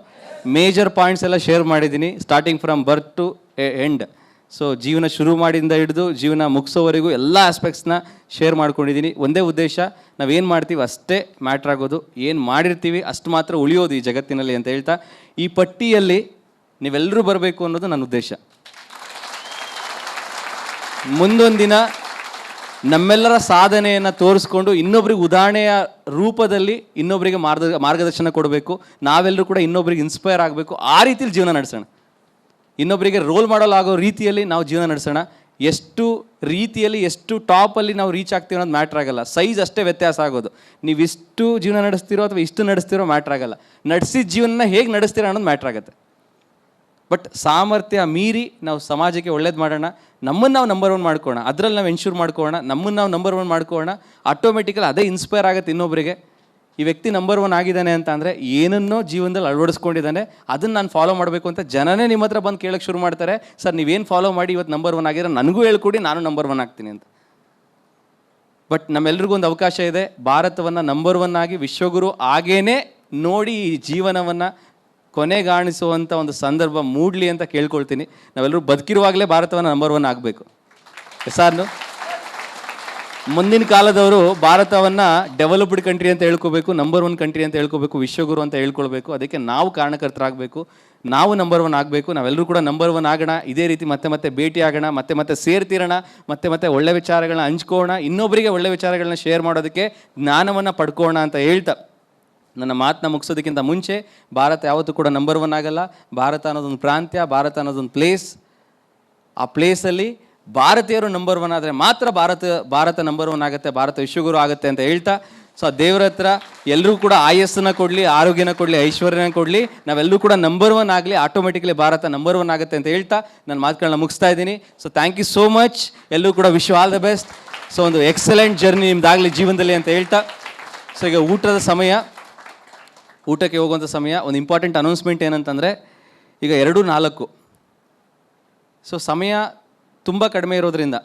ಮೇಜರ್ ಪಾಯಿಂಟ್ಸ್ ಎಲ್ಲ ಶೇರ್ ಮಾಡಿದ್ದೀನಿ, starting from birth to end. So ಜೀವನ ಶುರು ಮಾಡಿಂದ ಹಿಡಿದು ಜೀವನ ಮುಗಿಸೋವರೆಗೂ ಎಲ್ಲ ಆಸ್ಪೆಕ್ಟ್ಸ್ನ ಶೇರ್ ಮಾಡ್ಕೊಂಡಿದ್ದೀನಿ. ಒಂದೇ ಉದ್ದೇಶ, ನಾವೇನು ಮಾಡ್ತೀವಿ ಅಷ್ಟೇ ಮ್ಯಾಟ್ರ್ ಆಗೋದು, ಏನು ಮಾಡಿರ್ತೀವಿ ಅಷ್ಟು ಮಾತ್ರ ಉಳಿಯೋದು ಈ ಜಗತ್ತಿನಲ್ಲಿ ಅಂತ ಹೇಳ್ತಾ, ಈ ಪಟ್ಟಿಯಲ್ಲಿ ನೀವೆಲ್ಲರೂ ಬರಬೇಕು ಅನ್ನೋದು ನನ್ನ ಉದ್ದೇಶ. ಮುಂದೊಂದು ದಿನ ನಮ್ಮೆಲ್ಲರ ಸಾಧನೆಯನ್ನು ತೋರಿಸ್ಕೊಂಡು ಇನ್ನೊಬ್ರಿಗೆ ಉದಾಹರಣೆಯ ರೂಪದಲ್ಲಿ ಇನ್ನೊಬ್ಬರಿಗೆ ಮಾರ್ಗದರ್ಶನ ಕೊಡಬೇಕು. ನಾವೆಲ್ಲರೂ ಕೂಡ ಇನ್ನೊಬ್ರಿಗೆ ಇನ್ಸ್ಪೈರ್ ಆಗಬೇಕು. ಆ ರೀತಿಯಲ್ಲಿ ಜೀವನ ನಡೆಸೋಣ. ಇನ್ನೊಬ್ಬರಿಗೆ ರೋಲ್ ಮಾಡಲ್ ಆಗೋ ರೀತಿಯಲ್ಲಿ ನಾವು ಜೀವನ ನಡೆಸೋಣ. ಎಷ್ಟು ರೀತಿಯಲ್ಲಿ, ಎಷ್ಟು ಟಾಪಲ್ಲಿ ನಾವು ರೀಚ್ ಆಗ್ತೀವಿ ಅನ್ನೋದು ಮ್ಯಾಟ್ರ್ ಆಗಲ್ಲ. ಸೈಜ್ ಅಷ್ಟೇ ವ್ಯತ್ಯಾಸ ಆಗೋದು. ನೀವು ಇಷ್ಟು ಜೀವನ ನಡೆಸ್ತೀರೋ ಅಥವಾ ಇಷ್ಟು ನಡೆಸ್ತಿರೋ ಮ್ಯಾಟ್ರ್ ಆಗಲ್ಲ. ನಡೆಸಿದ ಜೀವನ ಹೇಗೆ ನಡೆಸ್ತೀರೋ ಅನ್ನೋದು ಮ್ಯಾಟ್ರ್ ಆಗುತ್ತೆ. ಬಟ್ ಸಾಮರ್ಥ್ಯ ಮೀರಿ ನಾವು ಸಮಾಜಕ್ಕೆ ಒಳ್ಳೇದು ಮಾಡೋಣ, ನಮ್ಮನ್ನು ನಾವು ನಂಬರ್ 1 ಮಾಡ್ಕೊಳ್ಳೋಣ, ಅದರಲ್ಲಿ ನಾವು ಎನ್ಶೂರ್ ಮಾಡ್ಕೊಳ್ಳೋಣ, ನಮ್ಮನ್ನು ನಾವು ನಂಬರ್ 1 ಮಾಡ್ಕೊಳ್ಳೋಣ. ಆಟೋಮೆಟಿಕಲಿ ಅದೇ ಇನ್ಸ್ಪೈರ್ ಆಗುತ್ತೆ ಇನ್ನೊಬ್ಬರಿಗೆ. ಈ ವ್ಯಕ್ತಿ ನಂಬರ್ 1 ಆಗಿದ್ದಾನೆ ಅಂತ ಅಂದರೆ ಏನನ್ನೋ ಜೀವನದಲ್ಲಿ ಅಳವಡಿಸ್ಕೊಂಡಿದ್ದಾನೆ, ಅದನ್ನು ನಾನು ಫಾಲೋ ಮಾಡಬೇಕು ಅಂತ ಜನನೇ ನಿಮ್ಮ ಹತ್ರ ಬಂದು ಕೇಳೋಕ್ಕೆ ಶುರು ಮಾಡ್ತಾರೆ. ಸರ್ ನೀವೇನು ಫಾಲೋ ಮಾಡಿ ಇವತ್ತು ನಂಬರ್ 1 ಆಗಿದ್ರೆ ನನಗೂ ಹೇಳ್ಕೊಡಿ, ನಾನು ನಂಬರ್ 1 ಆಗ್ತೀನಿ ಅಂತ. ಬಟ್ ನಮ್ಮೆಲ್ರಿಗೂ ಒಂದು ಅವಕಾಶ ಇದೆ, ಭಾರತವನ್ನು ನಂಬರ್ 1 ಆಗಿ ವಿಶ್ವಗುರು ಆಗೇನೆ ನೋಡಿ ಈ ಜೀವನವನ್ನು ಕೊನೆಗಾಣಿಸುವಂಥ ಒಂದು ಸಂದರ್ಭ ಮೂಡಲಿ ಅಂತ ಕೇಳ್ಕೊಳ್ತೀನಿ. ನಾವೆಲ್ಲರೂ ಬದುಕಿರುವಾಗಲೇ ಭಾರತವನ್ನು ನಂಬರ್ 1 ಆಗಬೇಕು. ಸಾರ್ನು ಮುಂದಿನ ಕಾಲದವರು ಭಾರತವನ್ನು ಡೆವಲಪ್ಡ್ ಕಂಟ್ರಿ ಅಂತ ಹೇಳ್ಕೋಬೇಕು, ನಂಬರ್ 1 ಕಂಟ್ರಿ ಅಂತ ಹೇಳ್ಕೋಬೇಕು, ವಿಶ್ವಗುರು ಅಂತ ಹೇಳ್ಕೊಳ್ಬೇಕು. ಅದಕ್ಕೆ ನಾವು ಕಾರಣಕರ್ತರಾಗಬೇಕು, ನಾವು ನಂಬರ್ 1 ಆಗಬೇಕು. ನಾವೆಲ್ಲರೂ ಕೂಡ ನಂಬರ್ 1 ಆಗೋಣ. ಇದೇ ರೀತಿ ಮತ್ತೆ ಮತ್ತೆ ಭೇಟಿ ಆಗೋಣ, ಮತ್ತೆ ಮತ್ತೆ ಸೇರ್ತಿರೋಣ, ಮತ್ತೆ ಮತ್ತೆ ಒಳ್ಳೆ ವಿಚಾರಗಳನ್ನ ಹಂಚ್ಕೋಣ, ಇನ್ನೊಬ್ಬರಿಗೆ ಒಳ್ಳೆ ವಿಚಾರಗಳನ್ನ ಶೇರ್ ಮಾಡೋದಕ್ಕೆ ಜ್ಞಾನವನ್ನು ಪಡ್ಕೋಣ ಅಂತ ಹೇಳ್ತಾ ನನ್ನ ಮಾತನ್ನ ಮುಗಿಸೋದಕ್ಕಿಂತ ಮುಂಚೆ, ಭಾರತ ಯಾವತ್ತೂ ಕೂಡ ನಂಬರ್ 1 ಆಗಲ್ಲ. ಭಾರತ ಅನ್ನೋದೊಂದು ಪ್ರಾಂತ್ಯ, ಭಾರತ ಅನ್ನೋದೊಂದು ಪ್ಲೇಸ್. ಆ ಪ್ಲೇಸಲ್ಲಿ ಭಾರತೀಯರು ನಂಬರ್ 1 ಆದರೆ ಮಾತ್ರ ಭಾರತ ನಂಬರ್ 1 ಆಗುತ್ತೆ, ಭಾರತ ವಿಶ್ವಗುರು ಆಗುತ್ತೆ ಅಂತ ಹೇಳ್ತಾ, ಸೊ ದೇವ್ರ ಹತ್ರ ಎಲ್ಲರೂ ಕೂಡ ಆಯಸ್ಸನ್ನು ಕೊಡಲಿ, ಆರೋಗ್ಯನ ಕೊಡಲಿ, ಐಶ್ವರ್ಯನ ಕೊಡಲಿ, ನಾವೆಲ್ಲರೂ ಕೂಡ ನಂಬರ್ 1 ಆಗಲಿ, ಆಟೋಮೆಟಿಕ್ಲಿ ಭಾರತ ನಂಬರ್ 1 ಆಗುತ್ತೆ ಅಂತ ಹೇಳ್ತಾ ನನ್ನ ಮಾತುಗಳನ್ನ ಮುಗಿಸ್ತಾ ಇದ್ದೀನಿ. So thank you so much. ಎಲ್ಲರೂ ಕೂಡ wish all the best. So ಒಂದು ಎಕ್ಸಲೆಂಟ್ ಜರ್ನಿ ನಿಮ್ದಾಗಲಿ ಜೀವನದಲ್ಲಿ ಅಂತ ಹೇಳ್ತಾ, ಸೊ ಈಗ ಊಟಕ್ಕೆ ಹೋಗುವಂಥ ಸಮಯ. ಒಂದು ಇಂಪಾರ್ಟೆಂಟ್ ಅನೌನ್ಸ್ಮೆಂಟ್ ಏನಂತಂದರೆ, ಈಗ 2:04. ಸೊ ಸಮಯ ತುಂಬ ಕಡಿಮೆ ಇರೋದ್ರಿಂದ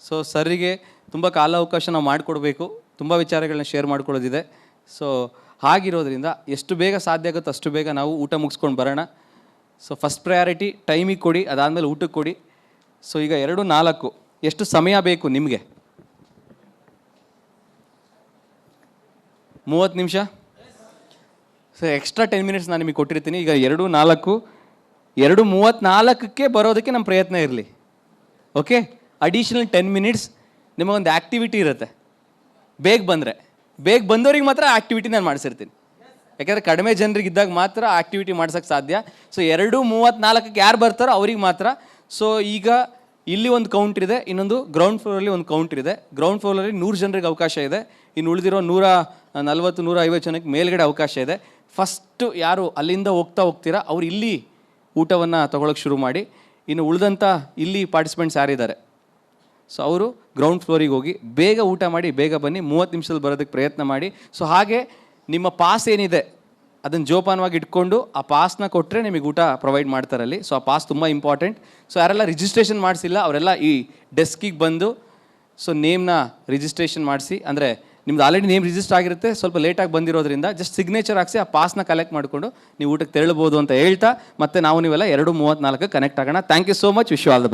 ಸೊ ಸರ್ರಿಗೆ ತುಂಬ ಕಾಲಾವಕಾಶ ನಾವು ಮಾಡಿಕೊಡ್ಬೇಕು, ತುಂಬ ವಿಚಾರಗಳನ್ನ ಶೇರ್ ಮಾಡ್ಕೊಳ್ಳೋದಿದೆ. ಸೊ ಹಾಗಿರೋದ್ರಿಂದ ಎಷ್ಟು ಬೇಗ ಸಾಧ್ಯ ಆಗುತ್ತೋ ಅಷ್ಟು ಬೇಗ ನಾವು ಊಟ ಮುಗಿಸ್ಕೊಂಡು ಬರೋಣ. ಸೊ ಫಸ್ಟ್ ಪ್ರಯಾರಿಟಿ ಟೈಮಿಗೆ ಕೊಡಿ, ಅದಾದಮೇಲೆ ಊಟಕ್ಕೆ ಕೊಡಿ. ಸೊ ಈಗ 2:04. ಎಷ್ಟು ಸಮಯ ಬೇಕು ನಿಮಗೆ? 30 ನಿಮಿಷ. ಸೊ ಎಕ್ಸ್ಟ್ರಾ 10 ಮಿನಿಟ್ಸ್ ನಾನು ನಿಮಗೆ ಕೊಟ್ಟಿರ್ತೀನಿ. ಈಗ 2:04, 2:34ಕ್ಕೆ ಬರೋದಕ್ಕೆ ನಮ್ಮ ಪ್ರಯತ್ನ ಇರಲಿ. ಓಕೆ, ಅಡಿಷನಲ್ 10 ಮಿನಿಟ್ಸ್ ನಿಮಗೊಂದು ಆ್ಯಕ್ಟಿವಿಟಿ ಇರುತ್ತೆ. ಬೇಗ ಬಂದವ್ರಿಗೆ ಮಾತ್ರ ಆ್ಯಕ್ಟಿವಿಟಿ ನಾನು ಮಾಡಿಸಿರ್ತೀನಿ. ಯಾಕೆಂದರೆ ಕಡಿಮೆ ಜನರಿಗೆ ಇದ್ದಾಗ ಮಾತ್ರ ಆ್ಯಕ್ಟಿವಿಟಿ ಮಾಡ್ಸೋಕ್ಕೆ ಸಾಧ್ಯ. ಸೊ 2:34ಕ್ಕೆ ಯಾರು ಬರ್ತಾರೋ ಅವ್ರಿಗೆ ಮಾತ್ರ. ಸೊ ಈಗ ಇಲ್ಲಿ ಒಂದು ಕೌಂಟ್ರ್ ಇದೆ, ಇನ್ನೊಂದು ಗ್ರೌಂಡ್ ಫ್ಲೋರಲ್ಲಿ ಒಂದು ಕೌಂಟ್ರ್ ಇದೆ. ಗ್ರೌಂಡ್ ಫ್ಲೋರಲ್ಲಿ 100 ಜನರಿಗೆ ಅವಕಾಶ ಇದೆ, ಇನ್ನು ಉಳಿದಿರೋ 140-150 ಜನಕ್ಕೆ ಮೇಲ್ಗಡೆ ಅವಕಾಶ ಇದೆ. ಫಸ್ಟು ಯಾರು ಅಲ್ಲಿಂದ ಹೋಗ್ತೀರಾ ಅವ್ರು ಇಲ್ಲಿ ಊಟವನ್ನು ತೊಗೊಳಕ್ಕೆ ಶುರು ಮಾಡಿ. ಇನ್ನು ಉಳಿದಂಥ ಇಲ್ಲಿ ಪಾರ್ಟಿಸಿಪೆಂಟ್ಸ್ ಯಾರಿದ್ದಾರೆ ಸೊ ಅವರು ಗ್ರೌಂಡ್ ಫ್ಲೋರಿಗೆ ಹೋಗಿ ಬೇಗ ಊಟ ಮಾಡಿ ಬೇಗ ಬನ್ನಿ. 30 ನಿಮಿಷದಲ್ಲಿ ಬರೋದಕ್ಕೆ ಪ್ರಯತ್ನ ಮಾಡಿ. ಸೊ ಹಾಗೆ ನಿಮ್ಮ ಪಾಸ್ ಏನಿದೆ ಅದನ್ನು ಜೋಪಾನವಾಗಿ ಇಟ್ಕೊಂಡು ಆ ಪಾಸ್ನ ಕೊಟ್ಟರೆ ನಿಮಗೆ ಊಟ ಪ್ರೊವೈಡ್ ಮಾಡ್ತಾರಲ್ಲಿ. ಸೊ ಆ ಪಾಸ್ ತುಂಬ ಇಂಪಾರ್ಟೆಂಟ್. ಸೊ ಯಾರೆಲ್ಲ ರಿಜಿಸ್ಟ್ರೇಷನ್ ಮಾಡಿಸಿಲ್ಲ ಅವರೆಲ್ಲ ಈ ಡೆಸ್ಕಿಗೆ ಬಂದು ಸೊ ನೇಮ್ನ ರಿಜಿಸ್ಟ್ರೇಷನ್ ಮಾಡಿಸಿ. ಅಂದರೆ ನಿಮ್ದು ಆಲ್ರೆಡಿ ನೇಮ್ ರಿಜಿಸ್ಟರ್ ಆಗಿರುತ್ತೆ, ಸ್ವಲ್ಪ ಲೇಟಾಗಿ ಬಂದಿರೋದ್ರಿಂದ ಜಸ್ಟ್ ಸಿಗ್ನೇಚರ್ ಹಾಕ್ಸಿ ಆ ಪಾಸ್ನ ಕಲೆಕ್ಟ್ ಮಾಡಿಕೊಂಡು ನೀವು ಊಟಕ್ಕೆ ತೆರಳಬಹುದು ಅಂತ ಹೇಳ್ತಾ, ಮತ್ತೆ ನೀವೆಲ್ಲ 2:34 ಕನೆಕ್ಟ್ ಆಗೋಣ. Thank you so much. Wish you all the best.